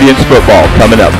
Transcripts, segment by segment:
Indians football coming up.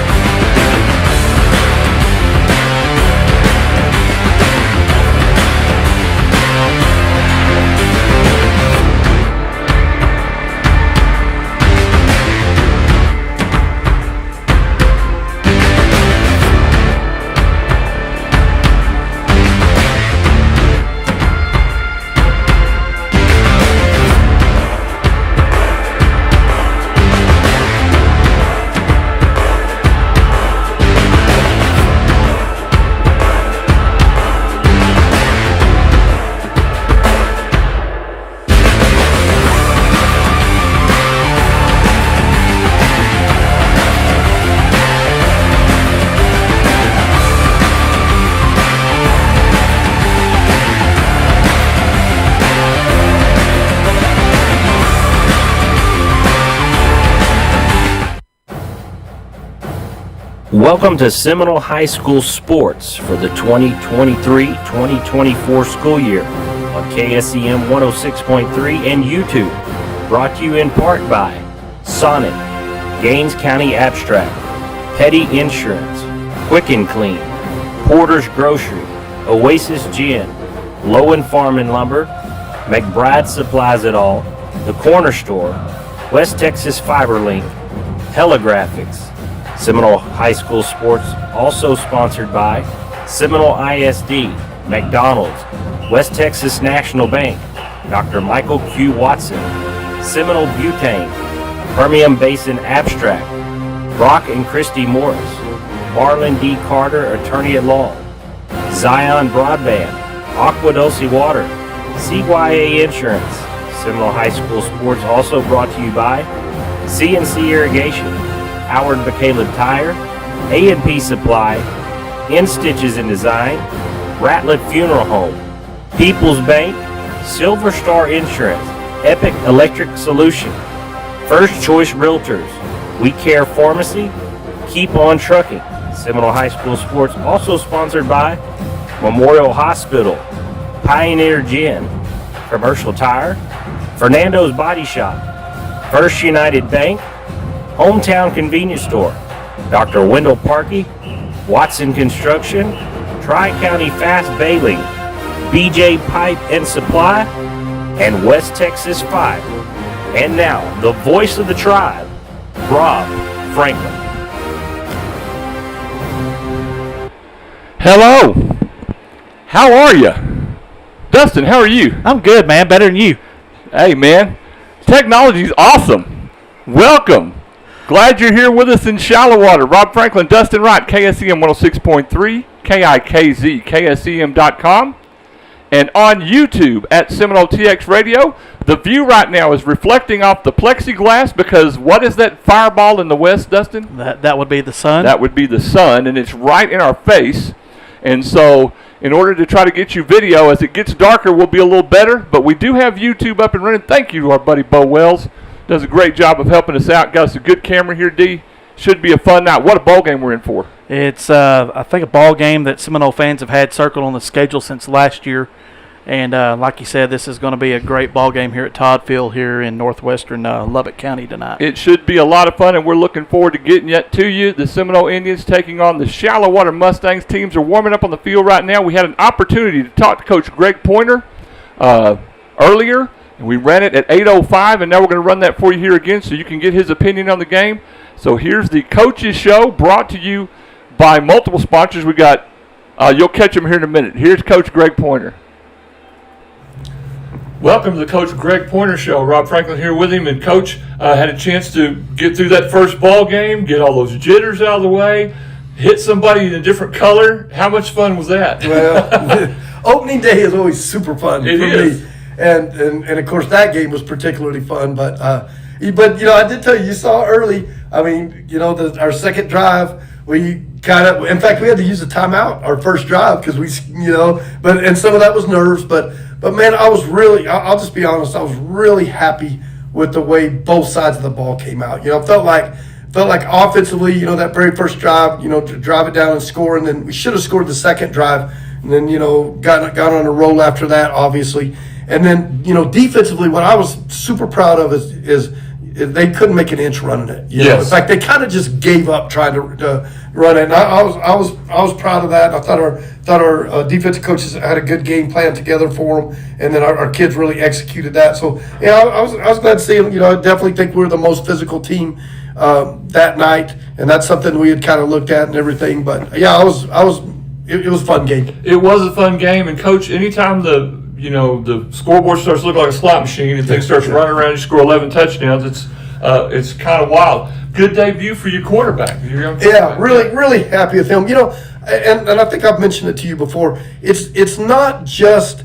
Welcome to Seminole High School Sports for the 2023-2024 school year on KSEM 106.3 and YouTube. Brought to you in part by Sonnet, Gaines County Abstract, Petty Insurance, Quick and Clean, Porter's Grocery, Oasis Gin, Lowen Farm and Lumber, McBride Supplies It All, The Corner Store, West Texas FiberLink, Telegraphics. Seminole High School Sports also sponsored by Seminole ISD, McDonald's, West Texas National Bank, Dr. Michael Q. Watson, Seminole Butane, Permian Basin Abstract, Brock and Christy Morris, Marlon D. Carter, Attorney at Law, Zion Broadband, Aqua Dulce Water, CYA Insurance. Seminole High School Sports also brought to you by CNC Irrigation, Howard McCaleb Tire, A&P Supply, In Stitches and Design, Ratliff Funeral Home, People's Bank, Silver Star Insurance, Epic Electric Solution, First Choice Realtors, We Care Pharmacy, Keep On Trucking. Seminole High School Sports also sponsored by Memorial Hospital, Pioneer Gin, Commercial Tire, Fernando's Body Shop, First United Bank, Hometown Convenience Store, Dr. Wendell Parkey, Watson Construction, Tri-County Fast Baling, BJ Pipe and Supply, and West Texas 5. And now, the voice of the tribe, Rob Franklin. Hello. How are you? Dustin, how are you? I'm good, man. Better than you. Hey, man. Technology's awesome. Welcome. Glad you're here with us in Shallowater. Rob Franklin, Dustin Wright, KSEM 106.3, KIKZ, KSEM.com, and on YouTube at Seminole TX Radio. The view right now is reflecting off the plexiglass because what is that fireball in the west, Dustin? That would be the sun. That would be the sun, and it's right in our face. And so in order to try to get you video, as it gets darker, we'll be a little better. But we do have YouTube up and running. Thank you to our buddy Bo Wells. Does a great job of helping us out. Got us a good camera here, D. Should be a fun night. What a ball game we're in for. It's, I think, a ball game that Seminole fans have had circled on the schedule since last year. And like you said, this is going to be a great ball game here at Todd Field here in northwestern Lubbock County tonight. It should be a lot of fun, and we're looking forward to getting it to you. The Seminole Indians taking on the Shallowater Mustangs. Teams are warming up on the field right now. We had an opportunity to talk to Coach Greg Pointer earlier. And we ran it at 8:05, and now we're going to run that for you here again so you can get his opinion on the game. So here's the Coaches Show brought to you by multiple sponsors. We got, you'll catch them here in a minute. Here's Coach Greg Pointer. Welcome to the Coach Greg Pointer Show. Rob Franklin here with him, and Coach had a chance to get through that first ball game, get all those jitters out of the way, hit somebody in a different color. How much fun was that? Well, opening day is always super fun for me. And of course that game was particularly fun. But you know, I did tell you, you saw early. I mean, you know, our second drive, we kind of, in fact, we had to use a timeout our first drive because we, you know, and some of that was nerves. But man, I was really, I'll just be honest, I was really happy with the way both sides of the ball came out. You know, felt like offensively, you know, that very first drive, you know, to drive it down and score, and then we should have scored the second drive, and then, you know, got on a roll after that, obviously. And then, you know, defensively, what I was super proud of is they couldn't make an inch running it. You know? Yes. In fact, they kind of just gave up trying to run it. And I was proud of that. I thought our defensive coaches had a good game plan together for them, and then our kids really executed that. So yeah, I was glad to see them. You know, I definitely think we're the most physical team that night, and that's something we had kind of looked at and everything. But yeah, it was a fun game. It was a fun game, and Coach, anytime the scoreboard starts looking like a slot machine and things starts running around, you score 11 touchdowns. It's kind of wild. Good debut for your quarterback. Yeah, really happy with him. You know, and I think I've mentioned it to you before. It's not just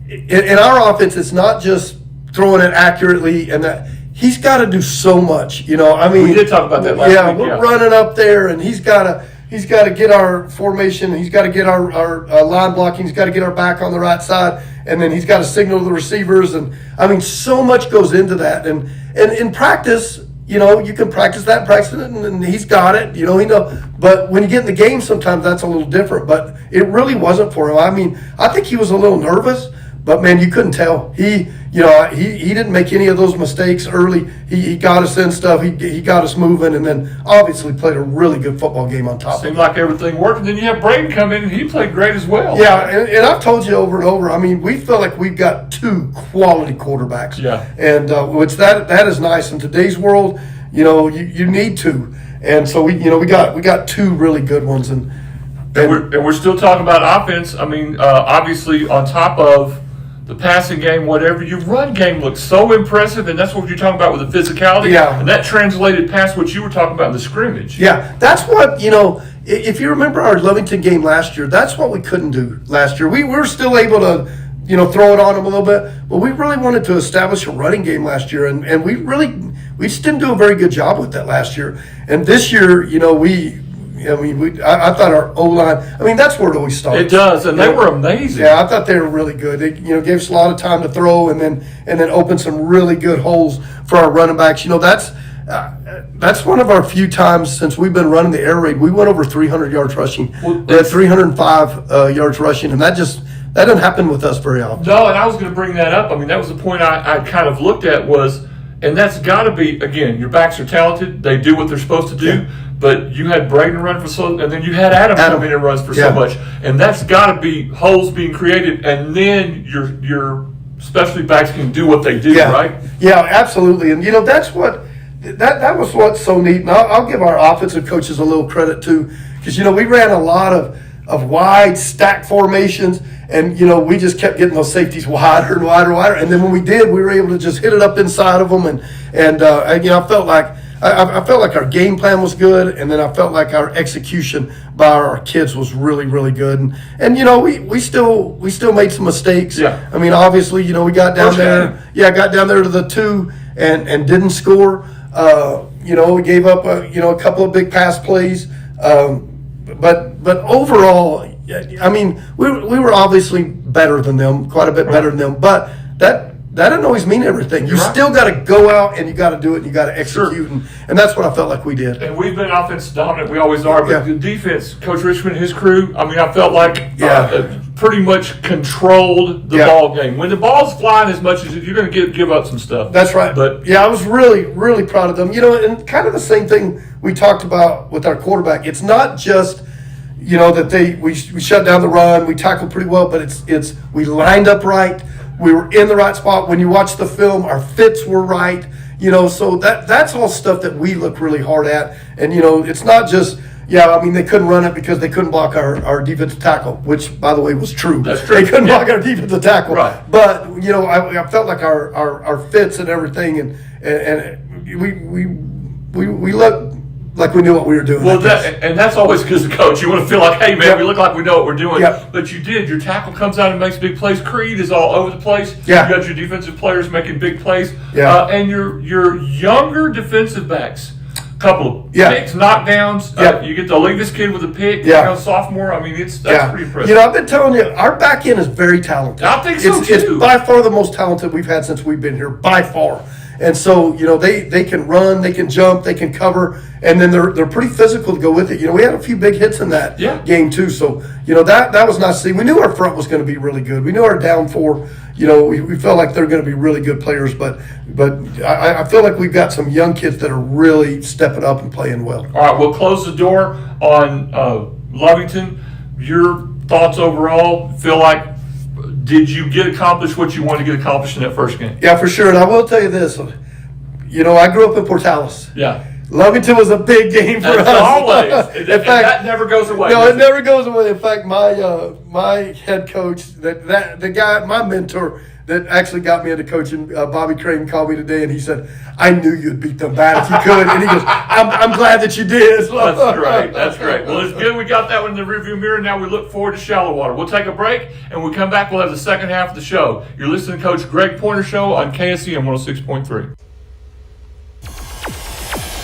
in our offense. It's not just throwing it accurately, and that he's got to do so much. You know, I mean, we did talk about that last week. Yeah, we're running up there, and he's got to get our formation. He's got to get our line blocking. He's got to get our back on the right side, and then he's got to signal to the receivers. And I mean, so much goes into that. And in practice, you know, you can practice that, and he's got it. You know, But when you get in the game, sometimes that's a little different. But it really wasn't for him. I mean, I think he was a little nervous, but man, you couldn't tell. He didn't make any of those mistakes early. He got us in stuff. He got us moving, and then obviously played a really good football game on top of it. Seemed like everything worked. And then you have Braden come in, and he played great as well. Yeah, and I've told you over and over. I mean, we feel like we've got two quality quarterbacks. Yeah. And which that is nice in today's world. You know, you need to, and so we got two really good ones, and we're still talking about offense. I mean, obviously on top of the passing game, whatever, your run game looks so impressive, and that's what you're talking about with the physicality. Yeah. And that translated past what you were talking about in the scrimmage. Yeah, that's what, you know, if you remember our Lovington game last year, that's what we couldn't do last year. We were still able to, you know, throw it on them a little bit, but we really wanted to establish a running game last year, and we just didn't do a very good job with that last year. And this year, you know, I thought our O-line, I mean, that's where it always starts. It does, and they were amazing. Yeah, I thought they were really good. They, you know, gave us a lot of time to throw, and then opened some really good holes for our running backs. You know, that's one of our few times since we've been running the air raid. We went over 300 yards rushing. We had 305 yards rushing, and that doesn't happen with us very often. No, and I was going to bring that up. I mean, that was the point I kind of looked at was, and that's got to be, again, your backs are talented. They do what they're supposed to do. Yeah. But you had Braden run for so, and then you had Adam come in and runs for so much, and that's got to be holes being created, and then your specialty backs can do what they do, right? Yeah, absolutely. And you know that was what's so neat. And I'll give our offensive coaches a little credit too, because you know we ran a lot of wide stack formations, and you know we just kept getting those safeties wider and wider and wider, and then when we did, we were able to just hit it up inside of them, and you know I felt like our game plan was good, and then I felt like our execution by our kids was really, really good. And you know, we still made some mistakes. Yeah. I mean, obviously, you know, we got down there. Yeah, got down there to the 2 and didn't score. You know, we gave up a couple of big pass plays. But overall, I mean, we were obviously better than them, quite a bit better than them. But that doesn't always mean everything. You still got to go out and you got to do it and you got to execute. Sure. And that's what I felt like we did. And we've been offense dominant. We always are. But the defense, Coach Richmond and his crew, I mean, I felt like pretty much controlled the ball game. When the ball's flying as much as you're going to give up some stuff. That's right. But yeah, I was really, really proud of them. You know, and kind of the same thing we talked about with our quarterback. It's not just, you know, that we shut down the run, we tackled pretty well, but it's we lined up right. We were in the right spot. When you watch the film, our fits were right. You know, so that's all stuff that we look really hard at. And, you know, it's not just, I mean, they couldn't run it because they couldn't block our defensive tackle, which, by the way, was true. That's true. They couldn't block our defensive tackle. Right. But, you know, I felt like our fits and everything, and we looked like we knew what we were doing. Well, that's always because the coach. You want to feel like, hey, man, we look like we know what we're doing. Yep. But you did. Your tackle comes out and makes big plays. Creed is all over the place. Yeah. You got your defensive players making big plays. Yeah. And your younger defensive backs, couple of picks, knockdowns. You get the latest kid with a pick. You know, sophomore. I mean, that's pretty impressive. You know, I've been telling you, our back end is very talented. I think so, too. It's by far the most talented we've had since we've been here, by far. And so, you know, they can run, they can jump, they can cover, and then they're pretty physical to go with it. You know, we had a few big hits in that game too. So, you know, that was nice to see. We knew our front was going to be really good. We knew our down four, we feel like they're going to be really good players. But I feel like we've got some young kids that are really stepping up and playing well. All right, we'll close the door on Lovington. Your thoughts overall? Feel like, did you get accomplished what you wanted to get accomplished in that first game? Yeah, for sure. And I will tell you this. I grew up in Portales. Yeah. Lovington was a big game for us. Always. In fact, that never goes away. No, it never goes away. In fact, my head coach, the guy, my mentor that actually got me into coaching, Bobby Crane, called me today, and he said, "I knew you'd beat them bad if you could." And he goes, "I'm glad that you did." That's great. That's great. Well, it's good we got that one in the rearview mirror. Now we look forward to Shallowater. We'll take a break, and when we come back, we'll have the second half of the show. You're listening to Coach Greg Pointer Show on KSEM 106.3.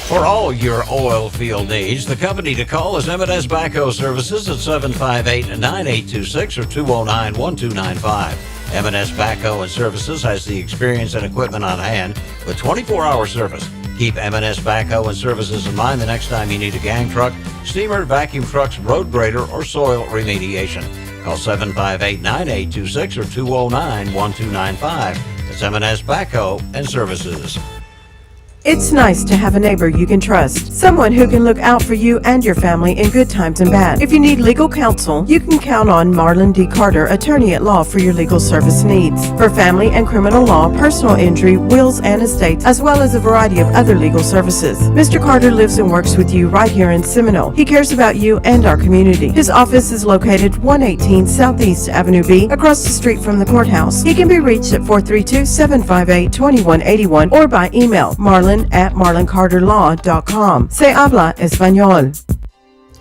For all your oil field needs, the company to call is M&S Backhoe Services at 758-9826 or 209-1295. M&S Backhoe and Services has the experience and equipment on hand with 24-hour service. Keep M&S Backhoe and Services in mind the next time you need a gang truck, steamer, vacuum trucks, road grader, or soil remediation. Call 758-9826 or 209-1295. That's M&S Backhoe and Services. It's nice to have a neighbor you can trust, someone who can look out for you and your family in good times and bad. If you need legal counsel, you can count on Marlon D. Carter, attorney at law, for your legal service needs. For family and criminal law, personal injury, wills and estates, as well as a variety of other legal services. Mr. Carter lives and works with you right here in Seminole. He cares about you and our community. His office is located 118 Southeast Avenue B, across the street from the courthouse. He can be reached at 432-758-2181 or by email marlon@marloncarterlaw.com. Se habla español.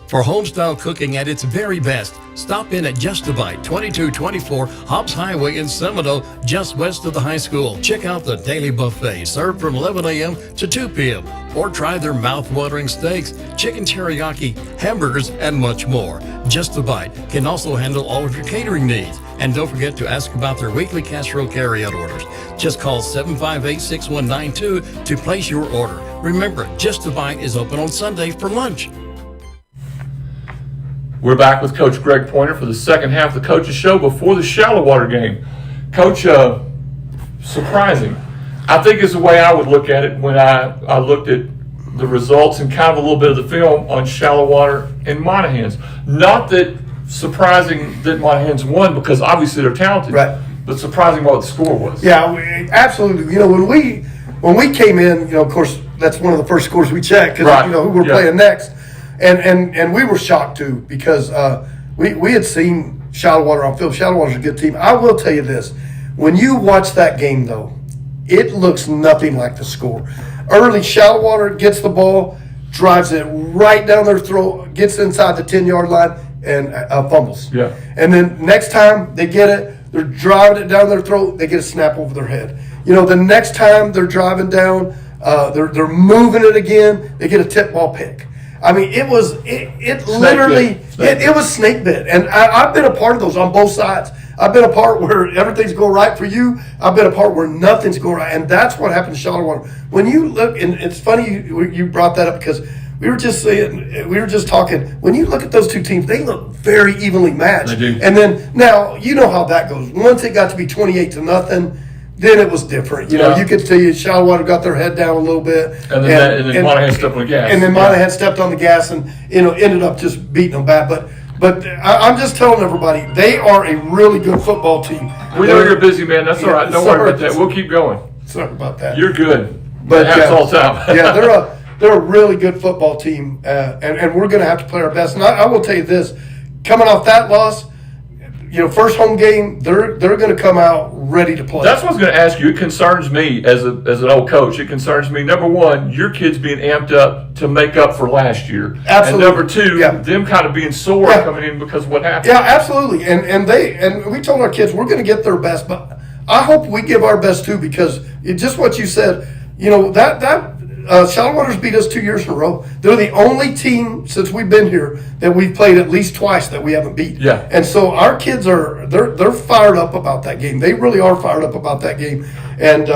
For homestyle cooking at its very best, stop in at Just a Bite, 2224 Hobbs Highway in Seminole, just west of the high school. Check out the daily buffet served from 11 a.m. to 2 p.m. or try their mouth-watering steaks, chicken teriyaki, hamburgers, and much more. Just a Bite can also handle all of your catering needs. And don't forget to ask about their weekly casserole carryout orders. Just call 758-6192 to place your order. Remember, Just a Bite is open on Sunday for lunch. We're back with Coach Greg Pointer for the second half of the Coach's Show before the Shallowater game. Coach, surprising. I think is the way I would look at it when I looked at the results and kind of a little bit of the film on Shallowater and Monahans. Not that surprising that Monahans won, because obviously they're talented, right, but surprising what the score was. Yeah, absolutely. When we came in, of course, that's one of the first scores we checked because right, who we're playing next. And we were shocked too because we had seen Shallowater on film. Shallowater's a good team. I will tell you this: when you watch that game, though, it looks nothing like the score. Early, Shallowater gets the ball, drives it right down their throat, gets inside the 10-yard line, and fumbles. Yeah. And then next time they get it, they're driving it down their throat, they get a snap over their head. The next time they're driving down, they're moving it again, they get a tip ball pick. I mean, it was snake bit. And I've been a part of those on both sides. I've been a part where everything's going right for you. I've been a part where nothing's going right. And that's what happened to Shallowater. When you look, and it's funny you brought that up because we were just talking. When you look at those two teams, they look very evenly matched. They do. And then now you know how that goes. Once it got to be 28-0, then it was different. You could see Shallowater got their head down a little bit, and then Monahan stepped on the gas. And then Monahan stepped on the gas, and ended up just beating them bad. But I'm just telling everybody, they are a really good football team. We know you're a busy man. That's all right. Don't worry about that. We'll keep going. Sorry about that. You're good. But happens all the time. Yeah, they're a really good football team, and we're going to have to play our best. And I will tell you this: coming off that loss, first home game, they're going to come out ready to play. That's what I was going to ask you. It concerns me as an old coach. It concerns me. Number one, your kids being amped up to make up for last year. Absolutely. And number two, them kind of being sore coming in because of what happened. Yeah, absolutely. And we told our kids we're going to get their best, but I hope we give our best too, because just what you said, Shallowater's beat us 2 years in a row. They're the only team since we've been here that we've played at least twice that we haven't beat. Yeah. And so our kids they're fired up about that game. They really are fired up about that game. And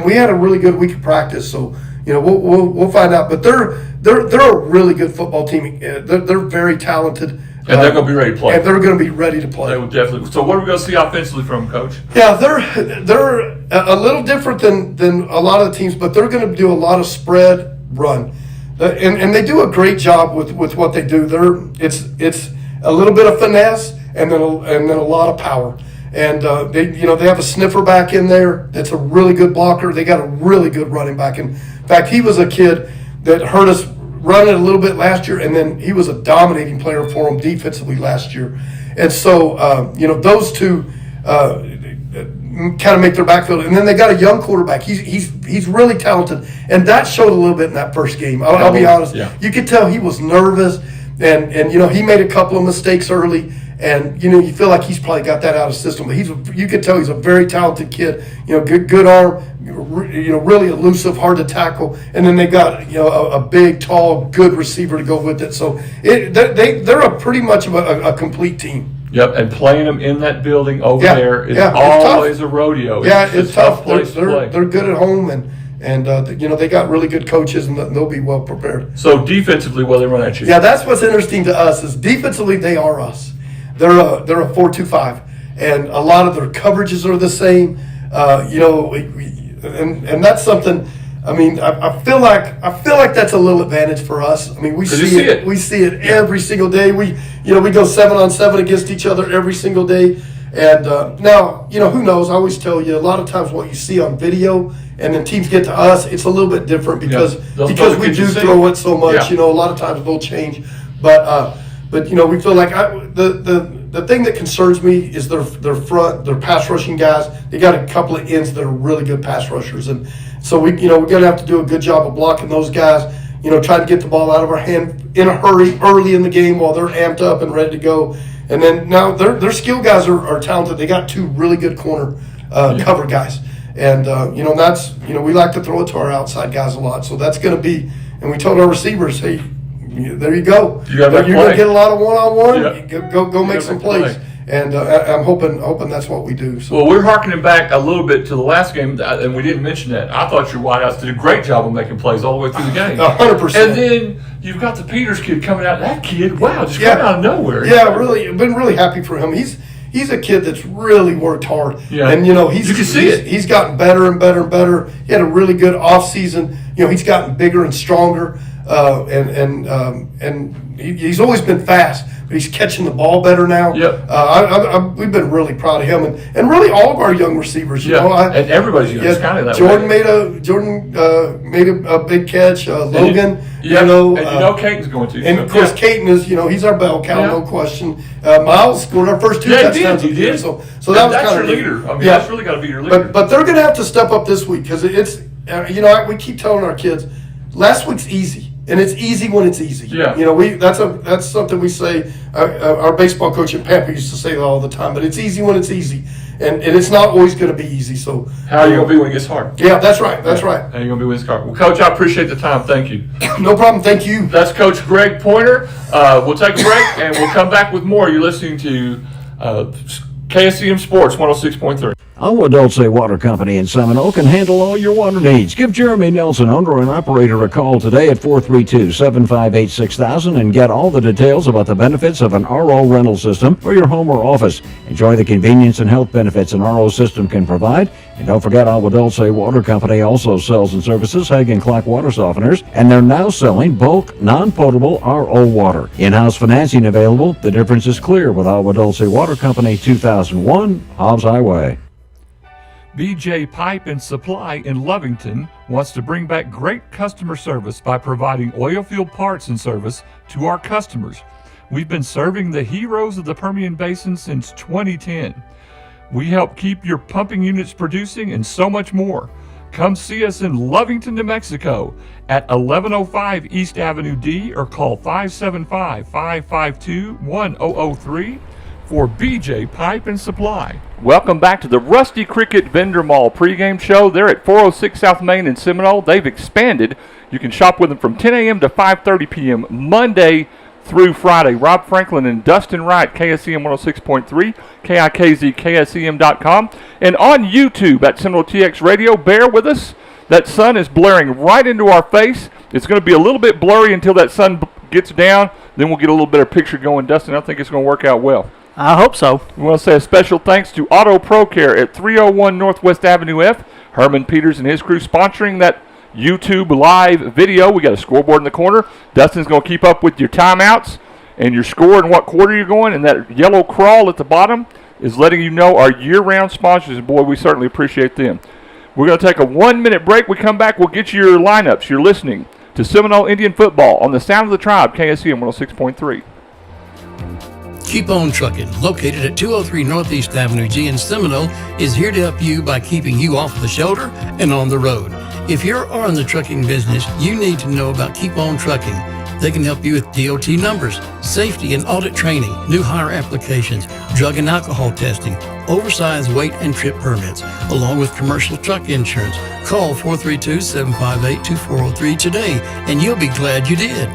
we had a really good week of practice. So we'll find out. But they're a really good football team. They're very talented. And they're going to be ready to play. And they're going to be ready to play. They will definitely. So what are we going to see offensively from them, Coach? Yeah, they're a little different than a lot of the teams, but they're going to do a lot of spread run, and they do a great job with what they do. It's a little bit of finesse and then a lot of power. And they have a sniffer back in there that's a really good blocker. They got a really good running back. In fact, he was a kid that hurt us running a little bit last year, and then he was a dominating player for them defensively last year. And so, those two kind of make their backfield. And then they got a young quarterback. He's really talented, and that showed a little bit in that first game. I'll be honest. Yeah. You could tell he was nervous, and he made a couple of mistakes early. And you feel like he's probably got that out of system, but you could tell he's a very talented kid. Good arm, really elusive, hard to tackle. And then they got a big, tall, good receiver to go with it. So they're a pretty much of a complete team. Yep, and playing them in that building over there is it's always tough. a rodeo. It's tough. Place to play. They're good at home, and they got really good coaches, and they'll be well prepared. So defensively, what they run at you? Yeah, that's what's interesting to us is defensively they are us. They're a 4-2-5, and a lot of their coverages are the same. And that's something. I mean, I feel like that's a little advantage for us. I mean, we see it. We see it every single day. We go 7-on-7 against each other every single day. And now, who knows? I always tell you, a lot of times what you see on video, and then teams get to us, it's a little bit different because we do throw it so much. Yeah. A lot of times they'll change, but we feel like the thing that concerns me is their pass rushing guys. They got a couple of ends that are really good pass rushers, and so we're gonna have to do a good job of blocking those guys. Trying to get the ball out of our hand in a hurry early in the game while they're amped up and ready to go. And then now their skill guys are talented. They got two really good corner cover guys, and that's we like to throw it to our outside guys a lot. So that's going to be. And we told our receivers, hey, there you go. You're going to get a lot of one-on-one. Yeah. Go make some plays. And I'm hoping that's what we do. So. Well, we're harkening back a little bit to the last game, and we didn't mention that. I thought your wideouts did a great job of making plays all the way through the game. 100%. And then you've got the Peters kid coming out. That kid, wow, just coming out of nowhere. Yeah, really, I've been really happy for him. He's a kid that's really worked hard. Yeah. And you can see it. He's gotten better and better and better. He had a really good off season. He's gotten bigger and stronger. And he's always been fast, but he's catching the ball better now. Yep. We've been really proud of him, and really all of our young receivers. And everybody's young. It's kind of that Jordan way. made a big catch. Logan. And Caton's going to. And of course, Caton is he's our bell cow, no question. Miles scored our first two touchdowns. He did. So that was that's kind your of leader. I mean, that's really got to be your leader. But they're going to have to step up this week because it's we keep telling our kids last week's easy. And it's easy when it's easy. Yeah. That's something we say. Our baseball coach in Pampa used to say that all the time. But it's easy when it's easy, and it's not always going to be easy. So how are you going to be when it gets hard? Yeah, that's right. That's right. How are you going to be when it's hard? Well, Coach, I appreciate the time. Thank you. No problem. Thank you. That's Coach Greg Pointer. We'll take a break and we'll come back with more. You're listening to KSCM Sports 106.3. Our Dulce Water Company in Seminole can handle all your water needs. Give Jeremy Nelson, owner and operator, a call today at 432-758-6000 and get all the details about the benefits of an RO rental system for your home or office. Enjoy the convenience and health benefits an RO system can provide. And don't forget, Agua Dulce Water Company also sells and services Hagen Clock water softeners, and they're now selling bulk, non-potable RO water. In-house financing available. The difference is clear with Agua Dulce Water Company, 2001 Hobbs Highway. BJ Pipe and Supply in Lovington wants to bring back great customer service by providing oil field parts and service to our customers. We've been serving the heroes of the Permian Basin since 2010. We help keep your pumping units producing and so much more. Come see us in Lovington, New Mexico at 1105 East Avenue D or call 575-552-1003 for BJ Pipe and Supply. Welcome back to the Rusty Cricket Vendor Mall pregame show. They're at 406 South Main in Seminole. They've expanded. You can shop with them from 10 a.m. to 5:30 p.m. Monday through Friday. Rob Franklin and Dustin Wright, KSCM 106.3, KIKZ, KSCM.com, and on YouTube at Seminole TX Radio. Bear with us. That sun is blaring right into our face. It's going to be a little bit blurry until that sun gets down, then we'll get a little better picture going. Dustin, I think it's going to work out well. I hope so. We want to say a special thanks to Auto Pro Care at 301 Northwest Avenue F. Herman Peters and his crew sponsoring that YouTube live video. We got a scoreboard in the corner. Dustin's going to keep up with your timeouts and your score and what quarter you're going. And that yellow crawl at the bottom is letting you know our year-round sponsors. And, boy, we certainly appreciate them. We're going to take a 1-minute break. We come back, we'll get you your lineups. You're listening to Seminole Indian Football on the Sound of the Tribe, KSEM 106.3. Keep On Trucking, located at 203 Northeast Avenue G in Seminole, is here to help you by keeping you off the shoulder and on the road. If you're in the trucking business, you need to know about Keep On Trucking. They can help you with DOT numbers, safety and audit training, new hire applications, drug and alcohol testing, oversized weight and trip permits, along with commercial truck insurance. Call 432-758-2403 today, and you'll be glad you did.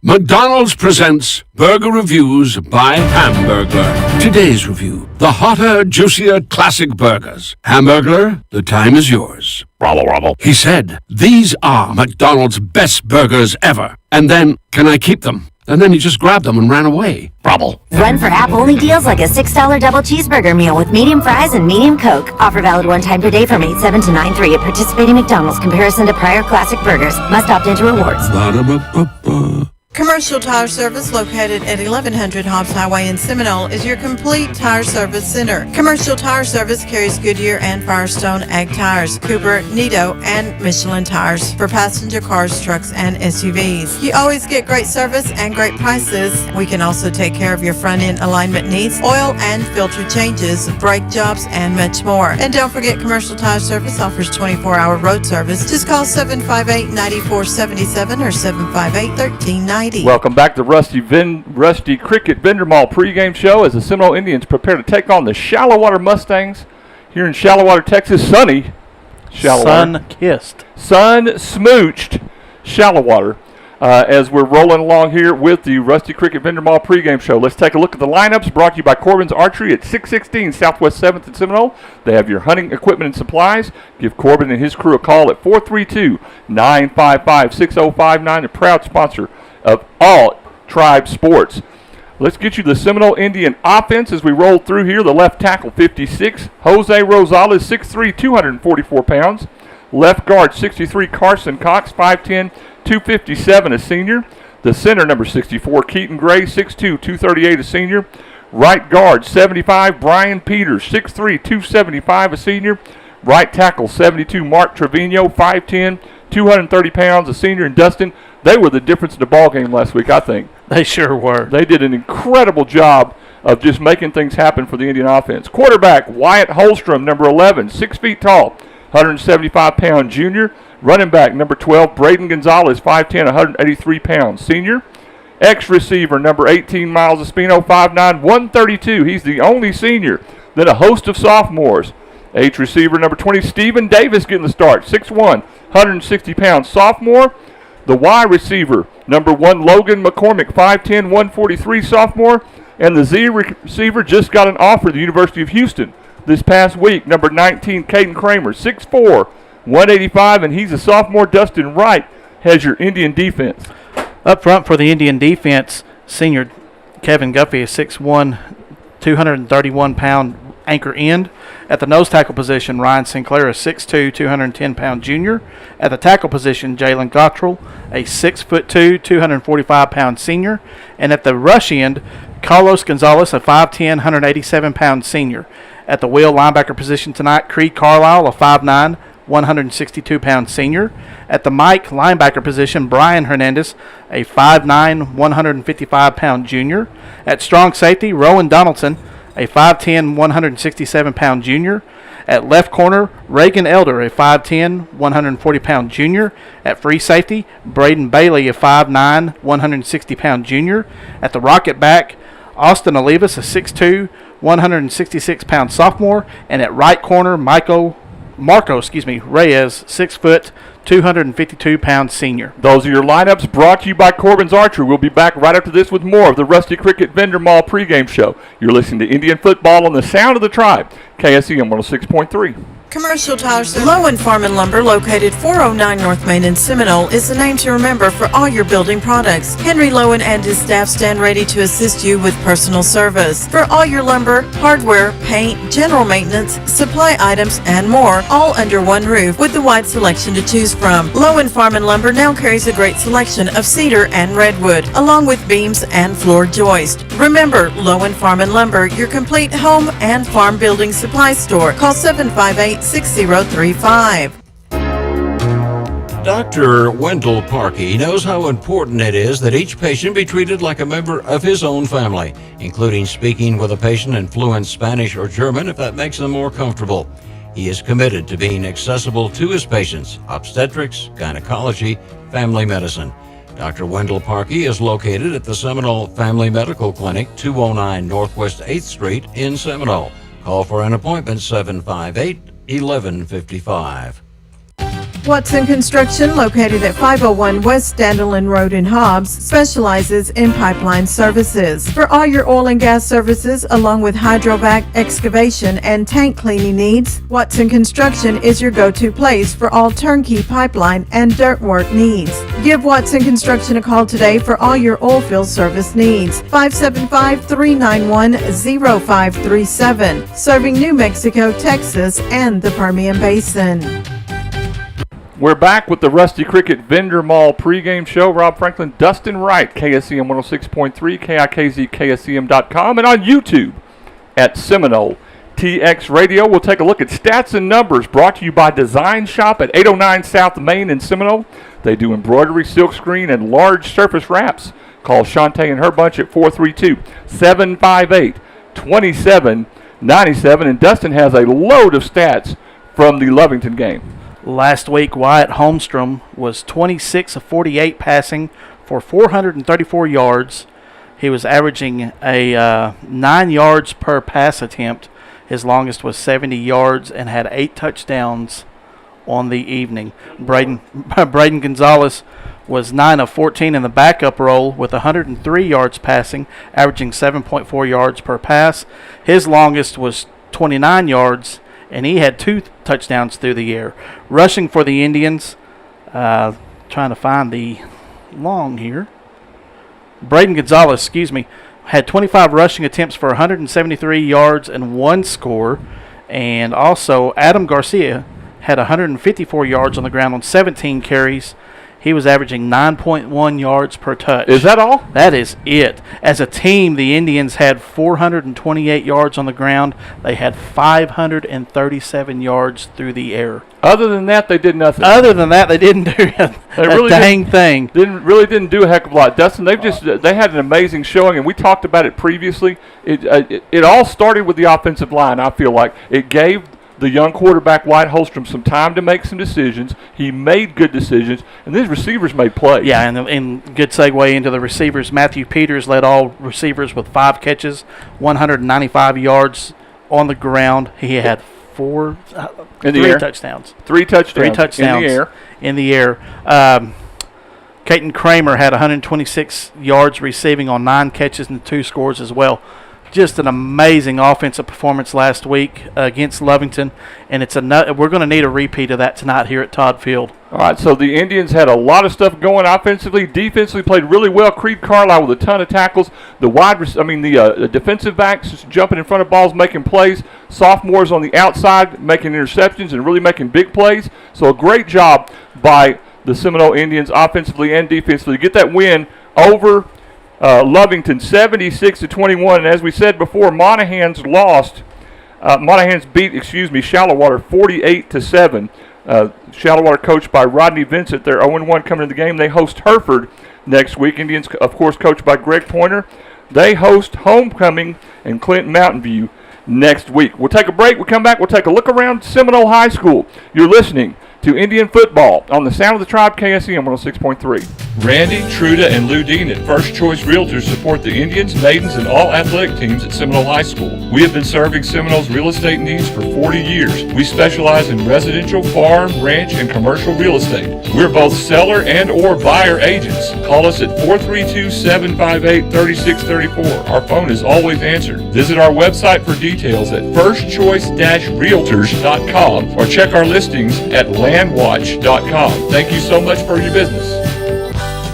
McDonald's presents Burger Reviews by Hamburglar. Today's review, the hotter, juicier classic burgers. Hamburglar, the time is yours. Bravo, bravo. He said, these are McDonald's best burgers ever. And then, can I keep them? And then he just grabbed them and ran away. Bravo. Run for app-only deals like a $6 double cheeseburger meal with medium fries and medium Coke. Offer valid one time per day from 8/7 to 9/3 at participating McDonald's. Comparison to prior classic burgers. Must opt into rewards. Ba-da-ba-ba-ba. Commercial Tire Service, located at 1100 Hobbs Highway in Seminole, is your complete tire service center. Commercial Tire Service carries Goodyear and Firestone Ag tires, Cooper, Nito, and Michelin tires for passenger cars, trucks, and SUVs. You always get great service and great prices. We can also take care of your front-end alignment needs, oil and filter changes, brake jobs, and much more. And don't forget, Commercial Tire Service offers 24-hour road service. Just call 758-9477 or 758-1390. Welcome back to Rusty Cricket Vendor Mall pregame show as the Seminole Indians prepare to take on the Shallowater Mustangs here in Shallowater, Texas. Sunny Shallowater. Sun-kissed. Sun-smooched Shallowater as we're rolling along here with the Rusty Cricket Vendor Mall pregame show. Let's take a look at the lineups brought to you by Corbin's Archery at 616 Southwest 7th in Seminole. They have your hunting equipment and supplies. Give Corbin and his crew a call at 432-955-6059, a proud sponsor of all Tribe sports. Let's get you the Seminole Indian offense as we roll through here. The left tackle, 56, Jose Rosales, 6'3", 244 pounds. Left guard, 63, Carson Cox, 5'10", 257, a senior. The center, number 64, Keaton Gray, 6'2", 238, a senior. Right guard, 75, Brian Peters, 6'3", 275, a senior. Right tackle, 72, Mark Trevino, 5'10", 230 pounds, a senior. And Dustin, they were the difference in the ball game last week, I think. They sure were. They did an incredible job of just making things happen for the Indian offense. Quarterback, Wyatt Holstrom, number 11, 6 feet tall, 175-pound junior. Running back, number 12, Braden Gonzalez, 5'10", 183 pounds, senior. Ex-receiver, number 18, Miles Espino, 5'9", 132. He's the only senior. Then a host of sophomores. H-receiver, number 20, Stephen Davis getting the start, 6'1", 160 pounds, sophomore. The Y receiver, number 1, Logan McCormick, 5'10", 143, sophomore. And the Z receiver just got an offer at the University of Houston this past week, number 19, Caden Kramer, 6'4", 185, and he's a sophomore. Dustin Wright has your Indian defense. Up front for the Indian defense, senior Kevin Guffey is 6'1", 231-pound anchor end. At the nose tackle position, Ryan Sinclair is 6'2", 210-pound junior. At the tackle position, Jalen Gottrell, a 6'2", 245-pound senior. And at the rush end, Carlos Gonzalez, a 5'10", 187-pound senior. At the wheel linebacker position tonight, Creed Carlisle, a 5'9", 162-pound senior. At the Mike linebacker position, Brian Hernandez, a 5'9", 155-pound junior. At strong safety, Rowan Donaldson, a 5'10", 167-pound junior. At left corner, Reagan Elder, a 5'10", 140-pound junior. At free safety, Braden Bailey, a 5'9", 160-pound junior. At the rocket back, Austin Olivas, a 6'2", 166-pound sophomore. And at right corner, Marco Reyes, 6 foot, 252-pound senior. Those are your lineups brought to you by Corbin's Archery. We'll be back right after this with more of the Rusty Cricket Vendor Mall pregame show. You're listening to Indian Football on the Sound of the Tribe, KSEM 106.3. Commercial Tires. Lowen Farm and Lumber, located 409 North Main in Seminole, is the name to remember for all your building products. Henry Lowen and his staff stand ready to assist you with personal service. For all your lumber, hardware, paint, general maintenance, supply items, and more, all under one roof with the wide selection to choose from. Lowen Farm and Lumber now carries a great selection of cedar and redwood, along with beams and floor joist. Remember, Lowen Farm and Lumber, your complete home and farm building supply store. Call 758-6035. Dr. Wendell Parkey knows how important it is that each patient be treated like a member of his own family, including speaking with a patient in fluent Spanish or German if that makes them more comfortable. He is committed to being accessible to his patients, obstetrics, gynecology, family medicine. Dr. Wendell Parkey is located at the Seminole Family Medical Clinic, 209 Northwest 8th Street in Seminole. Call for an appointment, 758-1155. Watson Construction, located at 501 West Dandelion Road in Hobbs, specializes in pipeline services. For all your oil and gas services, along with hydrovac, excavation, and tank cleaning needs, Watson Construction is your go-to place for all turnkey pipeline and dirt work needs. Give Watson Construction a call today for all your oil field service needs. 575-391-0537, serving New Mexico, Texas, and the Permian Basin. We're back with the Rusty Cricket Vendor Mall pregame show. Rob Franklin, Dustin Wright, KSCM 106.3, KIKZ, KSCM.com, and on YouTube at Seminole TX Radio. We'll take a look at stats and numbers brought to you by Design Shop at 809 South Main in Seminole. They do embroidery, silkscreen, and large surface wraps. Call Shantae and her bunch at 432-758-2797. And Dustin has a load of stats from the Lovington game. Last week, Wyatt Holmstrom was 26 of 48 passing for 434 yards. He was averaging a 9 yards per pass attempt. His longest was 70 yards and had 8 touchdowns on the evening. Braden Gonzalez was 9 of 14 in the backup role with 103 yards passing, averaging 7.4 yards per pass. His longest was 29 yards, and he had 2 touchdowns through the air. Rushing for the Indians, trying to find the long here. Braden Gonzalez, had 25 rushing attempts for 173 yards and 1 score. And also Adam Garcia had 154 yards on the ground on 17 carries. He was averaging 9.1 yards per touch. Is that all? That is it. As a team, the Indians had 428 yards on the ground. They had 537 yards through the air. Other than that, they did nothing. Other than that, they didn't do a dang thing. Didn't do a heck of a lot. Dustin, they had an amazing showing, and we talked about it previously. It all started with the offensive line, I feel like. It gave the young quarterback, Wyatt Holmstrom, some time to make some decisions. He made good decisions, and these receivers made plays. Yeah, and good segue into the receivers. Matthew Peters led all receivers with 5 catches, 195 yards on the ground. He had 3 touchdowns. 3 touchdowns. In the air. Caton Kramer had 126 yards receiving on 9 catches and 2 scores as well. Just an amazing offensive performance last week against Lovington, and we're going to need a repeat of that tonight here at Todd Field. All right, so the Indians had a lot of stuff going offensively. Defensively played really well. Creed Carlisle with a ton of tackles. The defensive backs just jumping in front of balls, making plays. Sophomores on the outside making interceptions and really making big plays. So a great job by the Seminole Indians offensively and defensively to get that win over Lovington 76-21, and as we said before, Monahans beat Shallowater 48-7. Shallowater coached by Rodney Vincent. They're 0-1 coming into the game. They host Hereford next week. Indians, of course, coached by Greg Pointer. They host Homecoming and Clinton Mountain View next week. We'll take a break. We'll come back. We'll take a look around Seminole High School. You're listening to Indian Football on the Sound of the Tribe, KSCM 106.3. Randy, Truda, and Lou Dean at First Choice Realtors support the Indians, Maidens, and all athletic teams at Seminole High School. We have been serving Seminole's real estate needs for 40 years. We specialize in residential, farm, ranch, and commercial real estate. We're both seller and or buyer agents. Call us at 432-758-3634. Our phone is always answered. Visit our website for details at firstchoice-realtors.com or check our listings at landwatch.com. Thank you so much for your business.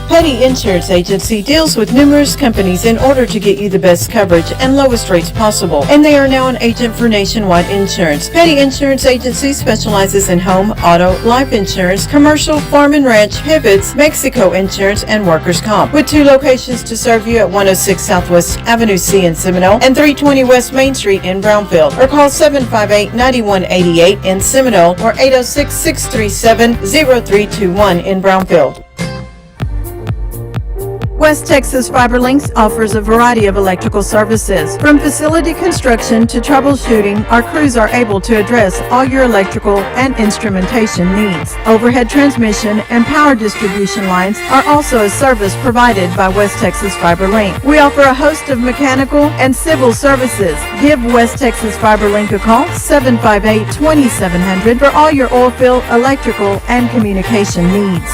Petty Insurance Agency deals with numerous companies in order to get you the best coverage and lowest rates possible, and they are now an agent for Nationwide Insurance. Petty Insurance Agency specializes in home, auto, life insurance, commercial, farm and ranch, pivots, Mexico insurance, and workers' comp. With 2 locations to serve you at 106 Southwest Avenue C in Seminole and 320 West Main Street in Brownfield, or call 758-9188 in Seminole or 806-637-0321 in Brownfield. West Texas Fiber Links offers a variety of electrical services. From facility construction to troubleshooting, our crews are able to address all your electrical and instrumentation needs. Overhead transmission and power distribution lines are also a service provided by West Texas Fiber Link. We offer a host of mechanical and civil services. Give West Texas Fiber Link a call, 758-2700, for all your oil field, electrical, and communication needs.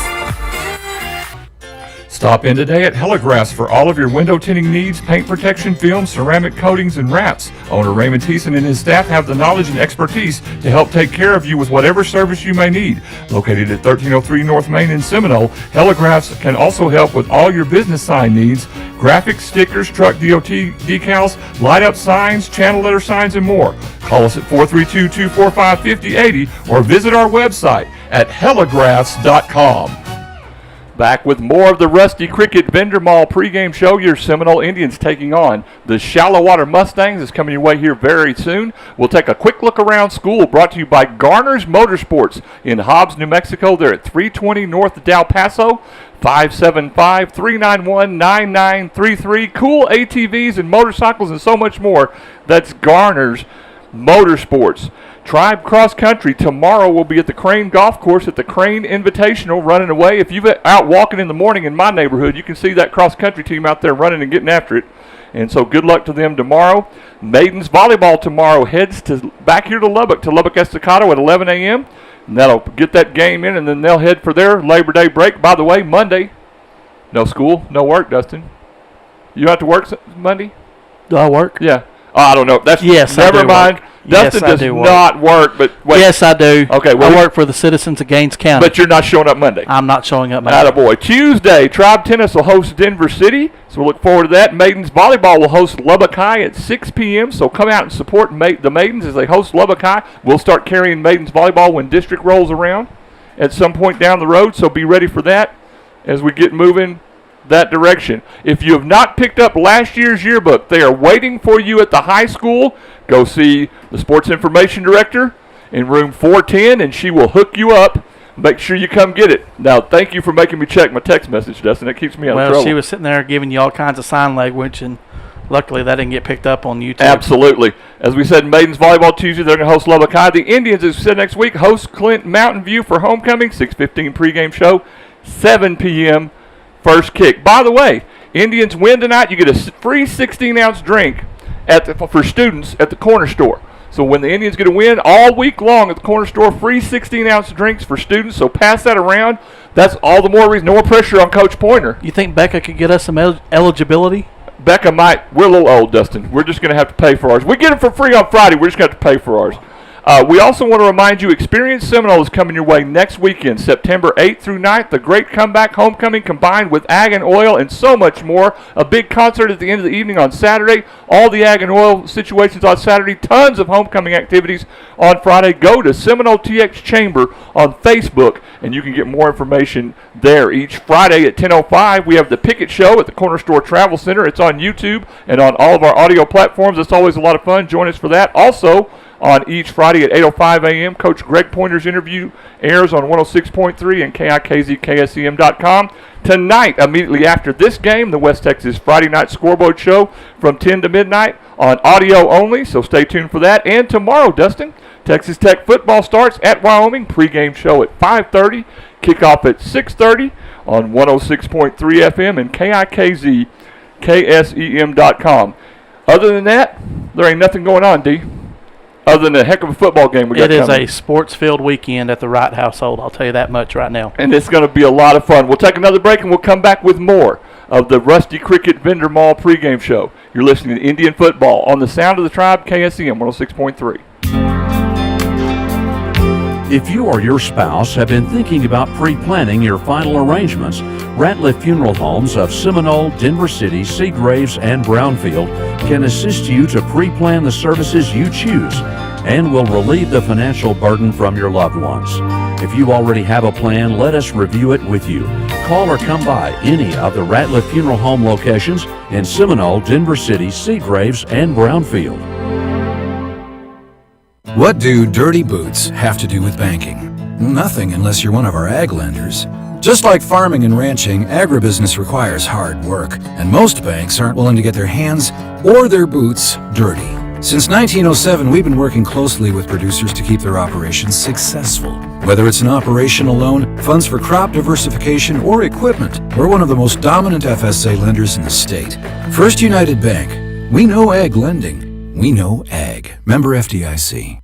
Stop in today at Heligraphs for all of your window tinting needs, paint protection film, ceramic coatings, and wraps. Owner Raymond Thiessen and his staff have the knowledge and expertise to help take care of you with whatever service you may need. Located at 1303 North Main in Seminole, Heligraphs can also help with all your business sign needs, graphics, stickers, truck DOT decals, light-up signs, channel letter signs, and more. Call us at 432-245-5080 or visit our website at heligraphs.com. Back with more of the Rusty Cricket Vendor Mall pregame show. Your Seminole Indians taking on the Shallowater Mustangs is coming your way here very soon. We'll take a quick look around school, brought to you by Garner's Motorsports in Hobbs, New Mexico. They're at 320 North Del Paso, 575-391-9933. Cool ATVs and motorcycles and so much more. That's Garner's Motorsports. Tribe Cross Country tomorrow will be at the Crane Golf Course at the Crane Invitational running away. If you've out walking in the morning in my neighborhood, you can see that cross country team out there running and getting after it. And so good luck to them tomorrow. Maidens volleyball tomorrow heads back here to Lubbock Estacado at 11 a.m. And that'll get that game in, and then they'll head for their Labor Day break. By the way, Monday, no school, no work, Dustin. You have to work Monday? Do I work? Yeah. Oh, I don't know. Yes, never I do mind. Work. Dustin yes, does not work, but wait. Yes, I do. Okay, well, I work for the citizens of Gaines County. But you're not showing up Monday. I'm not showing up Monday. Attaboy. Tuesday, Tribe Tennis will host Denver City, so we'll look forward to that. Maidens Volleyball will host Lubbock High at 6 p.m., so come out and support the Maidens as they host Lubbock High. We'll start carrying Maidens Volleyball when district rolls around at some point down the road, so be ready for that as we get moving that direction. If you have not picked up last year's yearbook, they are waiting for you at the high school. Go see the sports information director in room 410, and she will hook you up. Make sure you come get it. Now, thank you for making me check my text message, Dustin. That keeps me out of trouble. Well, she was sitting there giving you all kinds of sign language, and luckily that didn't get picked up on YouTube. Absolutely. As we said, Maidens Volleyball Tuesday, they're going to host Lubbock High. The Indians, as we said, next week, host Clint Mountain View for homecoming, 6:15 pregame show, 7 p.m. first kick. By the way, Indians win tonight, you get a free 16-ounce drink for students at the corner store. So when the Indians get a win all week long at the corner store, free 16-ounce drinks for students. So pass that around. That's all the more reason. No more pressure on Coach Pointer. You think Becca could get us some eligibility? Becca might. We're a little old, Dustin. We're just going to have to pay for ours. We get them for free on Friday. We're just going to have to pay for ours. We also want to remind you, Experience Seminole is coming your way next weekend, September 8th through 9th. The Great Comeback Homecoming combined with Ag and Oil and so much more. A big concert at the end of the evening on Saturday. All the Ag and Oil situations on Saturday. Tons of homecoming activities on Friday. Go to Seminole TX Chamber on Facebook, and you can get more information there. Each Friday at 10:05, we have the Picket Show at the Corner Store Travel Center. It's on YouTube and on all of our audio platforms. It's always a lot of fun. Join us for that. Also, on each Friday at 8:05 a.m., Coach Greg Pointer's interview airs on 106.3 and KIKZKSEM.com. Tonight, immediately after this game, the West Texas Friday Night Scoreboard Show from 10 to midnight on audio only, so stay tuned for that. And tomorrow, Dustin, Texas Tech football starts at Wyoming. Pregame show at 5:30, kickoff at 6:30. on 106.3 FM and KIKZ, KSEM.com. Other than that, there ain't nothing going on, D. Other than a heck of a football game we got coming. It is coming. a sports-filled weekend at the Wright household, I'll tell you that much right now. And it's going to be a lot of fun. We'll take another break, and we'll come back with more of the Rusty Cricket Vendor Mall pregame show. You're listening to Indian Football on the Sound of the Tribe, KSEM 106.3. If you or your spouse have been thinking about pre-planning your final arrangements, Ratliff Funeral Homes of Seminole, Denver City, Seagraves, and Brownfield can assist you to pre-plan the services you choose and will relieve the financial burden from your loved ones. If you already have a plan, let us review it with you. Call or come by any of the Ratliff Funeral Home locations in Seminole, Denver City, Seagraves, and Brownfield. What do dirty boots have to do with banking? Nothing unless you're one of our ag lenders. Just like farming and ranching, agribusiness requires hard work, and most banks aren't willing to get their hands or their boots dirty. Since 1907, we've been working closely with producers to keep their operations successful. Whether it's an operational loan, funds for crop diversification, or equipment, we're one of the most dominant FSA lenders in the state. First United Bank. We know ag lending. We know ag. Member FDIC.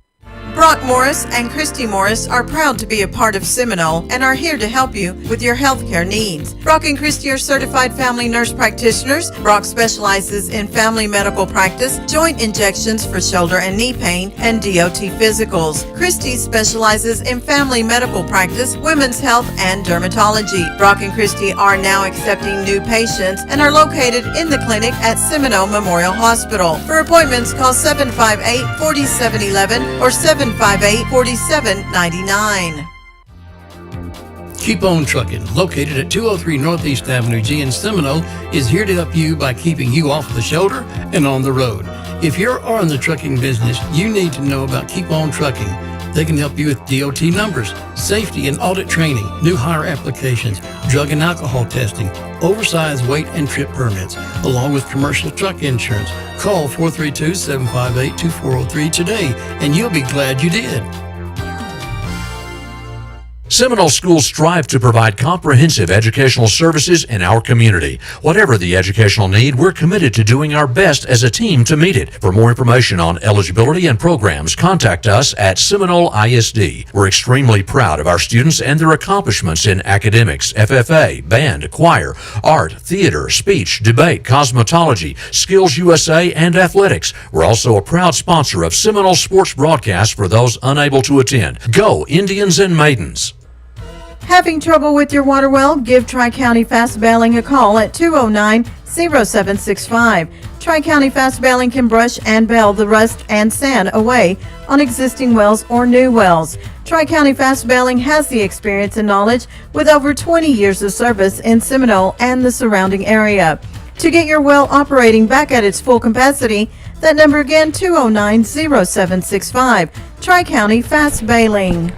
Brock Morris and Christy Morris are proud to be a part of Seminole and are here to help you with your healthcare needs. Brock and Christy are certified family nurse practitioners. Brock specializes in family medical practice, joint injections for shoulder and knee pain, and DOT physicals. Christy specializes in family medical practice, women's health, and dermatology. Brock and Christy are now accepting new patients and are located in the clinic at Seminole Memorial Hospital. For appointments, call 758-4711 or 758-4799. Keep On Trucking, located at 203 Northeast Avenue G in Seminole, is here to help you by keeping you off the shoulder and on the road. If you're in the trucking business, you need to know about Keep On Trucking. They can help you with DOT numbers, safety and audit training, new hire applications, drug and alcohol testing, oversized weight and trip permits, along with commercial truck insurance. Call 432-758-2403 today, and you'll be glad you did. Seminole schools strive to provide comprehensive educational services in our community. Whatever the educational need, we're committed to doing our best as a team to meet it. For more information on eligibility and programs, contact us at Seminole ISD. We're extremely proud of our students and their accomplishments in academics, FFA, band, choir, art, theater, speech, debate, cosmetology, Skills USA, and athletics. We're also a proud sponsor of Seminole sports broadcasts for those unable to attend. Go Indians and Maidens! Having trouble with your water well? Give Tri-County Fast Bailing a call at 209-0765. Tri-County Fast Bailing can brush and bail the rust and sand away on existing wells or new wells. Tri-County Fast Bailing has the experience and knowledge with over 20 years of service in Seminole and the surrounding area. To get your well operating back at its full capacity, that number again, 209-0765. Tri-County Fast Bailing.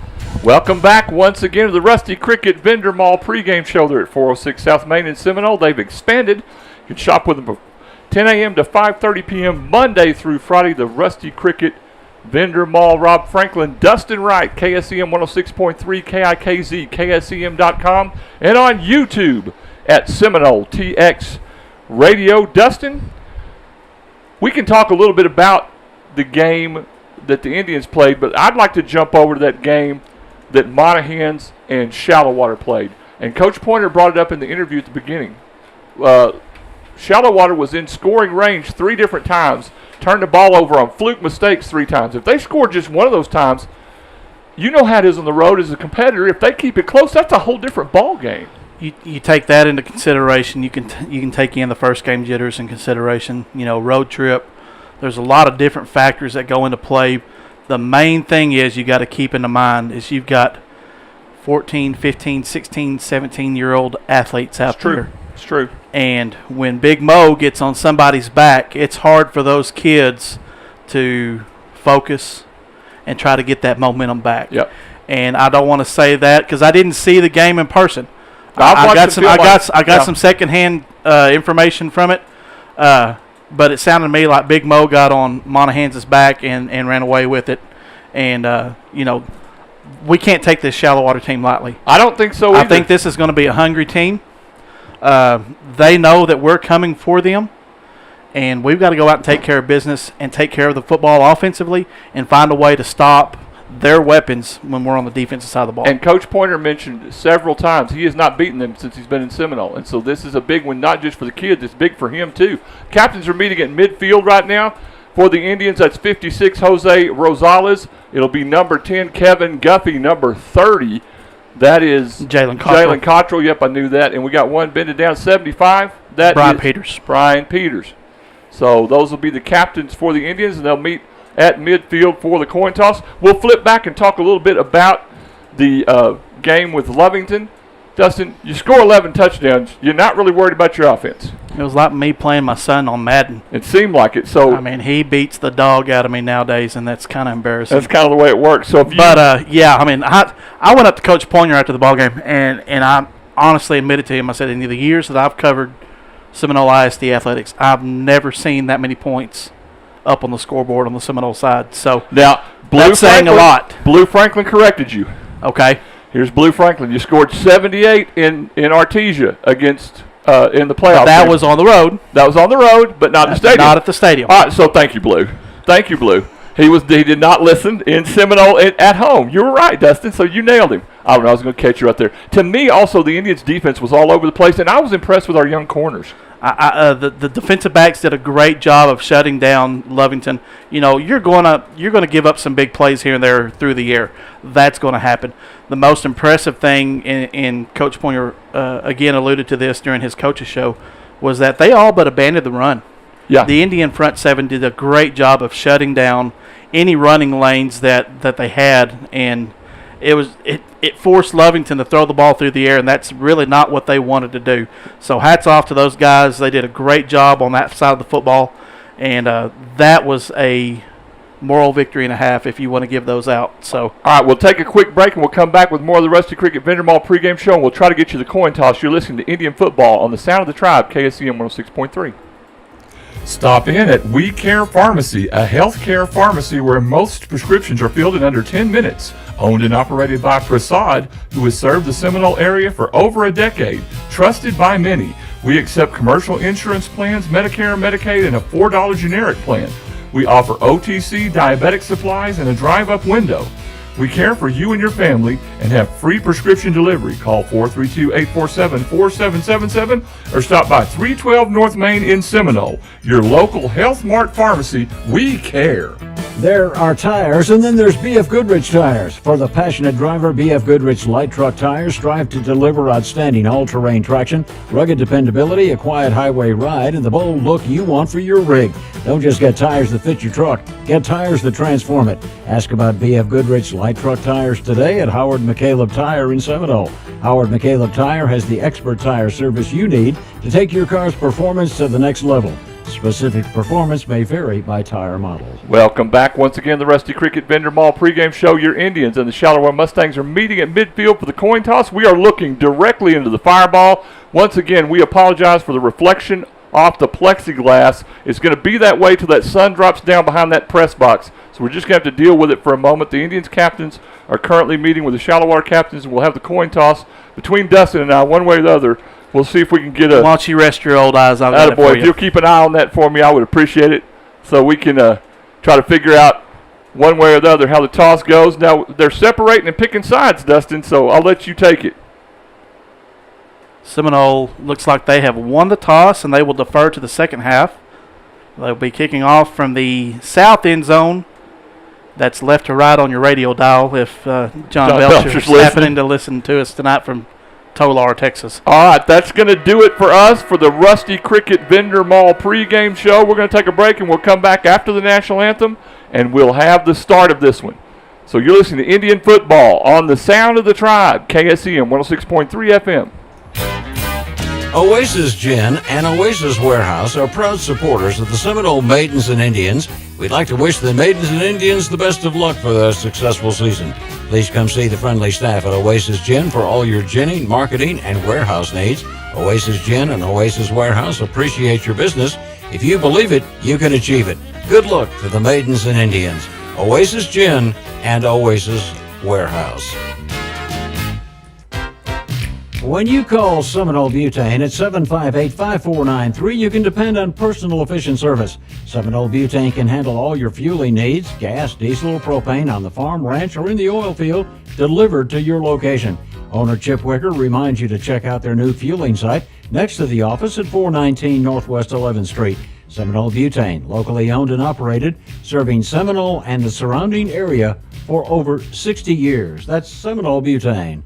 Welcome back once again to the Rusty Cricket Vendor Mall pregame show. They're at 406 South Main in Seminole. They've expanded. You can shop with them from 10 a.m. to 5:30 p.m. Monday through Friday. The Rusty Cricket Vendor Mall. Rob Franklin, Dustin Wright, KSEM 106.3, KIKZ, KSEM.com, and on YouTube at Seminole TX Radio. Dustin, we can talk a little bit about the game that the Indians played, but I'd like to jump over to that game that Monahans and Shallowater played. And Coach Pointer brought it up in the interview at the beginning. Shallowater was in scoring range 3 different times, turned the ball over on fluke mistakes 3 times. If they scored just one of those times, you know how it is on the road as a competitor. If they keep it close, that's a whole different ball game. You take that into consideration. You can take in the first game jitters in consideration. You know, road trip. There's a lot of different factors that go into play. The main thing is you got to keep in mind is you've got 14, 15, 16, 17-year-old athletes out there. It's true. And when Big Mo gets on somebody's back, it's hard for those kids to focus and try to get that momentum back. Yep. And I don't want to say that because I didn't see the game in person. I got some secondhand information from it. But it sounded to me like Big Mo got on Monahans' back and ran away with it. And, we can't take this Shallowater team lightly. I don't think so either. I think this is going to be a hungry team. They know that we're coming for them, and we've got to go out and take care of business and take care of the football offensively and find a way to stop their weapons when we're on the defensive side of the ball. And Coach Pointer mentioned several times he has not beaten them since he's been in Seminole. And so this is a big one, not just for the kids, it's big for him too. Captains are meeting at midfield right now. For the Indians, that's 56, Jose Rosales. It'll be number 10, Kevin Guffey, number 30. That is Jalen Cottrell. Yep, I knew that. And we got one bended down, 75. That Brian is Peters. Brian Peters. So those will be the captains for the Indians, and they'll meet at midfield for the coin toss. We'll flip back and talk a little bit about the game with Lovington. Dustin, you score 11 touchdowns. You're not really worried about your offense. It was like me playing my son on Madden. It seemed like it. So I mean, he beats the dog out of me nowadays, and that's kind of embarrassing. That's kind of the way it works. So, yeah, I mean, I went up to Coach Pointer after the ball game, and I honestly admitted to him, I said, in the years that I've covered Seminole ISD athletics, I've never seen that many points up on the scoreboard on the Seminole side. So now, that's saying a lot. Blue Franklin corrected you. Okay. Here's Blue Franklin. You scored 78 in Artesia against in the playoffs. But that was on the road. That was on the road, but not at the stadium. Not at the stadium. All right, so thank you, Blue. Thank you, Blue. He did not listen in Seminole at home. You were right, Dustin, so you nailed him. I was going to catch you right there. To me, also, the Indians' defense was all over the place, and I was impressed with our young corners. The defensive backs did a great job of shutting down Lovington. You know, you're going to give up some big plays here and there through the air. That's going to happen. The most impressive thing, in Coach Pointer again alluded to this during his coaches show, was that they all but abandoned the run. Yeah. The Indian front seven did a great job of shutting down any running lanes that they had, and it forced Lovington to throw the ball through the air, and that's really not what they wanted to do. So hats off to those guys. They did a great job on that side of the football, and that was a moral victory and a half if you want to give those out. So, all right, we'll take a quick break, and we'll come back with more of the Rusty Cricket Vendor Mall pregame show, and we'll try to get you the coin toss. You're listening to Indian Football on the Sound of the Tribe, KSCM 106.3. Stop in at We Care Pharmacy, a healthcare pharmacy where most prescriptions are filled in under 10 minutes. Owned and operated by Prasad, who has served the Seminole area for over a decade. Trusted by many. We accept commercial insurance plans, Medicare, Medicaid, and a $4 generic plan. We offer OTC, diabetic supplies, and a drive-up window. We care for you and your family and have free prescription delivery. Call 432-847-4777 or stop by 312 North Main in Seminole. Your local Health Mart pharmacy. We care. There are tires, and then there's B.F. Goodrich tires. For the passionate driver, B.F. Goodrich light truck tires strive to deliver outstanding all-terrain traction, rugged dependability, a quiet highway ride, and the bold look you want for your rig. Don't just get tires that fit your truck. Get tires that transform it. Ask about B.F. Goodrich light truck tires today at Howard McCaleb Tire in Seminole. Howard McCaleb Tire has the expert tire service you need to take your car's performance to the next level. Specific performance may vary by tire model. Welcome back once again, the Rusty Cricket Vendor Mall pregame show. Your Indians and the Shallowater Mustangs are meeting at midfield for the coin toss. We are looking directly into the fireball. Once again, we apologize for the reflection off the plexiglass. It's going to be that way till that sun drops down behind that press box. So we're just going to have to deal with it for a moment. The Indians captains are currently meeting with the Shallowater captains, and we'll have the coin toss between Dustin and I, one way or the other. We'll see if we can get a... Why don't you rest your old eyes? I'll get it for you. If you'll keep an eye on that for me, I would appreciate it, so we can try to figure out one way or the other how the toss goes. Now, they're separating and picking sides, Dustin, so I'll let you take it. Seminole looks like they have won the toss, and they will defer to the second half. They'll be kicking off from the south end zone. That's left to right on your radio dial if John Belcher's happening to listen to us tonight from Tolar, Texas. All right, that's going to do it for us for the Rusty Cricket Vendor Mall pregame show. We're going to take a break, and we'll come back after the national anthem, and we'll have the start of this one. So you're listening to Indian Football on the Sound of the Tribe, KSCM 106.3 FM. Oasis Gin and Oasis Warehouse are proud supporters of the Seminole Maidens and Indians. We'd like to wish the Maidens and Indians the best of luck for their successful season. Please come see the friendly staff at Oasis Gin for all your ginning, marketing, and warehouse needs. Oasis Gin and Oasis Warehouse appreciate your business. If you believe it, you can achieve it. Good luck to the Maidens and Indians. Oasis Gin and Oasis Warehouse. When you call Seminole Butane at 758-5493, you can depend on personal efficient service. Seminole Butane can handle all your fueling needs, gas, diesel, or propane on the farm, ranch, or in the oil field, delivered to your location. Owner Chip Wicker reminds you to check out their new fueling site next to the office at 419 Northwest 11th Street. Seminole Butane, locally owned and operated, serving Seminole and the surrounding area for over 60 years. That's Seminole Butane.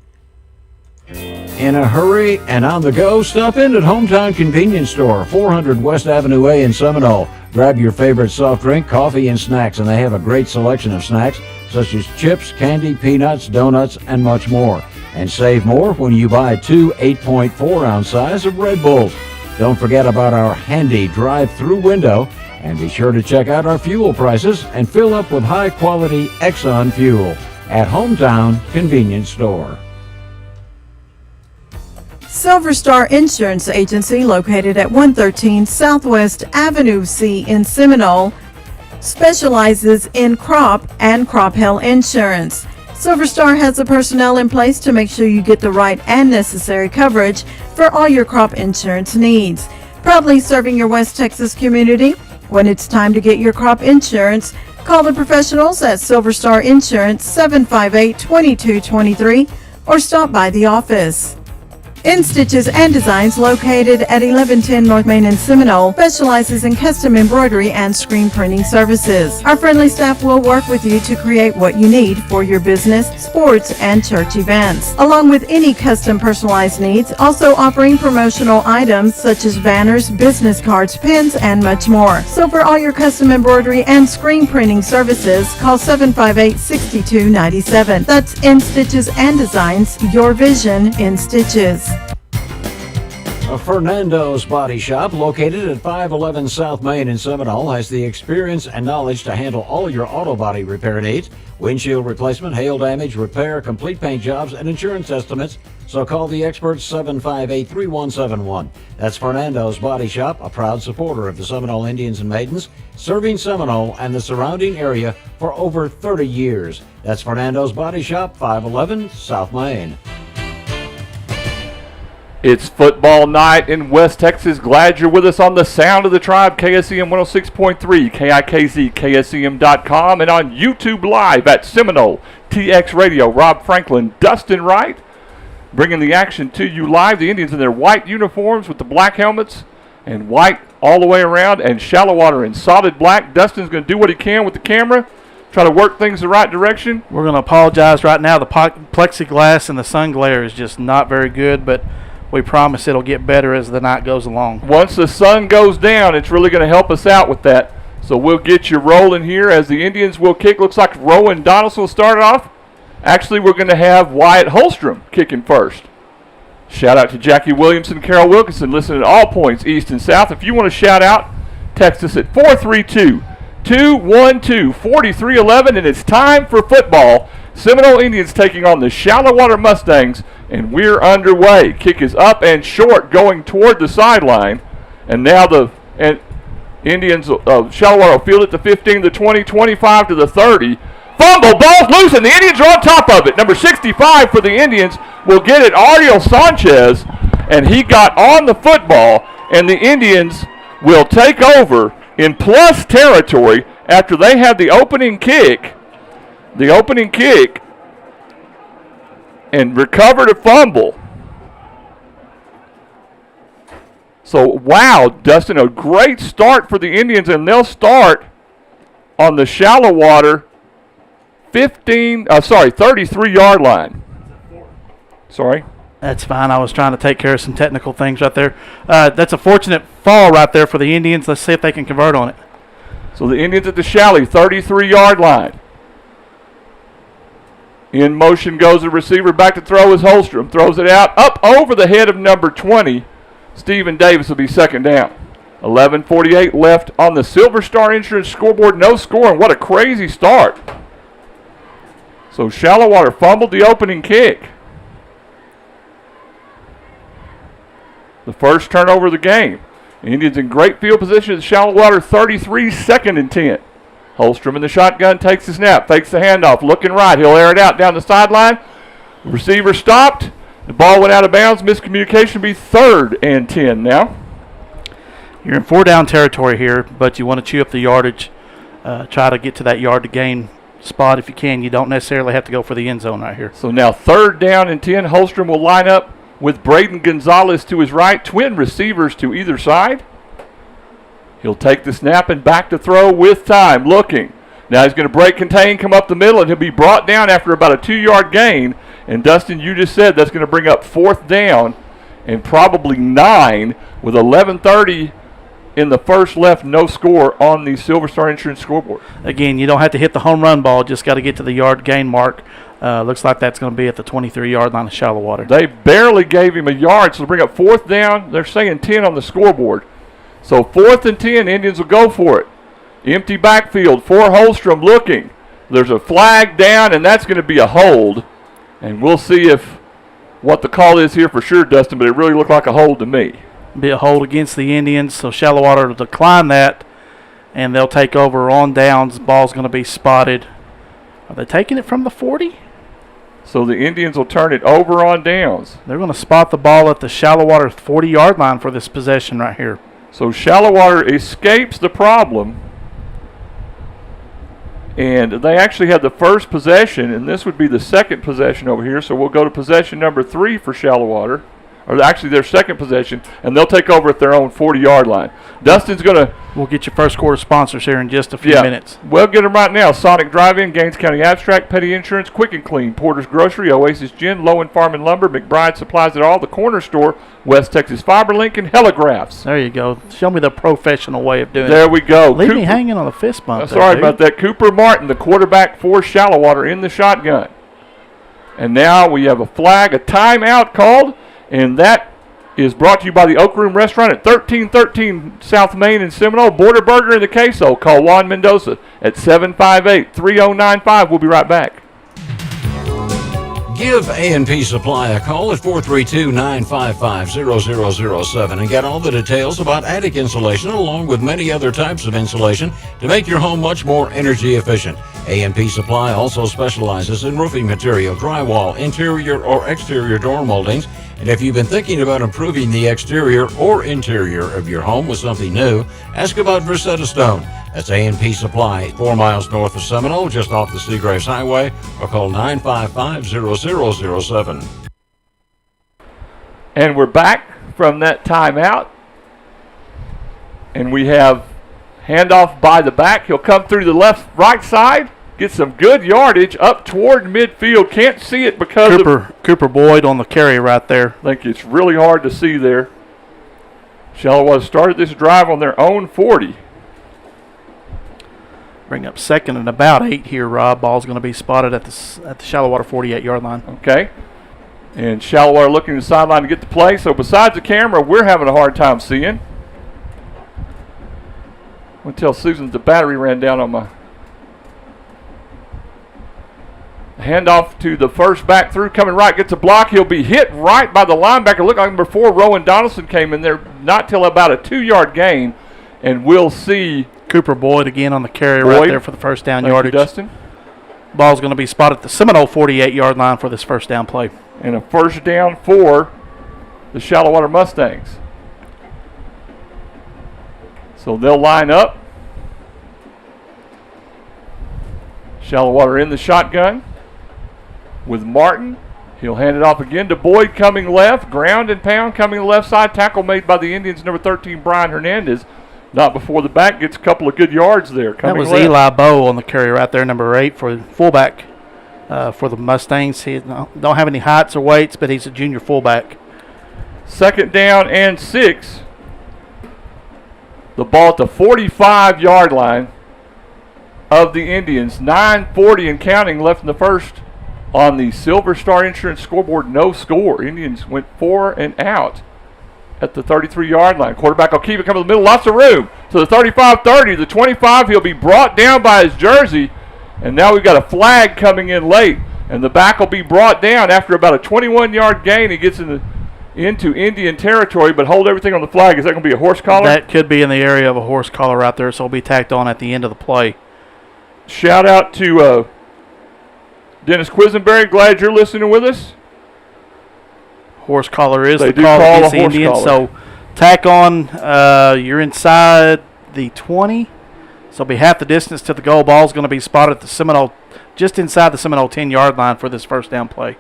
In a hurry and on the go, stop in at Hometown Convenience Store, 400 West Avenue A in Seminole. Grab your favorite soft drink, coffee, and snacks, and they have a great selection of snacks such as chips, candy, peanuts, donuts, and much more. And save more when you buy 2 8.4-ounce size of Red Bulls. Don't forget about our handy drive-through window, and be sure to check out our fuel prices and fill up with high-quality Exxon fuel at Hometown Convenience Store. Silver Star Insurance Agency, located at 113 Southwest Avenue C in Seminole, specializes in crop and crop hail insurance. Silver Star has the personnel in place to make sure you get the right and necessary coverage for all your crop insurance needs. Proudly serving your West Texas community. When it's time to get your crop insurance, call the professionals at Silver Star Insurance 758-2223 or stop by the office. In Stitches and Designs, located at 1110 North Main in Seminole, specializes in custom embroidery and screen printing services. Our friendly staff will work with you to create what you need for your business, sports, and church events, along with any custom personalized needs, also offering promotional items such as banners, business cards, pins, and much more. So for all your custom embroidery and screen printing services, call 758-6297. That's In Stitches and Designs, your vision in stitches. Fernando's Body Shop, located at 511 South Main in Seminole, has the experience and knowledge to handle all your auto body repair needs, windshield replacement, hail damage, repair, complete paint jobs, and insurance estimates. So call the experts 758-3171. That's Fernando's Body Shop, a proud supporter of the Seminole Indians and Maidens, serving Seminole and the surrounding area for over 30 years. That's Fernando's Body Shop, 511 South Main. It's football night in West Texas. Glad you're with us on the Sound of the Tribe, KSEM 106.3, KIKZ, KSEM.com, and on YouTube Live at Seminole, TX Radio. Rob Franklin, Dustin Wright, bringing the action to you live. The Indians in their white uniforms with the black helmets and white all the way around, and Shallowater in solid black. Dustin's going to do what he can with the camera, try to work things the right direction. We're going to apologize right now. The plexiglass and the sun glare is just not very good, but we promise it'll get better as the night goes along. Once the sun goes down, it's really going to help us out with that. So we'll get you rolling here as the Indians will kick. Looks like Rowan Donaldson will start it off. Actually, we're going to have Wyatt Holstrom kicking first. Shout out to Jackie Williamson, Carol Wilkinson, listening at all points, east and south. If you want to shout out, text us at 432-212-4311, and it's time for football. Seminole Indians taking on the Shallowater Mustangs, and we're underway. Kick is up and short, going toward the sideline. And now the Indians, Shallowater will field it to 15, the 20, 25 to the 30. Fumble, ball's loose, and the Indians are on top of it. Number 65 for the Indians will get it, Ariel Sanchez, and he got on the football, and the Indians will take over in plus territory after they had the opening kick. And recovered a fumble. So, wow, Dustin, a great start for the Indians, and they'll start on the Shallowater 33-yard line. Sorry. That's fine. I was trying to take care of some technical things right there. That's a fortunate fall right there for the Indians. Let's see if they can convert on it. So the Indians at the Shalley 33-yard line. In motion goes the receiver. Back to throw is Holstrom. Throws it out up over the head of number 20. Stephen Davis will be second down. 11:48 left on the Silver Star Insurance scoreboard. No score, and what a crazy start. So Shallowater fumbled the opening kick. The first turnover of the game. The Indians in great field position at Shallowater 33, second and 10. Holstrom in the shotgun, takes the snap, fakes the handoff, looking right. He'll air it out down the sideline. Receiver stopped. The ball went out of bounds. Miscommunication, be 3rd and 10 now. You're in 4-down territory here, but you want to chew up the yardage. Try to get to that yard to gain spot if you can. You don't necessarily have to go for the end zone right here. So now 3rd down and 10. Holstrom will line up with Braden Gonzalez to his right. Twin receivers to either side. He'll take the snap and back to throw with time. Looking. Now he's going to break contain, come up the middle, and he'll be brought down after about a 2-yard gain. And Dustin, you just said that's going to bring up 4th down and probably 9 with 11:30 in the first left, no score on the Silver Star Insurance scoreboard. Again, you don't have to hit the home run ball, just got to get to the yard gain mark. Looks like that's going to be at the 23-yard line of Shallowater. They barely gave him a yard, so to bring up 4th down, they're saying 10 on the scoreboard. So 4th and 10, Indians will go for it. Empty backfield for Holstrom looking. There's a flag down, and that's going to be a hold. And we'll see what the call is here for sure, Dustin, but it really looked like a hold to me. Be a hold against the Indians, so Shallowater will decline that, and they'll take over on downs. Ball's going to be spotted. Are they taking it from the 40? So the Indians will turn it over on downs. They're going to spot the ball at the Shallowater 40-yard line for this possession right here. So Shallowater escapes the problem, and they actually had the first possession, and this would be the second possession over here. So we'll go to possession number 3 for Shallowater, or actually their second possession, and they'll take over at their own 40-yard line. Dustin's going to... We'll get your first quarter sponsors here in just a few minutes. We'll get them right now. Sonic Drive-In, Gaines County Abstract, Petty Insurance, Quick and Clean, Porter's Grocery, Oasis Gin, Lowen Farm and Lumber, McBride Supplies It All, The Corner Store, West Texas Fiberlink, and Heligraphs. There you go. Show me the professional way of doing it. There we go. Leave me hanging on a fist bump. Sorry about that. Cooper Martin, the quarterback for Shallowater, in the shotgun. And now we have a flag, a timeout called, and that is brought to you by the Oak Room Restaurant at 1313 South Main in Seminole. Border Burger in the Queso. Call Juan Mendoza at 758-3095. We'll be right back. Give A&P Supply a call at 432-955-0007 and get all the details about attic insulation along with many other types of insulation to make your home much more energy efficient. A&P Supply also specializes in roofing material, drywall, interior or exterior door moldings. And if you've been thinking about improving the exterior or interior of your home with something new, ask about Versetta Stone. That's A&P Supply, 4 miles north of Seminole, just off the Seagraves Highway, or call 955-0007. And we're back from that timeout. And we have handoff by the back. He'll come through the right side, get some good yardage up toward midfield. Can't see it because Cooper Boyd on the carry right there. I think it's really hard to see there. Shallowater started this drive on their own 40. Bring up 2nd and about 8 here, Rob. Ball's going to be spotted at the Shallowater 48-yard line. Okay. And Shallowater looking to the sideline to get the play. So besides the camera, we're having a hard time seeing. I'm going to tell Susan the battery ran down on my... Handoff to the first back through, coming right, gets a block. He'll be hit right by the linebacker. Look like number 4, Rowan Donaldson, came in there not till about a 2-yard gain. And we'll see... Cooper Boyd again on the carry right there for the first down yardage. Dustin. Ball's going to be spotted at the Seminole 48-yard line for this first down play. And a first down for the Shallowater Mustangs. So they'll line up. Shallowater in the shotgun with Martin. He'll hand it off again to Boyd coming left. Ground and pound coming left side. Tackle made by the Indians, number 13, Brian Hernandez. Not before the back gets a couple of good yards there. That was left. Eli Bowe on the carry right there, number 8 for fullback for the Mustangs. He don't have any heights or weights, but he's a junior fullback. 2nd down and 6. The ball at the 45-yard line of the Indians. 9:40 and counting left in the first on the Silver Star Insurance scoreboard. No score. Indians went 4 and out at the 33-yard line. Quarterback will keep it coming to the middle. Lots of room. To the 35-30, the 25. He'll be brought down by his jersey. And now we've got a flag coming in late. And the back will be brought down after about a 21-yard gain. He gets into Indian territory, but hold everything on the flag. Is that going to be a horse collar? That could be in the area of a horse collar right there, so it'll be tacked on at the end of the play. shout out to Dennis Quisenberry. Glad you're listening with us. Horse collar is They the do call call against a the horse Indians. collar. So tack on. You're inside the 20. So be half the distance to the goal. Ball's going to be spotted at the Seminole, just inside the Seminole 10-yard line for this first down play.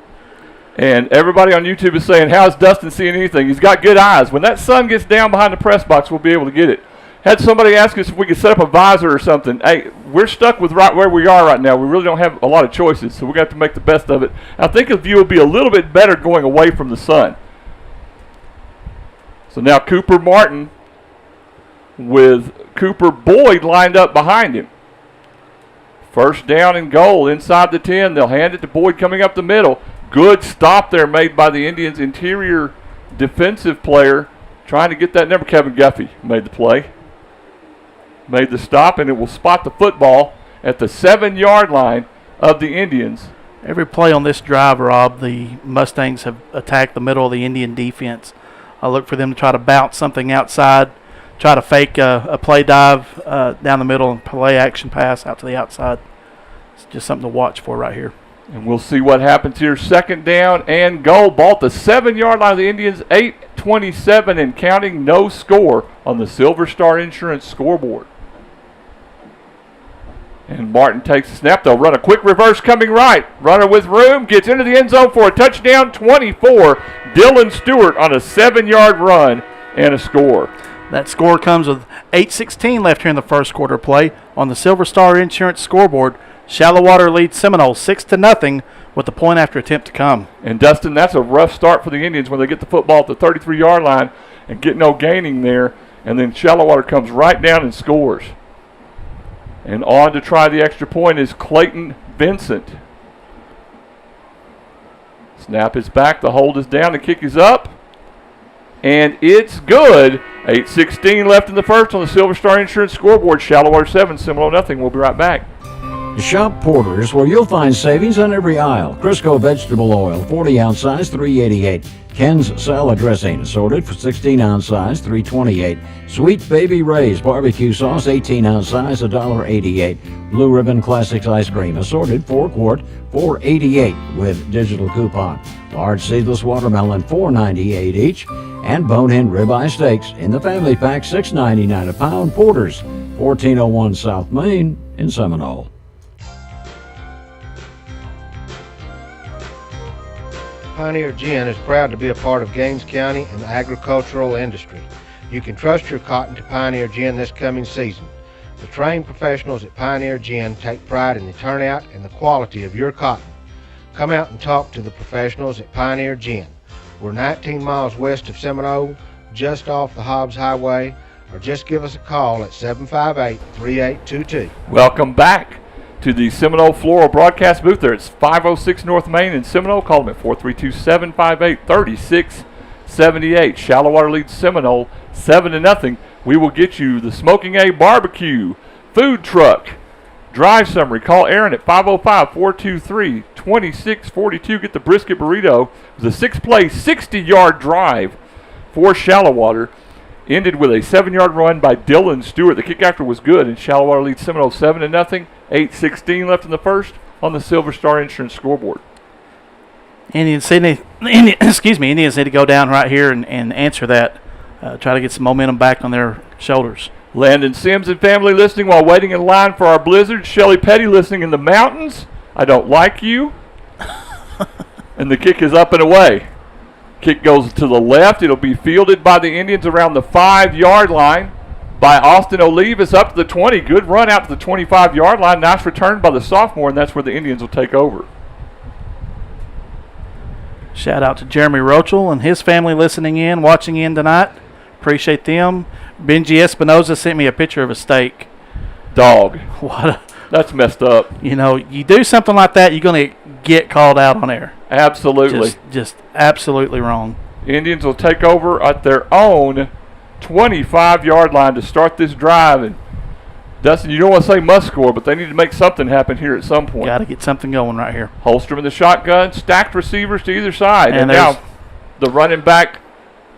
And everybody on YouTube is saying, how's Dustin seeing anything? He's got good eyes. When that sun gets down behind the press box, we'll be able to get it. Had somebody ask us if we could set up a visor or something. Hey, we're stuck with right where we are right now. We really don't have a lot of choices, so we're going to have to make the best of it. I think the view will be a little bit better going away from the sun. So now Cooper Martin with Cooper Boyd lined up behind him. First down and goal inside the 10. They'll hand it to Boyd coming up the middle. Good stop there made by the Indians' interior defensive player trying to get that number. Kevin Guffey made the play. Made the stop, and it will spot the football at the 7-yard line of the Indians. Every play on this drive, Rob, the Mustangs have attacked the middle of the Indian defense. I look for them to try to bounce something outside, try to fake a play dive down the middle and play action pass out to the outside. It's just something to watch for right here. And we'll see what happens here. Second down and goal. Ball at the 7-yard line of the Indians. 8:27 and counting. No score on the Silver Star Insurance scoreboard. And Martin takes the snap. They'll run a quick reverse coming right. Runner with room. Gets into the end zone for a touchdown. 24. Dylan Stewart on a 7-yard run and a score. That score comes with 8:16 left here in the first quarter play. On the Silver Star Insurance scoreboard, Shallowater leads Seminole 6-0 with the point after attempt to come. And Dustin, that's a rough start for the Indians when they get the football at the 33-yard line and get no gaining there. And then Shallowater comes right down and scores. And on to try the extra point is Clayton Vincent. Snap is back, the hold is down, the kick is up. And it's good. 8:16 left in the first on the Silver Star Insurance scoreboard. Shallowater 7, Seminole nothing. We'll be right back. Shop Porter's, where you'll find savings on every aisle. Crisco vegetable oil, 40-ounce size, $3.88. Ken's salad dressing, assorted for 16-ounce size, $3.28. Sweet Baby Ray's barbecue sauce, 18-ounce size, $1.88. Blue Ribbon Classics ice cream, assorted 4-quart, $4.88 with digital coupon. Large seedless watermelon, $4.98 each. And bone-in ribeye steaks in the family pack, $6.99 a pound. Porter's, 1401 South Main in Seminole. Pioneer Gin is proud to be a part of Gaines County and the agricultural industry. You can trust your cotton to Pioneer Gin this coming season. The trained professionals at Pioneer Gin take pride in the turnout and the quality of your cotton. Come out and talk to the professionals at Pioneer Gin. We're 19 miles west of Seminole, just off the Hobbs Highway, or just give us a call at 758-3822. Welcome back to the Seminole Floral Broadcast booth. There it's 506 North Main in Seminole. Call them at 432-758-3678. Shallowater leads Seminole 7-0. We will get you the Smoking A Barbecue food truck drive summary. Call Aaron at 505-423-2642. Get the brisket burrito. It was a 6-play, 60-yard drive for Shallowater. Ended with a 7-yard run by Dylan Stewart. The kick after was good, and Shallowater leads Seminole 7-0. 8:16 left in the first on the Silver Star Insurance scoreboard. Indians need to go down right here and answer that. Try to get some momentum back on their shoulders. Landon Sims and family listening while waiting in line for our blizzard. Shelly Petty listening in the mountains. I don't like you. And the kick is up and away. Kick goes to the left. It'll be fielded by the Indians around the 5-yard line by Austin Olive. It's up to the 20. Good run out to the 25-yard line. Nice return by the sophomore, and that's where the Indians will take over. Shout out to Jeremy Rochel and his family listening in, watching in tonight. Appreciate them. Benji Espinoza sent me a picture of a steak. Dog. What? That's messed up. You know, you do something like that, you're going to get called out on air. Absolutely. Just absolutely wrong. Indians will take over at their own 25-yard line to start this drive. And Dustin, you don't want to say must score, but they need to make something happen here at some point. Got to get something going right here. Holstrom in the shotgun, stacked receivers to either side. And now the running back,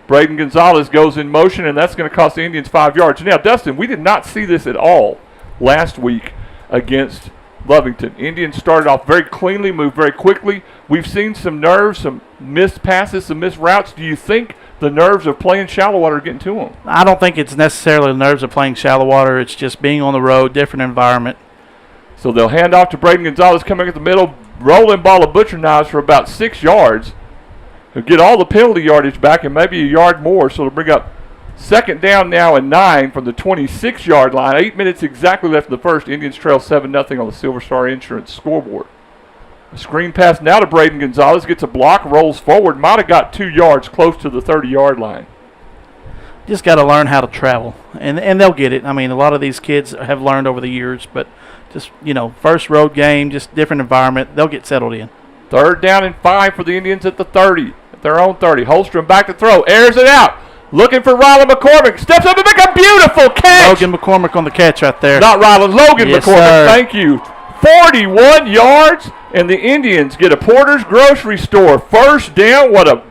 Braden Gonzalez, goes in motion, and that's going to cost the Indians 5 yards. Now, Dustin, we did not see this at all last week against Lovington. Indians started off very cleanly, moved very quickly. We've seen some nerves, some missed passes, some missed routes. Do you think the nerves of playing Shallowater are getting to them? I don't think it's necessarily the nerves of playing Shallowater. It's just being on the road, different environment. So they'll hand off to Braden Gonzalez coming at the middle, rolling ball of butcher knives for about 6 yards. He'll get all the penalty yardage back and maybe a yard more, so it'll bring up second down now and 9 from the 26-yard line. 8 minutes exactly left in the first. Indians trail 7-0 on the Silver Star Insurance scoreboard. A screen pass now to Braden Gonzalez. Gets a block, rolls forward. Might have got 2 yards close to the 30-yard line. Just got to learn how to travel, and they'll get it. I mean, a lot of these kids have learned over the years, but just, first road game, just different environment. They'll get settled in. Third down and 5 for the Indians at the 30, at their own 30. Holstrom back to throw, airs it out. Looking for Rylan McCormick. Steps up and make a beautiful catch. Logan McCormick on the catch right there. Not Rylan, Logan Yes, McCormick. sir. Thank you. 41 yards, and the Indians get a Porter's Grocery Store first down. What a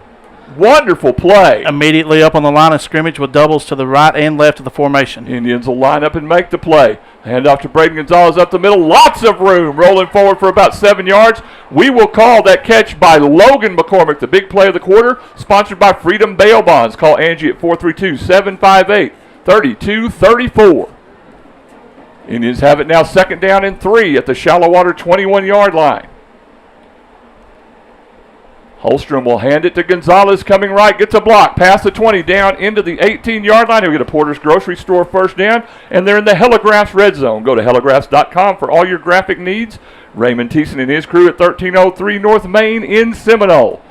wonderful play. Immediately up on the line of scrimmage with doubles to the right and left of the formation. Indians will line up and make the play. Hand off to Braden Gonzalez up the middle. Lots of room. Rolling forward for about 7 yards. We will call that catch by Logan McCormick, the big play of the quarter, sponsored by Freedom Bail Bonds. Call Angie at 432-758-3234. Indians have it now second down and 3 at the Shallowater 21-yard line. Holstrom will hand it to Gonzalez coming right, gets a block, past the 20, down into the 18-yard line. He'll get a Porter's Grocery Store first down, and they're in the Heligraphs red zone. Go to heligraphs.com for all your graphic needs. Raymond Thiessen and his crew at 1303 North Main in Seminole.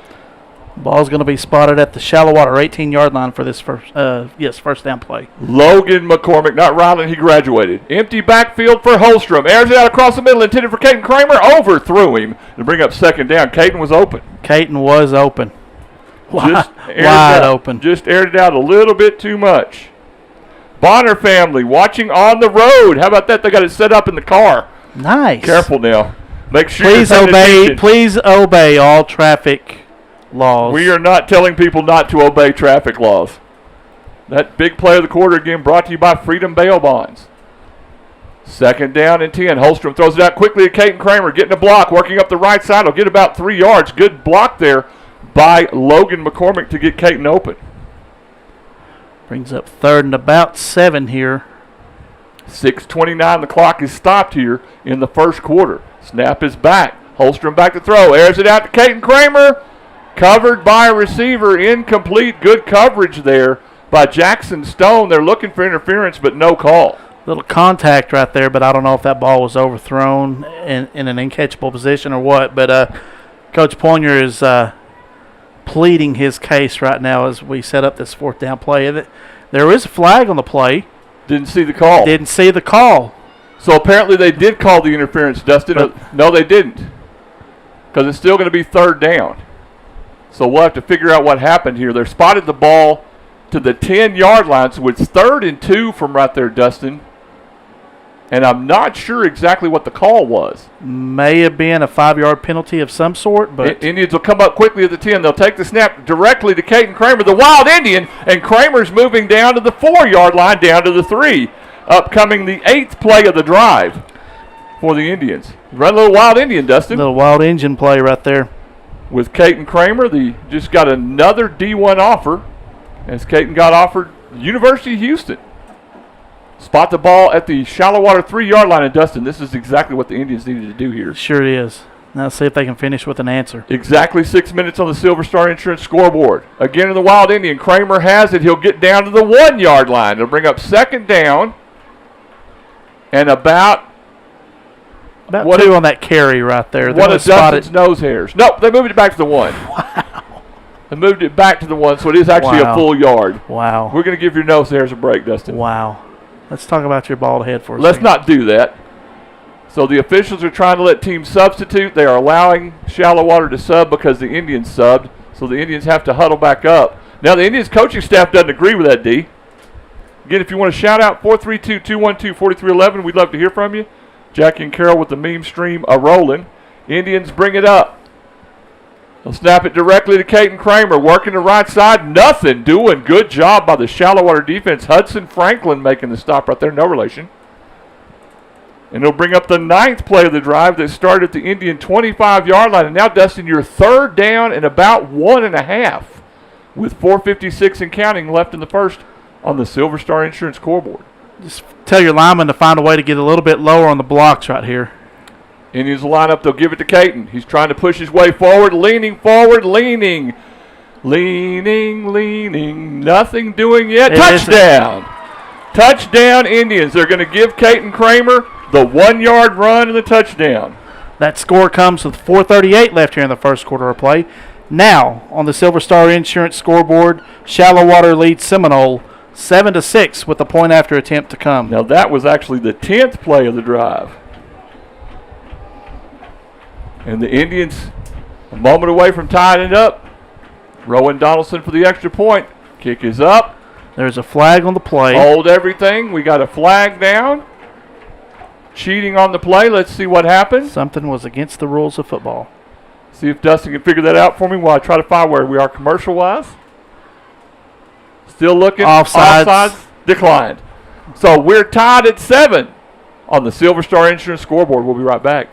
Ball's going to be spotted at the Shallowater 18-yard line for this first down play. Logan McCormick, not Rylan, he graduated. Empty backfield for Holstrom. Airs it out across the middle, intended for Caden Kramer. Overthrew him to bring up second down. Caden was open. Caden was open. Wide open. Just aired it out a little bit too much. Bonner family watching on the road. How about that? They got it set up in the car. Nice. Careful now. Make sure Please you're paying obey. attention. Please obey all traffic laws. We are not telling people not to obey traffic laws. That big play of the quarter again brought to you by Freedom Bail Bonds. Second down and 10. Holstrom throws it out quickly to Caden Kramer, getting a block, working up the right side. He'll get about 3 yards. Good block there by Logan McCormick to get Caden open. Brings up third and about 7 here. 6:29. The clock is stopped here in the first quarter. Snap is back. Holstrom back to throw. Airs it out to Caden Kramer. Covered by a receiver. Incomplete. Good coverage there by Jackson Stone. They're looking for interference, but no call. Little contact right there, but I don't know if that ball was overthrown in an uncatchable position or what. But Coach Poinier is pleading his case right now as we set up this fourth down play. There is a flag on the play. Didn't see the call. Didn't see the call. So apparently they did call the interference, Dustin. No, they didn't, because it's still going to be third down. So we'll have to figure out what happened here. They spotted the ball to the 10-yard line, so it's 3rd and 2 from right there, Dustin. And I'm not sure exactly what the call was. May have been a 5-yard penalty of some sort, but Indians will come up quickly at the 10. They'll take the snap directly to Caden Kramer, the Wild Indian, and Kramer's moving down to the 4-yard line, down to the 3. Upcoming the 8th play of the drive for the Indians. Run a little Wild Indian, Dustin. Little Wild Engine play right there. With Caden Kramer, just got another D1 offer, as Caden got offered University of Houston. Spot the ball at the Shallowater 3-yard line, and Dustin, this is exactly what the Indians needed to do here. Sure is. Now see if they can finish with an answer. Exactly 6 minutes on the Silver Star Insurance scoreboard. Again in the Wild Indian, Kramer has it. He'll get down to the 1-yard line. It'll bring up second down and about 2 on that carry right there. One of Dustin's nose hairs. Nope, they moved it back to the 1. Wow. They moved it back to the 1, so it is actually a full yard. Wow. We're going to give your nose hairs a break, Dustin. Wow. Let's talk about your bald head for a Let's second. not do that. So the officials are trying to let teams substitute. They are allowing Shallowater to sub because the Indians subbed. So the Indians have to huddle back up. Now the Indians coaching staff doesn't agree with that, D. Again, if you want to shout out, 432-212-4311, we'd love to hear from you. Jackie and Carol with the meme stream a-rolling. Indians bring it up. They'll snap it directly to Caden Kramer, working the right side. Nothing doing. Good job by the Shallowater defense. Hudson Franklin making the stop right there. No relation. And it'll bring up the 9th play of the drive that started at the Indian 25-yard line. And now, Dustin, you're 3rd down and about 1.5 with 4:56 and counting left in the first on the Silver Star Insurance scoreboard. Just tell your lineman to find a way to get a little bit lower on the blocks right here. Indians will line up. They'll give it to Caton. He's trying to push his way forward, leaning. Nothing doing yet. Touchdown. Touchdown, Indians. They're going to give Caton Kramer the 1-yard run and the touchdown. That score comes with 4:38 left here in the first quarter of play. Now, on the Silver Star Insurance scoreboard, Shallowater leads Seminole 7-6 with a point after attempt to come. Now, that was actually the 10th play of the drive. And the Indians a moment away from tying it up. Rowan Donaldson for the extra point. Kick is up. There's a flag on the play. Hold everything. We got a flag down. Cheating on the play. Let's see what happens. Something was against the rules of football. See if Dustin can figure that out for me while I try to find where we are commercial-wise. Still looking. Offsides. Declined. So we're tied at 7 on the Silver Star Insurance scoreboard. We'll be right back.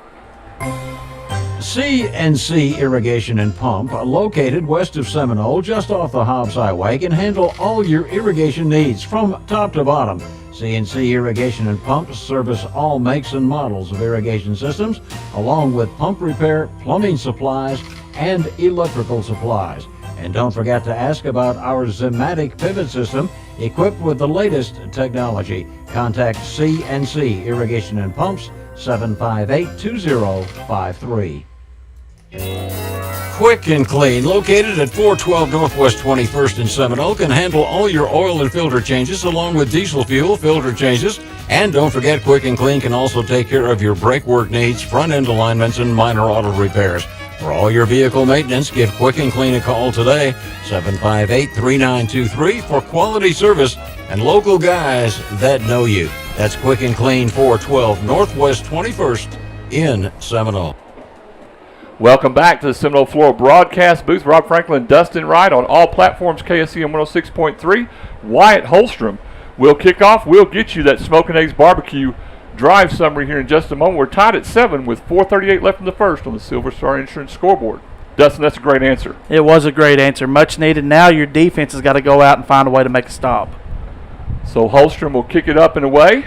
C&C Irrigation and Pump, located west of Seminole, just off the Hobbs Highway, can handle all your irrigation needs from top to bottom. C&C Irrigation and Pump service all makes and models of irrigation systems, along with pump repair, plumbing supplies, and electrical supplies. And don't forget to ask about our Zematic pivot system, equipped with the latest technology. Contact C&C Irrigation and Pumps, 758-2053. Quick and Clean, located at 412 Northwest 21st in Seminole, can handle all your oil and filter changes along with diesel fuel filter changes. And don't forget, Quick and Clean can also take care of your brake work needs, front end alignments, and minor auto repairs. For all your vehicle maintenance, give Quick and Clean a call today, 758-3923, for quality service and local guys that know you. That's Quick and Clean, 412 Northwest 21st in Seminole. Welcome back to the Seminole Floral Broadcast Booth. Rob Franklin, Dustin Wright on all platforms, KSCM 106.3. Wyatt Holstrom will kick off. We'll get you that Smokin' Eggs Barbecue drive summary here in just a moment. We're tied at 7 with 4:38 left in the first on the Silver Star Insurance scoreboard. Dustin, that's a great answer. It was a great answer. Much needed. Now your defense has got to go out and find a way to make a stop. So Holstrom will kick it up and away.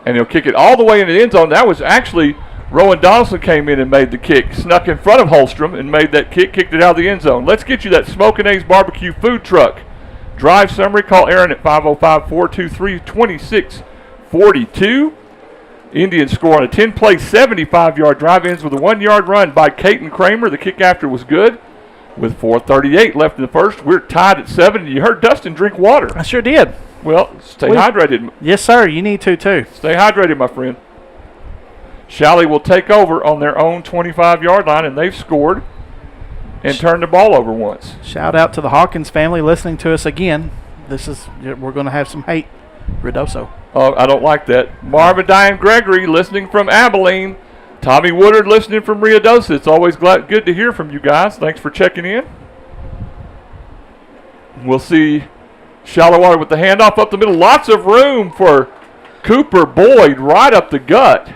And he'll kick it all the way into the end zone. That was actually Rowan Donaldson came in and made the kick, snuck in front of Holstrom and made that kick, kicked it out of the end zone. Let's get you that Smokin' Eggs Barbecue food truck drive summary. Call Aaron at 505-423-2642. Indians score on a 10-play, 75-yard drive, ends with a 1-yard run by Caton Kramer. The kick after was good. With 4:38 left in the first, we're tied at 7. You heard Dustin drink water. I sure did. Well, stay hydrated. Yes, sir. You need to, too. Stay hydrated, my friend. Shalley will take over on their own 25-yard line, and they've scored and turned the ball over once. Shout out to the Hawkins family listening to us again. We're going to have some hate. Redoso. Oh, I don't like that. Marvin Diane Gregory listening from Abilene. Tommy Woodard listening from Ruidoso. It's always good to hear from you guys. Thanks for checking in. We'll see Shallowater with the handoff up the middle. Lots of room for Cooper Boyd right up the gut.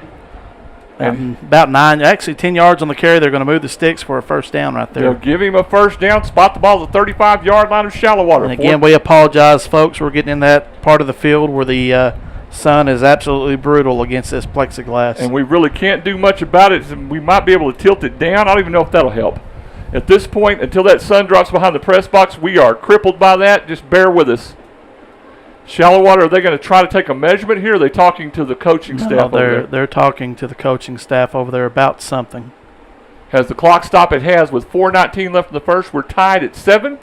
And about 10 yards on the carry. They're going to move the sticks for a first down right there. They'll give him a first down, spot the ball at the 35-yard line of Shallowater. And again, we apologize, folks. We're getting in that part of the field where the sun is absolutely brutal against this plexiglass. And we really can't do much about it. We might be able to tilt it down. I don't even know if that'll help. At this point, until that sun drops behind the press box, we are crippled by that. Just bear with us. Shallowater, are they going to try to take a measurement here? Or are they talking to the coaching staff over there? They're talking to the coaching staff over there about something. Has the clock stopped? It has, with 4:19 left in the first. We're tied at 7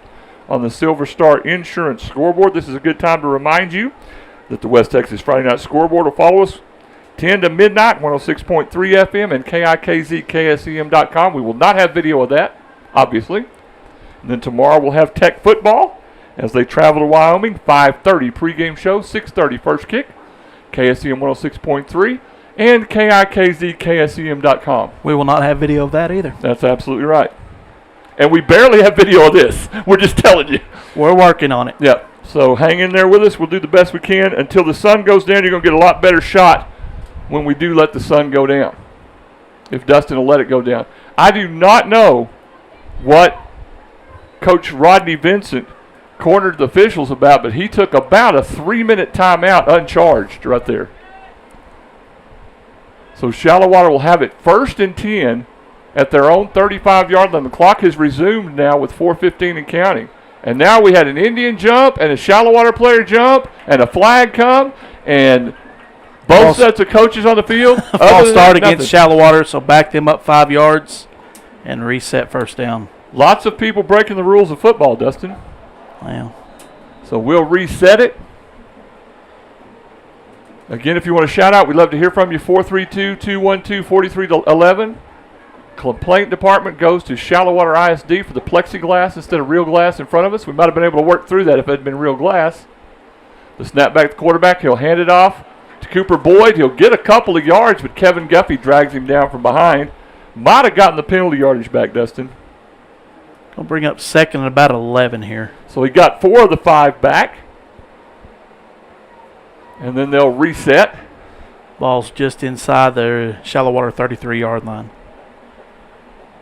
on the Silver Star Insurance scoreboard. This is a good time to remind you that the West Texas Friday Night Scoreboard will follow us 10 to midnight, 106.3 FM and KIKZKSEM.com. We will not have video of that, obviously. And then tomorrow we'll have Tech football as they travel to Wyoming. 5:30 pregame show, 6:30 first kick. KSEM 106.3 and KIKZKSEM.com. We will not have video of that either. That's absolutely right. And we barely have video of this. We're just telling you. We're working on it. Yep. So hang in there with us. We'll do the best we can. Until the sun goes down, you're going to get a lot better shot when we do let the sun go down, if Dustin will let it go down. I do not know what Coach Rodney Vincent cornered the officials about, but he took about a 3-minute timeout uncharged right there. So Shallowater will have it 1st and 10 at their own 35-yard line. The clock has resumed now with 4:15 and counting. And now we had an Indian jump and a Shallowater player jump and a flag come and both sets of coaches on the field. False start against Shallowater, so back them up 5 yards and reset 1st down. Lots of people breaking the rules of football, Dustin. Wow. So we'll reset it. Again, if you want to shout out, we'd love to hear from you. 432-212-4311. Complaint department goes to Shallowater ISD for the plexiglass instead of real glass in front of us. We might have been able to work through that if it had been real glass. The snap back to the quarterback. He'll hand it off to Cooper Boyd. He'll get a couple of yards, but Kevin Guffey drags him down from behind. Might have gotten the penalty yardage back, Dustin. Gonna bring up 2nd and about 11 here. So he got 4 of the 5 back. And then they'll reset. Ball's just inside the Shallowater 33-yard line.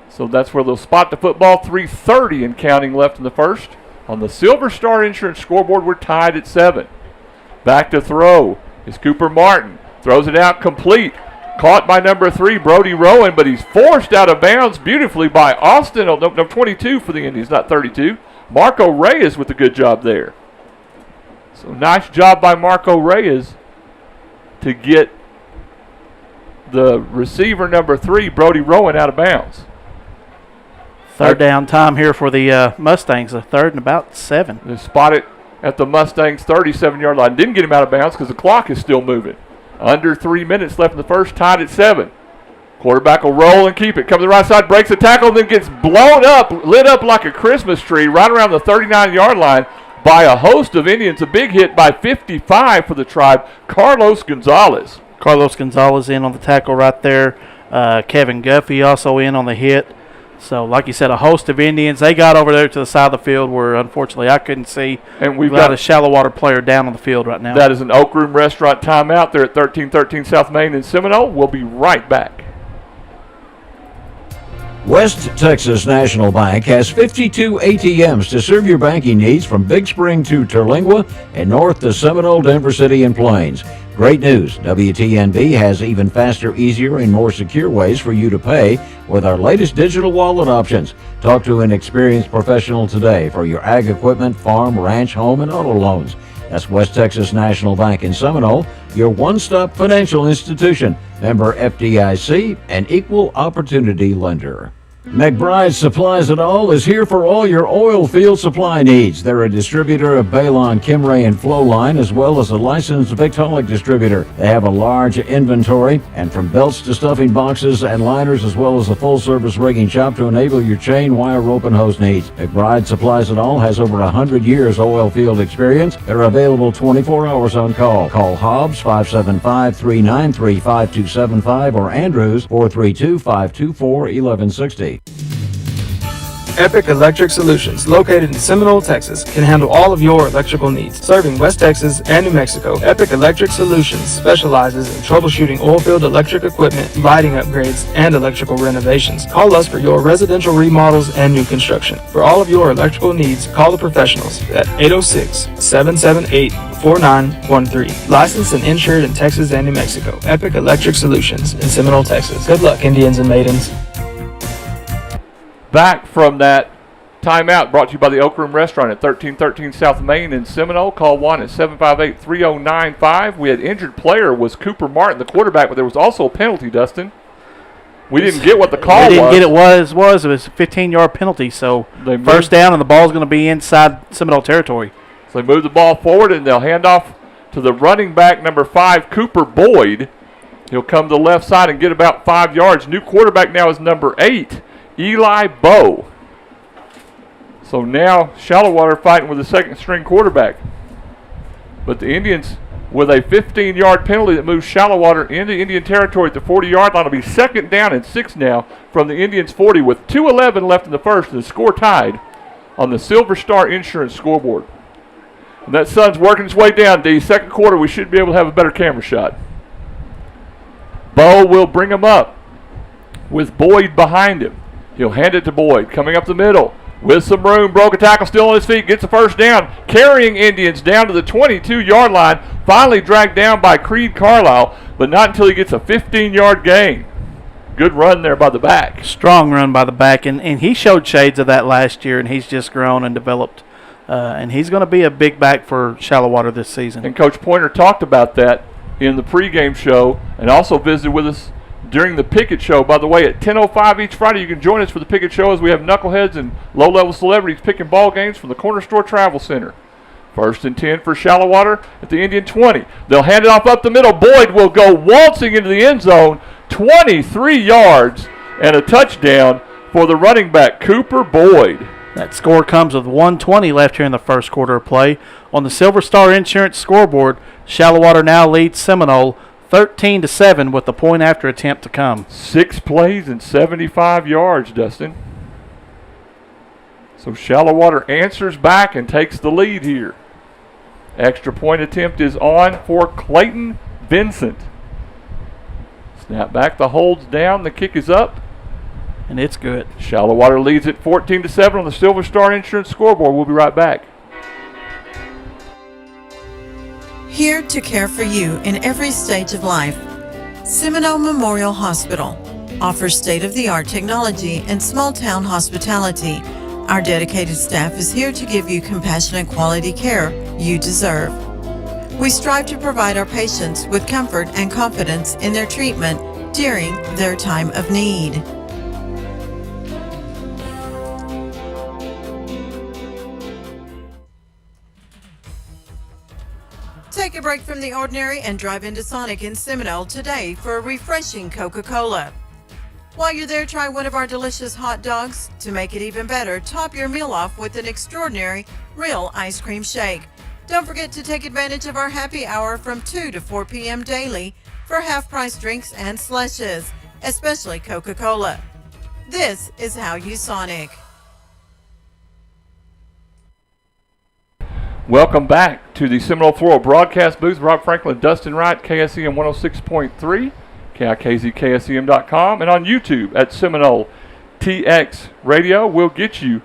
So that's where they'll spot the football. 3:30 and counting left in the first. On the Silver Star Insurance scoreboard, we're tied at 7. Back to throw is Cooper Martin. Throws it out complete. Caught by number 3, Brody Rowan, but he's forced out of bounds beautifully by Austin. Oh, no, 22 for the Indians, not 32. Marco Reyes with a good job there. So nice job by Marco Reyes to get the receiver number 3, Brody Rowan, out of bounds. 3rd down time here for the Mustangs. A 3rd and about 7. They spot it at the Mustangs 37-yard line. Didn't get him out of bounds because the clock is still moving. Under 3 minutes left in the first, tied at 7. Quarterback will roll and keep it. Comes to the right side, breaks the tackle, then gets blown up, lit up like a Christmas tree right around the 39-yard line by a host of Indians. A big hit by 55 for the Tribe, Carlos Gonzalez. Carlos Gonzalez in on the tackle right there. Kevin Guffey also in on the hit. So, like you said, a host of Indians. They got over there to the side of the field where, unfortunately, I couldn't see. And we've got a Shallowater player down on the field right now. That is an Oak Room Restaurant timeout there at 1313 South Main in Seminole. We'll be right back. West Texas National Bank has 52 ATMs to serve your banking needs from Big Spring to Terlingua and north to Seminole, Denver City, and Plains. Great news, WTNB has even faster, easier, and more secure ways for you to pay with our latest digital wallet options. Talk to an experienced professional today for your ag equipment, farm, ranch, home, and auto loans. That's West Texas National Bank in Seminole, your one-stop financial institution. Member FDIC, an equal opportunity lender. McBride Supplies It All is here for all your oil field supply needs. They're a distributor of Balon, Kimray, and Flowline, as well as a licensed Victaulic distributor. They have a large inventory, and from belts to stuffing boxes and liners, as well as a full-service rigging shop to enable your chain, wire, rope, and hose needs. McBride Supplies It All has over 100 years oil field experience. They're available 24 hours on call. Call Hobbs 575-393-5275 or Andrews 432-524-1160. Epic Electric Solutions, located in Seminole, Texas, can handle all of your electrical needs. Serving West Texas and New Mexico, Epic Electric Solutions specializes in troubleshooting oilfield electric equipment, lighting upgrades, and electrical renovations. Call us for your residential remodels and new construction. For all of your electrical needs, call the professionals at 806-778-4913. Licensed and insured in Texas and New Mexico. Epic Electric Solutions in Seminole, Texas. Good luck, Indians and maidens. Back from that timeout brought to you by the Oak Room Restaurant at 1313 South Main in Seminole. Call 1-858-3095. We had injured player was Cooper Martin, the quarterback, but there was also a penalty, Dustin. We didn't get what the call was. We didn't get it was. It was a 15-yard penalty, so first down and the ball's going to be inside Seminole territory. So they move the ball forward and they'll hand off to the running back, number 5, Cooper Boyd. He'll come to the left side and get about 5 yards. New quarterback now is number 8. Eli Bowe. So now Shallowater fighting with a second-string quarterback. But the Indians, with a 15-yard penalty that moves Shallowater into Indian territory at the 40-yard line, will be second down and 6 now from the Indians' 40 with 2:11 left in the first. And the score tied on the Silver Star Insurance scoreboard. And that sun's working its way down, D. Second quarter, we should be able to have a better camera shot. Bo will bring him up with Boyd behind him. He'll hand it to Boyd, coming up the middle with some room. Broke a tackle, still on his feet, gets the first down, carrying Indians down to the 22-yard line. Finally dragged down by Creed Carlisle, but not until he gets a 15-yard gain. Good run there by the back. Strong run by the back, and he showed shades of that last year, and he's just grown and developed. And he's going to be a big back for Shallowater this season. And Coach Pointer talked about that in the pregame show and also visited with us during the Pickett Show. By the way, at 10:05 each Friday, you can join us for the Pickett Show as we have knuckleheads and low-level celebrities picking ball games from the Corner Store Travel Center. 1st and 10 for Shallowater at the Indian 20. They'll hand it off up the middle. Boyd will go waltzing into the end zone, 23 yards, and a touchdown for the running back, Cooper Boyd. That score comes with 1:20 left here in the first quarter of play. On the Silver Star Insurance scoreboard, Shallowater now leads Seminole 13-7 with the point after attempt to come. 6 plays and 75 yards, Dustin. So Shallowater answers back and takes the lead here. Extra point attempt is on for Clayton Vincent. Snap back, the hold's down, the kick is up. And it's good. Shallowater leads it 14-7 on the Silver Star Insurance scoreboard. We'll be right back. Here to care for you in every stage of life. Seminole Memorial Hospital offers state-of-the-art technology and small-town hospitality. Our dedicated staff is here to give you compassionate quality care you deserve. We strive to provide our patients with comfort and confidence in their treatment during their time of need. Take a break from the ordinary and drive into Sonic in Seminole today for a refreshing Coca-Cola. While you're there, try one of our delicious hot dogs. To make it even better, top your meal off with an extraordinary real ice cream shake. Don't forget to take advantage of our happy hour from 2 to 4 p.m. daily for half-price drinks and slushes, especially Coca-Cola. This is how you Sonic. Welcome back to the Seminole Floral Broadcast Booth. Rob Franklin, Dustin Wright, KSEM 106.3. KIKZKSEM.com, and on YouTube at Seminole TX Radio. We'll get you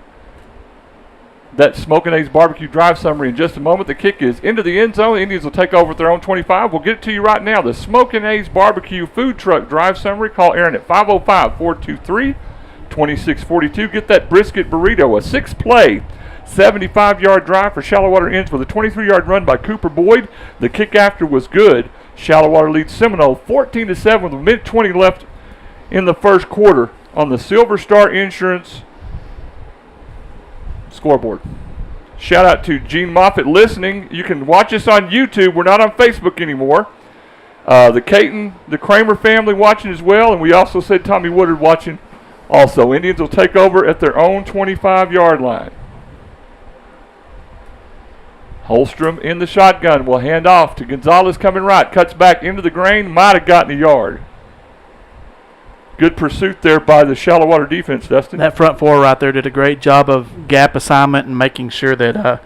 that Smokin' A's Barbecue Drive summary in just a moment. The kick is into the end zone. The Indians will take over at their own 25. We'll get it to you right now. The Smokin' A's Barbecue Food Truck Drive summary. Call Aaron at 505-423-2642. Get that brisket burrito, a 6-play, 75-yard drive for Shallowater ends with a 23-yard run by Cooper Boyd. The kick after was good. Shallowater leads Seminole 14-7 with a minute 20 left in the first quarter on the Silver Star Insurance scoreboard. Shout out to Gene Moffitt listening. You can watch us on YouTube. We're not on Facebook anymore. The Kramer family watching as well, and we also said Tommy Woodard watching also. Indians will take over at their own 25-yard line. Holstrom in the shotgun will hand off to Gonzalez coming right. Cuts back into the grain. Might have gotten a yard. Good pursuit there by the Shallowater defense, Dustin. That front four right there did a great job of gap assignment and making sure that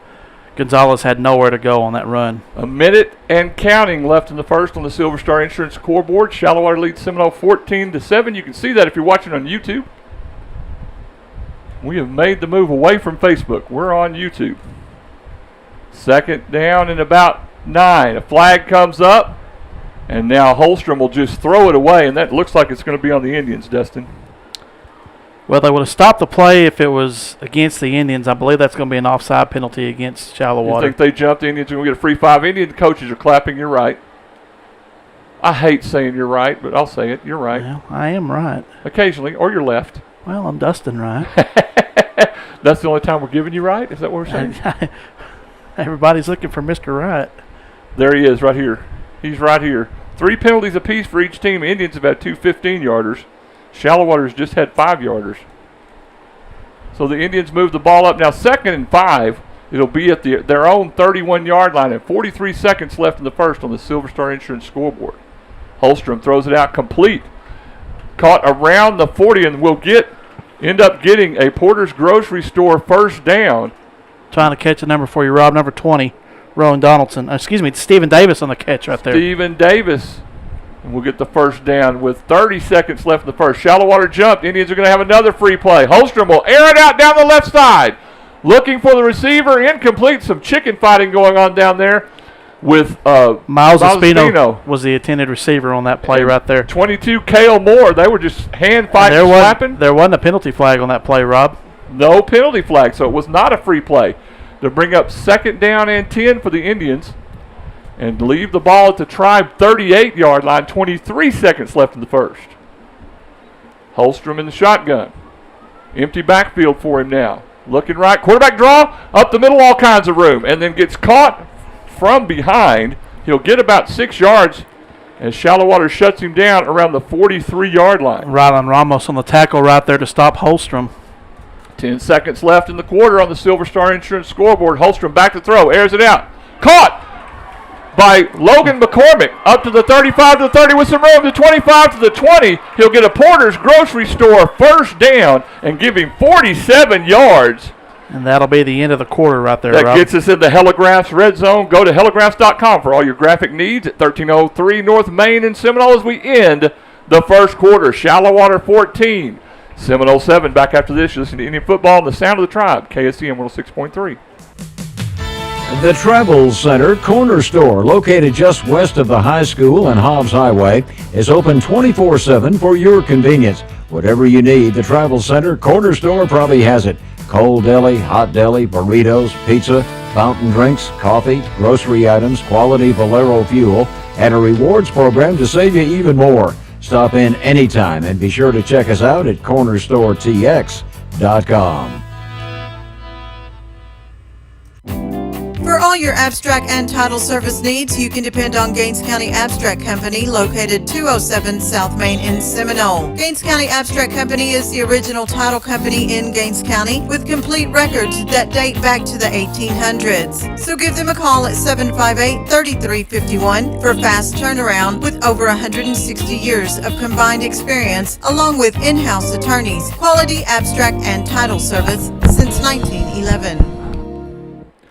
Gonzalez had nowhere to go on that run. A minute and counting left in the first on the Silver Star Insurance scoreboard. Shallowater leads Seminole 14-7. You can see that if you're watching on YouTube. We have made the move away from Facebook. We're on YouTube. Second down and about 9. A flag comes up, and now Holstrom will just throw it away, and that looks like it's going to be on the Indians, Dustin. Well, they would have stopped the play if it was against the Indians. I believe that's going to be an offside penalty against Shallowater. You think they jumped, the Indians are going to get a free 5? Indian coaches are clapping, you're right. I hate saying you're right, but I'll say it, you're right. Well, I am right. Occasionally, or you're left. Well, I'm Dustin right. That's the only time we're giving you right? Is that what we're saying? Everybody's looking for Mr. Right. There he is right here. He's right here. 3 penalties apiece for each team. Indians have had 2 15-yarders. Shallowater's just had 5-yarders. So the Indians move the ball up. Now 2nd and 5. It'll be at their own 31-yard line and 43 seconds left in the first on the Silver Star Insurance scoreboard. Holstrom throws it out complete. Caught around the 40 and will end up getting a Porter's Grocery Store first down. Trying to catch a number for you, Rob. Number 20, Rowan Donaldson. Stephen Davis on the catch right there. Stephen Davis. And we'll get the first down with 30 seconds left in the first. Shallowater jumped. Indians are going to have another free play. Holstrom will air it out down the left side. Looking for the receiver. Incomplete. Some chicken fighting going on down there with Miles Espino was the intended receiver on that play and right there. 22, Cale Moore. They were just hand fighting, slapping. There wasn't a penalty flag on that play, Rob. No penalty flag, so it was not a free play. To bring up 2nd down and 10 for the Indians and leave the ball at the Tribe 38-yard line. 23 seconds left in the first. Holstrom in the shotgun. Empty backfield for him now. Looking right. Quarterback draw. Up the middle, all kinds of room. And then gets caught from behind. He'll get about 6 yards as Shallowater shuts him down around the 43-yard line. Rylan Ramos on the tackle right there to stop Holstrom. 10 seconds left in the quarter on the Silver Star Insurance scoreboard. Holstrom back to throw. Airs it out. Caught by Logan McCormick. Up to the 35 to the 30 with some room. To 25 to the 20. He'll get a Porter's Grocery Store first down and give him 47 yards. And that'll be the end of the quarter right there, That Rob. gets us in the Heligraphs red zone. Go to heligraphs.com for all your graphic needs at 1303 North Main in Seminole as we end the first quarter. Shallowater 14. Seminole 7. Back after this, you listen to Indian football and the sound of the Tribe. KSCM 106.3. The Travel Center Corner Store, located just west of the high school and Hobbs Highway, is open 24/7 for your convenience. Whatever you need, the Travel Center Corner Store probably has it. Cold deli, hot deli, burritos, pizza, fountain drinks, coffee, grocery items, quality Valero fuel, and a rewards program to save you even more. Stop in anytime and be sure to check us out at cornerstoretx.com. For all your abstract and title service needs, you can depend on Gaines County Abstract Company, located 207 South Main in Seminole. Gaines County Abstract Company is the original title company in Gaines County with complete records that date back to the 1800s. So give them a call at 758-3351 for fast turnaround with over 160 years of combined experience along with in-house attorneys. Quality abstract and title service since 1911.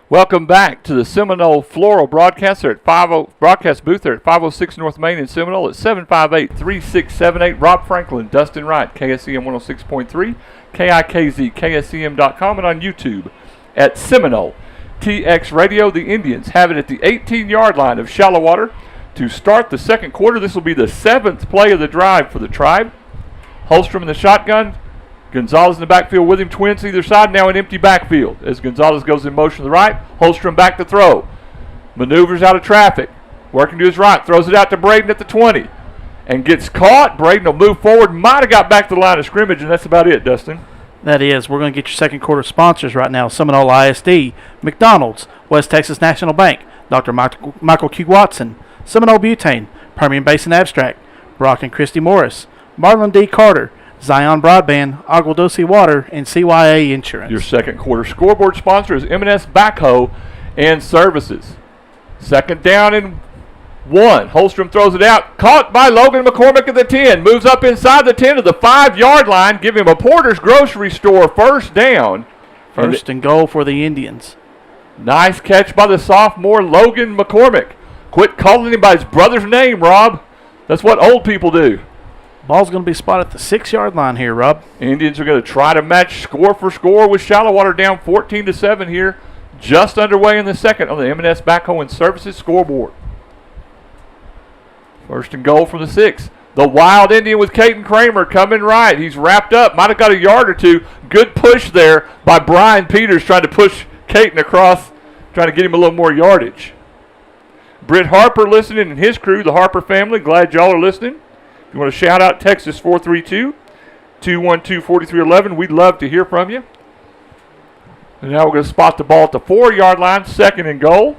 Welcome back to the Seminole Floral broadcast broadcast booth there at 506 North Main in Seminole at 758-3678. Rob Franklin, Dustin Wright, KSCM 106.3, KIKZ, KSCM.com, and on YouTube at Seminole TX Radio. The Indians have it at the 18-yard line of Shallowater to start the second quarter. This will be the 7th play of the drive for the Tribe. Holstrom in the shotgun. Gonzalez in the backfield with him, twins either side, now an empty backfield. As Gonzalez goes in motion to the right, Holstrom back to throw. Maneuvers out of traffic, working to his right, throws it out to Braden at the 20, and gets caught. Braden will move forward, might have got back to the line of scrimmage, and that's about it, Dustin. That is. We're going to get your second quarter sponsors right now. Seminole ISD, McDonald's, West Texas National Bank, Dr. Michael Q. Watson, Seminole Butane, Permian Basin Abstract, Brock and Christy Morris, Marlon D. Carter, Zion Broadband, Agua Dulce Water, and CYA Insurance. Your second quarter scoreboard sponsor is M&S Backhoe and Services. 2nd down and 1. Holstrom throws it out. Caught by Logan McCormick at the 10. Moves up inside the 10 to the 5-yard line. Give him a Porter's Grocery Store first down. First and goal for the Indians. Nice catch by the sophomore Logan McCormick. Quit calling him by his brother's name, Rob. That's what old people do. Ball's going to be spotted at the 6-yard line here, Rob. Indians are going to try to match score for score with Shallowater down 14-7 here. Just underway in the second on the M&S Backhoe and Services scoreboard. First and goal from the 6. The Wild Indian with Caden Kramer coming right. He's wrapped up. Might have got a yard or two. Good push there by Brian Peters trying to push Caden across, trying to get him a little more yardage. Britt Harper listening and his crew, the Harper family. Glad y'all are listening. If you want to shout out, Texas 432-212-4311. We'd love to hear from you. And now we're going to spot the ball at the 4-yard line, 2nd and goal.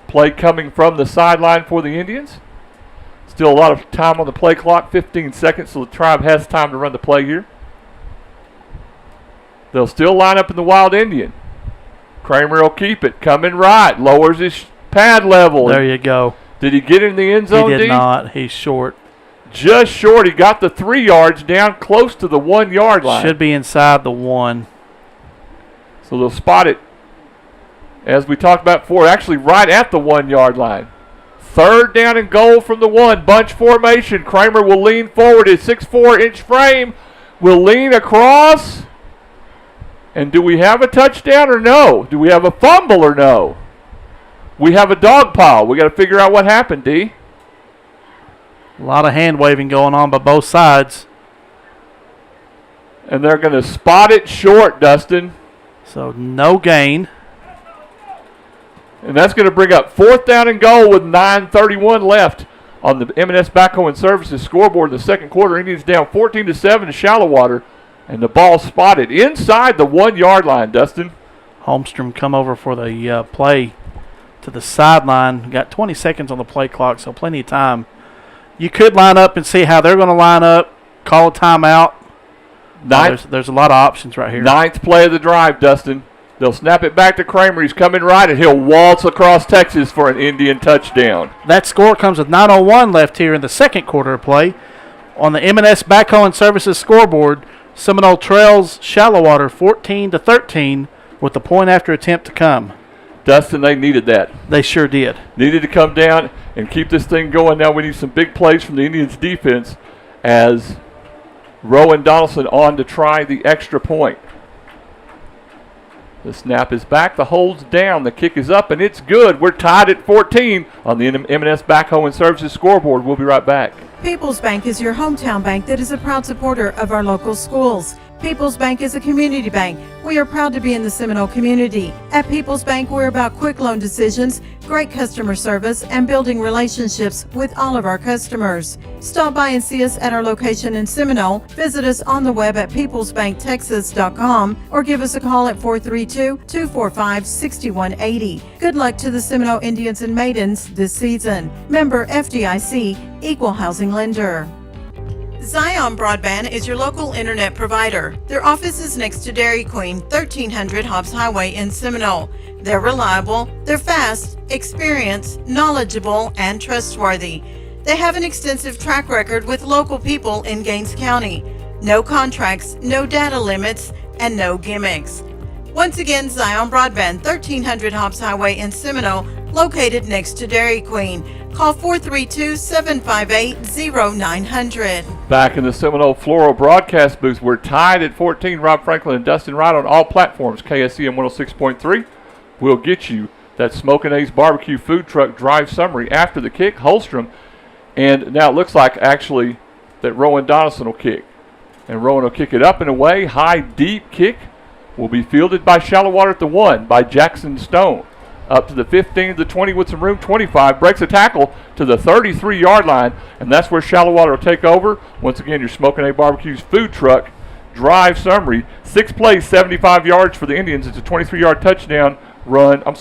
Play coming from the sideline for the Indians. Still a lot of time on the play clock, 15 seconds, so the Tribe has time to run the play here. They'll still line up in the Wild Indian. Kramer will keep it, coming right, lowers his pad level. There you go. Did he get in the end zone, He did not. He's short. Just short. He got the 3 yards down close to the 1-yard line. Should be inside the 1. So they'll spot it as we talked about before, actually right at the 1-yard line. 3rd down and goal from the 1. Bunch formation. Kramer will lean forward. His 6'4" frame will lean across. And do we have a touchdown or no? Do we have a fumble or no? We have a dog pile. We got to figure out what happened, D. A lot of hand waving going on by both sides. And they're going to spot it short, Dustin. So no gain. And that's going to bring up 4th down and goal with 9:31 left on the M&S Backhoe and Services scoreboard in the second quarter. Indians down 14-7 to Shallowater. And the ball spotted inside the 1-yard line, Dustin. Holmstrom come over for the play to the sideline. Got 20 seconds on the play clock, so plenty of time. You could line up and see how they're going to line up, call a timeout. There's a lot of options right here. 9th play of the drive, Dustin. They'll snap it back to Kramer. He's coming right, and he'll waltz across Texas for an Indian touchdown. That score comes with 9:01 left here in the second quarter of play. On the M&S Backhoe and Services scoreboard, Seminole trails Shallowater 14-13 with the point after attempt to come. Dustin, they needed that. They sure did. Needed to come down and keep this thing going. Now we need some big plays from the Indians defense as Rowan Donaldson on to try the extra point. The snap is back, the hold's down, the kick is up, and it's good. We're tied at 14 on the M&S Backhoe and Services scoreboard. We'll be right back. People's Bank is your hometown bank that is a proud supporter of our local schools. People's Bank is a community bank. We are proud to be in the Seminole community. At People's Bank, we're about quick loan decisions, great customer service, and building relationships with all of our customers. Stop by and see us at our location in Seminole. Visit us on the web at peoplesbanktexas.com or give us a call at 432-245-6180. Good luck to the Seminole Indians and Maidens this season. Member FDIC, Equal Housing Lender. Zion Broadband is your local internet provider. Their office is next to Dairy Queen, 1300 Hobbs Highway in Seminole. They're reliable, they're fast, experienced, knowledgeable, and trustworthy. They have an extensive track record with local people in Gaines County. No contracts, no data limits, and no gimmicks. Once again, Zion Broadband, 1300 Hobbs Highway in Seminole, located next to Dairy Queen. Call 432-758-0900. Back in the Seminole Floral broadcast booth, we're tied at 14. Rob Franklin and Dustin Wright on all platforms. KSCM 106.3. We'll get you that Smokin' Ace Barbecue food truck drive summary after the kick. Holmstrom. And now it looks like actually that Rowan Donaldson will kick. And Rowan will kick it up and away. High, deep kick will be fielded by Shallowater at the 1 by Jackson Stone. Up to the 15, to the 20 with some room, 25, breaks a tackle to the 33-yard line, and that's where Shallowater will take over. Once again, your Smokin' A Barbecue's food truck drive summary. 6 plays, 75 yards for the Indians. It's a 23-yard touchdown run. 9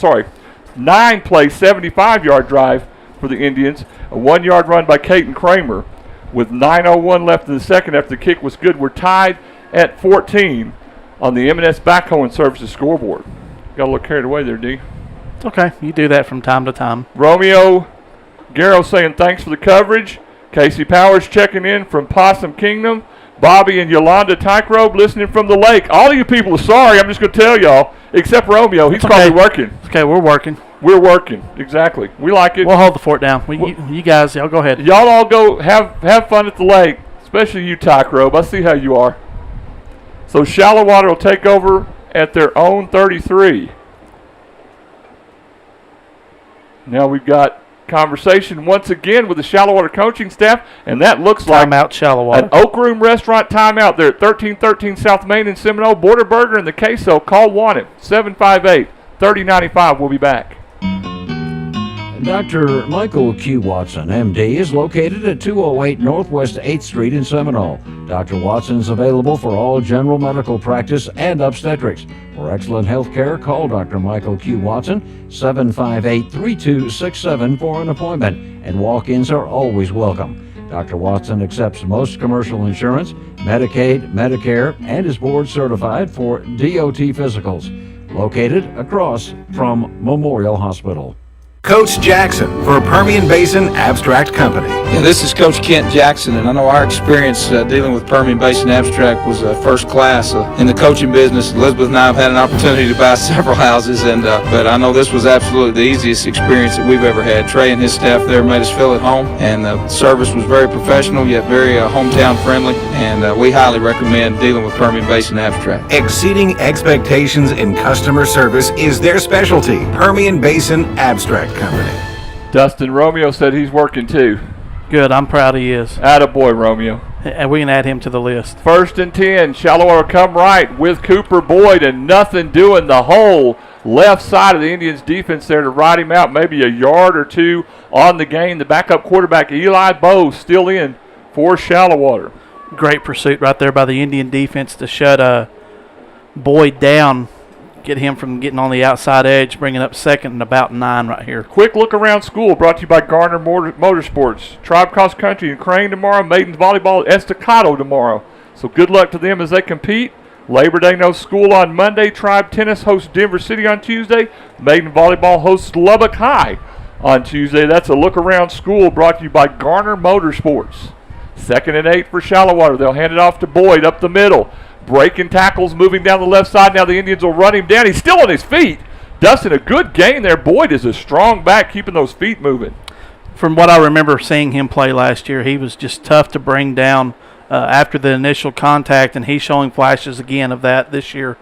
plays, 75-yard drive for the Indians. A 1-yard run by Caden Kramer with 9:01 left in the second after the kick was good. We're tied at 14 on the M&S Backhoe and Services scoreboard. Got a little carried away there, D. Okay, you do that from time to time. Romeo Garrow saying thanks for the coverage. Casey Powers checking in from Possum Kingdom. Bobby and Yolanda Tykerobe listening from the lake. All of you people are sorry, I'm just going to tell y'all, except Romeo. He's probably working. Okay, we're working. We're working, exactly. We like it. We'll hold the fort down. You guys, y'all go ahead. Y'all all go have fun at the lake, especially you, Tykerobe. I see how you are. So Shallowater will take over at their own 33. Now we've got conversation once again with the Shallowater coaching staff, and that looks like Shallowater. An Oak Room Restaurant timeout there at 1313 South Main in Seminole. Border Burger and the Queso. Call Wanted 758-3095. We'll be back. Dr. Michael Q. Watson, MD, is located at 208 Northwest 8th Street in Seminole. Dr. Watson is available for all general medical practice and obstetrics. For excellent health care, call Dr. Michael Q. Watson, 758-3267 for an appointment, and walk-ins are always welcome. Dr. Watson accepts most commercial insurance, Medicaid, Medicare, and is board certified for DOT physicals. Located across from Memorial Hospital. Coach Jackson for Permian Basin Abstract Company. Yeah, this is Coach Kent Jackson, and I know our experience dealing with Permian Basin Abstract was first class in the coaching business. Elizabeth and I have had an opportunity to buy several houses, but I know this was absolutely the easiest experience that we've ever had. Trey and his staff there made us feel at home, and the service was very professional yet very hometown friendly, and we highly recommend dealing with Permian Basin Abstract. Exceeding expectations in customer service is their specialty. Permian Basin Abstract Company. Dustin Romeo said he's working too. Good, I'm proud he is. Attaboy, Romeo. And we can add him to the list. 1st and 10, Shallowater come right with Cooper Boyd, and nothing doing the whole left side of the Indians defense there to ride him out, maybe a yard or two on the game. The backup quarterback, Eli Bowe, still in for Shallowater. Great pursuit right there by the Indian defense to shut Boyd down, get him from getting on the outside edge, bringing up 2nd and about 9 right here. Quick look around school brought to you by Garner Motorsports. Tribe Cross Country in Crane tomorrow, Maidens Volleyball at Estacado tomorrow. So good luck to them as they compete. Labor Day no school on Monday. Tribe Tennis hosts Denver City on Tuesday. Maiden Volleyball hosts Lubbock High on Tuesday. That's a look around school brought to you by Garner Motorsports. 2nd and 8 for Shallowater. They'll hand it off to Boyd up the middle. Breaking tackles, moving down the left side. Now the Indians will run him down. He's still on his feet. Dustin, a good gain there. Boyd is a strong back, keeping those feet moving. From what I remember seeing him play last year, he was just tough to bring down after the initial contact, and he's showing flashes again of that this year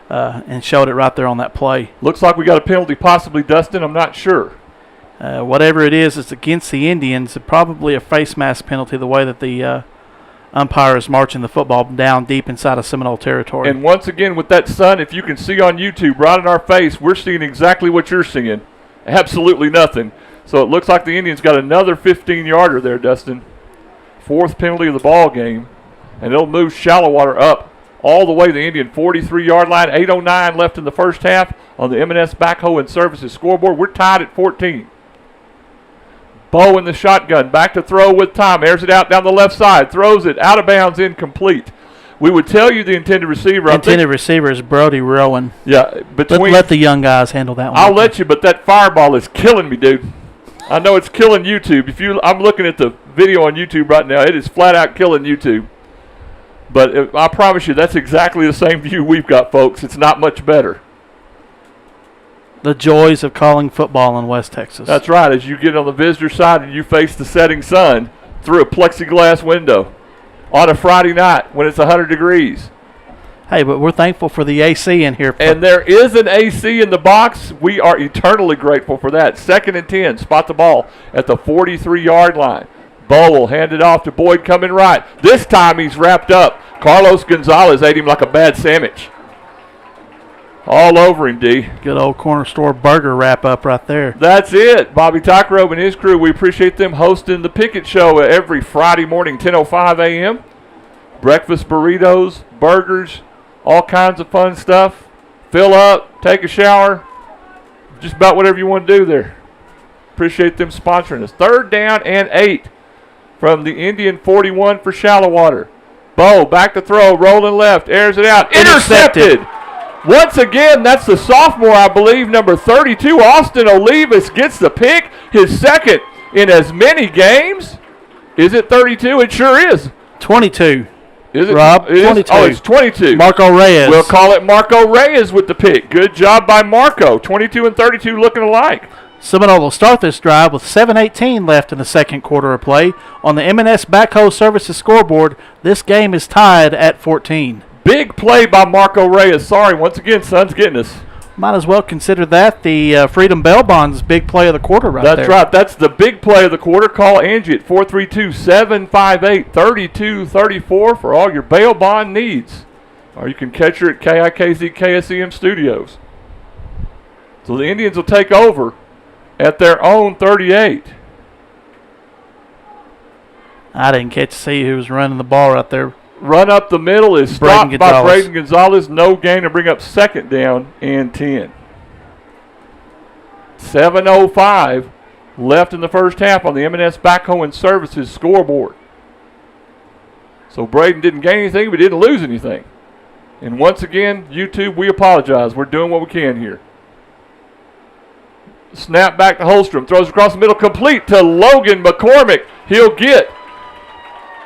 and showed it right there on that play. Looks like we got a penalty possibly, Dustin. I'm not sure. Whatever it is, it's against the Indians. Probably a face mask penalty the way that the umpire is marching the football down deep inside of Seminole territory. And once again, with that sun, if you can see on YouTube, right in our face, we're seeing exactly what you're seeing. Absolutely nothing. So it looks like the Indians got another 15-yarder there, Dustin. 4th penalty of the ball game. And it'll move Shallowater up all the way to the Indian 43-yard line. 8:09 left in the first half on the M&S Backhoe and Services scoreboard. We're tied at 14. Bowe in the shotgun, back to throw with time, airs it out down the left side, throws it out of bounds, incomplete. We would tell you the intended receiver. Intended receiver is Brody Rowan. Yeah, let the young guys handle that one. I'll let you, but that fireball is killing me, dude. I know it's killing YouTube. I'm looking at the video on YouTube right now. It is flat out killing YouTube. But I promise you, that's exactly the same view we've got, folks. It's not much better. The joys of calling football in West Texas. That's right. As you get on the visitor side and you face the setting sun through a plexiglass window on a Friday night when it's 100 degrees. Hey, but we're thankful for the AC in here. And there is an AC in the box. We are eternally grateful for that. 2nd and 10. Spot the ball at the 43-yard line. Bowe will hand it off to Boyd coming right. This time he's wrapped up. Carlos Gonzalez ate him like a bad sandwich. All over him, D. Good old corner store burger wrap up right there. That's it. Bobby Tockrove and his crew, we appreciate them hosting the Pickett Show every Friday morning, 10:05 a.m. Breakfast burritos, burgers, all kinds of fun stuff. Fill up, take a shower, just about whatever you want to do there. Appreciate them sponsoring us. 3rd down and 8 from the Indian 41 for Shallowater. Bowe back to throw, rolling left, airs it out. Intercepted. Once again, that's the sophomore, I believe, number 32, Austin Olivas gets the pick, his 2nd in as many games. Is it 32? It sure is. 22. Is it? Rob, it 22. Is? Oh, it's 22. Marco Reyes. We'll call it Marco Reyes with the pick. Good job by Marco. 22 and 32 looking alike. Seminole will start this drive with 7:18 left in the 2nd quarter of play. On the M&S Backhoe Services scoreboard, this game is tied at 14. Big play by Marco Reyes. Sorry, once again, son's getting us. Might as well consider that the Freedom Bell Bond's big play of the quarter there. That's right. That's the big play of the quarter. Call Angie at 432-758-3234 for all your bail bond needs. Or you can catch her at KIKZ KSEM Studios. So the Indians will take over at their own 38. I didn't catch to see who was running the ball right there. Run up the middle is stopped by Braden Gonzalez. No gain to bring up 2nd down and 10. 7:05 left in the first half on the M&S Backhoe and Services scoreboard. So Braden didn't gain anything, but didn't lose anything. And once again, YouTube, we apologize. We're doing what we can here. Snap back to Holstrom. Throws across the middle, complete to Logan McCormick. He'll get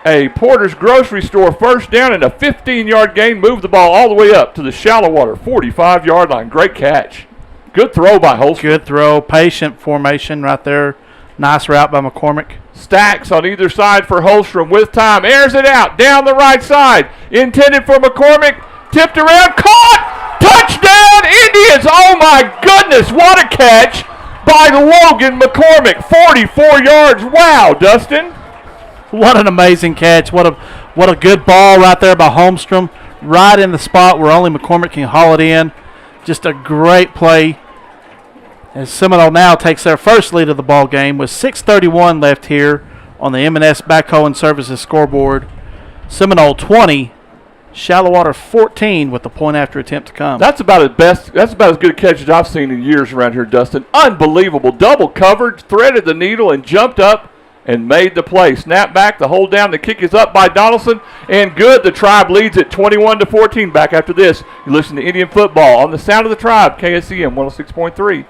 a Porter's Grocery Store first down and a 15-yard gain. Move the ball all the way up to the Shallowater 45-yard line. Great catch. Good throw by Holstrom. Good throw. Patient formation right there. Nice route by McCormick. Stacks on either side for Holstrom with time. Airs it out down the right side. Intended for McCormick. Tipped around. Caught. Touchdown Indians. Oh my goodness. What a catch by Logan McCormick. 44 yards. Wow, Dustin. What an amazing catch. What a good ball right there by Holmstrom. Right in the spot where only McCormick can haul it in. Just a great play. As Seminole now takes their first lead of the ball game with 6:31 left here on the M&S Backhoe and Services scoreboard. Seminole 20, Shallowater 14 with the point after attempt to come. That's about as good a catch as I've seen in years around here, Dustin. Unbelievable. Double covered, threaded the needle, and jumped up and made the play. Snap back, the hold down, the kick is up by Donaldson, and good. The Tribe leads at 21-14. Back after this, you listen to Indian football on the Sound of the Tribe, KSEM 106.3.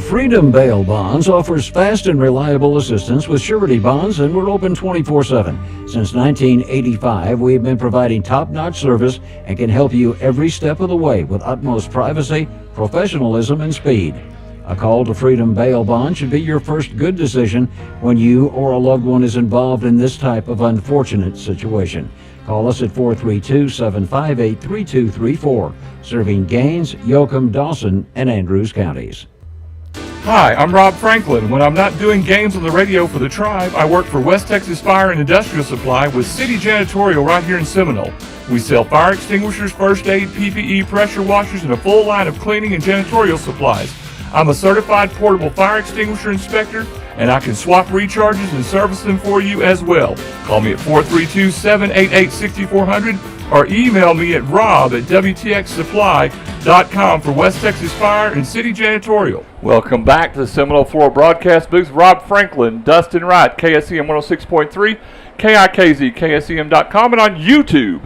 Freedom Bail Bonds offers fast and reliable assistance with surety bonds, and we're open 24/7. Since 1985, we've been providing top-notch service and can help you every step of the way with utmost privacy, professionalism, and speed. A call to Freedom Bail Bond should be your first good decision when you or a loved one is involved in this type of unfortunate situation. Call us at 432-758-3234, serving Gaines, Yoakum, Dawson, and Andrews counties. Hi, I'm Rob Franklin. When I'm not doing games on the radio for the Tribe, I work for West Texas Fire and Industrial Supply with City Janitorial right here in Seminole. We sell fire extinguishers, first aid, PPE, pressure washers, and a full line of cleaning and janitorial supplies. I'm a certified portable fire extinguisher inspector, and I can swap recharges and service them for you as well. Call me at 432-788-6400 or email me at rob@wtxsupply.com for West Texas Fire and City Janitorial. Welcome back to the Seminole Floor Broadcast Booth. Rob Franklin, Dustin Wright, KSEM 106.3, KIKZ, KSEM.com, and on YouTube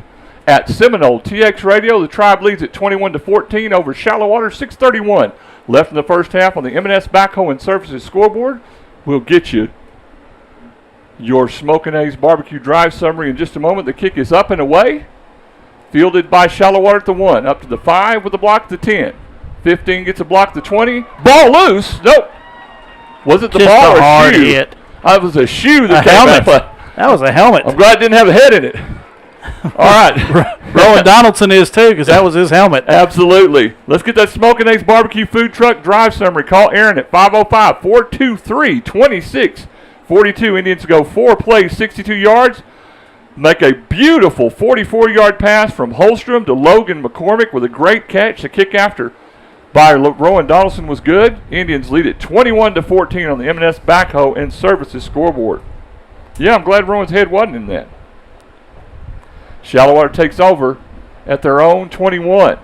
at Seminole TX Radio. The Tribe leads at 21-14 over Shallowater, 6:31 left in the first half on the M&S Backhoe and Services scoreboard. We'll get you your Smokin' A's Barbecue Drive summary in just a moment. The kick is up and away. Fielded by Shallowater at the 1. Up to the 5 with a block at the 10. 15 gets a block at the 20. Ball loose. Nope. Was it the Just ball a or hard shoe? hit. That was a shoe that came helmet. out. That was a helmet. I'm glad it didn't have a head in it. All right. Rowan Donaldson is too, because that was his helmet. Absolutely. Let's get that Smokin' A's Barbecue Food Truck Drive summary. Call Aaron at 505-423-2642. Indians go 4 plays, 62 yards. Make a beautiful 44-yard pass from Holstrom to Logan McCormick with a great catch. The kick after by Rowan Donaldson was good. Indians lead at 21-14 on the M&S Backhoe and Services scoreboard. Yeah, I'm glad Rowan's head wasn't in that. Shallowater takes over at their own 21.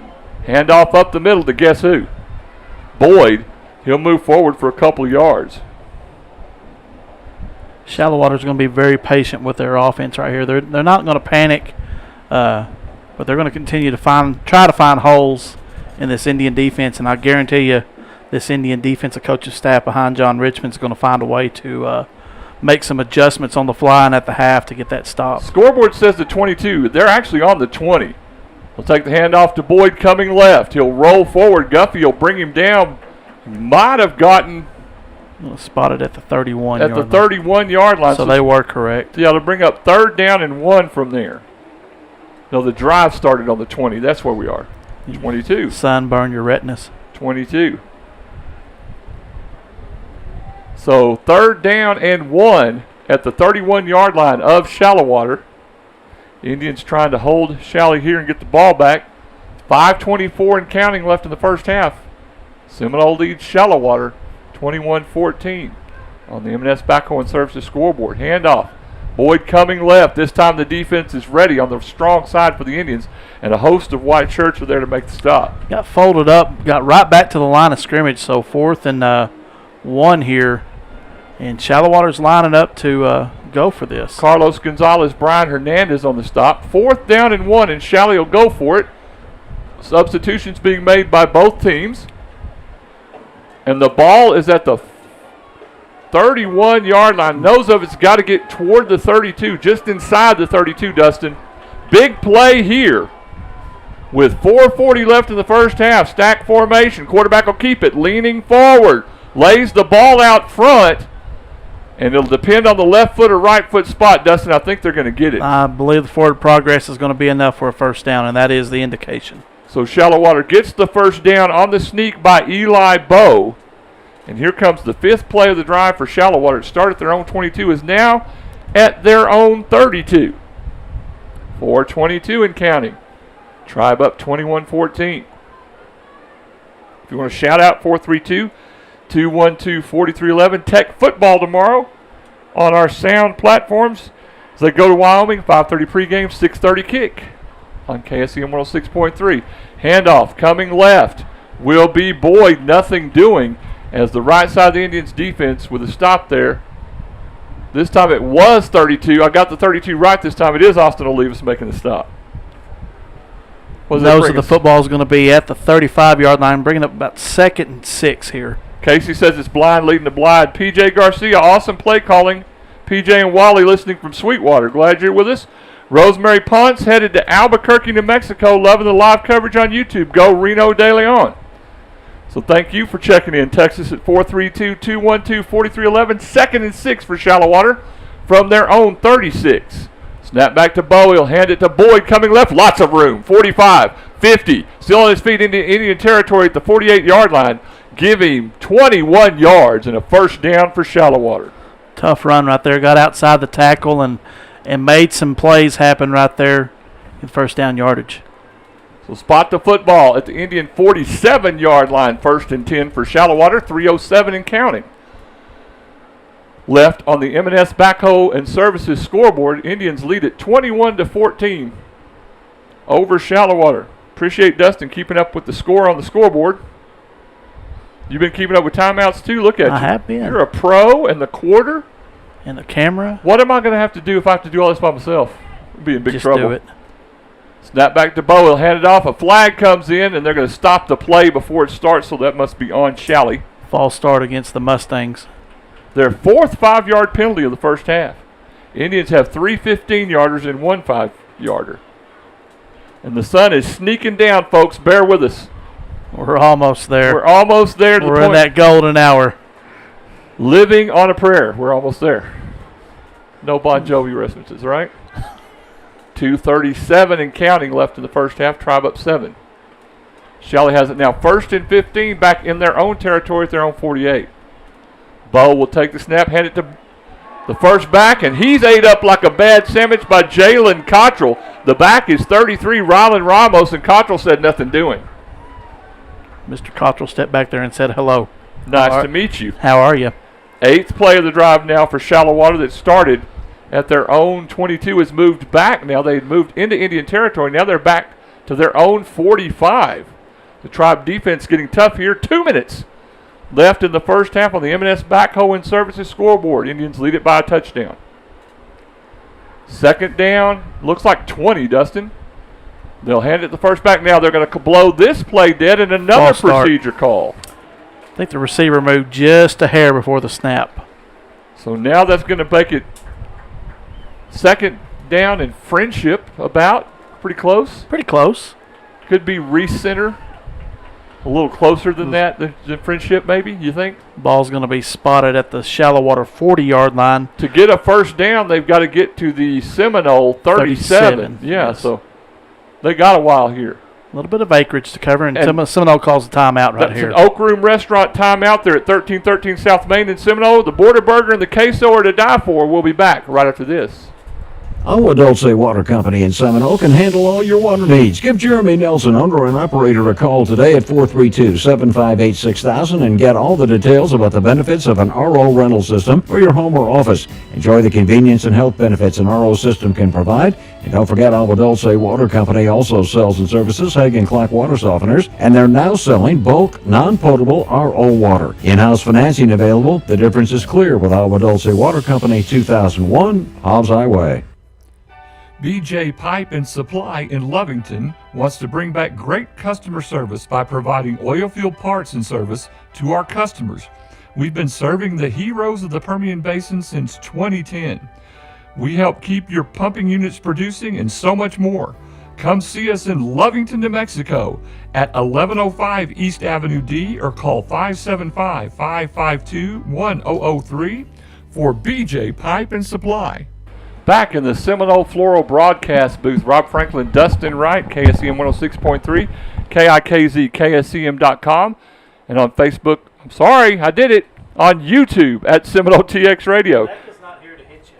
Handoff up the middle to guess who? Boyd. He'll move forward for a couple yards. Shallowater's going to be very patient with their offense right here. They're not going to panic, but they're going to continue to try to find holes in this Indian defense, and I guarantee you this Indian defensive coaching staff behind John Richmond is going to find a way to make some adjustments on the fly and at the half to get that stop. Scoreboard says the 22. They're actually on the 20. They'll take the handoff to Boyd coming left. He'll roll forward. Guffey will bring him down. Might have gotten spotted at the 31 at yard the 31-yard line. So they were correct. Yeah, they'll bring up 3rd down and 1 from there. No, the drive started on the 20. That's where we are. 22. Sunburn your retinas. 22. So 3rd down and 1 at the 31-yard line of Shallowater. Indians trying to hold Shally here and get the ball back. 5:24 and counting left in the first half. Seminole leads Shallowater 21-14 on the M&S Backhoe and Services scoreboard. Handoff. Boyd coming left. This time the defense is ready on the strong side for the Indians, and a host of white shirts are there to make the stop. Got folded up, got right back to the line of scrimmage, so 4th and 1 here. And Shallowater's lining up to go for this. Carlos Gonzalez, Brian Hernandez on the stop. 4th down and 1, and Shally will go for it. Substitutions being made by both teams. And the ball is at the 31-yard line. Knows of it's got to get toward the 32, just inside the 32, Dustin. Big play here. With 4:40 left in the first half, stack formation. Quarterback will keep it, leaning forward. Lays the ball out front, and it'll depend on the left foot or right foot spot. Dustin, I think they're going to get it. I believe the forward progress is going to be enough for a first down, and that is the indication. So Shallowater gets the first down on the sneak by Eli Bowe. And here comes the 5th play of the drive for Shallowater. It started at their own 22, is now at their own 32. 4:22 and counting. Tribe up 21-14. If you want to shout out, 432-212-4311. Tech football tomorrow on our sound platforms as they go to Wyoming. 5:30 pregame, 6:30 kick on KSEM 106.3. Handoff coming left will be Boyd. Nothing doing as the right side of the Indians defense with a stop there. This time it was 32. I got the 32 right this time. It is Austin Olivas making the stop. Knows that the football is going to be at the 35-yard line, bringing up about 2nd and 6 here. Casey says it's blind leading to blind. P.J. Garcia, awesome play calling. P.J. and Wally listening from Sweetwater. Glad you're with us. Rosemary Ponce headed to Albuquerque, New Mexico, loving the live coverage on YouTube. Go Reno de Leon. So thank you for checking in. Texas at 432-212-4311. 2nd and 6 for Shallowater from their own 36. Snap back to Bowe. He'll hand it to Boyd coming left. Lots of room. 45, 50. Still on his feet into Indian territory at the 48-yard line. Give him 21 yards and a first down for Shallowater. Tough run right there. Got outside the tackle and made some plays happen right there in first down yardage. So spot the football at the Indian 47-yard line. 1st and 10 for Shallowater. 3:07 and counting. Left on the M&S Backhoe and Services scoreboard. Indians lead at 21-14 over Shallowater. Appreciate Dustin keeping up with the score on the scoreboard. You've been keeping up with timeouts too. Look at you. I have been. You're a pro and the quarter. And the camera. What am I going to have to do if I have to do all this by myself? I'll be in big trouble. Just do it. Snap back to Bowe. He'll hand it off. A flag comes in, and they're going to stop the play before it starts, so that must be on Shalley. False start against the Mustangs. Their 4th 5-yard penalty of the first half. Indians have 3 15-yarders and 1 5-yarder. And the sun is sneaking down, folks. Bear with us. We're almost there. We're almost there to the point. We're in that golden hour. Living on a prayer. We're almost there. No Bon Jovi references, right? 2:37 and counting left in the first half. Tribe up 7. Shalley has it now 1st and 15 back in their own territory at their own 48. Bowe will take the snap, hand it to the first back, and he's ate up like a bad sandwich by Jalen Cottrell. The back is 33, Rylan Ramos, and Cottrell said nothing doing. Mr. Cottrell stepped back there and said hello. Nice to meet you. How are you? 8th play of the drive now for Shallowater that started at their own 22 has moved back now. They had moved into Indian territory. Now they're back to their own 45. The Tribe defense getting tough here. 2 minutes left in the first half on the M&S Backhoe and Services scoreboard. Indians lead it by a touchdown. 2nd down. Looks like 20, Dustin. They'll hand it the first back now. They're going to blow this play dead and another procedure call. I think the receiver moved just a hair before the snap. So now that's going to make it 2nd down and Friendship about. Pretty close. Pretty close. Could be recenter. A little closer than that, than Friendship maybe, you think? Ball's going to be spotted at the Shallowater 40-yard line. To get a first down, they've got to get to the Seminole 37. Yeah, yes. So they got a while here. A little bit of acreage to cover, and Seminole calls a timeout right here. An Oak Room Restaurant timeout there at 1313 South Main in Seminole. The Border Burger and the queso are to die for. We'll be back right after this. Our Dulce Water Company in Seminole can handle all your water needs. Give Jeremy Nelson, owner and operator, a call today at 432-758-6000 and get all the details about the benefits of an RO rental system for your home or office. Enjoy the convenience and health benefits an RO system can provide. And don't forget, Our Dulce Water Company also sells and services Hagen and Clark water softeners, and they're now selling bulk, non-potable RO water. In-house financing available. The difference is clear with Our Dulce Water Company, 2001 Hobbs Highway. BJ Pipe and Supply in Lovington wants to bring back great customer service by providing oil field parts and service to our customers. We've been serving the heroes of the Permian Basin since 2010. We help keep your pumping units producing and so much more. Come see us in Lovington, New Mexico at 1105 East Avenue D or call 575-552-1003 for BJ Pipe and Supply. Back in the Seminole Floral broadcast booth, Rob Franklin, Dustin Wright, KSCM 106.3, KIKZ, KSCM.com, and on Facebook, I'm sorry, I did it, on YouTube at Seminole TX Radio. Becca's not here to hit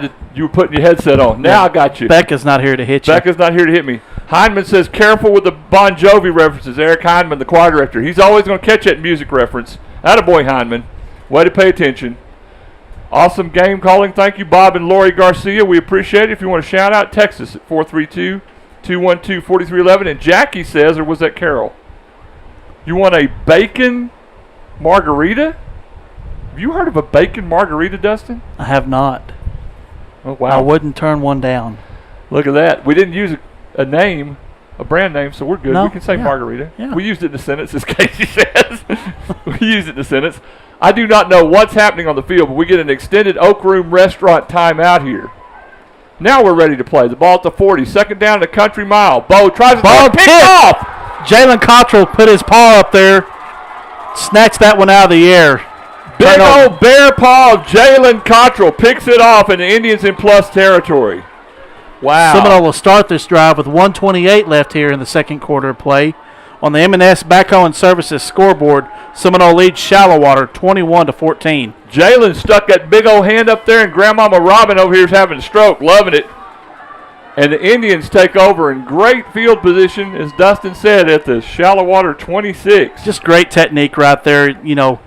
you. You were putting your headset on. Now I got you. Becca's not here to hit you. Becca's not here to hit me. Hindman says, careful with the Bon Jovi references. Eric Hindman, the choir director. He's always going to catch that music reference. Attaboy, Hindman. Way to pay attention. Awesome game calling. Thank you, Bob and Lori Garcia. We appreciate it. If you want to shout out, text us at 432-212-4311. And Jackie says, or was that Carol? You want a bacon margarita? Have you heard of a bacon margarita, Dustin? I have not. Oh, wow. I wouldn't turn one down. Look at that. We didn't use a name, a brand name, so we're good. No, we can say yeah, margarita. yeah. We used it in the sentence, as Casey says. We used it in the sentence. I do not know what's happening on the field, but we get an extended Oak Room Restaurant timeout here. Now we're ready to play. The ball at the 40. Second down to Country Mile. Bo tries to pick off. Jalen Cottrell put his paw up there. Snatched that one out of the air. Big old bear paw of Jalen Cottrell picks it off, and the Indians in plus territory. Wow. Seminole will start this drive with 1:28 left here in the second quarter of play. On the M&S Backhoe and Services scoreboard, Seminole leads Shallowater 21-14. Jalen stuck that big old hand up there, and Grandmama Robin over here is having a stroke, loving it. And the Indians take over in great field position, as Dustin said, at the Shallowater 26. Just great technique right there. You know,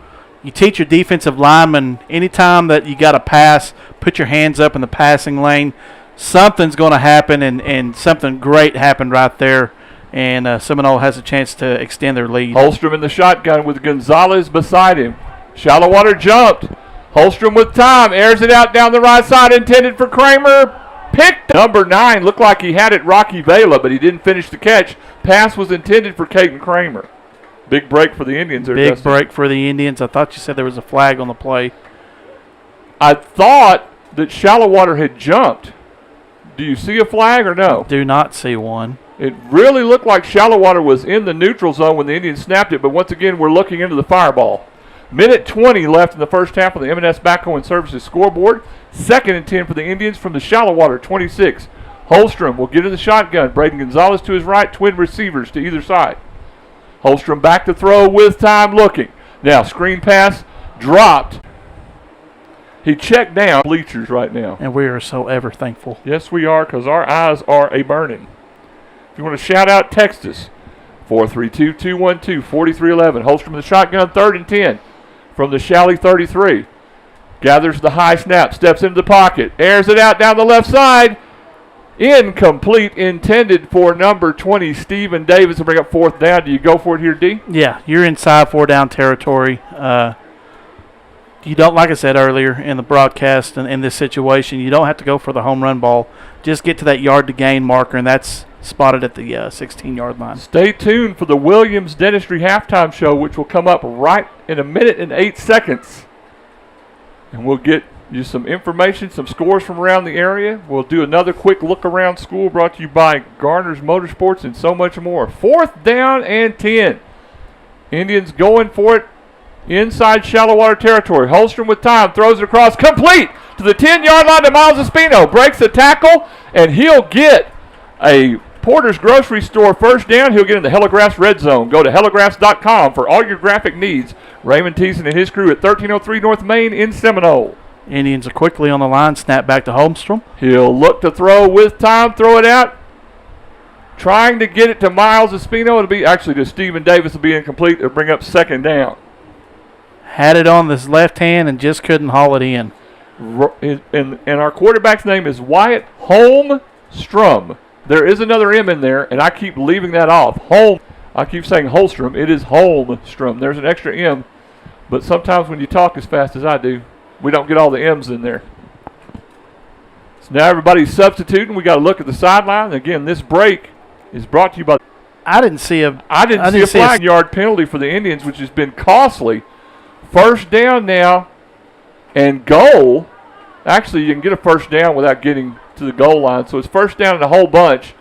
you teach your defensive linemen anytime that you got to pass, put your hands up in the passing lane. Something's going to happen, and something great happened right there. And Seminole has a chance to extend their lead. Holstrom in the shotgun with Gonzalez beside him. Shallowater jumped. Holstrom with time, airs it out down the right side, intended for Kramer. Picked number 9. Looked like he had it Rocky Vela, but he didn't finish the catch. Pass was intended for Caden Kramer. Big break for the Indians there, Big Dustin. break for the Indians. I thought you said there was a flag on the play. I thought that Shallowater had jumped. Do you see a flag or no? Do not see one. It really looked like Shallowater was in the neutral zone when the Indians snapped it, but once again, we're looking into the fireball. Minute 20 left in the first half on the M&S Backhoe and Services scoreboard. 2nd and 10 for the Indians from the Shallowater 26. Holstrom will get in the shotgun. Braden Gonzalez to his right, twin receivers to either side. Holstrom back to throw with time looking. Now, screen pass dropped. He checked down bleachers right now. And we are so ever thankful. Yes, we are, because our eyes are a-burning. If you want to shout out, text us. 432-212-4311. Holstrom in the shotgun, 3rd and 10 from the Shalley 33. Gathers the high snap, steps into the pocket, airs it out down the left side. Incomplete, intended for number 20, Stephen Davis, to bring up 4th down. Do you go for it here, D? Yeah, you're inside 4-down territory. You don't, like I said earlier in the broadcast and in this situation, you don't have to go for the home run ball. Just get to that yard to gain marker, and that's spotted at the 16-yard line. Stay tuned for the Williams Dentistry halftime show, which will come up right in 1 minute and 8 seconds. And we'll get you some information, some scores from around the area. We'll do another quick look around school brought to you by Garner's Motorsports and so much more. 4th down and 10. Indians going for it inside Shallowater territory. Holstrom with time, throws it across, complete to the 10-yard line to Miles Espino. Breaks the tackle, and he'll get a Porter's Grocery Store first down. He'll get in the Hellegrass red zone. Go to hellegrass.com for all your graphic needs. Raymond Thiessen and his crew at 1303 North Main in Seminole. Indians are quickly on the line. Snap back to Holmstrom. He'll look to throw with time. Throw it out. Trying to get it to Miles Espino. It'll be actually to Stephen Davis. Will be incomplete. It'll bring up 2nd down. Had it on his left hand and just couldn't haul it in. And our quarterback's name is Wyatt Holmstrom. There is another M in there, and I keep leaving that off. I keep saying Holstrom. It is Holmstrom. There's an extra M, but sometimes when you talk as fast as I do, we don't get all the M's in there. So now everybody's substituting. We got to look at the sideline. Again, this break is brought to you by. I didn't see a flag yard penalty for the Indians, which has been costly. First down now and goal. Actually, you can get a first down without getting to the goal line. So it's first down and a whole bunch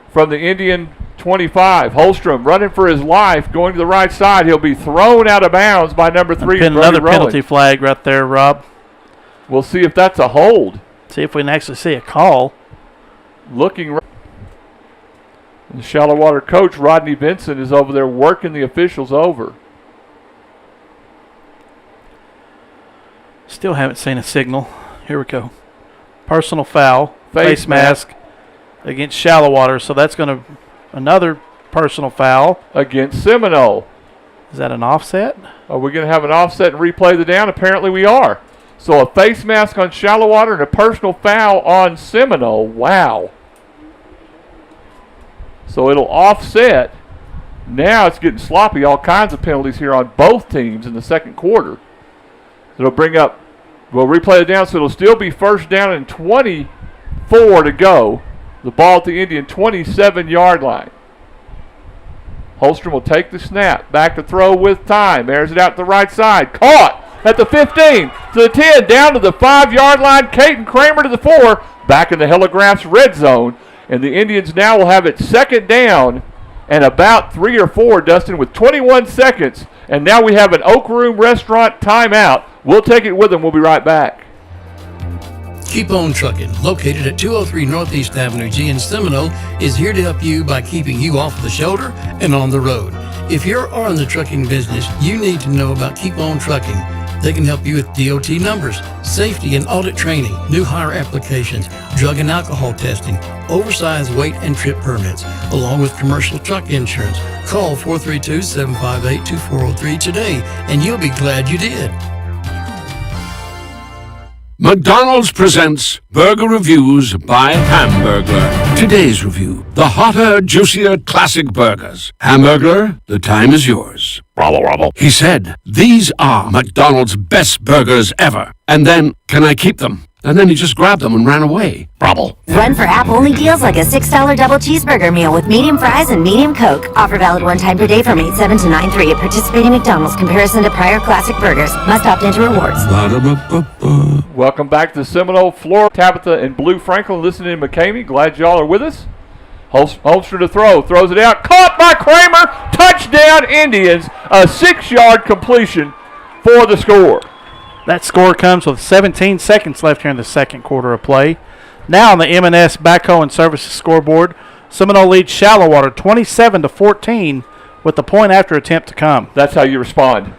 from the Indian 25. Holstrom running for his life, going to the right side. He'll be thrown out of bounds by number 3. Another penalty flag right there, Rob. We'll see if that's a hold. See if we can actually see a call. Looking right. The Shallowater coach, Rodney Benson, is over there working the officials over. Still haven't seen a signal. Here we go. Personal foul. Face mask against Shallowater. So that's going to another personal foul. Against Seminole. Is that an offset? Are we going to have an offset and replay the down? Apparently we are. So a face mask on Shallowater and a personal foul on Seminole. Wow. So it'll offset. Now it's getting sloppy. All kinds of penalties here on both teams in the second quarter. It'll bring up, we'll replay it down, so it'll still be first down and 24 to go. The ball at the Indian 27-yard line. Holstrom will take the snap. Back to throw with time. Airs it out to the right side. Caught at the 15, to the 10, down to the 5-yard line. Caden Kramer to the 4. Back in the Heligraph's red zone. And the Indians now will have it second down and about 3 or 4, Dustin, with 21 seconds. And now we have an Oak Room Restaurant timeout. We'll take it with them. We'll be right back. Keep On Trucking, located at 203 Northeast Avenue G in Seminole, is here to help you by keeping you off the shoulder and on the road. If you're in the trucking business, you need to know about Keep On Trucking. They can help you with DOT numbers, safety and audit training, new hire applications, drug and alcohol testing, oversized weight and trip permits, along with commercial truck insurance. Call 432-758-2403 today, and you'll be glad you did. McDonald's presents Burger Reviews by Hamburglar. Today's review, the hotter, juicier classic burgers. Hamburglar, the time is yours. Rubble, rubble. He said, these are McDonald's best burgers ever. And then, can I keep them? And then he just grabbed them and ran away. Rubble. Run for app-only deals like a $6 double cheeseburger meal with medium fries and medium Coke. Offer valid one time per day from 8/7 to 9/3 at participating McDonald's. Comparison to prior classic burgers. Must opt into rewards. Ba-da-ba-ba-ba. Welcome back to the Seminole floor. Tabitha and Blue Franklin listening to McCamey. Glad y'all are with us. Holster to throw. Throws it out. Caught by Kramer. Touchdown Indians. A 6-yard completion for the score. That score comes with 17 seconds left here in the second quarter of play. Now on the M&S Backhoe and Services scoreboard, Seminole leads Shallowater 27-14 with the point after attempt to come. That's how you respond.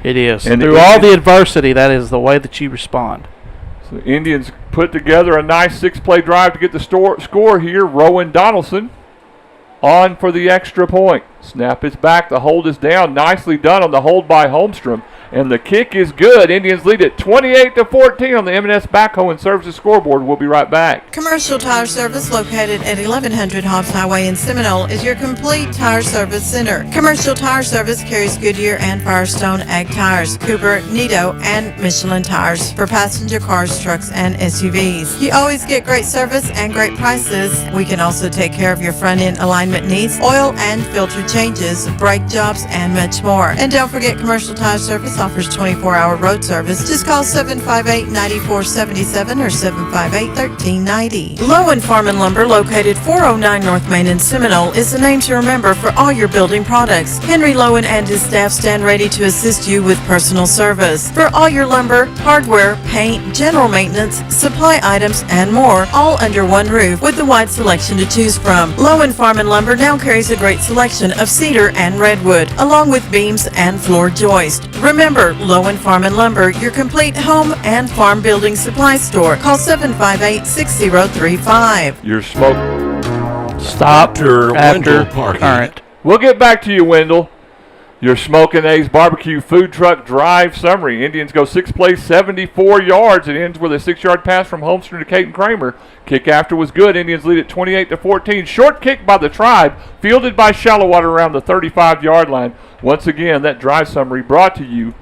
It is. And through all the adversity, that is the way that you respond. So the Indians put together a nice 6-play drive to get the score here. Rowan Donaldson on for the extra point. Snap is back. The hold is down. Nicely done on the hold by Holmstrom. And the kick is good. Indians lead it 28-14 on the M&S Backhoe and Services scoreboard. We'll be right back. Commercial Tire Service, located at 1100 Hobbs Highway in Seminole, is your complete tire service center. Commercial Tire Service carries Goodyear and Firestone Ag tires, Cooper, Nito, and Michelin tires for passenger cars, trucks, and SUVs. You always get great service and great prices. We can also take care of your front-end alignment needs, oil and filter changes, brake jobs, and much more. And don't forget, Commercial Tire Service offers 24-hour road service. Just call 758-9477 or 758-1390. Lowen Farm and Lumber, located 409 North Main in Seminole, is the name to remember for all your building products. Henry Lowen and his staff stand ready to assist you with personal service. For all your lumber, hardware, paint, general maintenance, supply items, and more, all under one roof with a wide selection to choose from. Lowen Farm and Lumber now carries a great selection of cedar and redwood, along with beams and floor joist. Remember, Lowen Farm and Lumber, your complete home and farm building supply store. Call 758-6035. Your smoke. Stop after current. We'll get back to you, Wendell. Your Smokin' A's Barbecue Food Truck Drive Summary. Indians go 6 plays, 74 yards. It ends with a 6-yard pass from Holmstrom to Caden Kramer. Kick after was good. Indians lead it 28-14. Short kick by the Tribe, fielded by Shallowater around the 35-yard line. Once again, that drive summary brought to you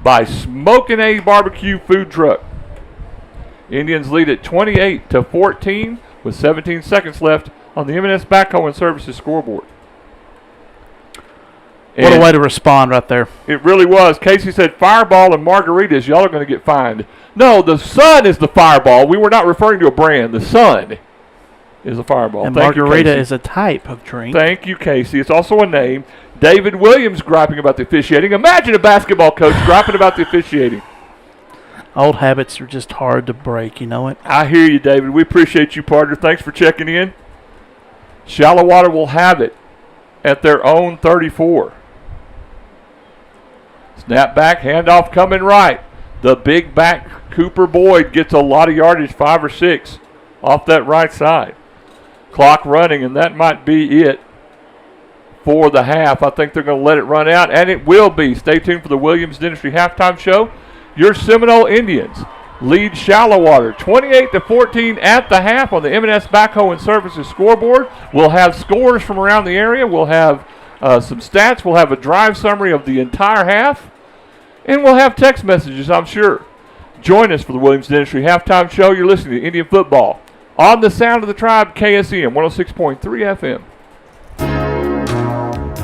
by Smokin' A's Barbecue Food Truck. Indians lead at 28-14 with 17 seconds left on the M&S Backhoe and Services scoreboard. What a way to respond right there. It really was. Casey said Fireball and margaritas, y'all are going to get fined. No, the Sun is the Fireball. We were not referring to a brand. The Sun is a Fireball. And Thank margarita you, Casey. is a type of drink. Thank you, Casey. It's also a name. David Williams griping about the officiating. Imagine a basketball coach griping about the officiating. Old habits are just hard to break, you know it? I hear you, David. We appreciate you, partner. Thanks for checking in. Shallowater will have it at their own 34. Snap back, handoff coming right. The big back, Cooper Boyd, gets a lot of yardage, 5 or 6, off that right side. Clock running, and that might be it for the half. I think they're going to let it run out, and it will be. Stay tuned for the Williams Dentistry halftime show. Your Seminole Indians lead Shallowater 28-14 at the half on the M&S Backhoe and Services scoreboard. We'll have scores from around the area. We'll have some stats. We'll have a drive summary of the entire half. And we'll have text messages, I'm sure. Join us for the Williams Dentistry halftime show. You're listening to Indian Football on the Sound of the Tribe, KSEM 106.3 FM.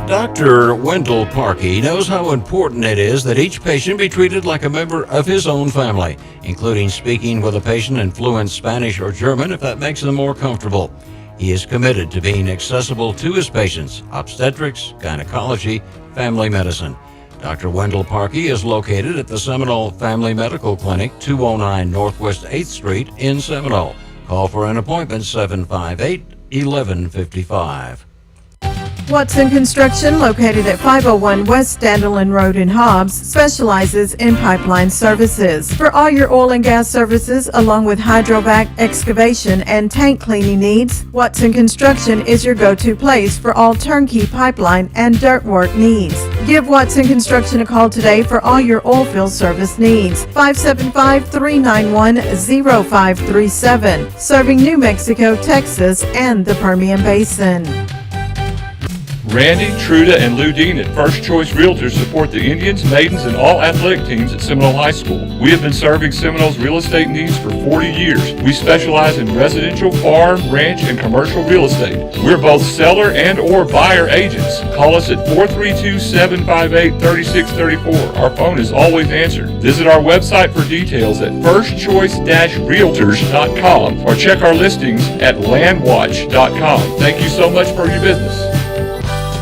Dr. Wendell Parkey knows how important it is that each patient be treated like a member of his own family, including speaking with a patient in fluent Spanish or German if that makes them more comfortable. He is committed to being accessible to his patients, obstetrics, gynecology, family medicine. Dr. Wendell Parkey is located at the Seminole Family Medical Clinic, 209 Northwest 8th Street in Seminole. Call for an appointment, 758-1155. Watson Construction, located at 501 West Dandelion Road in Hobbs, specializes in pipeline services. For all your oil and gas services, along with hydrovac, excavation, and tank cleaning needs, Watson Construction is your go-to place for all turnkey pipeline and dirt work needs. Give Watson Construction a call today for all your oil field service needs. 575-391-0537, serving New Mexico, Texas, and the Permian Basin. Randy, Truda, and Lou Dean at First Choice Realtors support the Indians, Maidens, and all athletic teams at Seminole High School. We have been serving Seminole's real estate needs for 40 years. We specialize in residential, farm, ranch, and commercial real estate. We're both seller and or buyer agents. Call us at 432-758-3634. Our phone is always answered. Visit our website for details at firstchoice-realtors.com or check our listings at landwatch.com. Thank you so much for your business.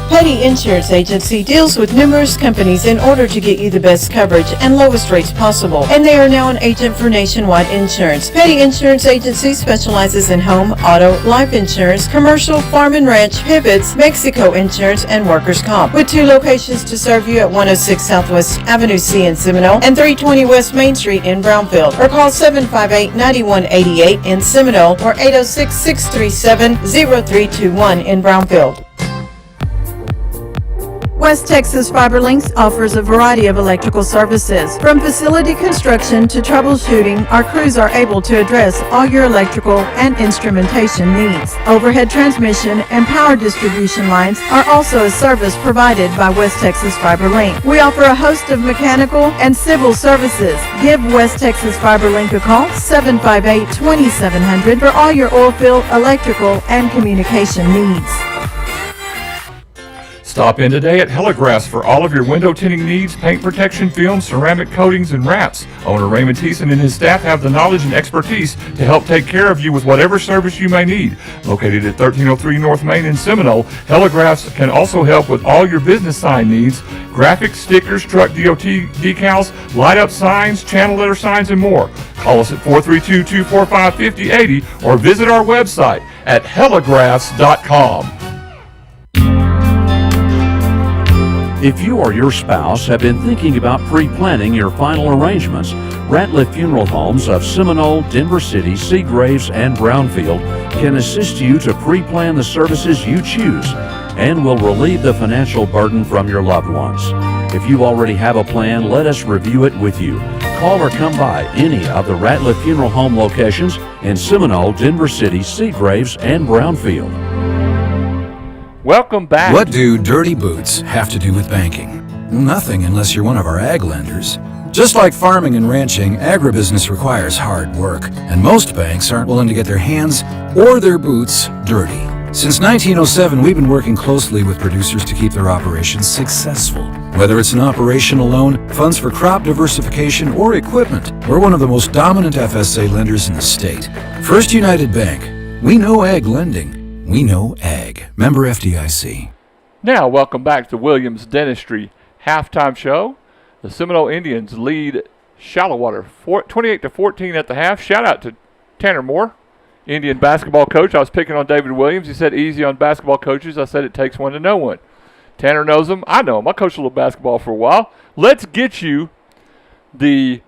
Petty Insurance Agency deals with numerous companies in order to get you the best coverage and lowest rates possible, and they are now an agent for Nationwide Insurance. Petty Insurance Agency specializes in home, auto, life insurance, commercial, farm and ranch, pivots, Mexico insurance, and workers' comp. With 2 locations to serve you at 106 Southwest Avenue C in Seminole and 320 West Main Street in Brownfield, or call 758-9188 in Seminole or 806-637-0321 in Brownfield. West Texas Fiber Links offers a variety of electrical services. From facility construction to troubleshooting, our crews are able to address all your electrical and instrumentation needs. Overhead transmission and power distribution lines are also a service provided by West Texas Fiber Link. We offer a host of mechanical and civil services. Give West Texas Fiber Link a call, 758-2700, for all your oil field, electrical, and communication needs. Stop in today at Hellegrass for all of your window tinting needs, paint protection film, ceramic coatings, and wraps. Owner Raymond Thiessen and his staff have the knowledge and expertise to help take care of you with whatever service you may need. Located at 1303 North Main in Seminole, Hellegrass can also help with all your business sign needs, graphics, stickers, truck DOT decals, light-up signs, channel letter signs, and more. Call us at 432-245-5080 or visit our website at hellegrass.com. If you or your spouse have been thinking about pre-planning your final arrangements, Ratliff Funeral Homes of Seminole, Denver City, Seagraves, and Brownfield can assist you to pre-plan the services you choose and will relieve the financial burden from your loved ones. If you already have a plan, let us review it with you. Call or come by any of the Ratliff Funeral Home locations in Seminole, Denver City, Seagraves, and Brownfield. Welcome back. What do dirty boots have to do with banking? Nothing unless you're one of our ag lenders. Just like farming and ranching, agribusiness requires hard work, and most banks aren't willing to get their hands or their boots dirty. Since 1907, we've been working closely with producers to keep their operations successful. Whether it's an operational loan, funds for crop diversification, or equipment, we're one of the most dominant FSA lenders in the state. First United Bank. We know ag lending. We know ag. Member FDIC. Now, welcome back to Williams Dentistry Halftime Show. The Seminole Indians lead Shallowater 28-14 at the half. Shout out to Tanner Moore, Indian basketball coach. I was picking on David Williams. He said easy on basketball coaches. I said it takes one to know one. Tanner knows him. I know him. I coached a little basketball for a while. Let's get you the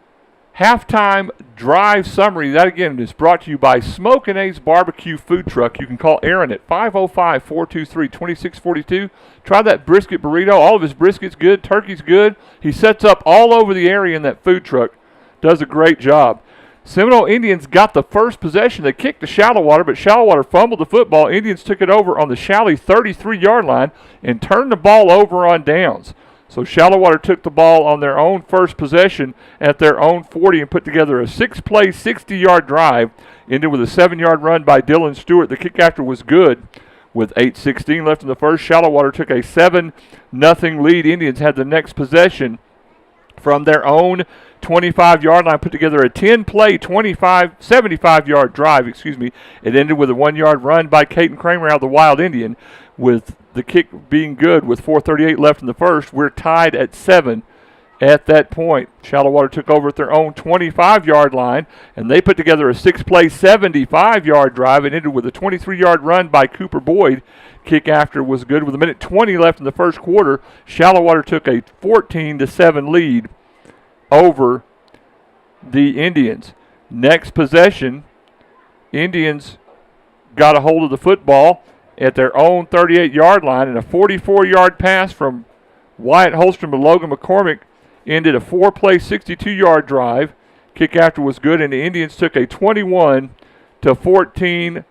halftime drive summary. That, again, is brought to you by Smokin' Ace Barbecue Food Truck. You can call Aaron at 505-423-2642. Try that brisket burrito. All of his brisket's good. Turkey's good. He sets up all over the area in that food truck. Does a great job. Seminole Indians got the first possession. They kicked to Shallowater, but Shallowater fumbled the football. Indians took it over on the Shalley 33-yard line and turned the ball over on downs. So Shallowater took the ball on their own first possession at their own 40 and put together a 6-play, 60-yard drive, ended with a 7-yard run by Dylan Stewart. The kick after was good. With 8:16 left in the first, Shallowater took a 7-0 lead. Indians had the next possession from their own 25-yard line, put together a 10-play, 75-yard drive. It ended with a 1-yard run by Caden Kramer out of the Wild Indian. With the kick being good with 4:38 left in the first, we're tied at 7 at that point. Shallowater took over at their own 25-yard line, and they put together a 6-play, 75-yard drive and ended with a 23-yard run by Cooper Boyd. Kick after was good. With a minute 20 left in the first quarter, Shallowater took a 14-7 lead over the Indians. Next possession, Indians got a hold of the football at their own 38-yard line, and a 44-yard pass from Wyatt Holstrom to Logan McCormick ended a 4-play, 62-yard drive. Kick after was good, and the Indians took a 21-14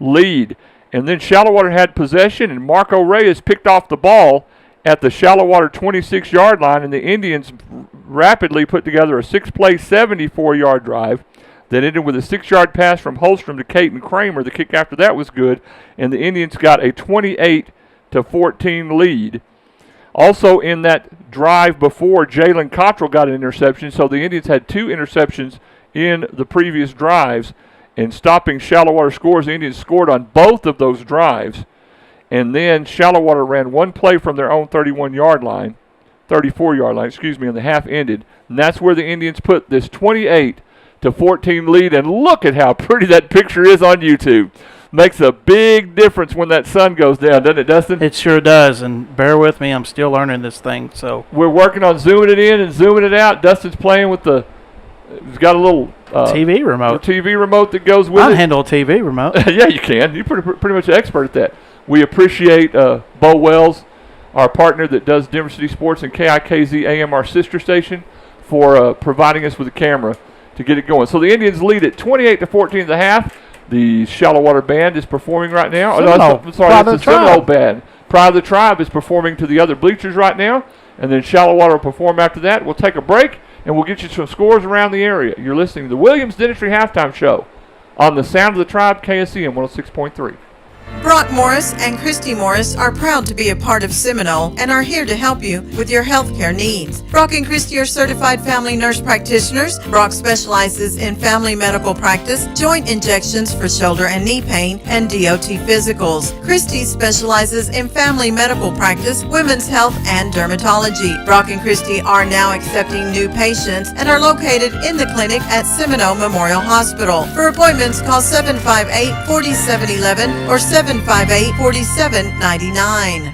lead. And then Shallowater had possession, and Marco Reyes picked off the ball at the Shallowater 26-yard line, and the Indians rapidly put together a 6-play, 74-yard drive that ended with a 6-yard pass from Holstrom to Caden Kramer. The kick after that was good, and the Indians got a 28-14 lead. Also in that drive before, Jalen Cottrell got an interception, so the Indians had 2 interceptions in the previous drives. And stopping Shallowater scores, the Indians scored on both of those drives. And then Shallowater ran one play from their own 34-yard line, and the half ended. And that's where the Indians put this 28-14 lead. And look at how pretty that picture is on YouTube. Makes a big difference when that sun goes down, doesn't it, Dustin? It sure does, and bear with me, I'm still learning this thing. So we're working on zooming it in and zooming it out. Dustin's playing with he's got a little TV remote. TV remote that goes with it. I can handle a TV remote. Yeah, you can. You're pretty much an expert at that. We appreciate Bo Wells, our partner that does Denver City Sports and KIKZ AM, our sister station, for providing us with a camera to get it going. So the Indians lead at 28-14 at the half. The Shallowater Band is performing right now. It's the Seminole Band. Pride of the Tribe is performing to the other bleachers right now, and then Shallowater will perform after that. We'll take a break, and we'll get you some scores around the area. You're listening to the Williams Dentistry Halftime Show on the Sound of the Tribe, KSCM 106.3. Brock Morris and Christy Morris are proud to be a part of Seminole and are here to help you with your healthcare needs. Brock and Christy are certified family nurse practitioners. Brock specializes in family medical practice, joint injections for shoulder and knee pain, and DOT physicals. Christy specializes in family medical practice, women's health, and dermatology. Brock and Christy are now accepting new patients and are located in the clinic at Seminole Memorial Hospital. For appointments, call 758-4711 or 758-4799.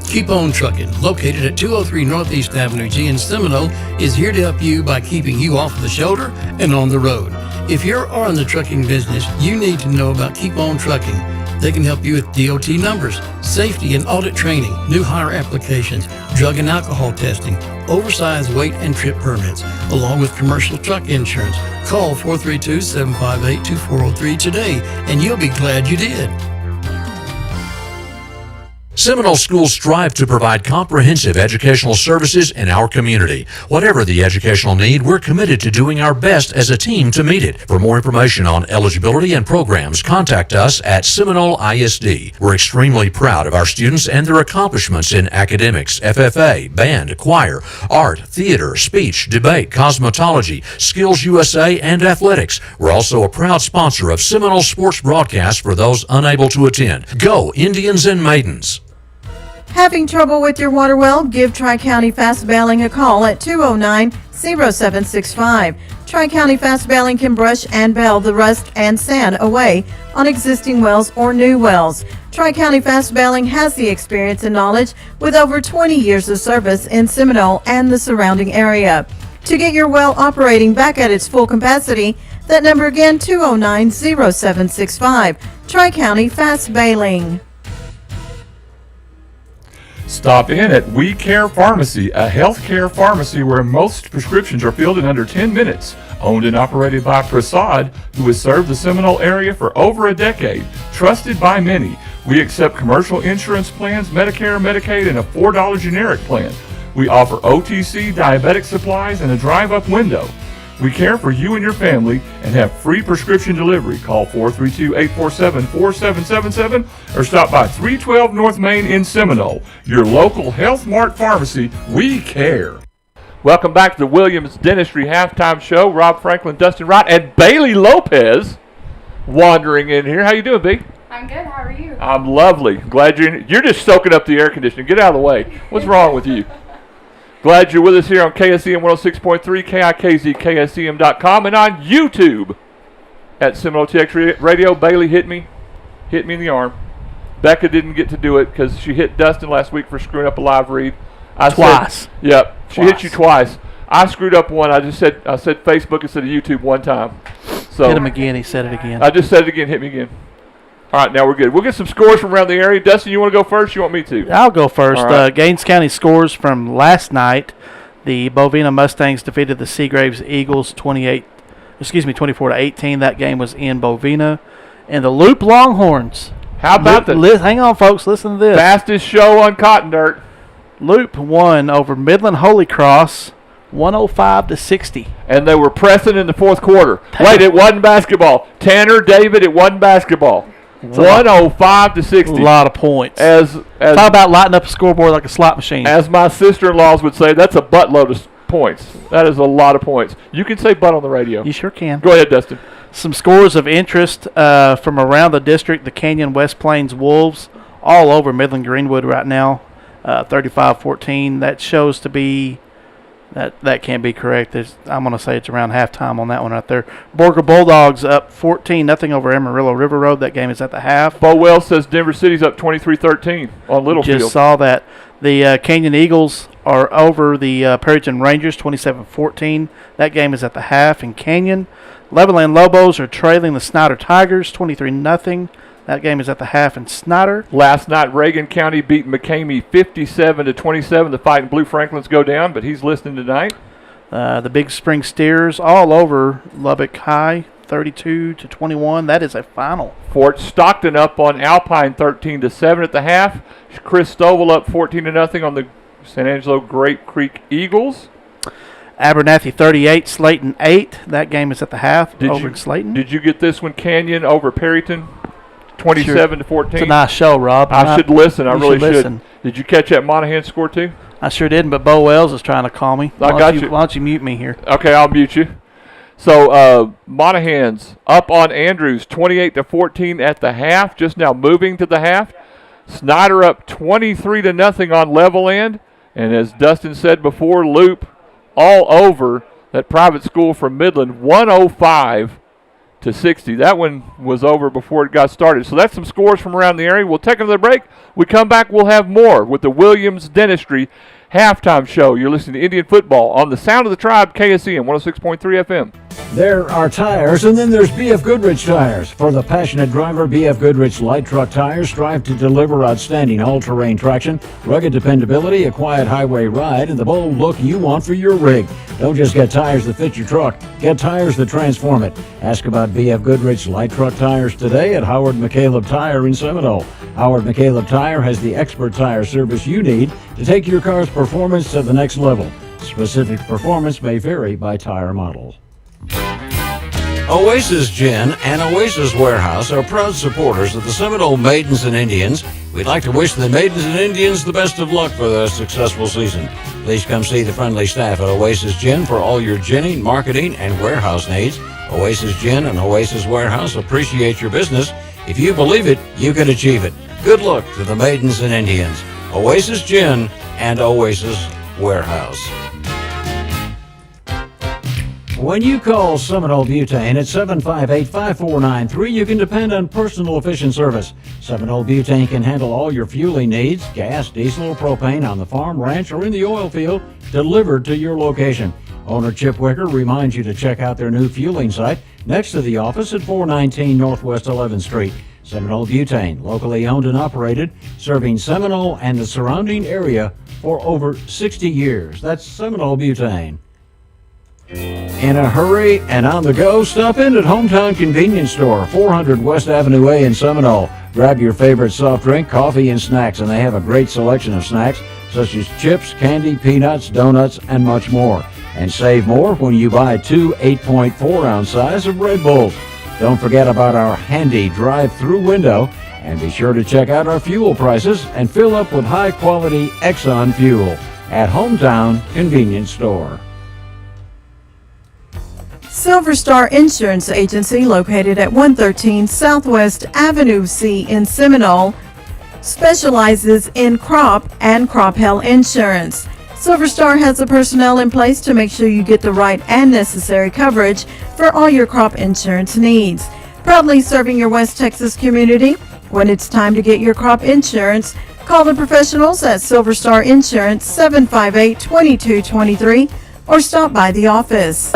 Keep On Trucking, located at 203 Northeast Avenue G in Seminole, is here to help you by keeping you off the shoulder and on the road. If you're in the trucking business, you need to know about Keep On Trucking. They can help you with DOT numbers, safety and audit training, new hire applications, drug and alcohol testing, oversized weight and trip permits, along with commercial truck insurance. Call 432-758-2403 today, and you'll be glad you did. Seminole schools strive to provide comprehensive educational services in our community. Whatever the educational need, we're committed to doing our best as a team to meet it. For more information on eligibility and programs, contact us at Seminole ISD. We're extremely proud of our students and their accomplishments in academics, FFA, band, choir, art, theater, speech, debate, cosmetology, Skills USA, and athletics. We're also a proud sponsor of Seminole sports broadcasts for those unable to attend. Go Indians and Maidens! Having trouble with your water well? Give Tri-County Fast Bailing a call at 209-0765. Tri-County Fast Bailing can brush and bail the rust and sand away on existing wells or new wells. Tri-County Fast Bailing has the experience and knowledge with over 20 years of service in Seminole and the surrounding area. To get your well operating back at its full capacity, that number again, 209-0765. Tri-County Fast Bailing. Stop in at We Care Pharmacy, a healthcare pharmacy where most prescriptions are filled in under 10 minutes. Owned and operated by Prasad, who has served the Seminole area for over a decade. Trusted by many. We accept commercial insurance plans, Medicare, Medicaid, and a $4 generic plan. We offer OTC, diabetic supplies, and a drive-up window. We care for you and your family and have free prescription delivery. Call 432-847-4777 or stop by 312 North Main in Seminole. Your local Health Mart pharmacy, we care. Welcome back to the Williams Dentistry Halftime Show. Rob Franklin, Dustin Wright, and Bailey Lopez wandering in here. How you doing, B? I'm good. How are you? I'm lovely. Glad you're just soaking up the air conditioning. Get out of the way. What's wrong with you? Glad you're with us here on KSEM 106.3, KIKZ, KSEM.com, and on YouTube at Seminole TX Radio. Bailey hit me in the arm. Becca didn't get to do it because she hit Dustin last week for screwing up a live read. Twice. Yep, she hit you twice. I screwed up one. I said Facebook instead of YouTube one time. So hit him again. He said it again. I just said it again. Hit me again. All right, now we're good. We'll get some scores from around the area. Dustin, you want to go first? You want me to? I'll go first. Right. Gaines County scores from last night. The Bovina Mustangs defeated the Seagraves Eagles 24-18. That game was in Bovina. And the Loop Longhorns. How about hang on, folks. Listen to this. Fastest show on Cotton Dirt. Loop won over Midland Holy Cross 105-60. And they were pressing in the fourth quarter. Wait, it wasn't basketball. Tanner, David, it wasn't basketball. 105-60. A lot of points. As Talk about lighting up a scoreboard like a slot machine. As my sister-in-laws would say, that's a buttload of points. That is a lot of points. You can say butt on the radio. You sure can. Go ahead, Dustin. Some scores of interest from around the district. The Canyon West Plains Wolves all over Midland Greenwood right now, 35-14. That shows to be that can't be correct. I'm going to say it's around halftime on that one right there. Borger Bulldogs up 14-0 over Amarillo River Road. That game is at the half. Bo Wells says Denver City's up 23-13 on Littlefield. Just saw that. The Canyon Eagles are over the Perryton Rangers 27-14. That game is at the half in Canyon. Levelland Lobos are trailing the Snyder Tigers 23-0. That game is at the half in Snyder. Last night, Reagan County beat McCamey 57-27. The Fighting Blue Franklins go down, but he's listening tonight. The Big Spring Steers all over Lubbock High 32-21. That is a final. Fort Stockton up on Alpine 13-7 at the half. Chris Stovall up 14-0 on the San Angelo Grape Creek Eagles. Abernathy 38, Slayton 8. That game is at the half in Slayton. Did you get this one? Canyon over Perryton, 27-14. It's a nice show, Rob. I should listen. I really should. Listen. Did you catch that Monahan score too? I sure didn't, but Bo Wells is trying to call me. I got you. Why don't you mute me here? Okay, I'll mute you. So Monahan's up on Andrews 28-14 at the half, just now moving to the half. Snyder up 23-0 on Levelland. And as Dustin said before, Loop all over that private school from Midland, 105-60. That one was over before it got started. So that's some scores from around the area. We'll take another break. We come back, we'll have more with the Williams Dentistry Halftime Show. You're listening to Indian Football on the Sound of the Tribe, KSEM 106.3 FM. There are tires, and then there's B.F. Goodrich tires. For the passionate driver, B.F. Goodrich light truck tires strive to deliver outstanding all-terrain traction, rugged dependability, a quiet highway ride, and the bold look you want for your rig. Don't just get tires that fit your truck. Get tires that transform it. Ask about B.F. Goodrich light truck tires today at Howard McCaleb Tire in Seminole. Howard McCaleb Tire has the expert tire service you need to take your car's performance to the next level. Specific performance may vary by tire model. Oasis Gin and Oasis Warehouse are proud supporters of the Seminole Maidens and Indians. We'd like to wish the Maidens and Indians the best of luck for their successful season. Please come see the friendly staff at Oasis Gin for all your ginning, marketing, and warehouse needs. Oasis Gin and Oasis Warehouse appreciate your business. If you believe it, you can achieve it. Good luck to the Maidens and Indians. Oasis Gin and Oasis Warehouse. When you call Seminole Butane at 758-5493, you can depend on personal efficient service. Seminole Butane can handle all your fueling needs, gas, diesel, or propane on the farm, ranch, or in the oil field, delivered to your location. Owner Chip Wicker reminds you to check out their new fueling site next to the office at 419 Northwest 11th Street. Seminole Butane, locally owned and operated, serving Seminole and the surrounding area for over 60 years. That's Seminole Butane. In a hurry and on the go, stop in at Hometown Convenience Store, 400 West Avenue A in Seminole. Grab your favorite soft drink, coffee, and snacks, and they have a great selection of snacks such as chips, candy, peanuts, donuts, and much more. And save more when you buy two 8.4-ounce size of Red Bulls. Don't forget about our handy drive-through window, and be sure to check out our fuel prices and fill up with high-quality Exxon fuel at Hometown Convenience Store. Silver Star Insurance Agency, located at 113 Southwest Avenue C in Seminole, specializes in crop and crop health insurance. Silver Star has the personnel in place to make sure you get the right and necessary coverage for all your crop insurance needs. Proudly serving your West Texas community. When it's time to get your crop insurance, call the professionals at Silver Star Insurance 758-2223 or stop by the office.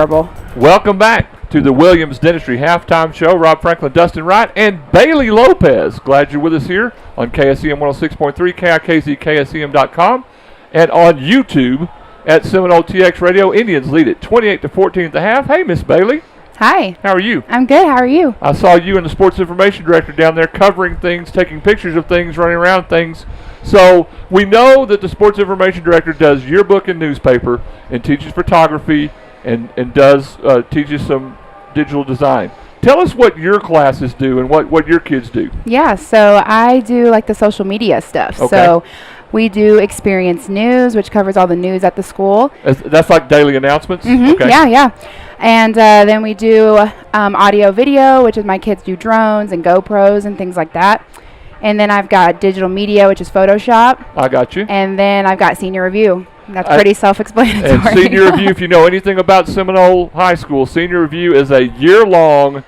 Welcome back to the Williams Dentistry Halftime Show. Rob Franklin, Dustin Wright, and Bailey Lopez. Glad you're with us here on KSEM 106.3, KIKZ, KSEM.com, and on YouTube at Seminole TX Radio. Indians lead it 28-14 at the half. Hey, Miss Bailey. Hi. How are you? I'm good. How are you? I saw you and the sports information director down there covering things, taking pictures of things, running around things. So we know that the sports information director does yearbook and newspaper and teaches photography and does teaches some digital design. Tell us what your classes do and what your kids do. Yeah, so I do like the social media stuff. Okay. So we do Experience News, which covers all the news at the school. That's like daily announcements? Mm-hmm. Okay. Yeah. And then we do audio video, which is my kids do drones and GoPros and things like that. And then I've got digital media, which is Photoshop. I got you. And then I've got Senior Review. That's pretty self-explanatory. And Senior Review, if you know anything about Seminole High School, Senior Review is a year-long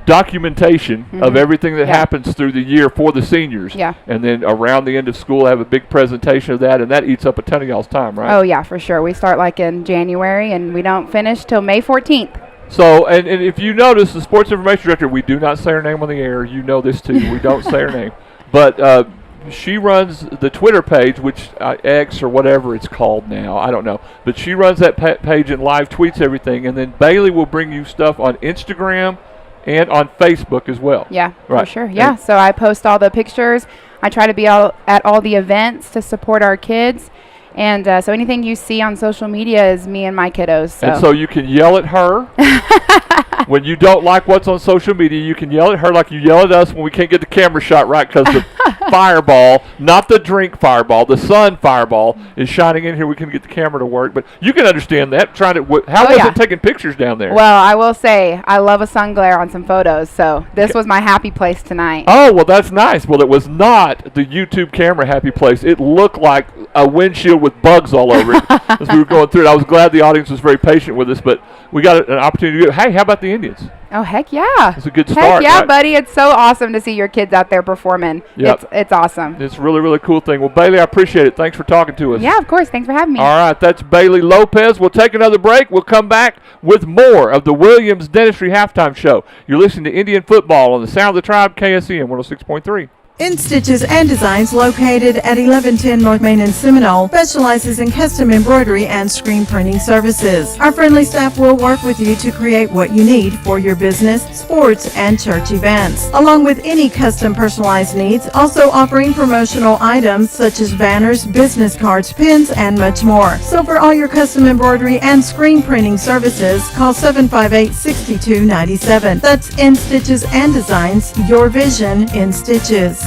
documentation of everything that happens through the year for the seniors. Yeah. And then around the end of school, have a big presentation of that, and that eats up a ton of y'all's time, right? Oh, yeah, for sure. We start like in January, and we don't finish till May 14th. So, and if you notice, the sports information director, we do not say her name on the air. You know this, too. We don't say her name. But she runs the Twitter page, which X or whatever it's called now. I don't know. But she runs that page and live tweets everything. And then Bailey will bring you stuff on Instagram and on Facebook as well. Yeah, right. For sure. Yeah, so I post all the pictures. I try to be at all the events to support our kids. And so anything you see on social media is me and my kiddos. So. And so you can yell at her. When you don't like what's on social media, you can yell at her like you yell at us when we can't get the camera shot right because the fireball, not the drink fireball, the sun fireball is shining in here. We can get the camera to work. But you can understand that. How was it taking pictures down there? Well, I will say I love a sun glare on some photos. So this was my happy place tonight. Oh, well, that's nice. Well, it was not the YouTube camera happy place. It looked like a windshield with bugs all over it as we were going through it. I was glad the audience was very patient with us, but we got an opportunity to go, hey, how about the Indians? Oh, heck yeah. It's a good Heck start. yeah, right? buddy. It's so awesome to see your kids out there performing. Yep. It's awesome. It's a really, really cool thing. Well, Bailey, I appreciate it. Thanks for talking to us. Yeah, of course. Thanks for having me. All right, that's Bailey Lopez. We'll take another break. We'll come back with more of the Williams Dentistry Halftime Show. You're listening to Indian Football on the Sound of the Tribe, KSEM 106.3. In Stitches and Designs, located at 1110 North Main in Seminole, specializes in custom embroidery and screen printing services. Our friendly staff will work with you to create what you need for your business, sports, and church events, along with any custom personalized needs, also offering promotional items such as banners, business cards, pins, and much more. So for all your custom embroidery and screen printing services, call 758-6297. That's In Stitches and Designs, your vision in stitches.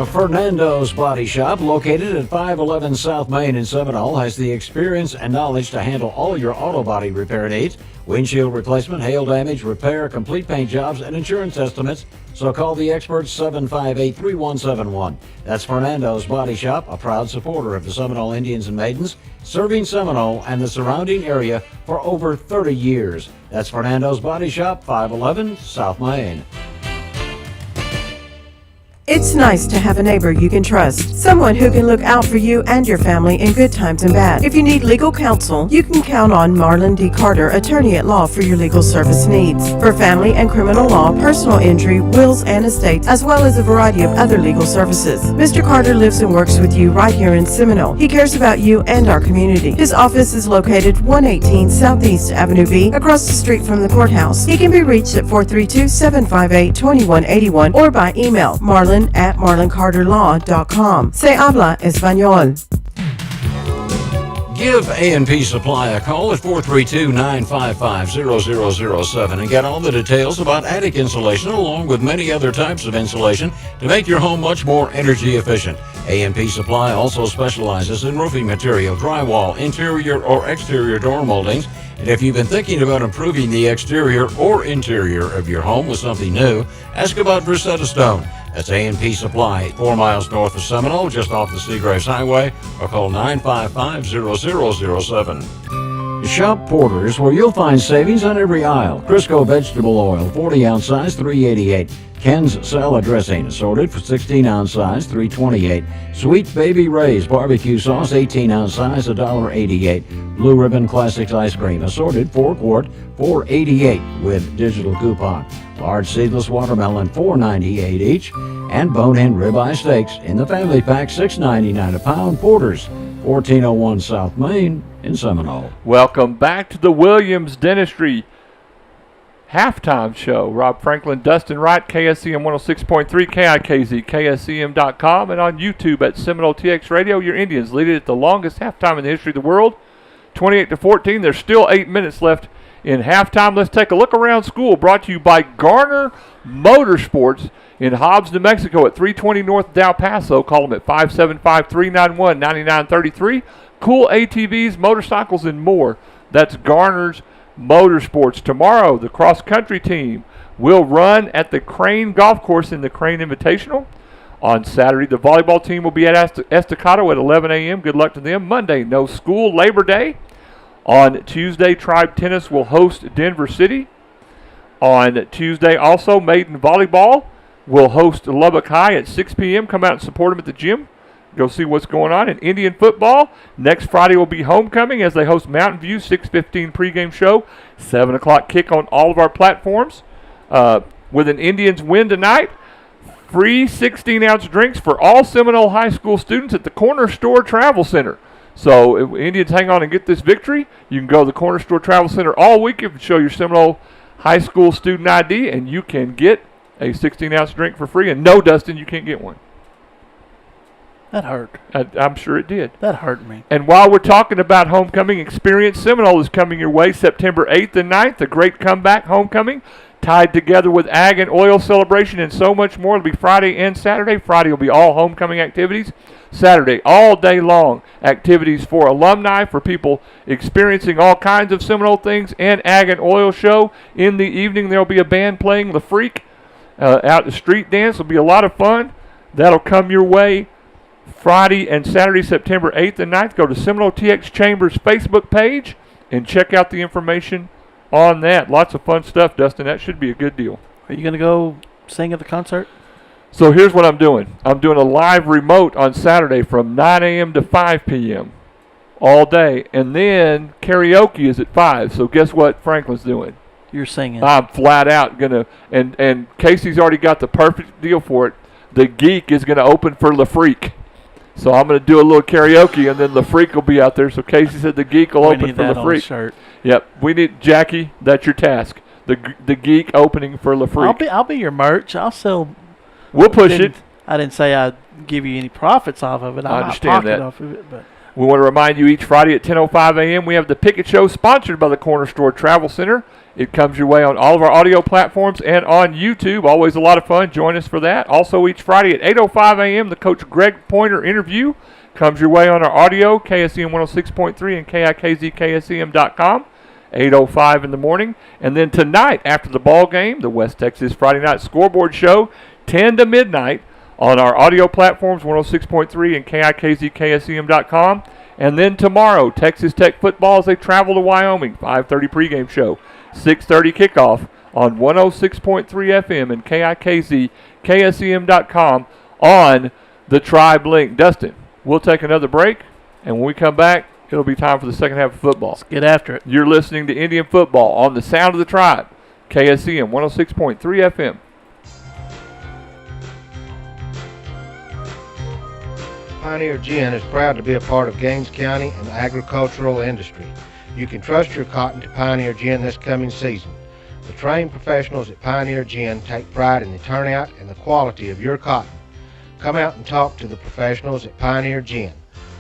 Fernando's Body Shop, located at 511 South Main in Seminole, has the experience and knowledge to handle all your auto body repair needs, windshield replacement, hail damage, repair, complete paint jobs, and insurance estimates. So call the experts 758-3171. That's Fernando's Body Shop, a proud supporter of the Seminole Indians and Maidens, serving Seminole and the surrounding area for over 30 years. That's Fernando's Body Shop, 511 South Main. It's nice to have a neighbor you can trust, someone who can look out for you and your family in good times and bad. If you need legal counsel, you can count on Marlon D. Carter, attorney at law, for your legal service needs. For family and criminal law, personal injury, wills and estates, as well as a variety of other legal services. Mr. Carter lives and works with you right here in Seminole. He cares about you and our community. His office is located 118 Southeast Avenue B, across the street from the courthouse. He can be reached at 432-758-2181 or by email marlon@marloncarterlaw.com. Se habla español. Give A&P Supply a call at 432-955-0007 and get all the details about attic insulation along with many other types of insulation to make your home much more energy efficient. A&P Supply also specializes in roofing material, drywall, interior or exterior door moldings. And if you've been thinking about improving the exterior or interior of your home with something new, ask about Versetta Stone. That's A&P Supply, 4 miles north of Seminole, just off the Seagraves Highway, or call 955-0007. Shop Porter's, where you'll find savings on every aisle. Crisco vegetable oil, 40-ounce size, $3.88. Ken's salad dressing, assorted for 16-ounce size, $3.28. Sweet Baby Ray's barbecue sauce, 18-ounce size, $1.88. Blue Ribbon Classics ice cream, assorted 4-quart, $4.88 with digital coupon. Large seedless watermelon, $4.98 each. And bone-in ribeye steaks in the family pack, $6.99 a pound. Porter's, 1401 South Main in Seminole. Welcome back to the Williams Dentistry Halftime Show. Rob Franklin, Dustin Wright, KSEM 106.3, KIKZ, KSEM.com, and on YouTube at Seminole TX Radio. Your Indians lead it at the longest halftime in the history of the world, 28-14. There's still 8 minutes left in halftime. Let's take a look around school, brought to you by Garner Motorsports in Hobbs, New Mexico at 320 North Del Paso. Call them at 575-391-9933. Cool ATVs, motorcycles, and more. That's Garner's Motorsports. Tomorrow, the cross-country team will run at the Crane Golf Course in the Crane Invitational. On Saturday, the volleyball team will be at Estacado at 11 a.m. Good luck to them. Monday, no school, Labor Day. On Tuesday, Tribe Tennis will host Denver City. On Tuesday, also, Maiden Volleyball will host Lubbock High at 6 p.m. Come out and support them at the gym. Go see what's going on. In Indian football, next Friday will be homecoming as they host Mountain View, 6:15 pregame show, 7 o'clock kick on all of our platforms. With an Indians win tonight, free 16-ounce drinks for all Seminole High School students at the Corner Store Travel Center. So if Indians hang on and get this victory, you can go to the Corner Store Travel Center all week and show your Seminole High School student ID, and you can get a 16-ounce drink for free. And no, Dustin, you can't get one. That hurt. I'm sure it did. That hurt me. And while we're talking about homecoming experience, Seminole is coming your way September 8th and 9th, a great comeback homecoming, tied together with Ag and Oil celebration and so much more. It'll be Friday and Saturday. Friday will be all homecoming activities. Saturday, all day long, activities for alumni, for people experiencing all kinds of Seminole things, and Ag and Oil show. In the evening, there will be a band playing The Freak. Out the street dance will be a lot of fun. That'll come your way Friday and Saturday, September 8th and 9th. Go to Seminole TX Chambers Facebook page and check out the information on that. Lots of fun stuff, Dustin. That should be a good deal. Are you going to go sing at the concert? So here's what I'm doing. I'm doing a live remote on Saturday from 9 a.m. to 5 p.m. all day. And then karaoke is at 5. So guess what Franklin's doing? You're singing. I'm flat out going to, and Casey's already got the perfect deal for it. The Geek is going to open for La Freak. So I'm going to do a little karaoke, and then La Freak will be out there. So Casey said the Geek will open for La Freak. Shirt. Yep. We need, Jackie, that's your task. The Geek opening for La Freak. I'll be your merch. I'll sell. We'll push it. I didn't say I'd give you any profits off of it. I understand that. Off of it, but. We want to remind you each Friday at 10:05 a.m. we have the Pickett Show sponsored by the Corner Store Travel Center. It comes your way on all of our audio platforms and on YouTube. Always a lot of fun. Join us for that. Also each Friday at 8:05 a.m. the Coach Greg Pointer interview comes your way on our audio, KSEM 106.3 and KIKZKSEM.com. 8:05 in the morning. And then tonight after the ball game, the West Texas Friday Night Scoreboard Show, 10 to midnight on our audio platforms, 106.3 and KIKZKSEM.com. And then tomorrow, Texas Tech football as they travel to Wyoming, 5:30 pregame show, 6:30 kickoff on 106.3 FM and KIKZKSEM.com on the Tribe Link. Dustin, we'll take another break, and when we come back, it'll be time for the second half of football. Let's get after it. You're listening to Indian Football on the Sound of the Tribe, KSEM 106.3 FM. Pioneer Gin is proud to be a part of Gaines County and the agricultural industry. You can trust your cotton to Pioneer Gin this coming season. The trained professionals at Pioneer Gin take pride in the turnout and the quality of your cotton. Come out and talk to the professionals at Pioneer Gin.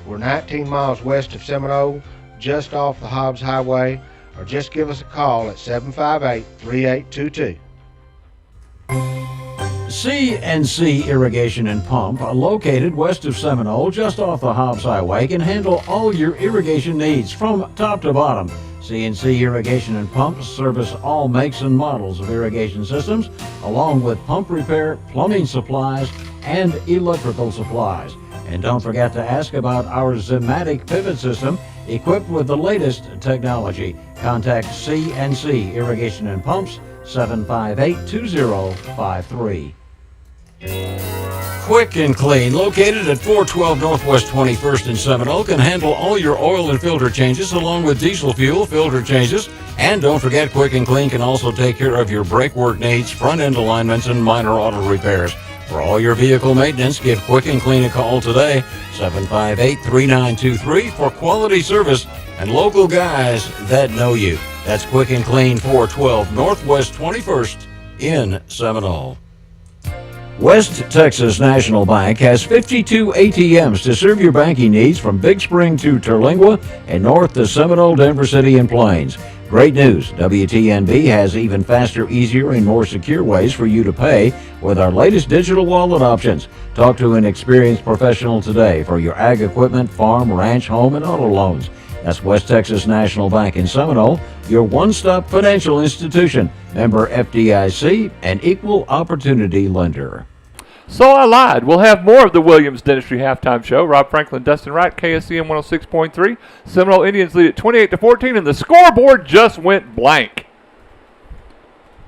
We're 19 miles west of Seminole, just off the Hobbs Highway, or just give us a call at 758-3822. C&C Irrigation and Pump, located west of Seminole, just off the Hobbs Highway, can handle all your irrigation needs from top to bottom. C&C Irrigation and Pump service all makes and models of irrigation systems, along with pump repair, plumbing supplies, and electrical supplies. And don't forget to ask about our Zematic pivot system, equipped with the latest technology. Contact C&C Irrigation and Pumps, 758-2053. Quick and Clean, located at 412 Northwest 21st in Seminole, can handle all your oil and filter changes along with diesel fuel filter changes. And don't forget, Quick and Clean can also take care of your brake work needs, front end alignments, and minor auto repairs. For all your vehicle maintenance, give Quick and Clean a call today, 758-3923, for quality service and local guys that know you. That's Quick and Clean, 412 Northwest 21st in Seminole. West Texas National Bank has 52 ATMs to serve your banking needs from Big Spring to Terlingua and north to Seminole, Denver City, and Plains. Great news, WTNB has even faster, easier, and more secure ways for you to pay with our latest digital wallet options. Talk to an experienced professional today for your ag equipment, farm, ranch, home, and auto loans. That's West Texas National Bank in Seminole, your one-stop financial institution, member FDIC, and equal opportunity lender. So I lied. We'll have more of the Williams Dentistry Halftime Show. Rob Franklin, Dustin Wright, KSEM 106.3. Seminole Indians lead at 28-14, and the scoreboard just went blank.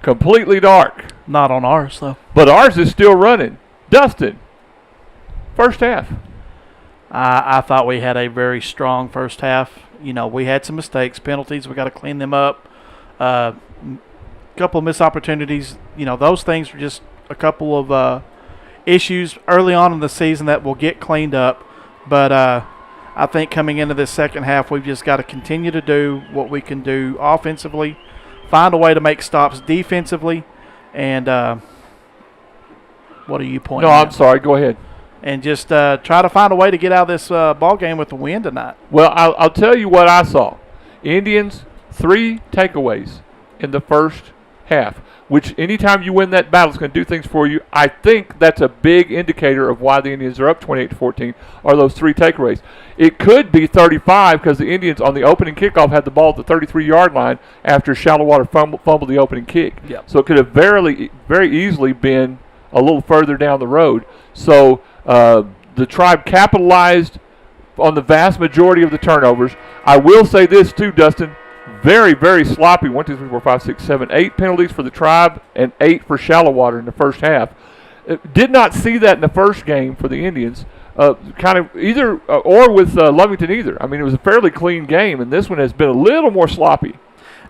Completely dark. Not on ours, though. But ours is still running. Dustin, first half. I thought we had a very strong first half. You know, we had some mistakes, penalties. We got to clean them up. A couple of missed opportunities. You know, those things were just a couple of issues early on in the season that will get cleaned up. But I think coming into this second half, we've just got to continue to do what we can do offensively, find a way to make stops defensively, and what are you pointing No, at? I'm sorry. Go ahead. And just try to find a way to get out of this ball game with the win tonight. Well, I'll tell you what I saw. Indians, 3 takeaways in the first half, which anytime you win that battle is going to do things for you. I think that's a big indicator of why the Indians are up 28-14, are those 3 takeaways. It could be 35 because the Indians on the opening kickoff had the ball at the 33-yard line after Shallowater fumbled the opening kick. Yep. So it could have very easily been a little further down the road. So the Tribe capitalized on the vast majority of the turnovers. I will say this too, Dustin. Very, very sloppy. 1, 2, 3, 4, 5, 6, 7, 8 penalties for the Tribe and 8 for Shallowater in the first half. Did not see that in the first game for the Indians. Kind of either or with Lovington either. I mean, it was a fairly clean game, and this one has been a little more sloppy.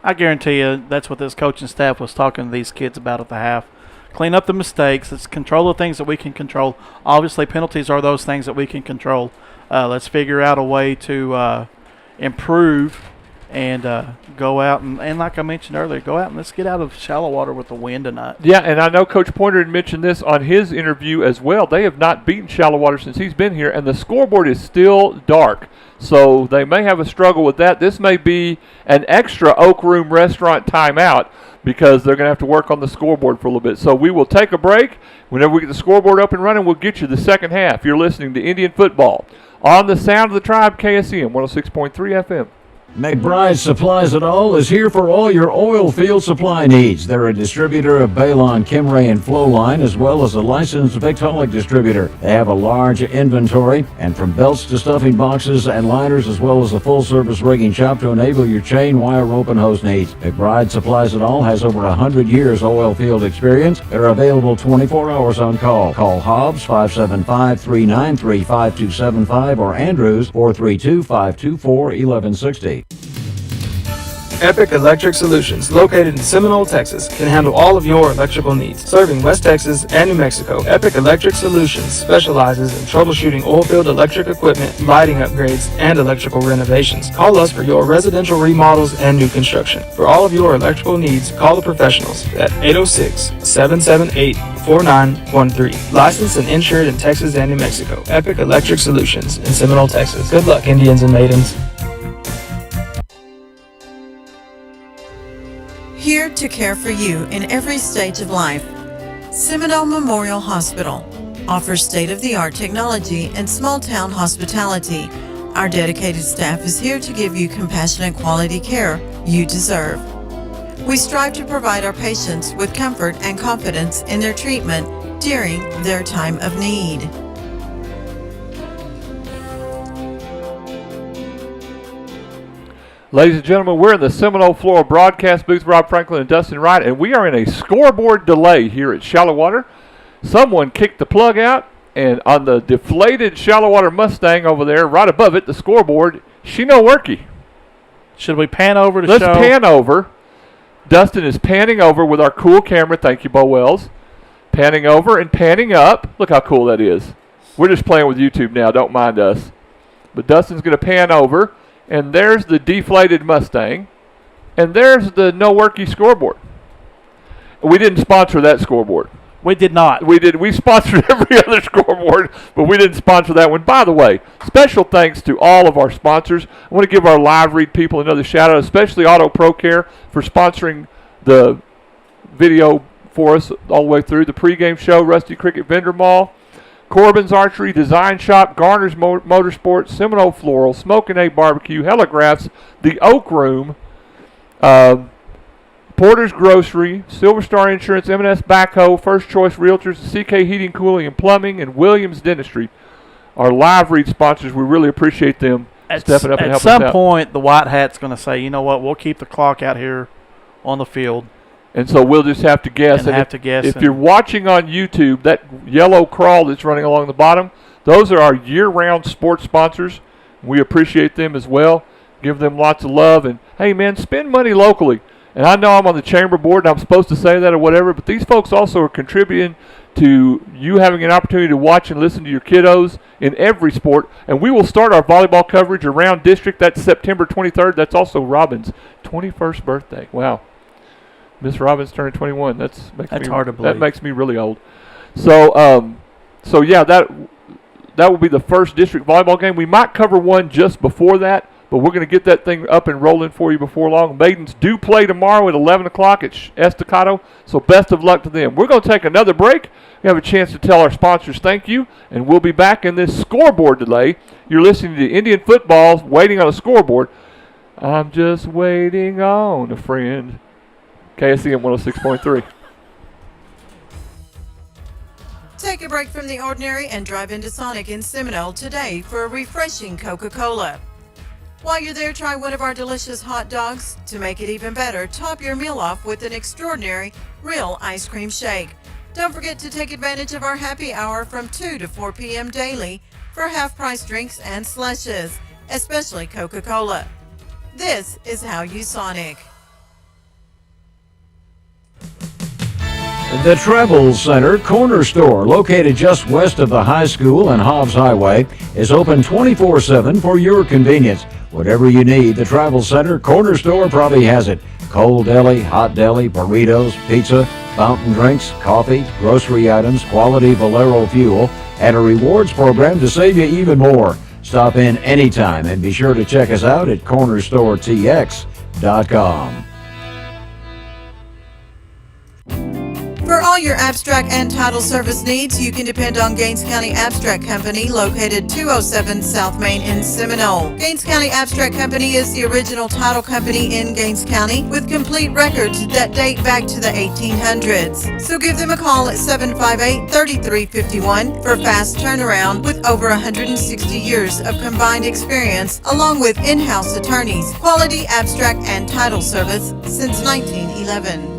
I guarantee you that's what this coaching staff was talking to these kids about at the half. Clean up the mistakes. Let's control the things that we can control. Obviously, penalties are those things that we can control. Let's figure out a way to improve and go out and like I mentioned earlier, go out and let's get out of Shallowater with the win tonight. Yeah, and I know Coach Pointer had mentioned this on his interview as well. They have not beaten Shallowater since he's been here, and the scoreboard is still dark. So they may have a struggle with that. This may be an extra Oak Room Restaurant timeout because they're going to have to work on the scoreboard for a little bit. So we will take a break. Whenever we get the scoreboard up and running, we'll get you the second half. You're listening to Indian Football on the Sound of the Tribe, KSEM 106.3 FM. McBride Supplies It All is here for all your oil field supply needs. They're a distributor of Balon, Kimray, and Flowline, as well as a licensed Victaulic distributor. They have a large inventory, and from belts to stuffing boxes and liners, as well as a full-service rigging shop to enable your chain, wire, rope, and hose needs. McBride Supplies It All has over 100 years oil field experience. They're available 24 hours on call. Call Hobbs 575-393-5275 or Andrews 432-524-1160. Epic Electric Solutions, located in Seminole, Texas, can handle all of your electrical needs. Serving West Texas and New Mexico, Epic Electric Solutions specializes in troubleshooting oilfield electric equipment, lighting upgrades, and electrical renovations. Call us for your residential remodels and new construction. For all of your electrical needs, call the professionals at 806-778-4913. Licensed and insured in Texas and New Mexico. Epic Electric Solutions in Seminole, Texas. Good luck, Indians and maidens. Here to care for you in every stage of life. Seminole Memorial Hospital offers state-of-the-art technology and small-town hospitality. Our dedicated staff is here to give you compassionate quality care you deserve. We strive to provide our patients with comfort and confidence in their treatment during their time of need. Ladies and gentlemen, we're in the Seminole Floral broadcast booth, Rob Franklin and Dustin Wright, and we are in a scoreboard delay here at Shallowater. Someone kicked the plug out, and on the deflated Shallowater Mustang over there, right above it, the scoreboard, she no worky. Should we pan over to Let's show? pan over. Dustin is panning over with our cool camera. Thank you, Bo Wells. Panning over and panning up. Look how cool that is. We're just playing with YouTube now. Don't mind us. But Dustin's going to pan over. And there's the deflated Mustang. And there's the no worky scoreboard. We didn't sponsor that scoreboard. We did not. We sponsored every other scoreboard, but we didn't sponsor that one. By the way, special thanks to all of our sponsors. I want to give our live read people another shout out, especially Auto Pro Care for sponsoring the video for us all the way through. The pregame show, Rusty Cricket Vendor Mall, Corbin's Archery Design Shop, Garner's Motorsports, Seminole Floral, Smokin' A Barbecue, Heligraphs, the Oak Room, Porter's Grocery, Silver Star Insurance, M&S Backhoe, First Choice Realtors, CK Heating, Cooling, and Plumbing, and Williams Dentistry. Our live read sponsors, we really appreciate them stepping up and helping us out. At some point, the white hat's going to say, you know what, we'll keep the clock out here on the field. And so we'll just have to guess. If you're watching on YouTube, that yellow crawl that's running along the bottom, those are our year-round sports sponsors. We appreciate them as well. Give them lots of love. And, hey, man, spend money locally. And I know I'm on the chamber board and I'm supposed to say that or whatever, but these folks also are contributing to you having an opportunity to watch and listen to your kiddos in every sport. And we will start our volleyball coverage around district. That's September 23rd. That's also Robin's 21st birthday. Wow. Miss Robbins turning 21. That's hard to believe. That makes me really old. So, yeah, that will be the first district volleyball game. We might cover one just before that, but we're going to get that thing up and rolling for you before long. Maidens do play tomorrow at 11 o'clock at Estacado, so best of luck to them. We're going to take another break. We have a chance to tell our sponsors thank you, and we'll be back in this scoreboard delay. You're listening to Indian Football, waiting on a scoreboard. I'm just waiting on a friend. KSEM 106.3. Take a break from the ordinary and drive into Sonic in Seminole today for a refreshing Coca-Cola. While you're there, try one of our delicious hot dogs. To make it even better, top your meal off with an extraordinary real ice cream shake. Don't forget to take advantage of our happy hour from 2 to 4 p.m. daily for half-price drinks and slushes, especially Coca-Cola. This is how you Sonic. The Travel Center Corner Store, located just west of the high school and Hobbs Highway, is open 24/7 for your convenience. Whatever you need, the Travel Center Corner Store probably has it. Cold deli, hot deli, burritos, pizza, fountain drinks, coffee, grocery items, quality Valero fuel, and a rewards program to save you even more. Stop in anytime and be sure to check us out at cornerstoretx.com. For all your abstract and title service needs, you can depend on Gaines County Abstract Company, located 207 South Main in Seminole. Gaines County Abstract Company is the original title company in Gaines County with complete records that date back to the 1800s. So give them a call at 758-3351 for fast turnaround with over 160 years of combined experience along with in-house attorneys. Quality abstract and title service since 1911.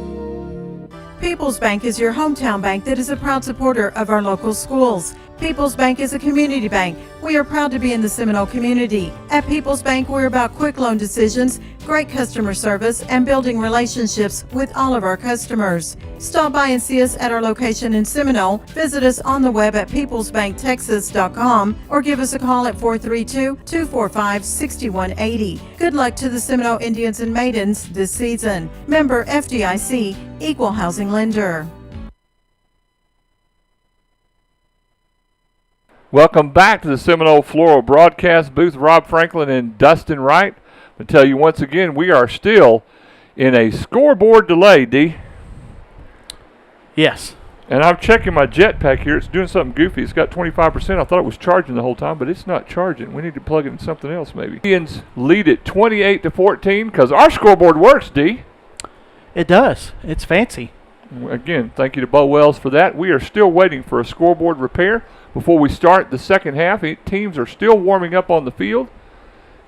People's Bank is your hometown bank that is a proud supporter of our local schools. People's Bank is a community bank. We are proud to be in the Seminole community. At People's Bank, we're about quick loan decisions, great customer service, and building relationships with all of our customers. Stop by and see us at our location in Seminole. Visit us on the web at peoplesbanktexas.com or give us a call at 432-245-6180. Good luck to the Seminole Indians and Maidens this season. Member FDIC, Equal Housing Lender. Welcome back to the Seminole Floral Broadcast booth. Rob Franklin and Dustin Wright. I tell you once again, we are still in a scoreboard delay, D. Yes. And I'm checking my jetpack here. It's doing something goofy. It's got 25%. I thought it was charging the whole time, but it's not charging. We need to plug it in something else maybe. Indians lead it 28-14 because our scoreboard works, D. It does. It's fancy. Again, thank you to Bo Wells for that. We are still waiting for a scoreboard repair before we start the second half. Teams are still warming up on the field,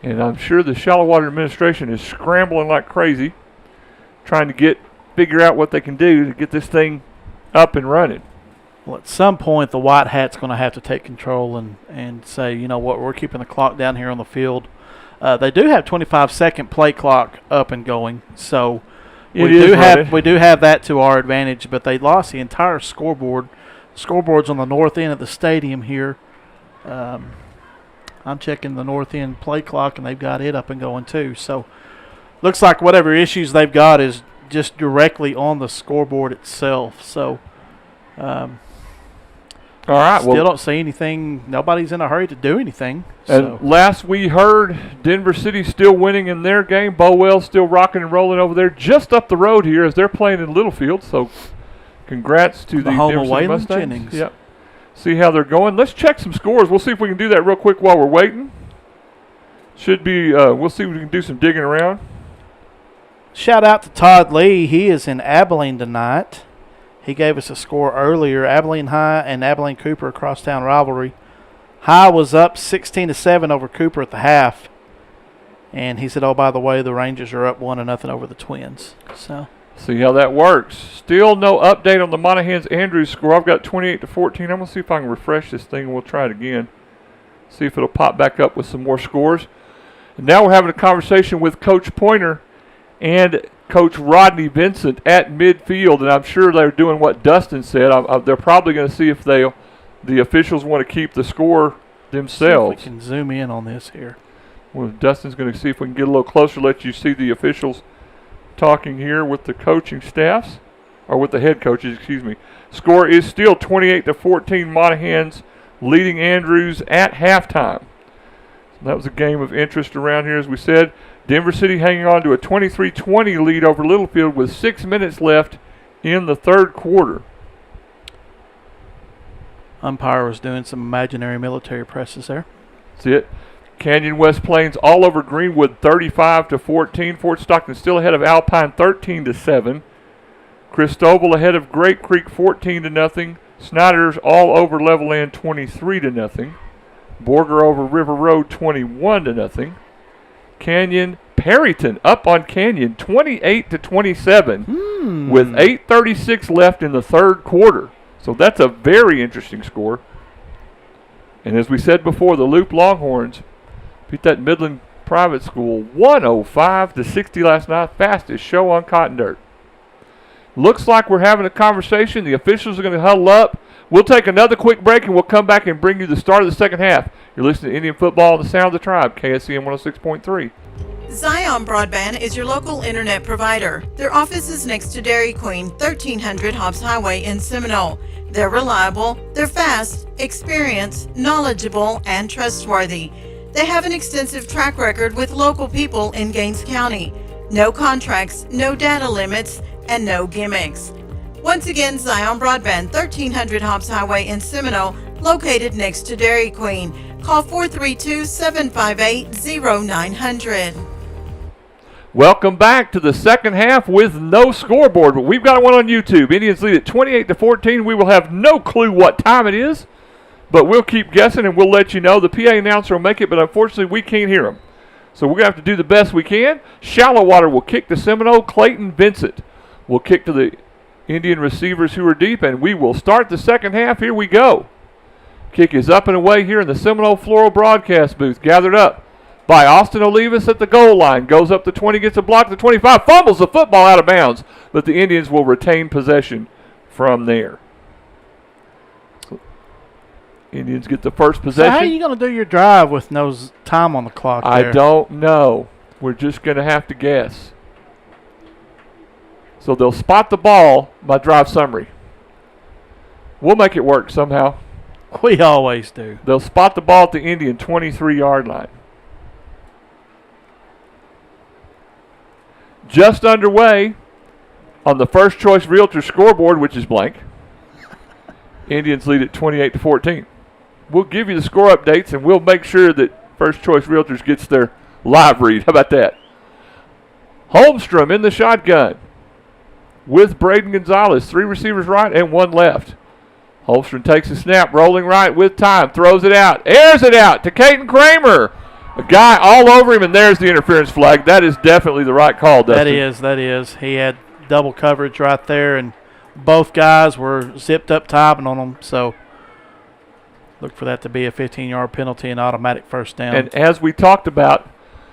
and I'm sure the Shallowater administration is scrambling like crazy, trying to figure out what they can do to get this thing up and running. Well, at some point, the White Hat's going to have to take control and say, you know what, we're keeping the clock down here on the field. They do have 25-second play clock up and going, so we do have that to our advantage, but they lost the entire scoreboard. Scoreboard's on the north end of the stadium here. I'm checking the north end play clock, and they've got it up and going too. So looks like whatever issues they've got is just directly on the scoreboard itself. So all right. Still don't see anything. Nobody's in a hurry to do anything. And last we heard, Denver City still winning in their game. Bo Wells still rocking and rolling over there just up the road here as they're playing in Littlefield. So congrats to the home Denver of City Waylon Mustangs. Jennings. Yep. See how they're going. Let's check some scores. We'll see if we can do that real quick while we're waiting. Should be, we'll see if we can do some digging around. Shout out to Todd Lee. He is in Abilene tonight. He gave us a score earlier. Abilene High and Abilene Cooper crosstown rivalry. High was up 16-7 over Cooper at the half. And he said, oh, by the way, the Rangers are up 1-0 over the Twins. So see how that works. Still no update on the Monahans Andrews score. I've got 28-14. I'm going to see if I can refresh this thing and we'll try it again. See if it'll pop back up with some more scores. And now we're having a conversation with Coach Pointer and Coach Rodney Vincent at midfield, and I'm sure they're doing what Dustin said. They're probably going to see if the officials want to keep the score themselves. See if we can zoom in on this here. Well, Dustin's going to see if we can get a little closer, let you see the officials talking here with the coaching staffs, or with the head coaches, excuse me. Score is still 28-14, Monahans leading Andrews at halftime. So that was a game of interest around here, as we said. Denver City hanging on to a 23-20 lead over Littlefield with 6 minutes left in the third quarter. Umpire was doing some imaginary military presses there. That's it. Canyon West Plains all over Greenwood 35-14. Fort Stockton still ahead of Alpine 13-7. Cristobal ahead of Great Creek 14-0. Snyder's all over Levelland 23-0. Borger over River Road 21-0. Canyon Perryton up on Canyon 28-27 with 8:36 left in the third quarter. So that's a very interesting score. And as we said before, the Loop Longhorns beat that Midland private school 105-60 last night. Fastest show on cotton dirt. Looks like we're having a conversation. The officials are going to huddle up. We'll take another quick break, and we'll come back and bring you the start of the second half. You're listening to Indian Football, the Sound of the Tribe, KSCM 106.3. Zion Broadband is your local internet provider. Their office is next to Dairy Queen, 1300 Hobbs Highway in Seminole. They're reliable, they're fast, experienced, knowledgeable, and trustworthy. They have an extensive track record with local people in Gaines County. No contracts, no data limits, and no gimmicks. Once again, Zion Broadband, 1300 Hobbs Highway in Seminole, located next to Dairy Queen. Call 432-758-0900. Welcome back to the second half with no scoreboard, but we've got one on YouTube. Indians lead at 28-14. We will have no clue what time it is, but we'll keep guessing and we'll let you know. The PA announcer will make it, but unfortunately we can't hear him. So we're going to have to do the best we can. Shallowater will kick to Seminole. Clayton Vincent will kick to the Indian receivers who are deep, and we will start the second half. Here we go. Kick is up and away here in the Seminole Floral broadcast booth. Gathered up by Austin Olivas at the goal line. Goes up to 20, gets a block to 25, fumbles the football out of bounds, but the Indians will retain possession from there. Indians get the first possession. So how are you going to do your drive with no time on the clock there? I don't know. We're just going to have to guess. So they'll spot the ball by drive summary. We'll make it work somehow. We always do. They'll spot the ball at the Indian 23-yard line. Just underway on the First Choice Realtor scoreboard, which is blank. Indians lead at 28-14. We'll give you the score updates, and we'll make sure that First Choice Realtors gets their live read. How about that? Holmstrom in the shotgun with Braden Gonzalez. 3 receivers right and 1 left. Holmstrom takes a snap, rolling right with time, throws it out, airs it out to Caden Kramer. A guy all over him, and there's the interference flag. That is definitely the right call, Dustin. That is. He had double coverage right there, and both guys were zipped up timing on him, so look for that to be a 15-yard penalty and automatic first down. And as we talked about,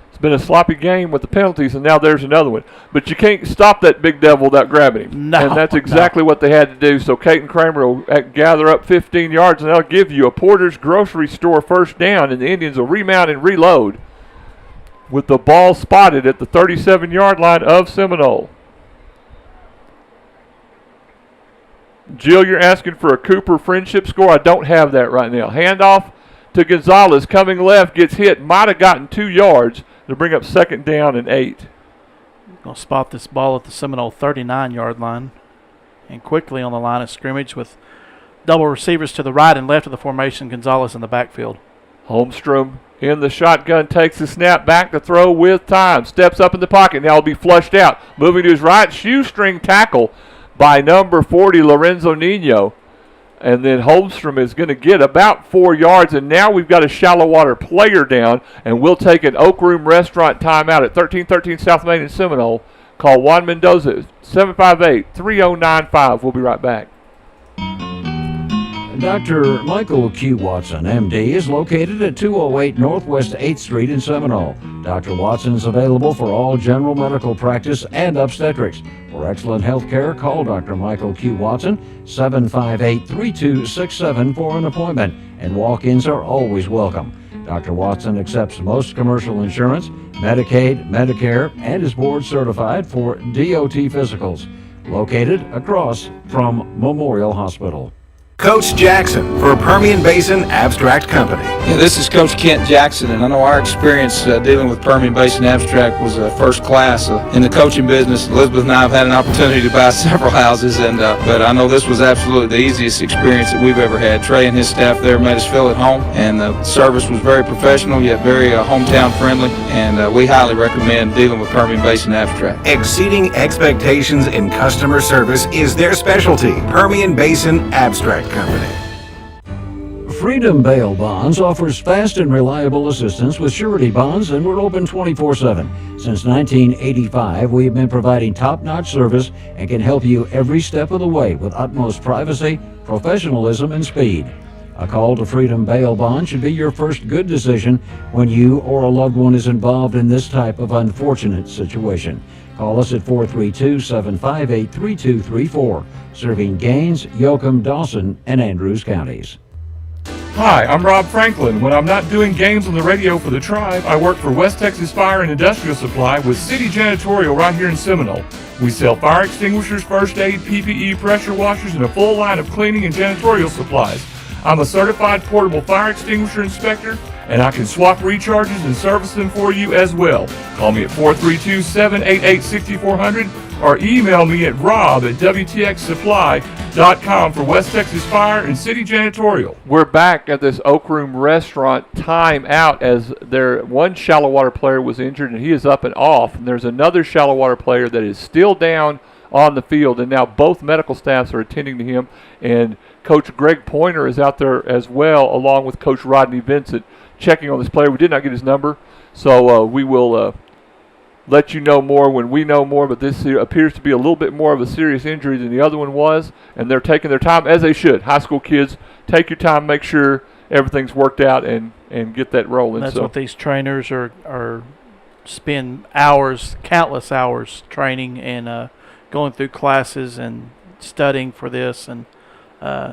it's been a sloppy game with the penalties, and now there's another one. But you can't stop that big devil without grabbing him. No, and that's exactly what they had to do. So Caden Kramer will gather up 15 yards, and they'll give you a Porter's Grocery Store first down, and the Indians will remount and reload with the ball spotted at the 37-yard line of Seminole. Jill, you're asking for a Cooper friendship score. I don't have that right now. Handoff to Gonzalez, coming left, gets hit, might have gotten 2 yards to bring up second down and 8. Going to spot this ball at the Seminole 39-yard line. And quickly on the line of scrimmage with double receivers to the right and left of the formation, Gonzalez in the backfield. Holmstrom in the shotgun, takes the snap, back to throw with time. Steps up in the pocket, now will be flushed out. Moving to his right, shoestring tackle by number 40, Lorenzo Nino. And then Holmstrom is going to get about 4 yards, and now we've got a Shallowater player down, and we'll take an Oak Room Restaurant timeout at 1313 South Main in Seminole. Call Juan Mendoza, 758-3095. We'll be right back. Dr. Michael Q. Watson, MD, is located at 208 Northwest 8th Street in Seminole. Dr. Watson is available for all general medical practice and obstetrics. For excellent health care, call Dr. Michael Q. Watson, 758-3267 for an appointment, and walk-ins are always welcome. Dr. Watson accepts most commercial insurance, Medicaid, Medicare, and is board certified for DOT physicals. Located across from Memorial Hospital. Coach Jackson for Permian Basin Abstract Company. Yeah, this is Coach Kent Jackson, and I know our experience dealing with Permian Basin Abstract was first class in the coaching business. Elizabeth and I have had an opportunity to buy several houses, but I know this was absolutely the easiest experience that we've ever had. Trey and his staff there made us feel at home, and the service was very professional yet very hometown friendly, and we highly recommend dealing with Permian Basin Abstract. Exceeding expectations in customer service is their specialty. Permian Basin Abstract Company. Freedom Bail Bonds offers fast and reliable assistance with surety bonds, and we're open 24/7. Since 1985, we've been providing top-notch service and can help you every step of the way with utmost privacy, professionalism, and speed. A call to Freedom Bail Bond should be your first good decision when you or a loved one is involved in this type of unfortunate situation. Call us at 432-758-3234, serving Gaines, Yoakum, Dawson, and Andrews counties. Hi, I'm Rob Franklin. When I'm not doing games on the radio for the Tribe, I work for West Texas Fire and Industrial Supply with City Janitorial right here in Seminole. We sell fire extinguishers, first aid, PPE, pressure washers, and a full line of cleaning and janitorial supplies. I'm a certified portable fire extinguisher inspector, and I can swap recharges and service them for you as well. Call me at 432-788-6400 or email me at rob@wtxsupply.com for West Texas Fire and City Janitorial. We're back at this Oak Room restaurant time out as their one Shallowater player was injured and he is up and off. And there's another Shallowater player that is still down on the field, and now both medical staffs are attending to him, and Coach Greg Pointer is out there as well, along with Coach Rodney Vincent, checking on this player. We did not get his number, so we will let you know more when we know more, but this appears to be a little bit more of a serious injury than the other one was, and they're taking their time, as they should. High school kids, take your time, make sure everything's worked out, and get that rolling. That's what these trainers are spend hours, countless hours training and going through classes and studying for this, and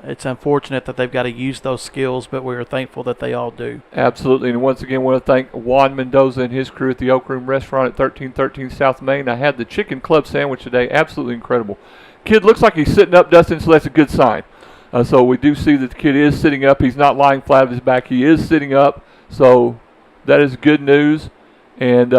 it's unfortunate that they've got to use those skills, but we are thankful that they all do. Absolutely, and once again, I want to thank Juan Mendoza and his crew at the Oak Room Restaurant at 1313 South Main. I had the chicken club sandwich today, absolutely incredible. Kid looks like he's sitting up, Dustin, so that's a good sign. So we do see that the kid is sitting up. He's not lying flat on his back. He is sitting up, so that is good news. And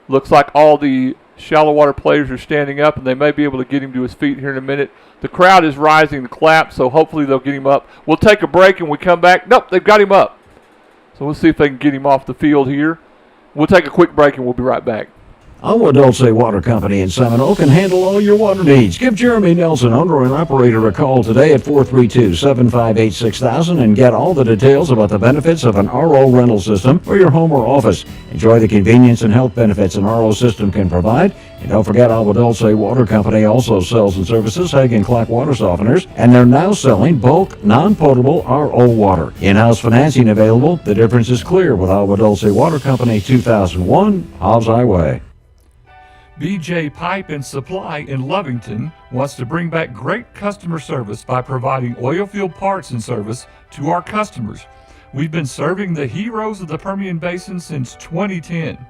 looks like all the Shallowater players are standing up, and they may be able to get him to his feet here in a minute. The crowd is rising to clap, so hopefully they'll get him up. We'll take a break, and we come back. Nope, they've got him up. So we'll see if they can get him off the field here. We'll take a quick break, and we'll be right back. Agua Dulce Water Company in Seminole can handle all your water needs. Give Jeremy Nelson, owner and operator, a call today at 432-758-6000 and get all the details about the benefits of an RO rental system for your home or office. Enjoy the convenience and health benefits an RO system can provide. And don't forget, Agua Dulce Water Company also sells and services Hague and Clark water softeners, and they're now selling bulk, non-potable RO water. In-house financing available. The difference is clear with Agua Dulce Water Company, 2001 Hobbs Highway. BJ Pipe and Supply in Lovington wants to bring back great customer service by providing oil field parts and service to our customers. We've been serving the heroes of the Permian Basin since 2010.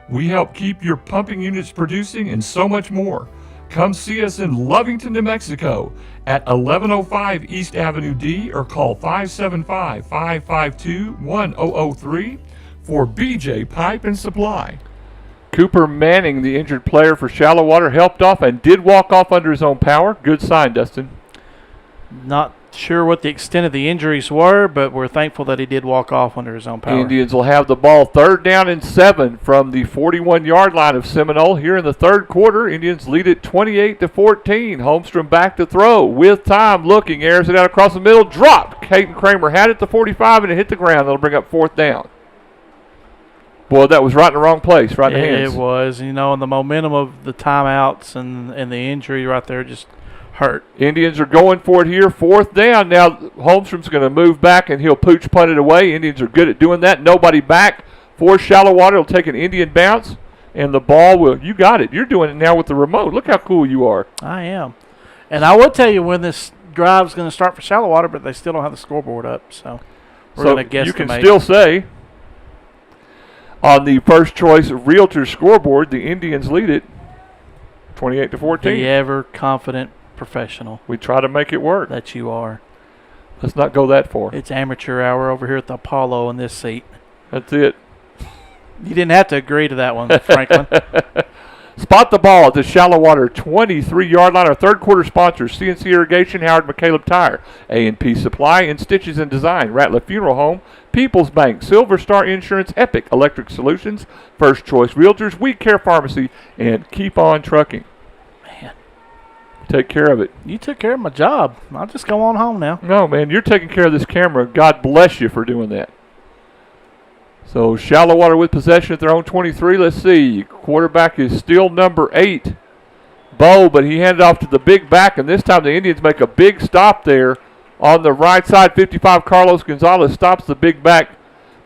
We help keep your pumping units producing and so much more. Come see us in Lovington, New Mexico at 1105 East Avenue D or call 575-552-1003 for BJ Pipe and Supply. Cooper Manning, the injured player for Shallowater, helped off and did walk off under his own power. Good sign, Dustin. Not sure what the extent of the injuries were, but we're thankful that he did walk off under his own power. Indians will have the ball 3rd down and 7 from the 41-yard line of Seminole. Here in the third quarter, Indians lead it 28-14. Holmstrom back to throw with time, looking, airs it out across the middle, dropped. Caden Kramer had it to 45 and it hit the ground. That'll bring up 4th down. Boy, that was right in the wrong place, right in the hands. It was, and the momentum of the timeouts and the injury right there just hurt. Indians are going for it here, 4th down. Now Holmstrom's going to move back, and he'll pooch punt it away. Indians are good at doing that. Nobody back for Shallowater. It'll take an Indian bounce, and the ball will – you got it. You're doing it now with the remote. Look how cool you are. I am. And I will tell you when this drive's going to start for Shallowater, but they still don't have the scoreboard up, so we're going to guesstimate. You can still say – on the First Choice Realtor scoreboard, the Indians lead it 28-14. The ever confident professional. We try to make it work. That you are. Let's not go that far. It's amateur hour over here at the Apollo in this seat. That's it. You didn't have to agree to that one, Franklin. Spot the ball at the Shallowater 23-yard line. Our third quarter sponsors, CNC Irrigation, Howard McCaleb Tire, A&P Supply, and Stitches and Design, Ratliff Funeral Home, People's Bank, Silver Star Insurance, Epic Electric Solutions, First Choice Realtors, We Care Pharmacy, and Keep On Trucking. Man. take care of it. You took care of my job. I'll just go on home now. No, man, you're taking care of this camera. God bless you for doing that. So Shallowater with possession at their own 23. Let's see. Quarterback is still number 8, Bo, but he handed off to the big back, and this time the Indians make a big stop there on the right side. 55, Carlos Gonzalez stops the big back,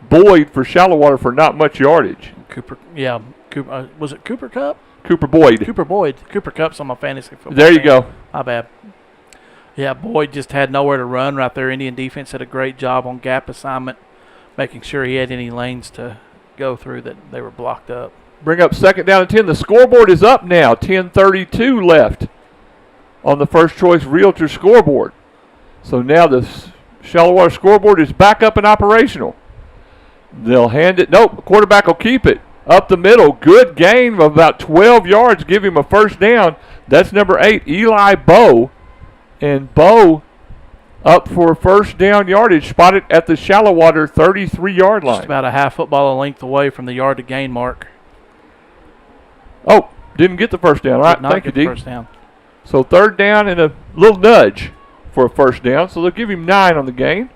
Boyd, for Shallowater for not much yardage. Cooper, yeah. Cooper, was it Cooper Cup? Cooper Boyd. Cooper Boyd. Cooper Cup's on my fantasy football There you team. go. My bad. Yeah, Boyd just had nowhere to run right there. Indian defense did a great job on gap assignment, making sure he had any lanes to go through that they were blocked up. Bring up 2nd down and 10. The scoreboard is up now. 10:32 left on the First Choice Realtor scoreboard. So now the Shallowater scoreboard is back up and operational. They'll hand it. Nope, quarterback will keep it. Up the middle. Good gain of about 12 yards. Give him a first down. That's number 8, Eli Bowe. And Bowe up for first down yardage, spotted at the Shallowater 33-yard line. Just about a half football length away from the yard to gain mark. Oh, didn't get the first down. All right, thank you, D. First down. So 3rd down and a little nudge for a first down. So they'll give him 9 on the gain.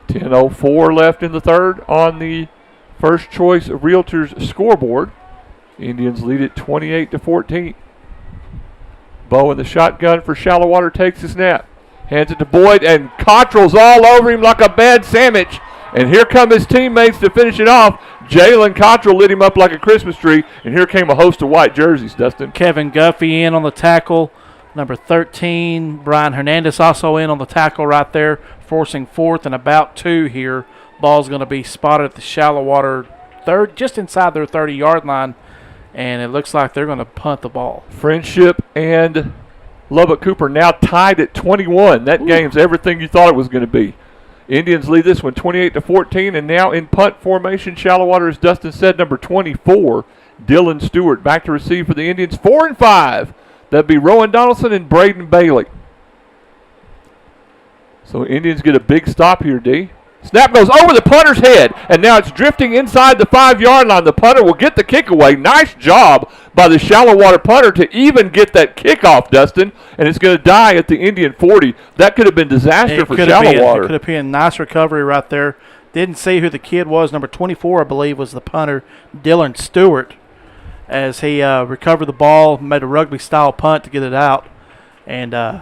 10:04 left in the 3rd on the First Choice Realtors scoreboard. Indians lead it 28-14. Bo in the shotgun for Shallowater takes the snap. Hands it to Boyd, and Cottrell's all over him like a bad sandwich. And here come his teammates to finish it off. Jalen Cottrell lit him up like a Christmas tree, and here came a host of white jerseys, Dustin. Kevin Guffey in on the tackle. Number 13, Brian Hernandez also in on the tackle right there, forcing 4th and about 2 here. Ball's going to be spotted at the Shallowater 3rd, just inside their 30-yard line, and it looks like they're going to punt the ball. Friendship and Lubbock Cooper now tied at 21. That game's everything you thought it was going to be. Indians lead this one 28-14, and now in punt formation, Shallowater, as Dustin said, number 24, Dylan Stewart, back to receive for the Indians. 4 and 5. That'd be Rowan Donaldson and Braden Bailey. So Indians get a big stop here, D. Snap goes over the punter's head, and now it's drifting inside the 5-yard line. The punter will get the kick away. Nice job by the Shallowater punter to even get that kickoff, Dustin, and it's going to die at the Indian 40. That could have been disaster for Shallowater. It could have been a nice recovery right there. Didn't see who the kid was. Number 24, I believe, was the punter, Dylan Stewart, as he recovered the ball, made a rugby-style punt to get it out, and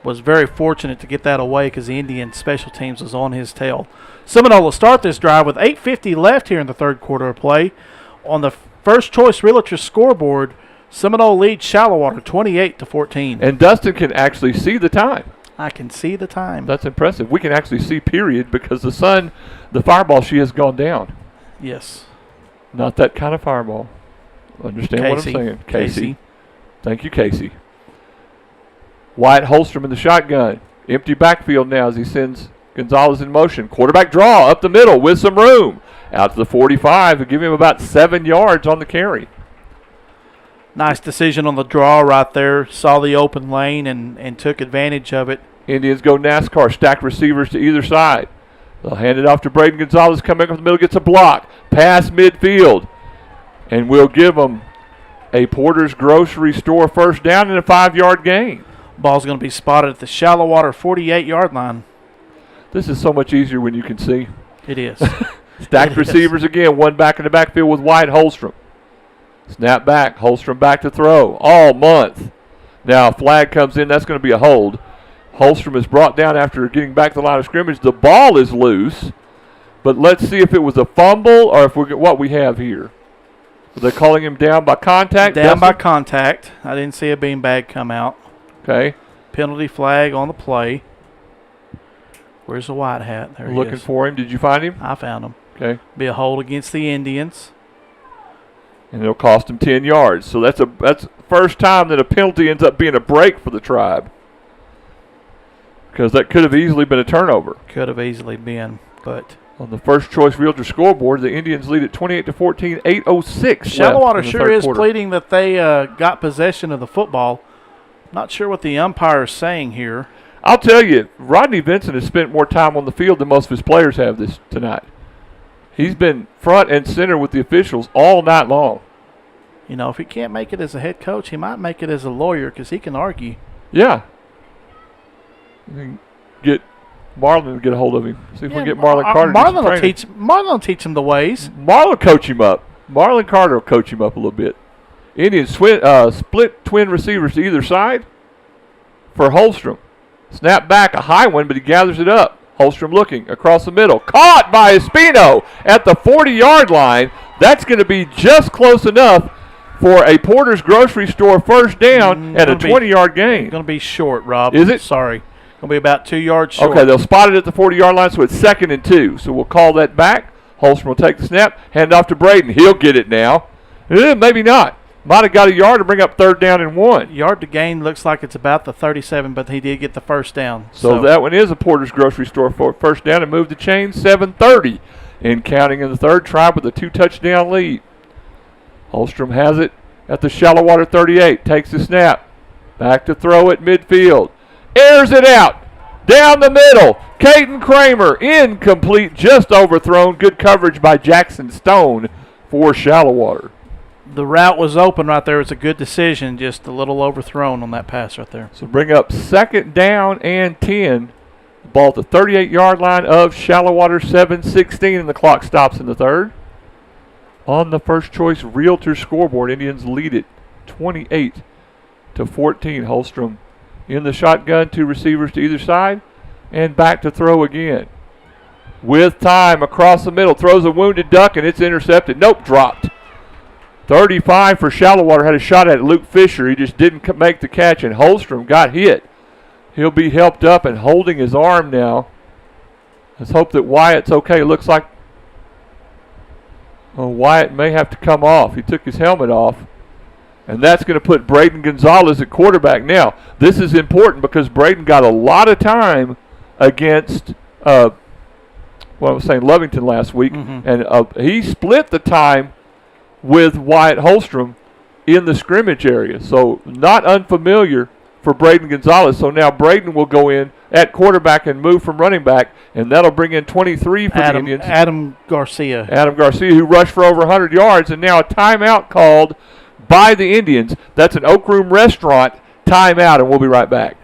was very fortunate to get that away because the Indian special teams was on his tail. Seminole will start this drive with 8:50 left here in the 3rd quarter of play. On the First Choice Realtor scoreboard, Seminole leads Shallowater 28-14. And Dustin can actually see the time. I can see the time. That's impressive. We can actually see period because the sun, the fireball, she has gone down. Yes. Not that kind of fireball. Understand what I'm saying. Casey. Thank you, Casey. Wyatt Holstrom in the shotgun. Empty backfield now as he sends Gonzalez in motion. Quarterback draw up the middle with some room. Out to the 45 to give him about 7 yards on the carry. Nice decision on the draw right there. Saw the open lane and took advantage of it. Indians go NASCAR, stack receivers to either side. They'll hand it off to Braden Gonzalez, come back up the middle, gets a block. Pass midfield. And we'll give them a Porter's Grocery Store first down and a 5-yard gain. Ball's going to be spotted at the Shallowater 48-yard line. This is so much easier when you can see. It is. Stacked receivers again, one back in the backfield with Wyatt Holstrom. Snap back, Holstrom back to throw all month. Now a flag comes in, that's going to be a hold. Holstrom is brought down after getting back to the line of scrimmage. The ball is loose, but let's see if it was a fumble or if we get what we have here. Are they calling him down by contact? Down by contact. I didn't see a beanbag come out. Okay. Penalty flag on the play. Where's the white hat? There he is. Looking for him. Did you find him? I found him. Okay. Be a hold against the Indians. And it'll cost him 10 yards. So that's the first time that a penalty ends up being a break for the Tribe. Because that could have easily been a turnover. Could have easily been, but on the First Choice Realtor scoreboard, the Indians lead at 28-14, 8:06 Shallowater left in the sure third is quarter. pleading that they got possession of the football. Not sure what the umpire is saying here. I'll tell you, Rodney Vincent has spent more time on the field than most of his players have tonight. He's been front and center with the officials all night long. if he can't make it as a head coach, he might make it as a lawyer because he can argue. Yeah. Get Marlon to get a hold of him. See if we can get Marlon Carter. Marlon will teach him the ways. Marlon will coach him up. Marlon Carter will coach him up a little bit. Indians split twin receivers to either side for Holstrom. Snap back, a high one, but he gathers it up. Holstrom looking across the middle. Caught by Espino at the 40-yard line. That's going to be just close enough for a Porter's Grocery Store first down and a 20-yard gain. Going to be short, Rob. Is it? Sorry. Going to be about 2 yards short. Okay, they'll spot it at the 40-yard line, so it's 2nd and 2. So we'll call that back. Holstrom will take the snap, hand off to Braden. He'll get it now. Maybe not. Might have got a yard to bring up 3rd down and 1. Yard to gain looks like it's about the 37, but he did get the first down. So that one is a Porter's Grocery Store for first down and move the chain 7:30 and counting in the third. Tribe with a 2-touchdown lead. Holstrom has it at the Shallowater 38. Takes the snap. Back to throw at midfield. Airs it out. Down the middle. Caden Kramer. Incomplete. Just overthrown. Good coverage by Jackson Stone for Shallowater. The route was open right there. It's a good decision. Just a little overthrown on that pass right there. So bring up 2nd down and 10. The ball at the 38-yard line of Shallowater, 7:16, and the clock stops in the third. On the first choice Realtor scoreboard, Indians lead it 28-14. Holstrom in the shotgun, 2 receivers to either side, and back to throw again. With time across the middle, throws a wounded duck, and it's intercepted. Nope, dropped. 35 for Shallowater, had a shot at Luke Fisher. He just didn't make the catch, and Holstrom got hit. He'll be helped up and holding his arm now. Let's hope that Wyatt's okay. Looks like Wyatt may have to come off. He took his helmet off. And that's going to put Braden Gonzalez at quarterback. Now, this is important because Braden got a lot of time against Lovington last week. And he split the time with Wyatt Holstrom in the scrimmage area. So not unfamiliar for Braden Gonzalez. So now Braden will go in at quarterback and move from running back, and that'll bring in 23 for the Indians. Adam Garcia, who rushed for over 100 yards, and now a timeout called by the Indians. That's an Oak Room Restaurant timeout, and we'll be right back.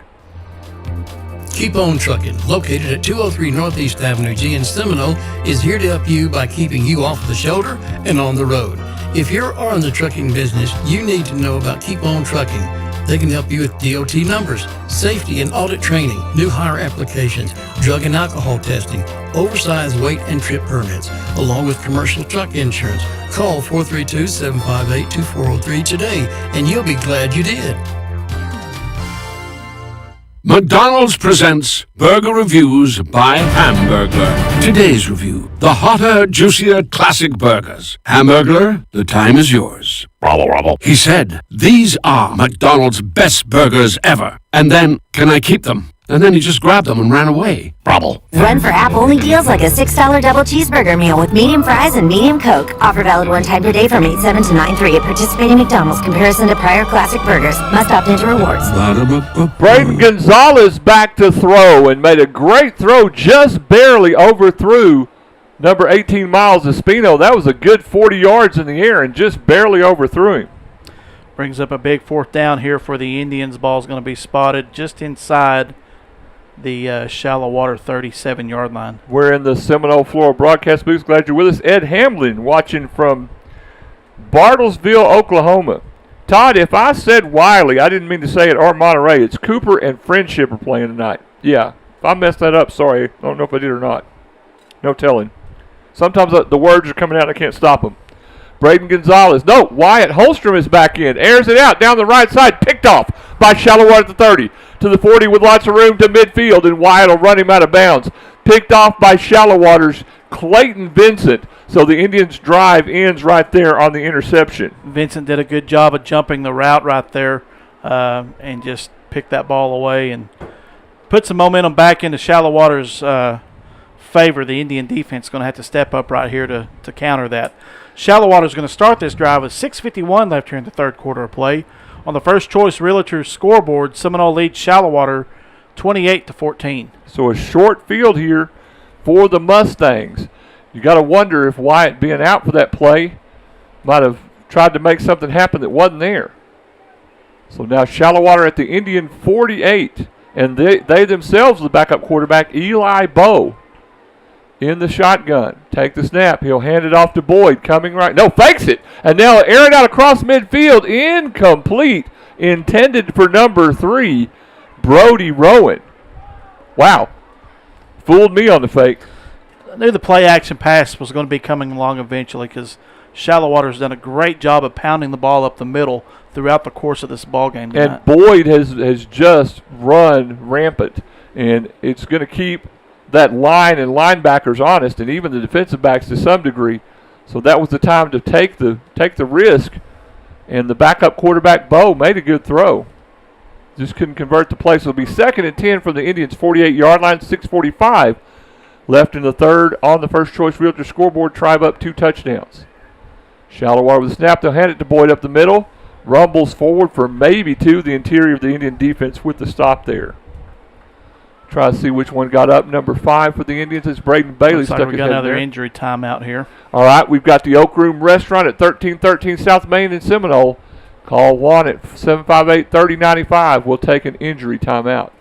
Keep On Trucking, located at 203 Northeast Avenue G in Seminole, is here to help you by keeping you off the shoulder and on the road. If you're in the trucking business, you need to know about Keep On Trucking. They can help you with DOT numbers, safety and audit training, new hire applications, drug and alcohol testing, oversized weight and trip permits, along with commercial truck insurance. Call 432-758-2403 today, and you'll be glad you did. McDonald's presents Burger Reviews by Hamburglar. Today's review, the hotter, juicier classic burgers. Hamburglar, the time is yours. Bravo, bravo. He said, these are McDonald's best burgers ever. And then, can I keep them? And then he just grabbed them and ran away. Bravo. Run for app-only deals like a $6 double cheeseburger meal with medium fries and medium Coke. Offer valid one time per day from 8/7 to 9/3 at participating McDonald's. Comparison to prior classic burgers. Must opt into rewards. Braden Gonzalez back to throw and made a great throw, just barely overthrew number 18 Miles Espino. That was a good 40 yards in the air and just barely overthrew him. Brings up a big 4th down here for the Indians. Ball's going to be spotted just inside the Shallowater 37-yard line. We're in the Seminole Florida broadcast booth. Glad you're with us. Ed Hamlin watching from Bartlesville, Oklahoma. Todd, if I said Wiley, I didn't mean to say it, or Monterey. It's Cooper and Friendship are playing tonight. Yeah, if I messed that up, sorry. I don't know if I did or not. No telling. Sometimes the words are coming out and I can't stop them. Braden Gonzalez. No, Wyatt Holstrom is back in. Airs it out down the right side. Picked off by Shallowater at the 30. To the 40 with lots of room to midfield, and Wyatt will run him out of bounds. Picked off by Shallowater's Clayton Vincent. So the Indians' drive ends right there on the interception. Vincent did a good job of jumping the route right there and just picked that ball away and put some momentum back into Shallowater's favor. The Indian defense is going to have to step up right here to counter that. Shallowater is going to start this drive with 6:51 left here in the third quarter of play. On the first choice Realtor scoreboard, Seminole leads Shallowater 28-14. So a short field here for the Mustangs. You got to wonder if Wyatt being out for that play might have tried to make something happen that wasn't there. So now Shallowater at the Indian 48, and they themselves, the backup quarterback, Eli Bowe, in the shotgun. Take the snap. He'll hand it off to Boyd, coming right. No, fakes it. And now air it out across midfield. Incomplete. Intended for number 3, Brody Rowan. Wow. Fooled me on the fake. I knew the play-action pass was going to be coming along eventually because Shallowater's done a great job of pounding the ball up the middle throughout the course of this ball game tonight. And Boyd has just run rampant, and it's going to keep that line and linebackers honest, and even the defensive backs to some degree. So that was the time to take the risk, and the backup quarterback Bowe made a good throw. Just couldn't convert the play. So it'll be 2nd and 10 from the Indians' 48-yard line. 6:45 left in the third on the first choice realtor scoreboard. Tribe up 2 touchdowns. Shallowater with the snap. They'll hand it to Boyd up the middle. Rumbles forward for maybe 2. The interior of the Indian defense with the stop there. Try to see which one got up. Number 5 for the Indians is Braden Bailey. Looks like stuck we his got head another there. injury timeout here. All right, we've got the Oak Room Restaurant at 1313 South Main in Seminole. Call Juan at 758-3095. We'll take an injury timeout.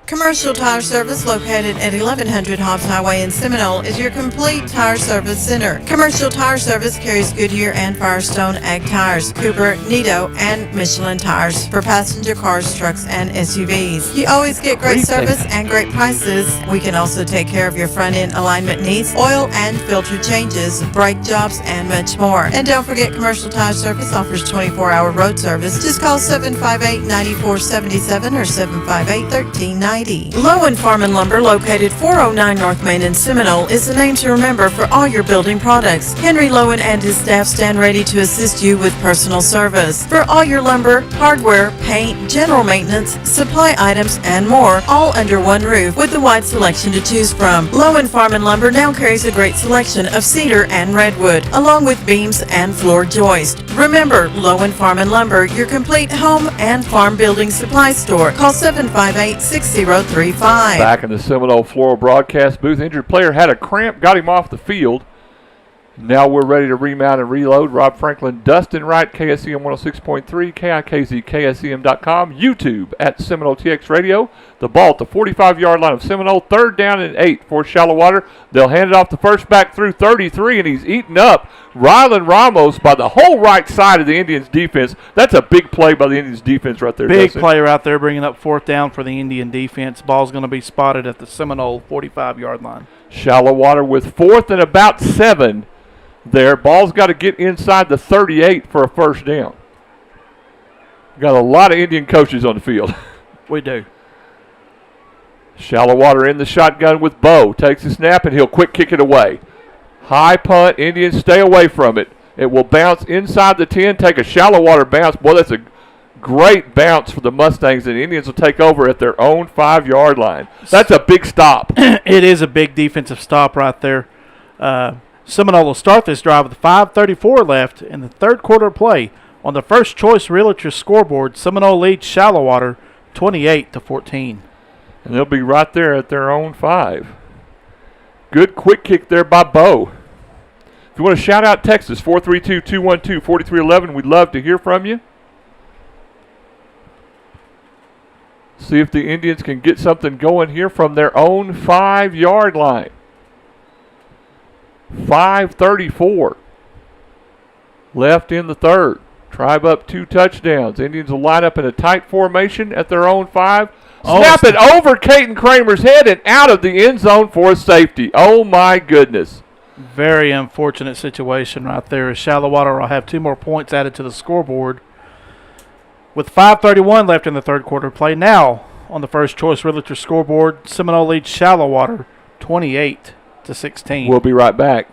Commercial Tire Service, located at 1100 Hobbs Highway in Seminole, is your complete tire service center. Commercial Tire Service carries Goodyear and Firestone Ag tires, Cooper, Nito, and Michelin tires for passenger cars, trucks, and SUVs. You always get great service and great prices. We can also take care of your front-end alignment needs, oil and filter changes, brake jobs, and much more. And don't forget, Commercial Tire Service offers 24-hour road service. Just call 758-9477 or 758-1390. Lowen Farm and Lumber, located 409 North Main in Seminole, is the name to remember for all your building products. Henry Lowen and his staff stand ready to assist you with personal service. For all your lumber, hardware, paint, general maintenance, supply items, and more, all under one roof with a wide selection to choose from. Lowen Farm and Lumber now carries a great selection of cedar and redwood, along with beams and floor joist. Remember, Lowen Farm and Lumber, your complete home and farm building supply store. Call 758-6035. Back in the Seminole Floral broadcast booth, injured player had a cramp, got him off the field. Now we're ready to remount and reload. Rob Franklin, Dustin Wright, KSEM 106.3, KIKZ, KSEM.com, YouTube at Seminole TX Radio. The ball at the 45-yard line of Seminole, 3rd down and 8 for Shallowater. They'll hand it off the first back through 33, and he's eaten up. Rylan Ramos by the whole right side of the Indians defense. That's a big play by the Indians defense right there. Big player out there bringing up 4th down for the Indian defense. Ball's going to be spotted at the Seminole 45-yard line. Shallowater with 4th and about 7 there. Ball's got to get inside the 38 for a first down. Got a lot of Indian coaches on the field. We do. Shallowater in the shotgun with Bowe. Takes the snap, and he'll quick kick it away. High punt. Indians stay away from it. It will bounce inside the 10, take a Shallowater bounce. Boy, that's a great bounce for the Mustangs, and the Indians will take over at their own 5-yard line. That's a big stop. It is a big defensive stop right there. Seminole will start this drive with 5:34 left in the third quarter of play. On the first choice realtor scoreboard, Seminole leads Shallowater 28-14. And they'll be right there at their own 5. Good quick kick there by Bowe. If you want to shout out Texas, 432-212-4311, we'd love to hear from you. See if the Indians can get something going here from their own 5-yard line. 5:34 left in the third. Tribe up 2 touchdowns. Indians will line up in a tight formation at their own 5. Snap it over Caden Kramer's head and out of the end zone for a safety. Oh, my goodness. Very unfortunate situation right there. Shallowater will have 2 more points added to the scoreboard. With 5:31 left in the third quarter play, now on the first choice realtor scoreboard, Seminole leads Shallowater 28-16. We'll be right back.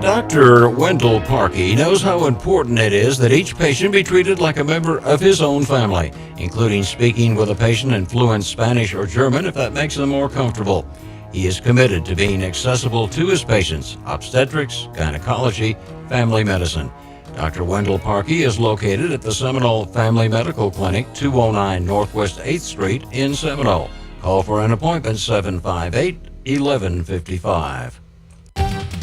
Dr. Wendell Parkey knows how important it is that each patient be treated like a member of his own family, including speaking with a patient in fluent Spanish or German if that makes them more comfortable. He is committed to being accessible to his patients, obstetrics, gynecology, family medicine. Dr. Wendell Parkey is located at the Seminole Family Medical Clinic, 209 Northwest 8th Street in Seminole. Call for an appointment, 758-1155.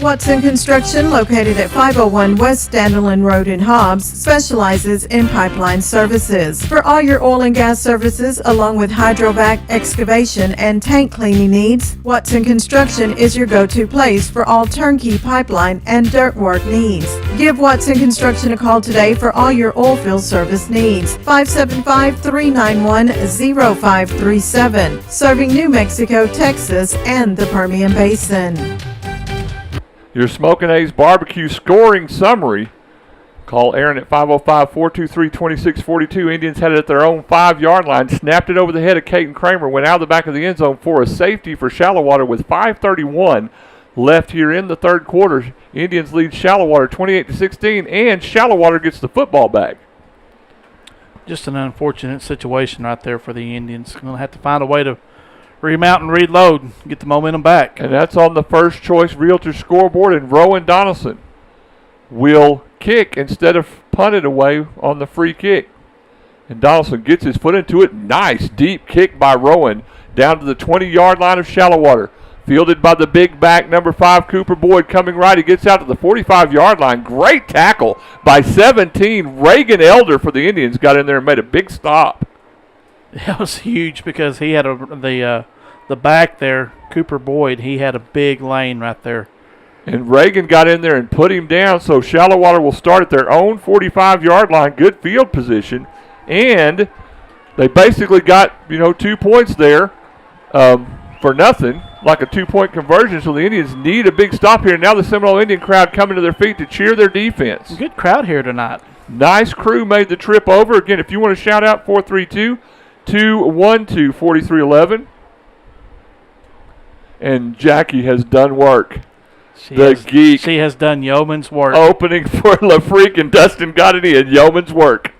Watson Construction, located at 501 West Dandelion Road in Hobbs, specializes in pipeline services. For all your oil and gas services, along with hydrovac, excavation, and tank cleaning needs, Watson Construction is your go-to place for all turnkey pipeline and dirt work needs. Give Watson Construction a call today for all your oil field service needs. 575-391-0537. Serving New Mexico, Texas, and the Permian Basin. Your Smokin' A's barbecue scoring summary. Call Aaron at 505-423-2642. Indians had it at their own 5-yard line, snapped it over the head of Caden Kramer, went out of the back of the end zone for a safety for Shallowater with 5:31 left here in the third quarter. Indians lead Shallowater 28-16, and Shallowater gets the football back. Just an unfortunate situation right there for the Indians. Going to have to find a way to remount and reload, get the momentum back. And that's on the first choice Realtor scoreboard, and Rowan Donaldson will kick instead of punt it away on the free kick. And Donaldson gets his foot into it. Nice deep kick by Rowan down to the 20-yard line of Shallowater. Fielded by the big back, number 5, Cooper Boyd, coming right. He gets out to the 45-yard line. Great tackle by 17. Reagan Elder for the Indians got in there and made a big stop. That was huge because he had the back there, Cooper Boyd, he had a big lane right there. And Reagan got in there and put him down, so Shallowater will start at their own 45-yard line. Good field position. And they basically got, 2 points there for nothing, like a 2-point conversion, so the Indians need a big stop here. Now the Seminole Indian crowd coming to their feet to cheer their defense. Good crowd here tonight. Nice crew made the trip over. Again, if you want to shout out, 432-212-4311. And Jackie has done work. Geek. She has done yeoman's work. Opening for LaFreak, and Dustin Goddity and yeoman's work.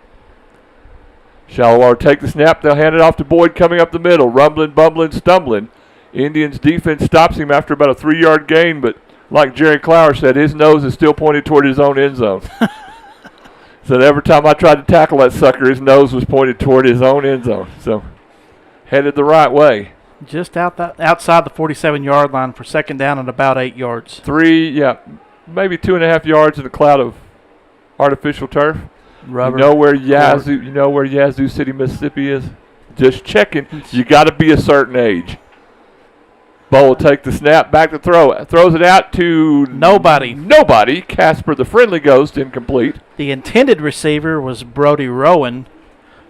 Shallowater take the snap. They'll hand it off to Boyd coming up the middle. Rumbling, bumbling, stumbling. Indians defense stops him after about a 3-yard gain, but like Jerry Clower said, his nose is still pointed toward his own end zone. So every time I tried to tackle that sucker, his nose was pointed toward his own end zone. So headed the right way. Just outside the 47-yard line for second down and about 8 yards. Maybe 2.5 yards in a cloud of artificial turf. Rubber. You know where Yazoo City, Mississippi is? Just checking. You got to be a certain age. Bo will take the snap, back to throw. Throws it out to nobody. Casper, the friendly ghost, incomplete. The intended receiver was Brody Rowan,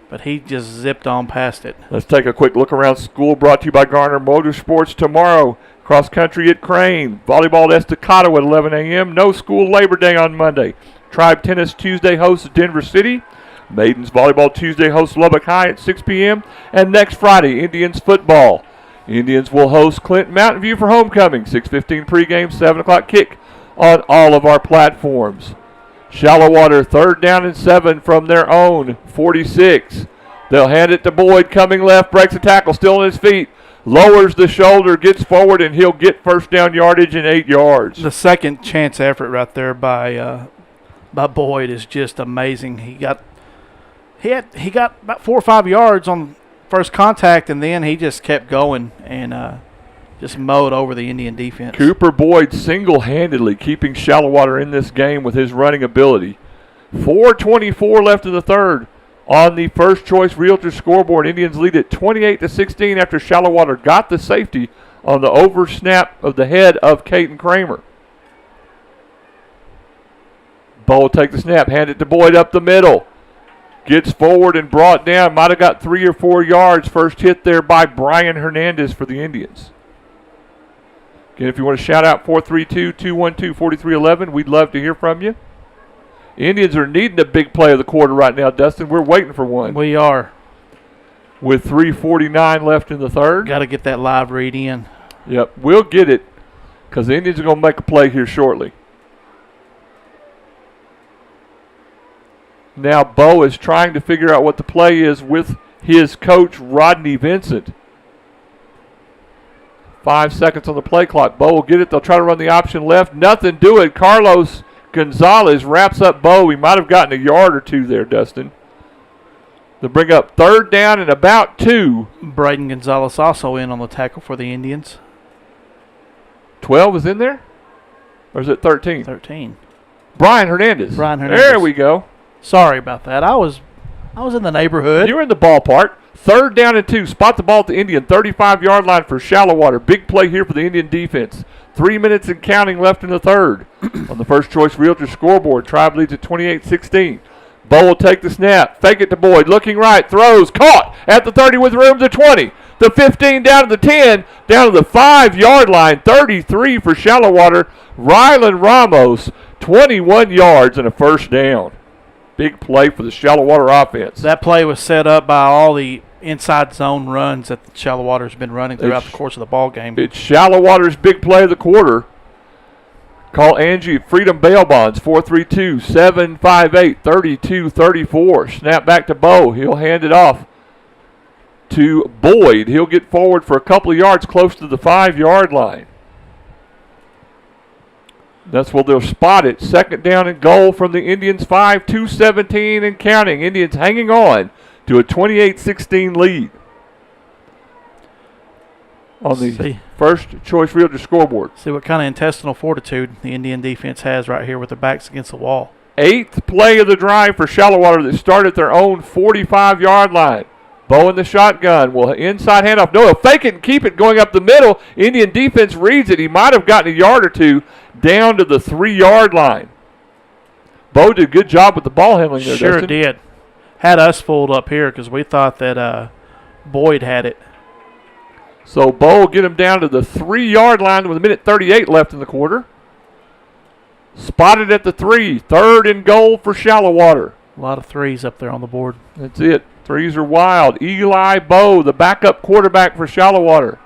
but he just zipped on past it. Let's take a quick look around school, brought to you by Garner Motorsports. Tomorrow, cross country at Crane. Volleyball at Estacado at 11 a.m. No school Labor Day on Monday. Tribe Tennis Tuesday hosts Denver City. Maidens Volleyball Tuesday hosts Lubbock High at 6 p.m. And next Friday, Indians football. Indians will host Clinton Mountain View for homecoming. 6:15 pregame, 7 o'clock kick on all of our platforms. Shallowater, 3rd down and 7 from their own 46. They'll hand it to Boyd, coming left, breaks a tackle, still on his feet. Lowers the shoulder, gets forward, and he'll get first down yardage in 8 yards. The second chance effort right there by Boyd is just amazing. He got about 4 or 5 yards on first contact, and then he just kept going and just mowed over the Indian defense. Cooper Boyd single-handedly keeping Shallowater in this game with his running ability. 4:24 left in the third. On the first choice Realtor scoreboard, Indians lead at 28-16 after Shallowater got the safety on the over snap of the head of Caden Kramer. Bo will take the snap, hand it to Boyd up the middle. Gets forward and brought down. Might have got 3 or 4 yards. First hit there by Brian Hernandez for the Indians. Again, if you want to shout out 432-212-4311, we'd love to hear from you. Indians are needing a big play of the quarter right now, Dustin. We're waiting for one. We are. With 3:49 left in the third. Got to get that live read in. Yep, we'll get it because the Indians are going to make a play here shortly. Now Bo is trying to figure out what the play is with his coach, Rodney Vincent. 5 seconds on the play clock. Bo will get it. They'll try to run the option left. Nothing do it. Carlos Gonzalez wraps up Bo. He might have gotten a yard or two there, Dustin. They'll bring up 3rd down and about 2. Braden Gonzalez also in on the tackle for the Indians. 12 is in there? Or is it 13? 13. Brian Hernandez. There we go. Sorry about that. I was in the neighborhood. You were in the ballpark. 3rd down and 2. Spot the ball at the Indian 35-yard line for Shallowater. Big play here for the Indian defense. 3 minutes and counting left in the third. On the First Choice Realtor scoreboard, Tribe leads at 28-16. Bo will take the snap. Fake it to Boyd. Looking right. Throws. Caught at the 30 with room to 20. The 15 down to the 10. Down to the 5-yard line. 33 for Shallowater. Rylan Ramos, 21 yards and a first down. Big play for the Shallowater offense. That play was set up by all the inside zone runs that Shallowater's been running throughout the course of the ball game. It's Shallowater's big play of the quarter. Call Angie at Freedom Bail Bonds, 432-758-3234. Snap back to Bo. He'll hand it off to Boyd. He'll get forward for a couple of yards close to the 5-yard line. That's where they'll spot it. 2nd down and goal from the Indians, 5, 2:17 and counting. Indians hanging on to a 28-16 lead on the First Choice Realtor scoreboard. See what kind of intestinal fortitude the Indian defense has right here with their backs against the wall. 8th play of the drive for Shallowater that started at their own 45-yard line. Bo in the shotgun will inside handoff. No, he'll fake it and keep it going up the middle. Indian defense reads it. He might have gotten a yard or two down to the 3-yard line. Bo did a good job with the ball handling there. Sure Dustin. did. Had us fooled up here because we thought that Boyd had it. So Bo will get him down to the 3-yard line with 1:38 left in the quarter. Spotted at the 3. 3rd and goal for Shallowater. A lot of threes up there on the board. That's it. Threes are wild. Eli Bo, the backup quarterback for Shallowater,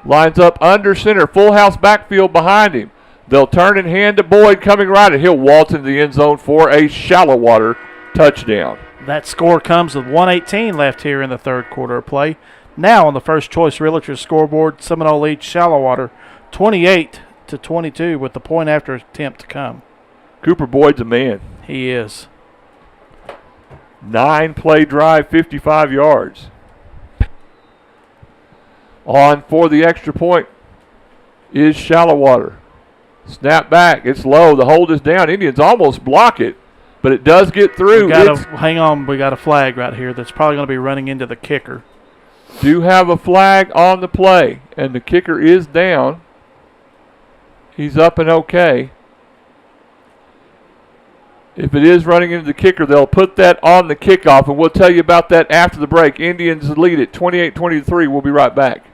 lines up under center. Full house backfield behind him. They'll turn and hand to Boyd coming right, and he'll waltz into the end zone for a Shallowater touchdown. That score comes with 1:18 left here in the third quarter of play. Now on the First Choice Realtor scoreboard, Seminole leads Shallowater 28-22 with the point after attempt to come. Cooper Boyd's a man. He is. 9-play drive, 55 yards. On for the extra point is Shallowater. Snap back. It's low. The hold is down. Indians almost block it, but it does get through. Hang on. We got a flag right here that's probably going to be running into the kicker. Do have a flag on the play, and the kicker is down. He's up and okay. If it is running into the kicker, they'll put that on the kickoff, and we'll tell you about that after the break. Indians lead it 28-23. We'll be right back.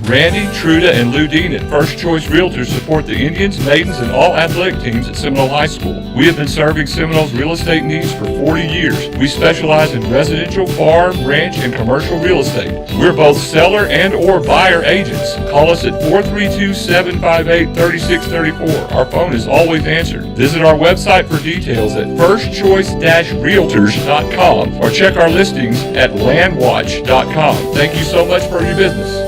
Randy, Truda, and Lou Dean at First Choice Realtors support the Indians, Maidens, and all athletic teams at Seminole High School. We have been serving Seminole's real estate needs for 40 years. We specialize in residential, farm, ranch, and commercial real estate. We're both seller and or buyer agents. Call us at 432-758-3634. Our phone is always answered. Visit our website for details at firstchoice-realtors.com or check our listings at landwatch.com. Thank you so much for your business.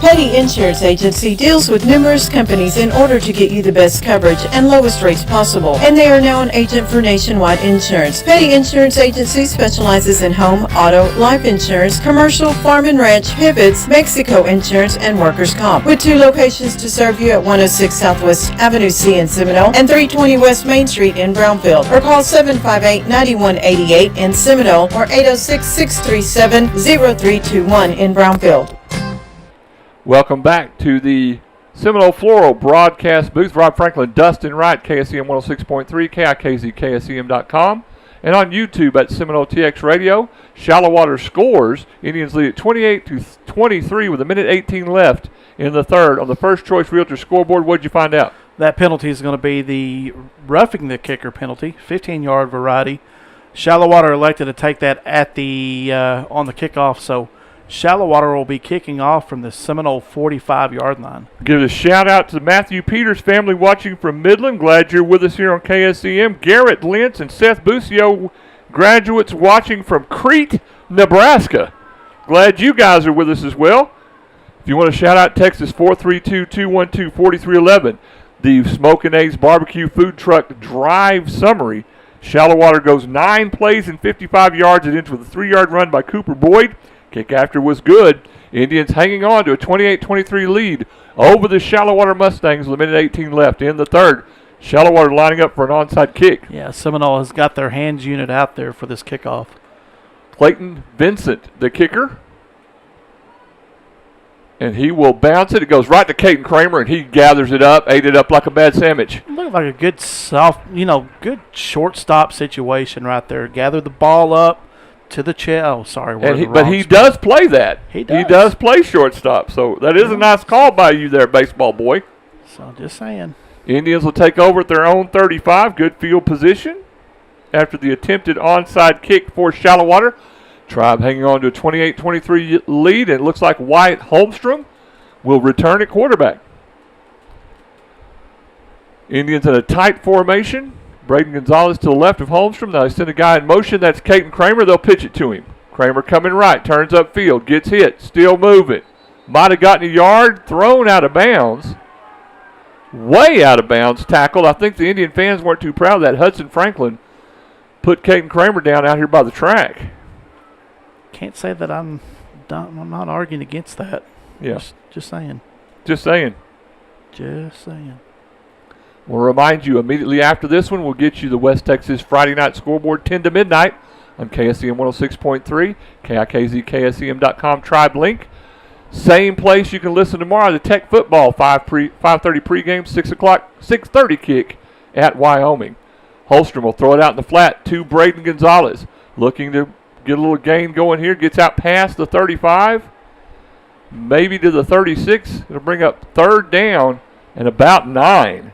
Petty Insurance Agency deals with numerous companies in order to get you the best coverage and lowest rates possible, and they are now an agent for Nationwide Insurance. Petty Insurance Agency specializes in home, auto, life insurance, commercial, farm and ranch, pivots, Mexico insurance, and workers' comp. With 2 locations to serve you at 106 Southwest Avenue C in Seminole and 320 West Main Street in Brownfield, or call 758-9188 in Seminole or 806-637-0321 in Brownfield. Welcome back to the Seminole Floral broadcast booth. Rob Franklin, Dustin Wright, KSEM 106.3, KIKZ, KSEM.com, and on YouTube at Seminole TX Radio. Shallowater scores. Indians lead at 28-23 with 1:18 left in the third. On the First Choice Realtor scoreboard, what did you find out? That penalty is going to be the roughing the kicker penalty, 15-yard variety. Shallowater elected to take that at the on the kickoff, so Shallowater will be kicking off from the Seminole 45-yard line. Give a shout-out to the Matthew Peters family watching from Midland. Glad you're with us here on KSEM. Garrett Lentz and Seth Busio, graduates watching from Crete, Nebraska. Glad you guys are with us as well. If you want to shout out, text us 432-212-4311. The Smokin' A's Barbecue Food Truck Drive Summary. Shallowater goes 9 plays and 55 yards. It ends with a 3-yard run by Cooper Boyd. Kick after was good. Indians hanging on to a 28-23 lead over the Shallowater Mustangs with a minute 18 left in the third. Shallowater lining up for an onside kick. Yeah, Seminole has got their hands unit out there for this kickoff. Clayton Vincent, the kicker. And he will bounce it. It goes right to Caden Kramer, and he gathers it up, ate it up like a bad sandwich. Looked like a good good shortstop situation right there. Gather the ball up to the chest. Oh, sorry. But he does play that. He does. He does play shortstop. So that is a nice call by you there, baseball boy. So just saying. Indians will take over at their own 35. Good field position after the attempted onside kick for Shallowater. Tribe hanging on to a 28-23 lead. It looks like Wyatt Holmstrom will return at quarterback. Indians in a tight formation. Braden Gonzalez to the left of Holmstrom. Now they send a guy in motion. That's Caden Kramer. They'll pitch it to him. Kramer coming right. Turns upfield. Gets hit. Still moving. Might have gotten a yard. Thrown out of bounds. Way out of bounds. Tackled. I think the Indian fans weren't too proud of that. Hudson Franklin put Caden Kramer down out here by the track. Can't say that I'm not arguing against that. Yeah. Just saying. Just saying. Just saying. We'll remind you immediately after this one, we'll get you the West Texas Friday night scoreboard 10 to midnight on KSEM 106.3, KIKZKSEM.com Tribe link. Same place you can listen tomorrow, the Tech football 5:30 pregame, 6:30 kick at Wyoming. Holmstrom will throw it out in the flat to Braden Gonzalez. Looking to get a little gain going here. Gets out past the 35. Maybe to the 36. It'll bring up third down and about 9.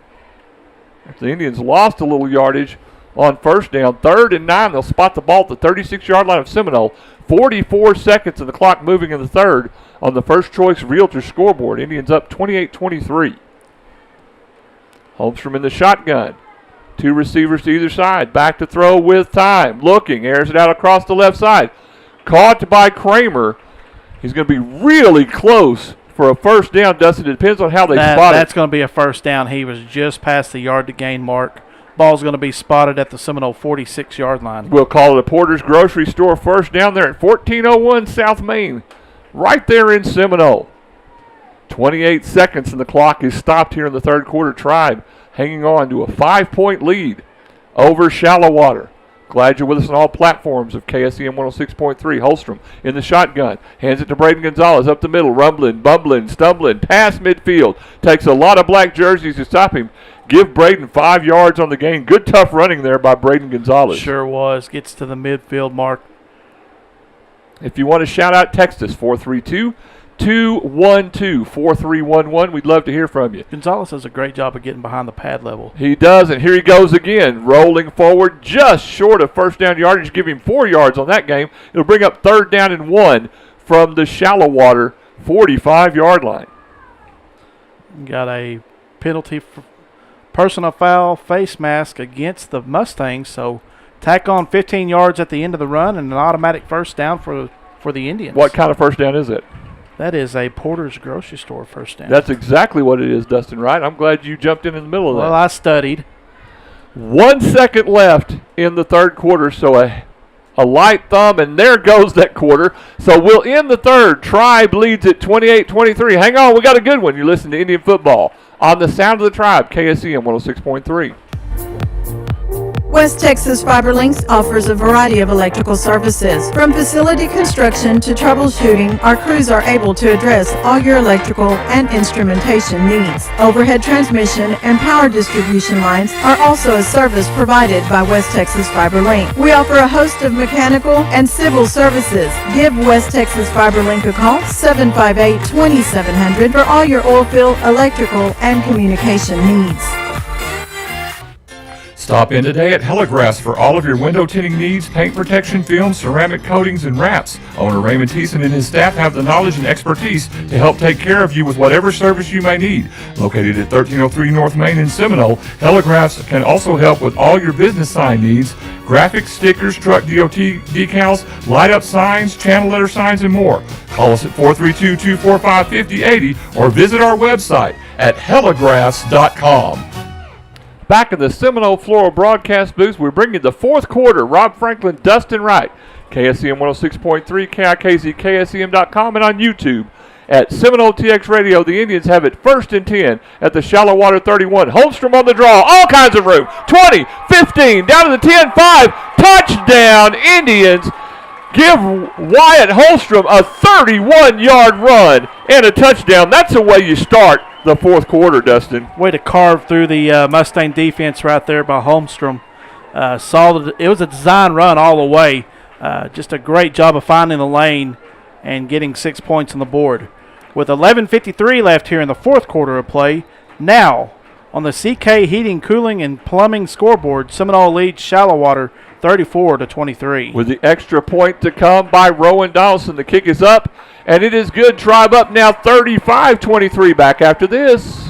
If the Indians lost a little yardage on first down, 3rd and 9, they'll spot the ball at the 36-yard line of Seminole. 44 seconds and the clock moving in the third on the First Choice Realtor scoreboard. Indians up 28-23. Holmstrom in the shotgun. 2 receivers to either side. Back to throw with time. Looking. Airs it out across the left side. Caught by Kramer. He's going to be really close for a first down, Dustin. It depends on how they spot it. That's going to be a first down. He was just past the yard to gain mark. Ball's going to be spotted at the Seminole 46-yard line. We'll call it a Porter's Grocery Store first down there at 1401 South Main. Right there in Seminole. 28 seconds and the clock is stopped here in the third quarter. Tribe hanging on to a 5-point lead over Shallowater. Glad you're with us on all platforms of KSEM 106.3. Holmstrom in the shotgun. Hands it to Braden Gonzalez up the middle. Rumbling, bumbling, stumbling. Past midfield. Takes a lot of black jerseys to stop him. Give Braden 5 yards on the gain. Good tough running there by Braden Gonzalez. Sure was. Gets to the midfield mark. If you want to shout out, text us 432-212-4311. We'd love to hear from you. Gonzalez does a great job of getting behind the pad level. He does, and here he goes again, rolling forward just short of first down yardage. Give him 4 yards on that game. It'll bring up 3rd down and 1 from the Shallowater 45-yard line. Got a penalty for personal foul face mask against the Mustangs, so tack on 15 yards at the end of the run and an automatic first down for the Indians. What kind of first down is it? That is a Porter's Grocery Store first down. That's exactly what it is, Dustin, right? I'm glad you jumped in the middle of that. Well, I studied. 1 second left in the third quarter, so a light thumb, and there goes that quarter. So we'll end the third. Tribe leads at 28-23. Hang on, we got a good one. You listen to Indian football on the Sound of the Tribe, KSEM 106.3. West Texas Fiber Links offers a variety of electrical services. From facility construction to troubleshooting, our crews are able to address all your electrical and instrumentation needs. Overhead transmission and power distribution lines are also a service provided by West Texas Fiber Link. We offer a host of mechanical and civil services. Give West Texas Fiber Link a call, 758-2700, for all your oil field, electrical, and communication needs. Stop in today at Heligraphs for all of your window tinting needs, paint protection films, ceramic coatings, and wraps. Owner Raymond Thiessen and his staff have the knowledge and expertise to help take care of you with whatever service you may need. Located at 1303 North Main in Seminole, Heligraphs can also help with all your business sign needs, graphics, stickers, truck DOT decals, light-up signs, channel letter signs, and more. Call us at 432-245-5080 or visit our website at heligraphs.com. Back in the Seminole Floral Broadcast booth, we're bringing the fourth quarter. Rob Franklin, Dustin Wright, KSEM 106.3, KIKZ, KSEM.com, and on YouTube at Seminole TX Radio. The Indians have it 1st and 10 at the Shallowater 31. Holmstrom on the draw. All kinds of room. 20, 15, down to the 10, 5. Touchdown, Indians. Give Wyatt Holmstrom a 31-yard run and a touchdown. That's the way you start the fourth quarter, Dustin. Way to carve through the Mustang defense right there by Holmstrom. It was a design run all the way. Just a great job of finding the lane and getting 6 points on the board. With 11:53 left here in the fourth quarter of play, now on the CK Heating, Cooling, and Plumbing scoreboard, Seminole leads Shallowater 34-23. With the extra point to come by Rowan Donaldson, the kick is up, and it is good. Tribe up now 35-23 back after this.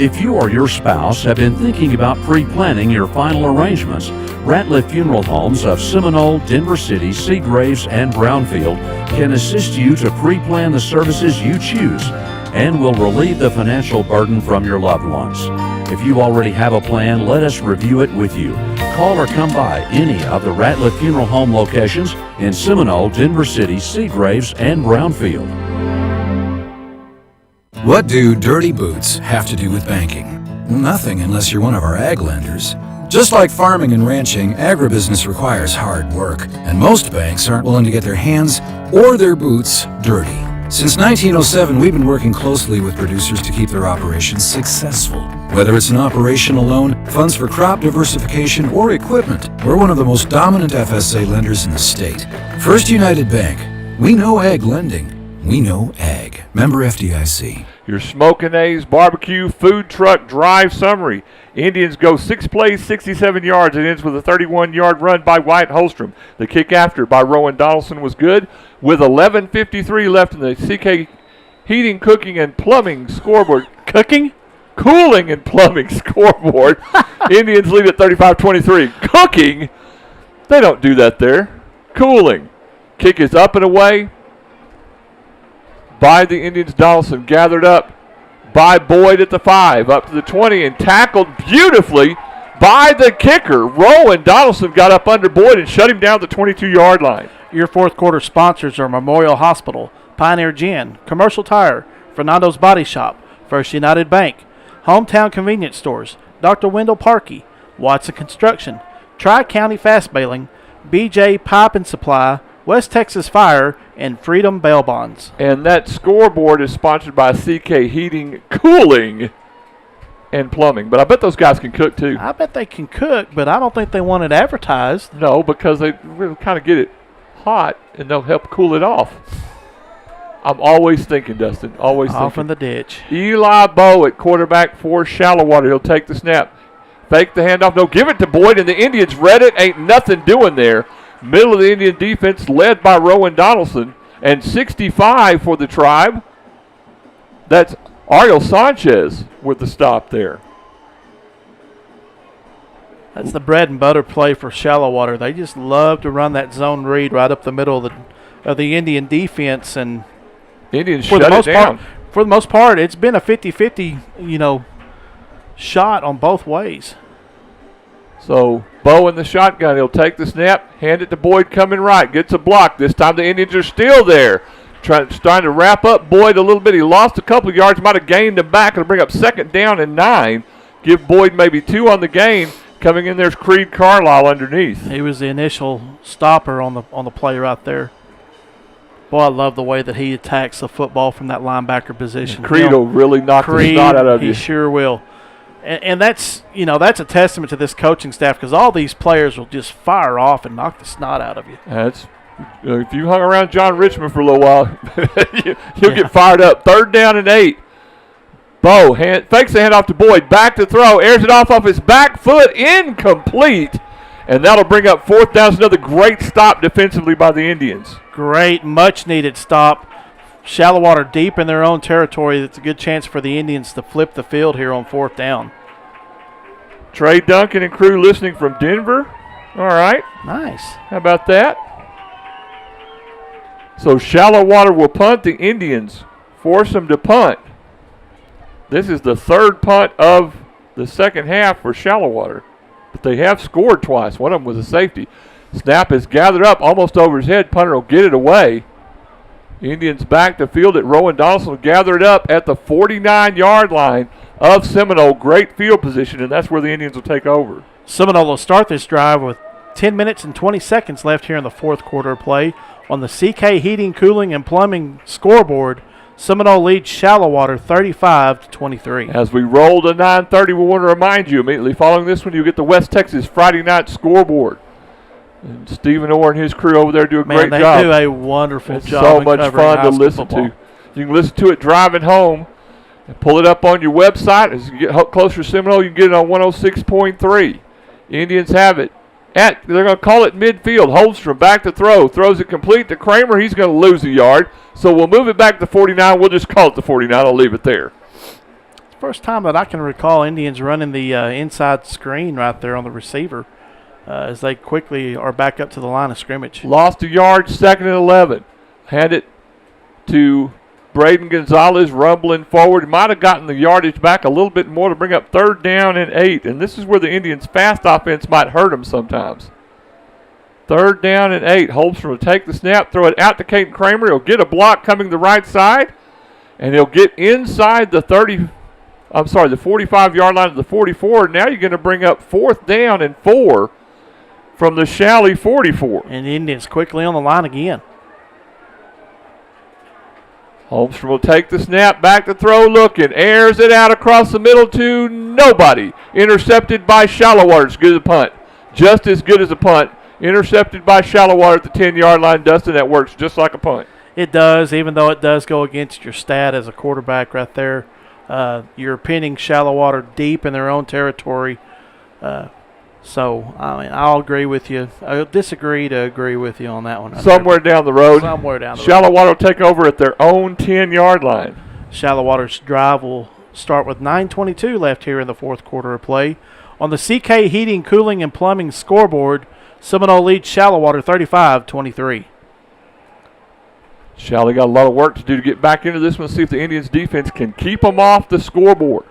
If you or your spouse have been thinking about pre-planning your final arrangements, Ratliff Funeral Homes of Seminole, Denver City, Seagraves, and Brownfield can assist you to pre-plan the services you choose and will relieve the financial burden from your loved ones. If you already have a plan, let us review it with you. Call or come by any of the Ratliff Funeral Home locations in Seminole, Denver City, Seagraves, and Brownfield. What do dirty boots have to do with banking? Nothing unless you're one of our ag lenders. Just like farming and ranching, agribusiness requires hard work, and most banks aren't willing to get their hands or their boots dirty. Since 1907, we've been working closely with producers to keep their operations successful. Whether it's an operational loan, funds for crop diversification, or equipment, we're one of the most dominant FSA lenders in the state. First United Bank. We know ag lending. We know ag. Member FDIC. Your Smokin' A's barbecue food truck drive summary. Indians go 6 plays, 67 yards. It ends with a 31-yard run by Wyatt Holmstrom. The kick after by Rowan Donaldson was good. With 11:53 left in the CK Heating, Cooking, and Plumbing scoreboard. Cooling and Plumbing scoreboard. Indians lead at 35-23. Cooking? They don't do that there. Cooling. Kick is up and away by the Indians. Donaldson gathered up by Boyd at the 5, up to the 20, and tackled beautifully by the kicker. Rowan Donaldson got up under Boyd and shut him down at the 22-yard line. Your fourth quarter sponsors are Memorial Hospital, Pioneer Gin, Commercial Tire, Fernando's Body Shop, First United Bank, Hometown Convenience Stores, Dr. Wendell Parkey, Watson Construction, Tri-County Fast Bailing, BJ Pipe and Supply, West Texas Fire, and Freedom Bail Bonds. And that scoreboard is sponsored by CK Heating, Cooling, and Plumbing. But I bet those guys can cook too. I bet they can cook, but I don't think they want it advertised. No, because they really kind of get it hot, and they'll help cool it off. I'm always thinking, Dustin, always thinking. Off in the ditch. Eli Bowe at quarterback for Shallowater. He'll take the snap. Fake the handoff. No, give it to Boyd, and the Indians read it. Ain't nothing doing there. Middle of the Indian defense led by Rowan Donaldson, and 65 for the Tribe. That's Ariel Sanchez with the stop there. That's the bread and butter play for Shallowater. They just love to run that zone read right up the middle of the Indian defense, and Indians shut it down. For the most part, it's been a 50-50, shot on both ways. So Bowe in the shotgun. He'll take the snap, hand it to Boyd coming right. Gets a block. This time the Indians are still there. Trying to wrap up Boyd a little bit. He lost a couple of yards. Might have gained him back. It'll bring up 2nd down and 9. Give Boyd maybe 2 on the gain. Coming in there's Creed Carlisle underneath. He was the initial stopper on the play right there. Boy, I love the way that he attacks the football from that linebacker position. Creed will really knock the snot out of you. He sure will. And that's a testament to this coaching staff, because all these players will just fire off and knock the snot out of you. If you hung around John Richmond for a little while, you'll get fired up. 3rd down and 8. Bowe fakes the handoff to Boyd. Back to throw. Airs it off his back foot. Incomplete. And that'll bring up 4th down. Another great stop defensively by the Indians. Great, much-needed stop. Shallowater deep in their own territory. That's a good chance for the Indians to flip the field here on 4th down. Trey Duncan and crew listening from Denver. All right. Nice. How about that? So Shallowater will punt. The Indians force them to punt. This is the 3rd punt of the second half for Shallowater. But they have scored twice. One of them was a safety. Snap is gathered up almost over his head. Punter will get it away. Indians back to field it. Rowan Donaldson will gather it up at the 49-yard line of Seminole. Great field position, and that's where the Indians will take over. Seminole will start this drive with 10 minutes and 20 seconds left here in the fourth quarter of play. On the CK Heating, Cooling, and Plumbing scoreboard, Seminole leads Shallowater 35-23. As we roll to 9:30, we want to remind you, immediately following this one, you'll get the West Texas Friday night scoreboard. And Stephen Orr and his crew over there do a great job. They do a wonderful job. So much fun to listen to. You can listen to it driving home and pull it up on your website. As you get closer to Seminole, you can get it on 106.3. Indians have it. They're going to call it midfield. Holmstrom back to throw. Throws it complete to Kramer. He's going to lose a yard. So we'll move it back to 49. We'll just call it the 49. I'll leave it there. First time that I can recall Indians running the inside screen right there on the receiver as they quickly are back up to the line of scrimmage. Lost a yard, 2nd and 11. Hand it to Braden Gonzalez rumbling forward. Might have gotten the yardage back a little bit more to bring up 3rd down and 8. And this is where the Indians' fast offense might hurt them sometimes. 3rd down and 8. Holmstrom will take the snap, throw it out to Caden Kramer. He'll get a block coming the right side. And he'll get inside the 45-yard line to the 44. Now you're going to bring up 4th down and 4 from the Shalley 44. And the Indians quickly on the line again. Holmstrom will take the snap, back to throw, looking, airs it out across the middle to nobody. Intercepted by Shallowater. It's good as a punt. Just as good as a punt. Intercepted by Shallowater at the 10-yard line. Dustin, that works just like a punt. It does, even though it does go against your stat as a quarterback right there. You're pinning Shallowater deep in their own territory. So, I mean, I'll agree with you. I'll disagree to agree with you on that one. Somewhere down the road. Shallowater will take over at their own 10-yard line. Shallowater's drive will start with 9:22 left here in the fourth quarter of play. On the CK Heating, Cooling, and Plumbing scoreboard, Seminole leads Shallowater 35-23. Shalley got a lot of work to do to get back into this one, see if the Indians' defense can keep them off the scoreboard.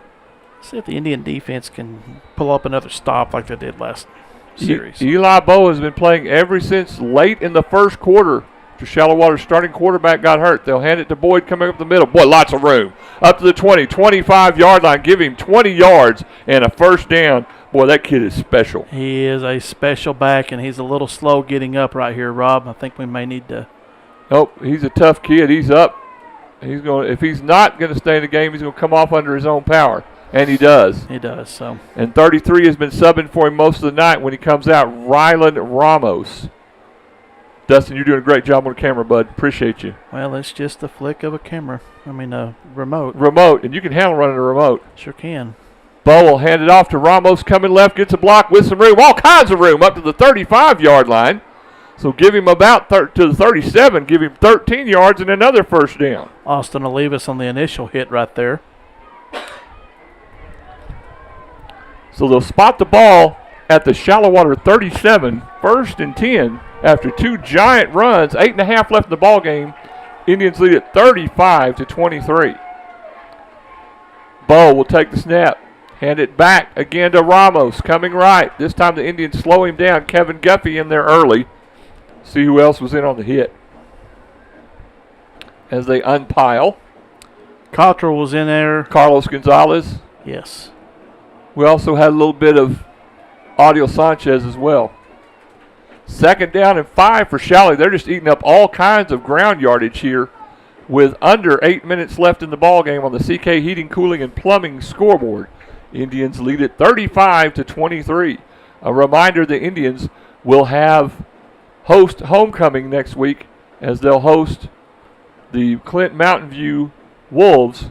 See if the Indian defense can pull up another stop like they did last series. Eli Bowe has been playing ever since late in the first quarter. After Shallowater's starting quarterback got hurt. They'll hand it to Boyd coming up the middle. Boy, lots of room. Up to the 20, 25-yard line. Give him 20 yards and a 1st down. Boy, that kid is special. He is a special back, and he's a little slow getting up right here, Rob. I think we may need to. Nope, he's a tough kid. He's up. He's going. If he's not going to stay in the game, he's going to come off under his own power. And he does. He does, so. And 33 has been subbing for him most of the night when he comes out, Rylan Ramos. Dustin, you're doing a great job on the camera, bud. Appreciate you. Well, it's just the flick of a camera. I mean, a remote. Remote, and you can handle running a remote. Sure can. Bowe will hand it off to Ramos coming left, gets a block with some room, all kinds of room, up to the 35-yard line. So give him about to the 37, give him 13 yards and another 1st down. Austin will leave us on the initial hit right there. So they'll spot the ball at the Shallowater 37, 1st and 10, after 2 giant runs, 8.5 left in the ball game. Indians lead it 35-23. Bowe will take the snap, hand it back again to Ramos, coming right. This time the Indians slow him down. Kevin Guffey in there early. See who else was in on the hit as they unpile. Cottrell was in there. Carlos Gonzalez. Yes. We also had a little bit of Audio Sanchez as well. 2nd down and 5 for Shalley. They're just eating up all kinds of ground yardage here with under 8 minutes left in the ball game on the CK Heating, Cooling, and Plumbing scoreboard. Indians lead it 35-23. A reminder, the Indians will host homecoming next week as they'll host the Clint Mountain View Wolves.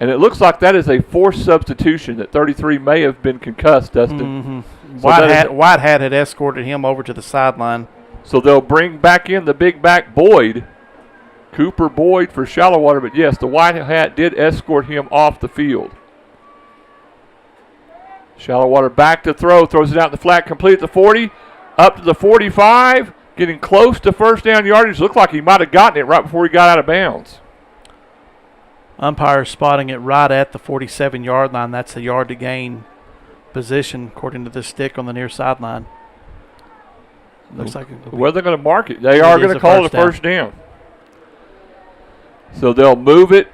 And it looks like that is a forced substitution, that 33 may have been concussed, Dustin. Mm-hmm. Whitehat had escorted him over to the sideline. So they'll bring back in the big back Boyd, Cooper Boyd for Shallowater. But, yes, the Whitehat did escort him off the field. Shallowater back to throw, throws it out in the flat, complete at the 40, up to the 45, getting close to 1st down yardage. Looked like he might have gotten it right before he got out of bounds. Umpire spotting it right at the 47-yard line. That's the yard to gain position, according to the stick on the near sideline. Looks like where they're going to mark it. They are going to call it a 1st down. So they'll move it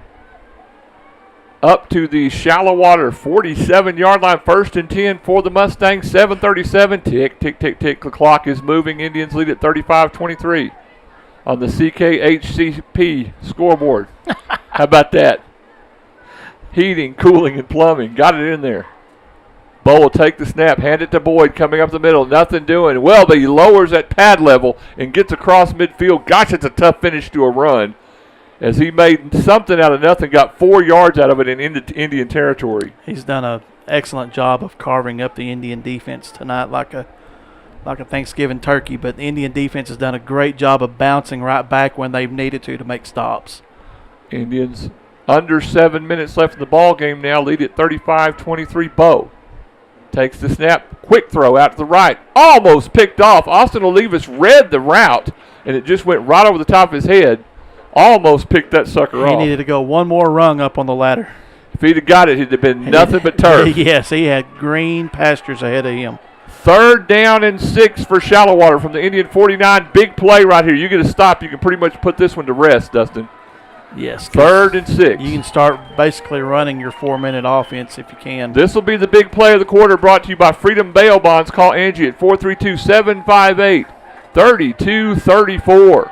up to the Shallowater 47-yard line, 1st and 10 for the Mustangs. 7:37. Tick, tick, tick, tick. The clock is moving. Indians lead at 35-23 on the CKHCP scoreboard. How about that? Heating, cooling, and plumbing. Got it in there. Bo will take the snap, hand it to Boyd, coming up the middle. Nothing doing. Well, but he lowers at pad level and gets across midfield. Gosh, it's a tough finish to a run, as he made something out of nothing, got 4 yards out of it in Indian territory. He's done an excellent job of carving up the Indian defense tonight like a Thanksgiving turkey, but the Indian defense has done a great job of bouncing right back when they've needed to make stops. Indians under 7 minutes left in the ball game now, lead at 35-23. Bo takes the snap, quick throw out to the right, almost picked off. Austin Olivas read the route, and it just went right over the top of his head. Almost picked that sucker off. He needed to go one more rung up on the ladder. If he'd have got it, he'd have been nothing but turf. Yes, he had green pastures ahead of him. 3rd down and 6 for Shallowater from the Indian 49. Big play right here. You get a stop, you can pretty much put this one to rest, Dustin. Yes. 3rd and 6. You can start basically running your 4-minute offense if you can. This will be the big play of the quarter, brought to you by Freedom Bail Bonds. Call Angie at 432-758-3234.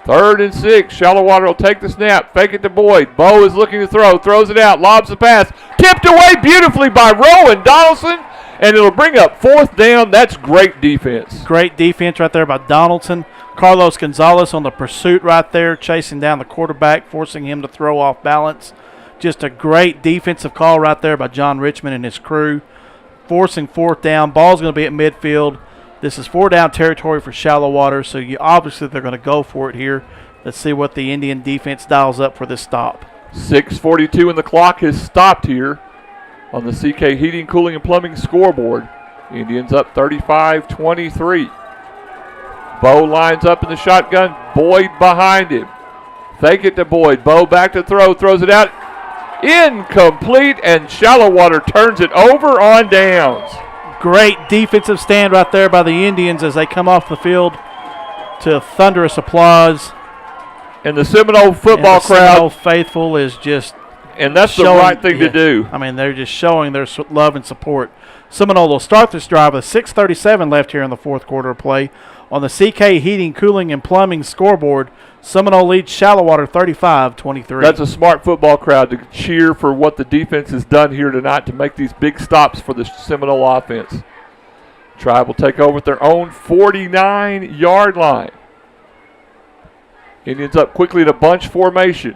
3rd and 6. Shallowater will take the snap, fake it to Boyd. Bo is looking to throw, throws it out, lobs the pass. Tipped away beautifully by Rowan Donaldson, and it'll bring up 4th down. That's great defense. Great defense right there by Donaldson. Carlos Gonzalez on the pursuit right there, chasing down the quarterback, forcing him to throw off balance. Just a great defensive call right there by John Richmond and his crew. Forcing 4th down. Ball's going to be at midfield. This is 4-down territory for Shallowater, so obviously they're going to go for it here. Let's see what the Indian defense dials up for this stop. 6:42 and the clock has stopped here on the CK Heating, Cooling, and Plumbing scoreboard. Indians up 35-23. Bo lines up in the shotgun. Boyd behind him. Fake it to Boyd. Bo back to throw. Throws it out. Incomplete, and Shallowater turns it over on downs. Great defensive stand right there by the Indians as they come off the field to thunderous applause. And the Seminole football crowd. Seminole faithful is just and that's the right thing to do. I mean, they're just showing their love and support. Seminole will start this drive with 6:37 left here in the 4th quarter of play. On the CK Heating, Cooling, and Plumbing scoreboard, Seminole leads Shallowater 35-23. That's a smart football crowd to cheer for what the defense has done here tonight to make these big stops for the Seminole offense. Tribe will take over at their own 49-yard line. Indians up quickly to bunch formation.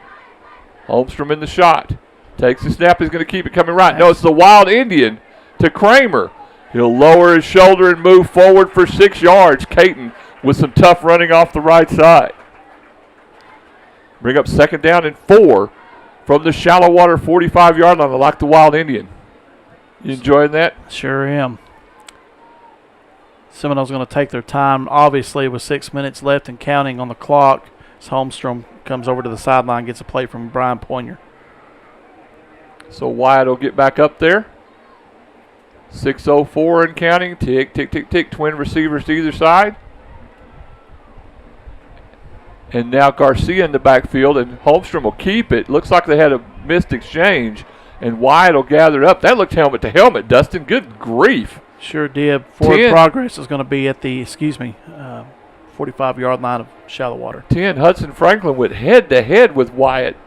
Holmstrom in the shot. Takes the snap. He's going to keep it coming right. No, it's the Wild Indian to Kramer. He'll lower his shoulder and move forward for 6 yards. Caton with some tough running off the right side. Bring up 2nd down and 4 from the Shallowater 45-yard line. I like the Wild Indian. You enjoying that? Sure am. Seminole's going to take their time, obviously, with 6 minutes left and counting on the clock. As Holmstrom comes over to the sideline, gets a play from Brian Poinier. So Wyatt will get back up there. 6:04 and counting. Tick, tick, tick, tick. Twin receivers to either side. And now Garcia in the backfield, and Holmstrom will keep it. Looks like they had a missed exchange, and Wyatt will gather it up. That looked helmet to helmet, Dustin. Good grief. Sure did. Forward progress is going to be at the, 45-yard line of Shallowater. 10, Hudson Franklin went head-to-head with Wyatt.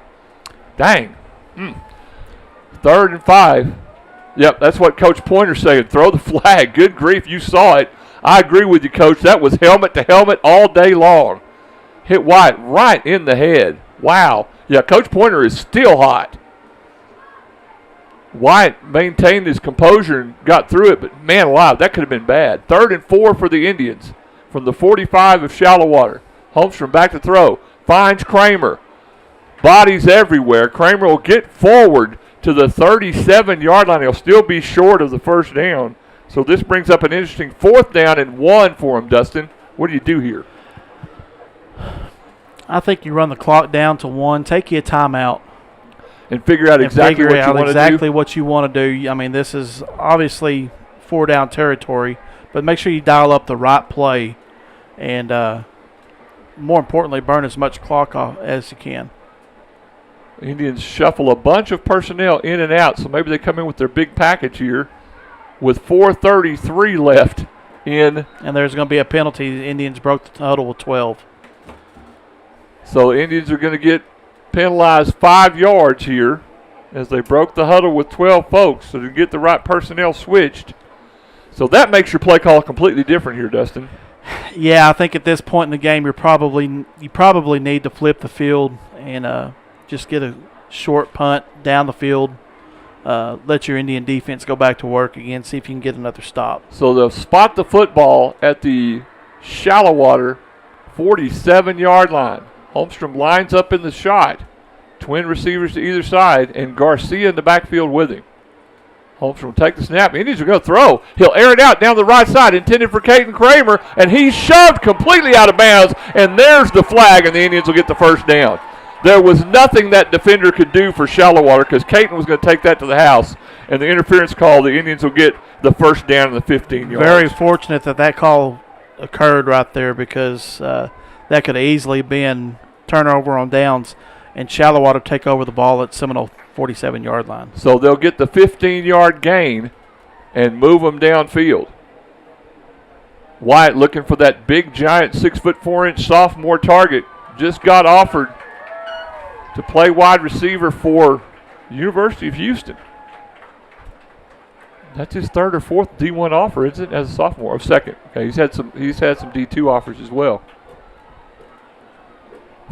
Dang. 3rd and 5. Yep, that's what Coach Pointer's saying. Throw the flag. Good grief, you saw it. I agree with you, Coach. That was helmet to helmet all day long. Hit Wyatt right in the head. Wow. Yeah, Coach Pointer is still hot. Wyatt maintained his composure and got through it, but man alive, that could have been bad. 3rd and 4 for the Indians from the 45 of Shallowater. Holmstrom back to throw. Finds Kramer. Bodies everywhere. Kramer will get forward to the 37-yard line. He'll still be short of the 1st down. So this brings up an interesting 4th down and 1 for him, Dustin. What do you do here? I think you run the clock down to 1, take you a timeout. And figure out exactly what you want to do? Exactly what you want to do. I mean, this is obviously 4-down territory, but make sure you dial up the right play and, more importantly, burn as much clock off as you can. Indians shuffle a bunch of personnel in and out, so maybe they come in with their big package here with 4:33 left in. And there's going to be a penalty. The Indians broke the huddle with 12. So the Indians are going to get penalized 5 yards here as they broke the huddle with 12 folks, so to get the right personnel switched. So that makes your play call completely different here, Dustin. Yeah, I think at this point in the game, you probably need to flip the field and just get a short punt down the field. Let your Indian defense go back to work again, see if you can get another stop. So they'll spot the football at the Shallowater 47-yard line. Holmstrom lines up in the shot. Twin receivers to either side, and Garcia in the backfield with him. Holmstrom will take the snap. Indians are going to throw. He'll air it out down the right side, intended for Caden Kramer, and he's shoved completely out of bounds, and there's the flag, and the Indians will get the first down. There was nothing that defender could do for Shallowater because Caton was going to take that to the house, and the interference call, the Indians will get the first down in the 15 yards. Very fortunate that call occurred right there because that could have easily been turnover on downs, and Shallowater take over the ball at Seminole 47-yard line. So they'll get the 15-yard gain and move them downfield. Wyatt looking for that big, giant 6'4" sophomore target. Just got offered to play wide receiver for University of Houston. That's his third or fourth D1 offer, isn't it, as a sophomore? Or second. Okay, he's had some D2 offers as well.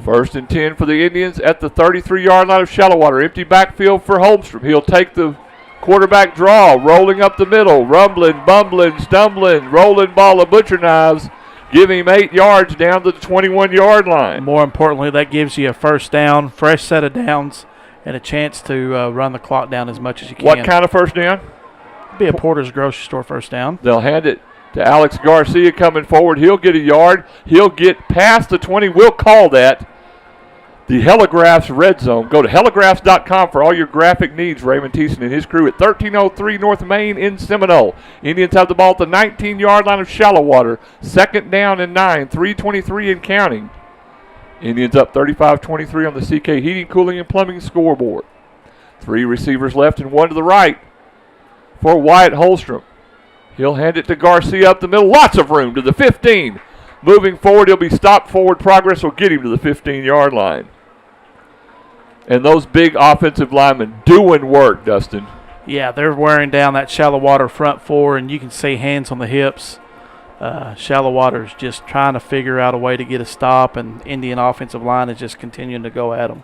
1st and 10 for the Indians at the 33-yard line of Shallowater. Empty backfield for Holmstrom. He'll take the quarterback draw, rolling up the middle, rumbling, bumbling, stumbling, rolling ball of butcher knives. Give him 8 yards down to the 21-yard line. More importantly, that gives you a first down, fresh set of downs, and a chance to run the clock down as much as you can. What kind of first down? Be a Porter's grocery store first down. They'll hand it to Alex Garcia coming forward. He'll get a yard. He'll get past the 20. We'll call that the Heligraphs Red Zone. Go to heligraphs.com for all your graphic needs. Raymond Thiessen and his crew at 1303 North Main in Seminole. Indians have the ball at the 19-yard line of Shallowater. 2nd down and 9, 3:23 and counting. Indians up 35-23 on the CK Heating, Cooling, and Plumbing scoreboard. 3 receivers left and 1 to the right for Wyatt Holmstrom. He'll hand it to Garcia up the middle. Lots of room to the 15. Moving forward, he'll be stopped. Forward progress will get him to the 15-yard line. And those big offensive linemen doing work, Dustin. Yeah, they're wearing down that Shallowater front four, and you can see hands on the hips. Shallowater's just trying to figure out a way to get a stop, and Indian offensive line is just continuing to go at them.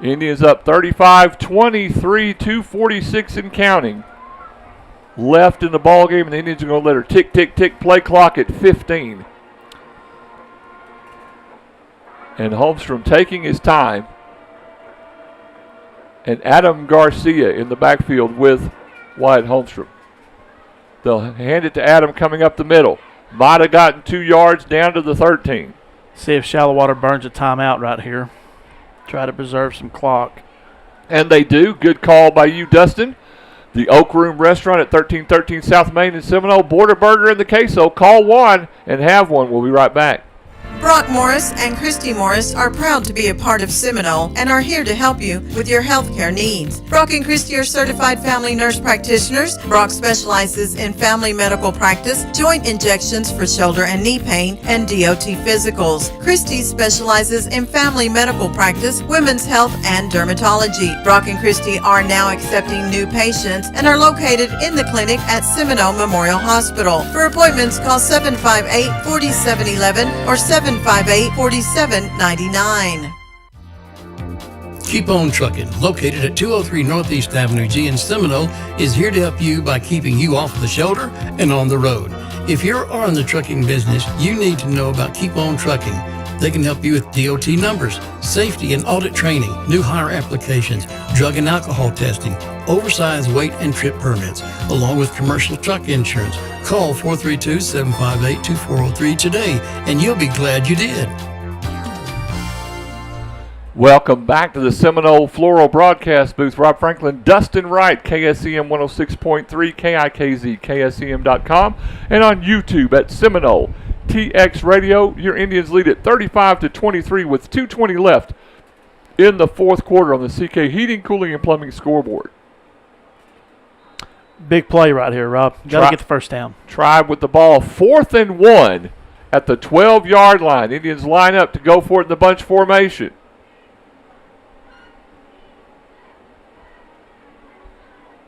Indians up 35-23, 2:46 and counting left in the ball game, and the Indians are going to let her tick, tick, tick, play clock at 15. And Holmstrom taking his time. And Adam Garcia in the backfield with Wyatt Holmstrom. They'll hand it to Adam coming up the middle. Might have gotten 2 yards down to the 13. See if Shallowater burns a timeout right here. Try to preserve some clock. And they do. Good call by you, Dustin. The Oak Room Restaurant at 1313 South Main in Seminole. Border Burger in the queso. Call one and have one. We'll be right back. Brock Morris and Christy Morris are proud to be a part of Seminole and are here to help you with your healthcare needs. Brock and Christy are certified family nurse practitioners. Brock specializes in family medical practice, joint injections for shoulder and knee pain, and DOT physicals. Christy specializes in family medical practice, women's health, and dermatology. Brock and Christy are now accepting new patients and are located in the clinic at Seminole Memorial Hospital. For appointments, call 758-4711 or 758-4799. Keep On Trucking, located at 203 Northeast Avenue G in Seminole, is here to help you by keeping you off the shoulder and on the road. If you're in the trucking business, you need to know about Keep On Trucking. They can help you with DOT numbers, safety and audit training, new hire applications, drug and alcohol testing, oversized weight and trip permits, along with commercial truck insurance. Call 432-758-2403 today, and you'll be glad you did. Welcome back to the Seminole Floral Broadcast Booth. Rob Franklin, Dustin Wright, KSEM 106.3, KIKZ, KSEM.com, and on YouTube at Seminole TX Radio. Your Indians lead at 35-23 with 2:20 left in the fourth quarter on the CK Heating, Cooling, and Plumbing scoreboard. Big play right here, Rob. Got to get the first down. Tribe with the ball, 4th and 1 at the 12-yard line. Indians line up to go for it in the bunch formation.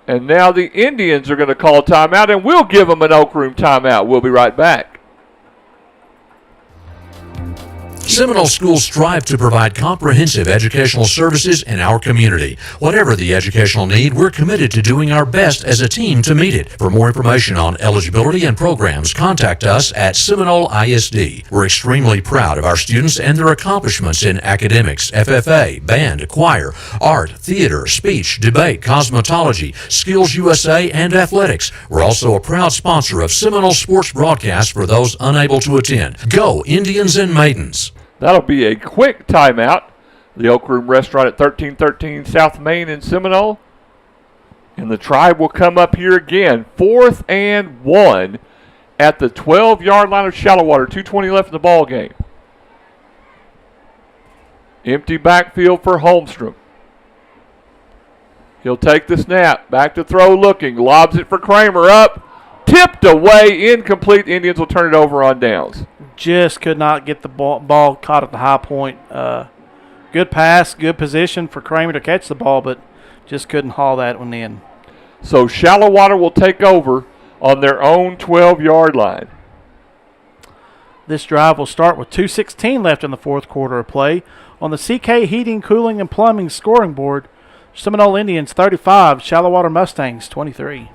And now the Indians are going to call a timeout, and we'll give them an Oak Room timeout. We'll be right back. Seminole schools strive to provide comprehensive educational services in our community. Whatever the educational need, we're committed to doing our best as a team to meet it. For more information on eligibility and programs, contact us at Seminole ISD. We're extremely proud of our students and their accomplishments in academics, FFA, band, choir, art, theater, speech, debate, cosmetology, Skills USA, and athletics. We're also a proud sponsor of Seminole sports broadcasts for those unable to attend. Go Indians and Maidens! That'll be a quick timeout. The Oak Room Restaurant at 1313 South Main in Seminole. And the Tribe will come up here again. 4th and 1 at the 12-yard line of Shallowater. 2:20 left in the ball game. Empty backfield for Holmstrom. He'll take the snap. Back to throw looking. Lobs it for Kramer up. Tipped away. Incomplete. Indians will turn it over on downs. Just could not get the ball caught at the high point. Good pass, good position for Kramer to catch the ball, but just couldn't haul that one in. So Shallowater will take over on their own 12-yard line. This drive will start with 2:16 left in the fourth quarter of play. On the CK Heating, Cooling, and Plumbing scoring board, Seminole Indians 35, Shallowater Mustangs 23.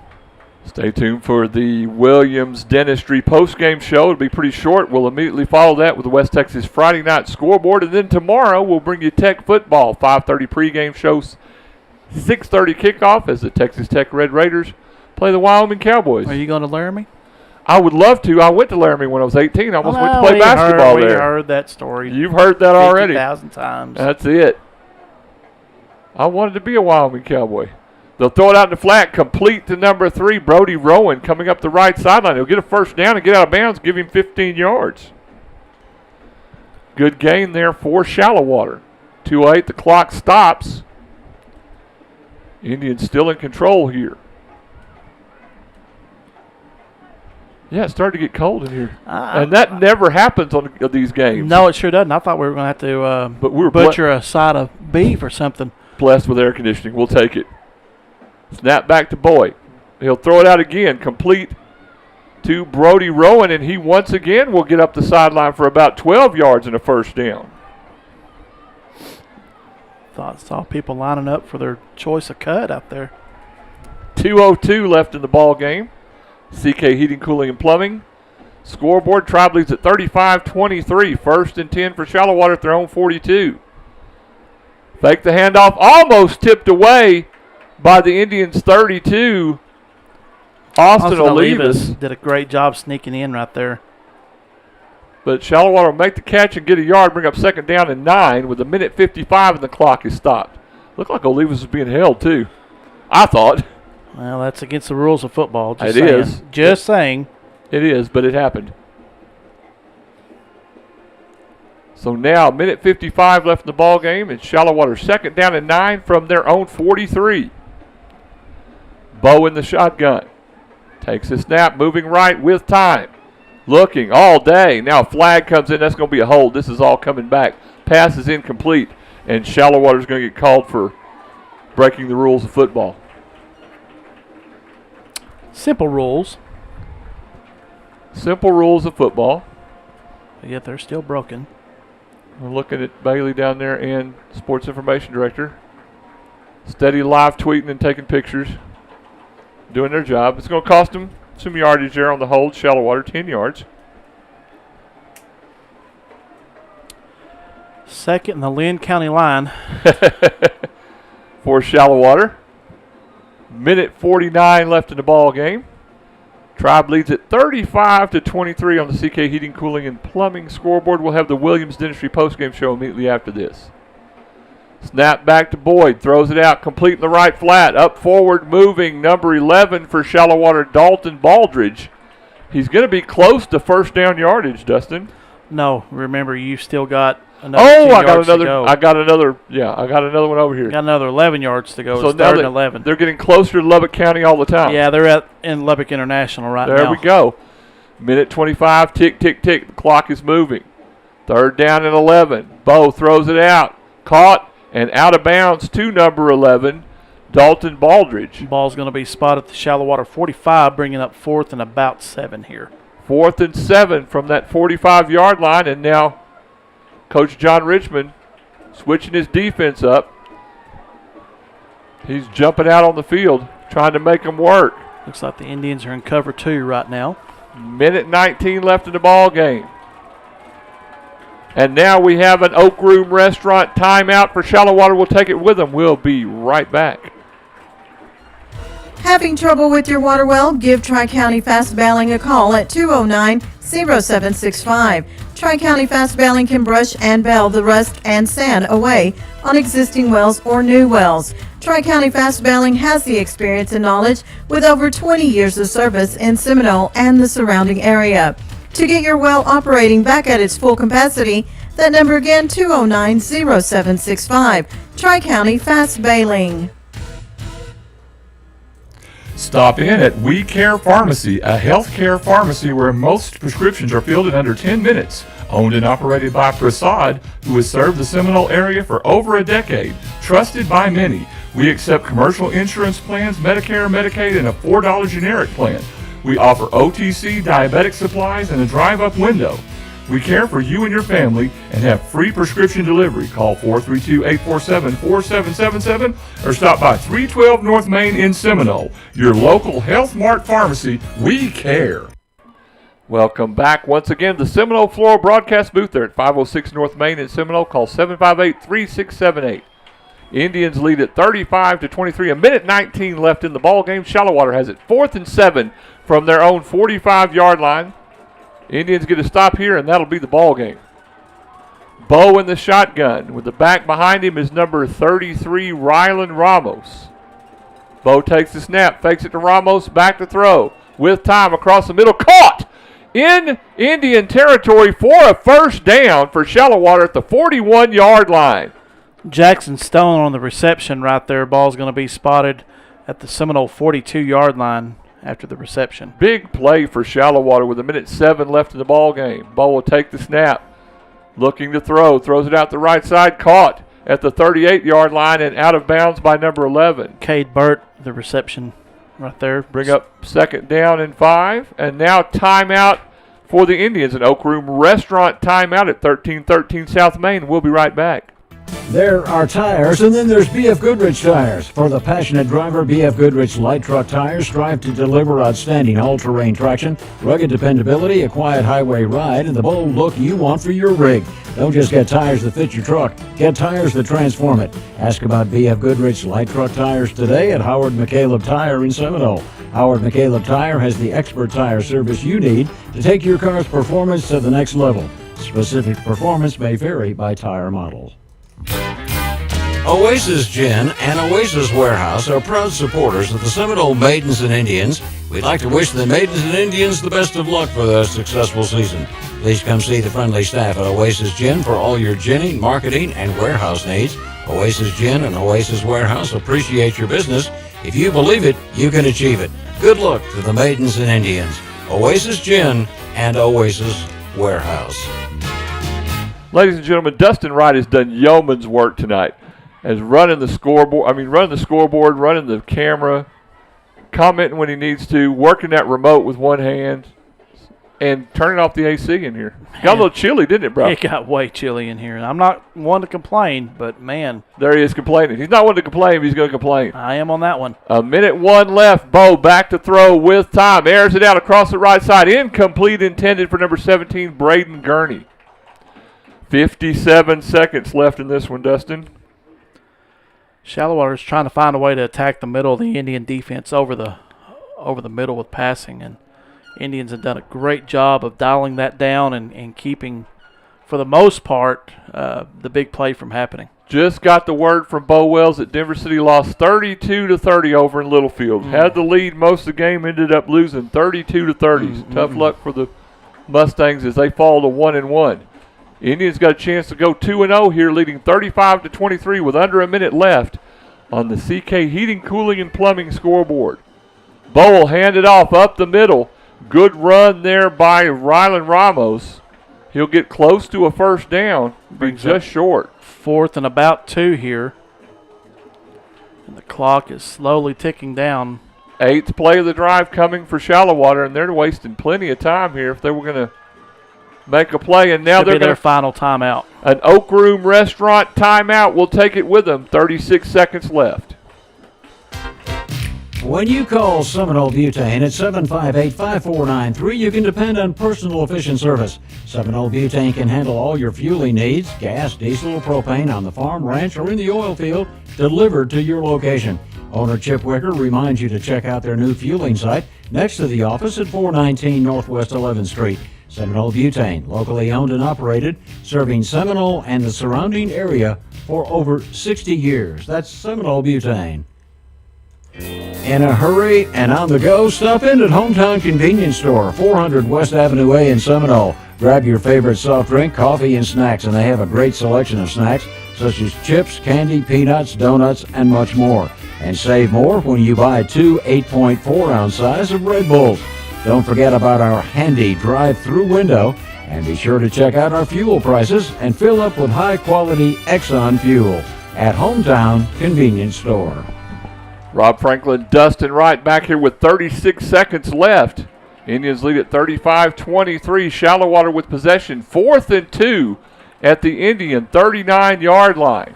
Stay tuned for the Williams Dentistry postgame show. It'll be pretty short. We'll immediately follow that with the West Texas Friday night scoreboard. And then tomorrow we'll bring you Tech football. 5:30 pregame show, 6:30 kickoff as the Texas Tech Red Raiders play the Wyoming Cowboys. Are you going to Laramie? I would love to. I went to Laramie when I was 18. I almost went to play basketball there. We heard that story. You've heard that already. 50,000 times. That's it. I wanted to be a Wyoming Cowboy. They'll throw it out in the flat, complete to number 3, Brody Rowan, coming up the right sideline. He'll get a first down and get out of bounds, give him 15 yards. Good gain there for Shallowater. 2:08, the clock stops. Indians still in control here. Yeah, it started to get cold in here. And that never happens on these games. No, it sure doesn't. I thought we were going to have to but we were butcher a side of beef or something. Blessed with air conditioning. We'll take it. Snap back to Boyd. He'll throw it out again, complete to Brody Rowan, and he once again will get up the sideline for about 12 yards and a first down. Saw people lining up for their choice of cut out there. 2:02 left in the ball game. CK Heating, Cooling, and Plumbing. Scoreboard, Tribe leads at 35-23. 1st and 10 for Shallowater at their own 42. Fake the handoff, almost tipped away by the Indians 32. Austin Olivas did a great job sneaking in right there. But Shallowater will make the catch and get a yard, bring up 2nd down and 9 with 1:55 and the clock is stopped. Looked like Olivas was being held too, I thought. Well, that's against the rules of football. Just it saying. Is. Just saying. It is, but it happened. So now 1:55 left in the ball game, and Shallowater 2nd down and 9 from their own 43. Bo in the shotgun. Takes a snap, moving right with time. Looking all day. Now a flag comes in. That's going to be a hold. This is all coming back. Pass is incomplete, and Shallowater's going to get called for breaking the rules of football. Simple rules. Simple rules of football. Yet they're still broken. We're looking at Bailey down there and Sports Information Director. Steady live tweeting and taking pictures. Doing their job. It's going to cost them some yardage there on the hold. Shallowater, 10 yards. 2nd in the Lynn County line. For Shallowater. 1:49 left in the ball game. Tribe leads at 35-23 on the CK Heating, Cooling, and Plumbing scoreboard. We'll have the Williams Dentistry postgame show immediately after this. Snap back to Boyd. Throws it out. Complete in the right flat. Up forward, moving. Number 11 for Shallowater, Dalton Baldridge. He's going to be close to first down yardage, Dustin. No, remember, you've still got I got 2 yards to another. go. I got another. Yeah, I got another one over here. Got another 11 yards to go. So It's now 3rd and 11. They're getting closer to Lubbock County all the time. Yeah, they're in Lubbock International right now. There we go. Minute 25. Tick, tick, tick. The clock is moving. 3rd down and 11. Bo throws it out. Caught and out of bounds to number 11, Dalton Baldridge. Ball's going to be spotted at the Shallowater 45, bringing up 4th and about 7 here. 4th and 7 from that 45-yard line, and now Coach John Richmond switching his defense up. He's jumping out on the field, trying to make them work. Looks like the Indians are in cover 2 right now. Minute 19 left in the ball game. And now we have an Oak Room Restaurant timeout for Shallowater. We'll take it with them. We'll be right back. Having trouble with your water well? Give Tri-County Fast Bailing a call at 209-0765. Tri-County Fast Bailing can brush and bail the rust and sand away on existing wells or new wells. Tri-County Fast Bailing has the experience and knowledge with over 20 years of service in Seminole and the surrounding area. To get your well operating back at its full capacity, that number again, 209-0765. Tri-County Fast Bailing. Stop in at We Care Pharmacy, a healthcare pharmacy where most prescriptions are filled in under 10 minutes. Owned and operated by Prasad, who has served the Seminole area for over a decade. Trusted by many. We accept commercial insurance plans, Medicare, Medicaid, and a $4 generic plan. We offer OTC, diabetic supplies, and a drive-up window. We care for you and your family and have free prescription delivery. Call 432-847-4777 or stop by 312 North Main in Seminole. Your local Health Mart pharmacy. We care. Welcome back once again to the Seminole Floral Broadcast booth there at 506 North Main in Seminole. Call 758-3678. Indians lead at 35-23. A minute 19 left in the ball game. Shallowater has it 4th and 7 from their own 45-yard line. Indians get a stop here, and that'll be the ball game. Bo in the shotgun. With the back behind him is number 33, Rylan Ramos. Bo takes the snap, fakes it to Ramos, back to throw. With time across the middle, caught in Indian territory for a first down for Shallowater at the 41-yard line. Jackson Stone on the reception right there. Ball's going to be spotted at the Seminole 42-yard line after the reception. Big play for Shallowater with a minute 7 left in the ball game. Bo will take the snap. Looking to throw. Throws it out the right side. Caught at the 38-yard line and out of bounds by number 11. Cade Burt, the reception right there. Bring up 2nd down and 5. And now timeout for the Indians. An Oak Room Restaurant timeout at 1313 South Main. We'll be right back. There are tires, and then there's B.F. Goodrich tires. For the passionate driver, B.F. Goodrich light truck tires strive to deliver outstanding all-terrain traction, rugged dependability, a quiet highway ride, and the bold look you want for your rig. Don't just get tires that fit your truck. Get tires that transform it. Ask about B.F. Goodrich light truck tires today at Howard McCaleb Tire in Seminole. Howard McCaleb Tire has the expert tire service you need to take your car's performance to the next level. Specific performance may vary by tire model. Oasis Gin and Oasis Warehouse are proud supporters of the Seminole Maidens and Indians. We'd like to wish the Maidens and Indians the best of luck for their successful season. Please come see the friendly staff at Oasis Gin for all your ginning, marketing, and warehouse needs. Oasis Gin and Oasis Warehouse appreciate your business. If you believe it, you can achieve it. Good luck to the Maidens and Indians. Oasis Gin and Oasis Warehouse. Ladies and gentlemen, Dustin Wright has done yeoman's work tonight as running the scoreboard, running the camera, commenting when he needs to, working that remote with one hand, and turning off the AC in here. Got a little chilly, didn't it, bro? It got way chilly in here. I'm not one to complain, but, man. There he is complaining. He's not one to complain, but he's going to complain. I am on that one. A minute 1 left. Bo back to throw with time. Airs it out across the right side. Incomplete, intended for number 17, Braden Gurney. 57 seconds left in this one, Dustin. Shallowater is trying to find a way to attack the middle of the Indian defense over the middle with passing, and Indians have done a great job of dialing that down and keeping, for the most part, the big play from happening. Just got the word from Bo Wells that Denver City lost 32-30 over in Littlefield. Had the lead most of the game, ended up losing 32-30. Tough luck for the Mustangs as they fall to 1-1. Indians got a chance to go 2-0 here, leading 35-23 with under a minute left on the CK Heating, Cooling, and Plumbing scoreboard. Bo will hand it off up the middle. Good run there by Rylan Ramos. He'll get close to a first down, be just short. 4th and about 2 here. And the clock is slowly ticking down. 8th play of the drive coming for Shallowater, and they're wasting plenty of time here if they were going to make a play. And now Should they're be their going to final timeout. An Oak Room Restaurant timeout. We'll take it with them. 36 seconds left. When you call Seminole Butane at 758-5493, you can depend on personal efficient service. Seminole Butane can handle all your fueling needs, gas, diesel, or propane on the farm, ranch, or in the oil field, delivered to your location. Owner Chip Wicker reminds you to check out their new fueling site next to the office at 419 Northwest 11th Street. Seminole Butane, locally owned and operated, serving Seminole and the surrounding area for over 60 years. That's Seminole Butane. In a hurry and on the go, stop in at Hometown Convenience Store, 400 West Avenue A in Seminole. Grab your favorite soft drink, coffee, and snacks, and they have a great selection of snacks such as chips, candy, peanuts, donuts, and much more. And save more when you buy 2 8.4-ounce size of Red Bulls. Don't forget about our handy drive-through window, and be sure to check out our fuel prices and fill up with high-quality Exxon fuel at Hometown Convenience Store. Rob Franklin, Dustin Wright back here with 36 seconds left. Indians lead at 35-23. Shallowater with possession. 4th and 2 at the Indian 39-yard line.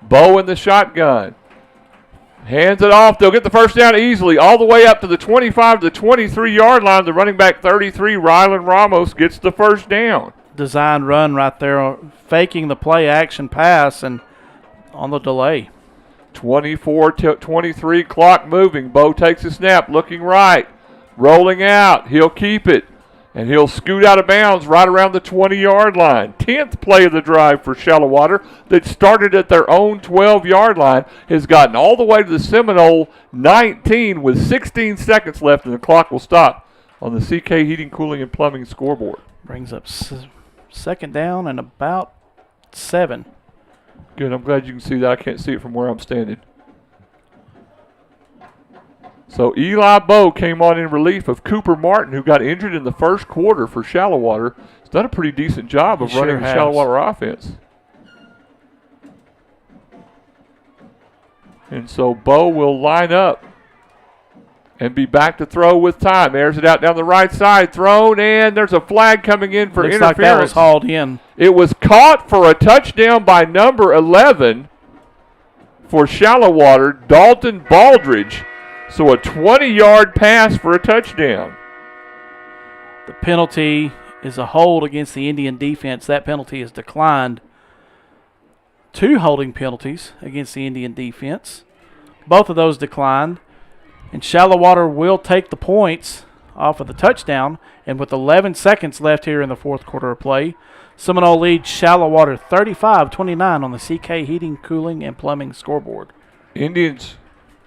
Bo in the shotgun. Hands it off. They'll get the first down easily all the way up to the 25 to the 23-yard line. The running back 33, Rylan Ramos, gets the first down. Design run right there, faking the play action pass and on the delay. 24-23, clock moving. Bo takes a snap, looking right, rolling out. He'll keep it, and he'll scoot out of bounds right around the 20-yard line. 10th play of the drive for Shallowater that started at their own 12-yard line has gotten all the way to the Seminole 19 with 16 seconds left, and the clock will stop on the CK Heating, Cooling, and Plumbing scoreboard. Brings up second down and about 7. Good, I'm glad you can see that. I can't see it from where I'm standing. So Eli Bowe came on in relief of Cooper Martin, who got injured in the first quarter for Shallowater. He's done a pretty decent job of running the Shallowater offense. And so Bowe will line up and be back to throw with time. Airs it out down the right side, thrown, and there's a flag coming in for Looks interference. like that was hauled in. It was caught for a touchdown by number 11 for Shallowater, Dalton Baldridge. So a 20-yard pass for a touchdown. The penalty is a hold against the Indian defense. That penalty is declined. 2 holding penalties against the Indian defense. Both of those declined. And Shallowater will take the points off of the touchdown. And with 11 seconds left here in the fourth quarter of play, Seminole leads Shallowater 35-29 on the CK Heating, Cooling, and Plumbing scoreboard. Indians,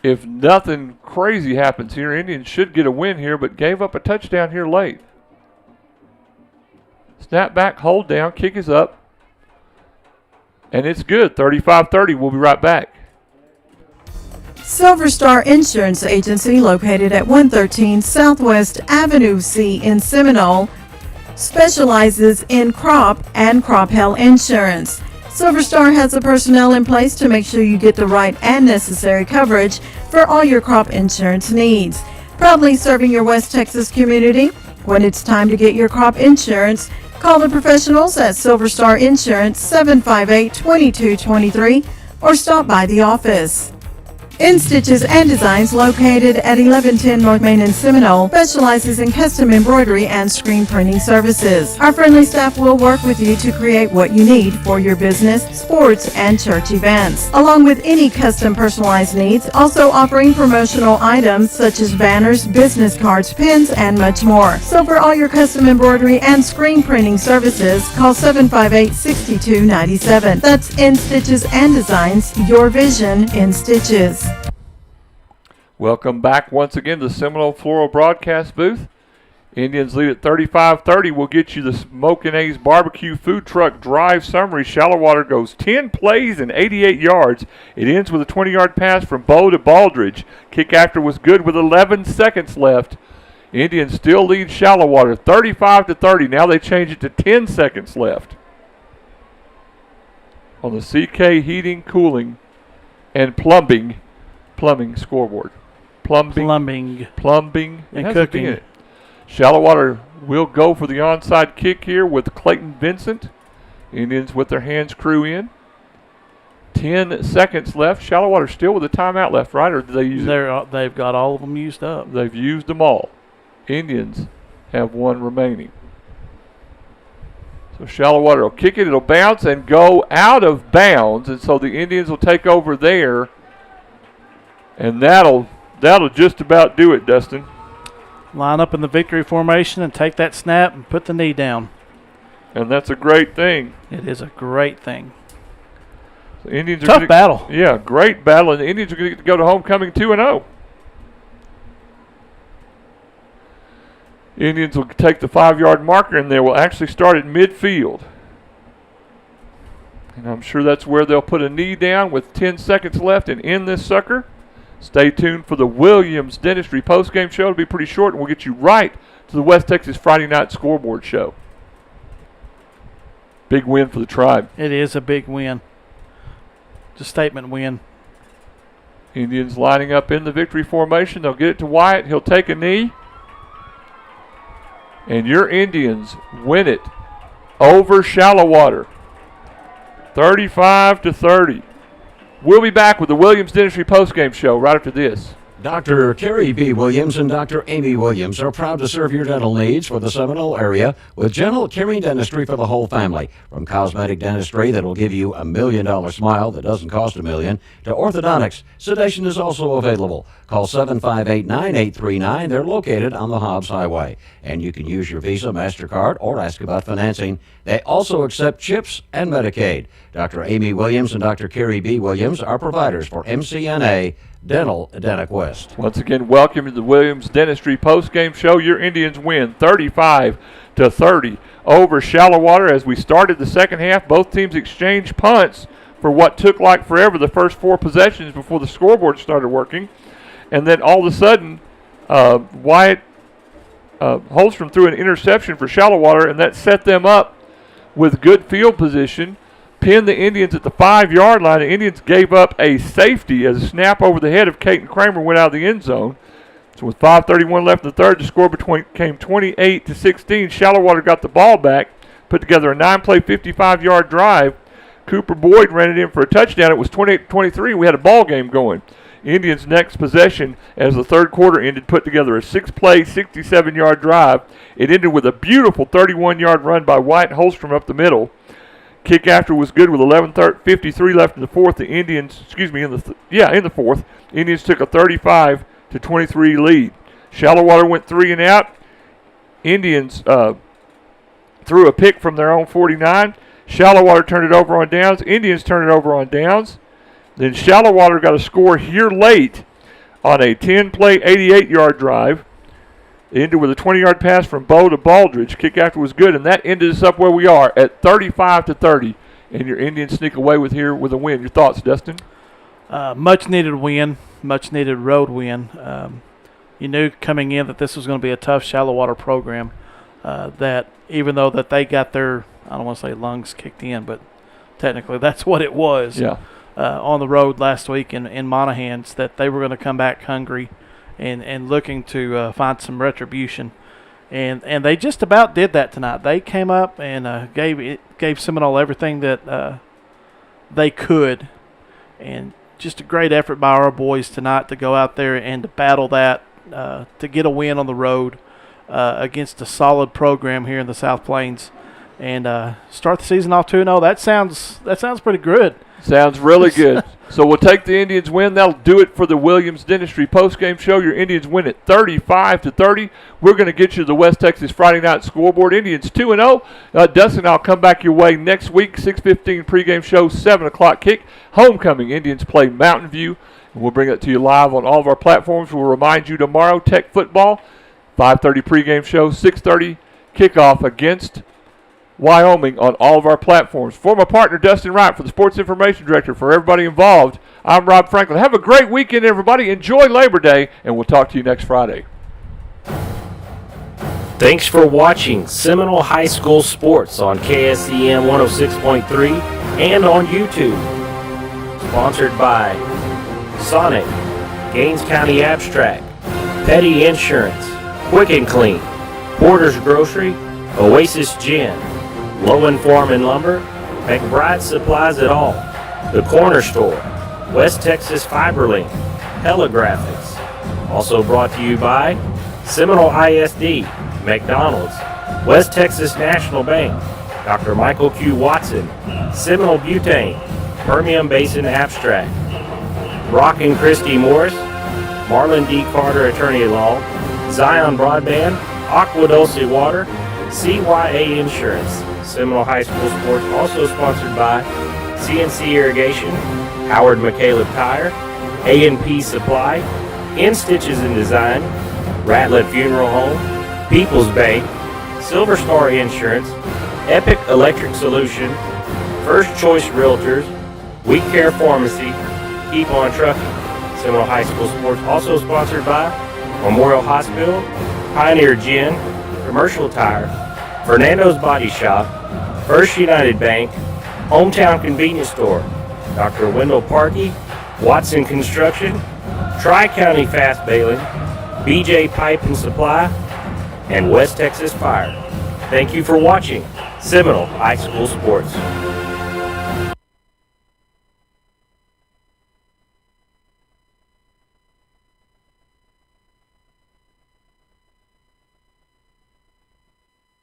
if nothing crazy happens here, Indians should get a win here, but gave up a touchdown here late. Snap back, hold down, kick is up. And it's good, 35-30. We'll be right back. Silver Star Insurance Agency, located at 113 Southwest Avenue C in Seminole, specializes in crop and crop hail insurance. Silver Star has the personnel in place to make sure you get the right and necessary coverage for all your crop insurance needs. Proudly serving your West Texas community. When it's time to get your crop insurance, call the professionals at Silver Star Insurance 758-2223 or stop by the office. In Stitches and Designs, located at 1110 North Main in Seminole, specializes in custom embroidery and screen printing services. Our friendly staff will work with you to create what you need for your business, sports, and church events, along with any custom personalized needs, also offering promotional items such as banners, business cards, pins, and much more. So for all your custom embroidery and screen printing services, call 758-6297. That's In Stitches and Designs, your vision in stitches. Welcome back once again to the Seminole Floral Broadcast booth. Indians lead at 35-30. We'll get you the Smokin' A's Barbecue Food Truck Drive summary. Shallowater goes 10 plays and 88 yards. It ends with a 20-yard pass from Bo to Baldridge. Kick after was good with 11 seconds left. Indians still lead Shallowater 35-30. Now they change it to 10 seconds left. On the CK Heating, Cooling, and Plumbing scoreboard. Plumbing. And cooking. Shallowater will go for the onside kick here with Clayton Vincent. Indians with their hands crew in. 10 seconds left. Shallowater still with a timeout left, right? Or did they use it? They've got all of them used up. They've used them all. Indians have one remaining. So Shallowater will kick it. It'll bounce and go out of bounds. And so the Indians will take over there. And that'll just about do it, Dustin. Line up in the victory formation and take that snap and put the knee down. And that's a great thing. It is a great thing. The Indians are Tough battle. Yeah, great battle. And the Indians are going to get to go to homecoming 2-0. Indians will take the 5-yard marker, and they will actually start at midfield. And I'm sure that's where they'll put a knee down with 10 seconds left and end this sucker. Stay tuned for the Williams Dentistry postgame show. It'll be pretty short, and we'll get you right to the West Texas Friday Night Scoreboard show. Big win for the Tribe. It is a big win. It's a statement win. Indians lining up in the victory formation. They'll get it to Wyatt. He'll take a knee. And your Indians win it over Shallowater, 35-30. We'll be back with the Williams Dentistry postgame show right after this. Dr. Kerry B. Williams and Dr. Amy Williams are proud to serve your dental needs for the Seminole area with gentle, caring dentistry for the whole family. From cosmetic dentistry that will give you $1 million smile that doesn't cost $1 million to orthodontics, sedation is also available. Call 758-9839. They're located on the Hobbs Highway. And you can use your Visa, MasterCard, or ask about financing. They also accept CHIPS and Medicaid. Dr. Amy Williams and Dr. Kerry B. Williams are providers for MCNA Dental DentaQuest. Once again, welcome to the Williams Dentistry postgame show. Your Indians win 35-30 over Shallowater. As we started the second half, both teams exchanged punts for what took like forever, the first 4 possessions before the scoreboard started working. And then all of a sudden, Wyatt Holstrom threw an interception for Shallowater, and that set them up with good field position. Pinned the Indians at the 5-yard line. The Indians gave up a safety as a snap over the head of Caton Kramer went out of the end zone. So with 5:31 left in the third, the score came 28-16. Shallowater got the ball back, put together a 9-play, 55-yard drive. Cooper Boyd ran it in for a touchdown. It was 28-23. We had a ball game going. Indians' next possession, as the third quarter ended, put together a 6-play, 67-yard drive. It ended with a beautiful 31-yard run by Wyatt Holstrom up the middle. Kick after was good with 11:53 left in the fourth. The Indians, in the fourth, Indians took a 35-23 lead. Shallowater went 3 and out. Indians threw a pick from their own 49. Shallowater turned it over on downs. Indians turned it over on downs. Then Shallowater got a score here late on a 10-play, 88-yard drive. It ended with a 20-yard pass from Bo to Baldridge. Kick after was good, and that ended us up where we are at 35-30. And your Indians sneak away with a win. Your thoughts, Dustin? Much needed win, much needed road win. You knew coming in that this was going to be a tough Shallowater program. That even though that they got their, I don't want to say lungs kicked in, but technically that's what it was. Yeah. On the road last week in Monahans, that they were going to come back hungry and looking to find some retribution. And they just about did that tonight. They came up and gave Seminole everything that they could. And just a great effort by our boys tonight to go out there and to battle that, to get a win on the road against a solid program here in the South Plains. And start the season off 2-0. That sounds pretty good. Sounds really good. So we'll take the Indians win. That'll do it for the Williams Dentistry postgame show. Your Indians win at 35-30. We're going to get you the West Texas Friday Night Scoreboard. Indians 2-0. Dustin, I'll come back your way next week. 6:15 pregame show, 7 o'clock kick. Homecoming. Indians play Mountain View. And we'll bring it to you live on all of our platforms. We'll remind you tomorrow, Tech football. 5:30 pregame show, 6:30 kickoff against Wyoming on all of our platforms. For my partner, Dustin Wright, for the Sports Information Director, for everybody involved, I'm Rob Franklin. Have a great weekend, everybody. Enjoy Labor Day, and we'll talk to you next Friday. Thanks for watching Seminole High School Sports on KSEM 106.3 and on YouTube. Sponsored by Sonic, Gaines County Abstract, Petty Insurance, Quick and Clean, Porter's Grocery, Oasis Gin, Lowen Farm and Lumber, McBride Supplies It All, The Corner Store, West Texas Fiberlink, Telegraphics. Also brought to you by Seminole ISD, McDonald's, West Texas National Bank, Dr. Michael Q. Watson, Seminole Butane, Permian Basin Abstract, Brock and Christy Morris, Marlon D. Carter Attorney at Law, Zion Broadband, Aqua Dulce Water, CYA Insurance. Seminole High School Sports also sponsored by CNC Irrigation, Howard McCaleb Tire, A&P Supply, In Stitches and Design, Ratlet Funeral Home, People's Bank, Silver Star Insurance, Epic Electric Solution, First Choice Realtors, We Care Pharmacy, Keep On Trucking. Seminole High School Sports also sponsored by Memorial Hospital, Pioneer Gin, Commercial Tire, Fernando's Body Shop, First United Bank, Hometown Convenience Store, Dr. Wendell Parkey, Watson Construction, Tri-County Fast Baling, BJ Pipe and Supply, and West Texas Fire. Thank you for watching Seminole High School Sports.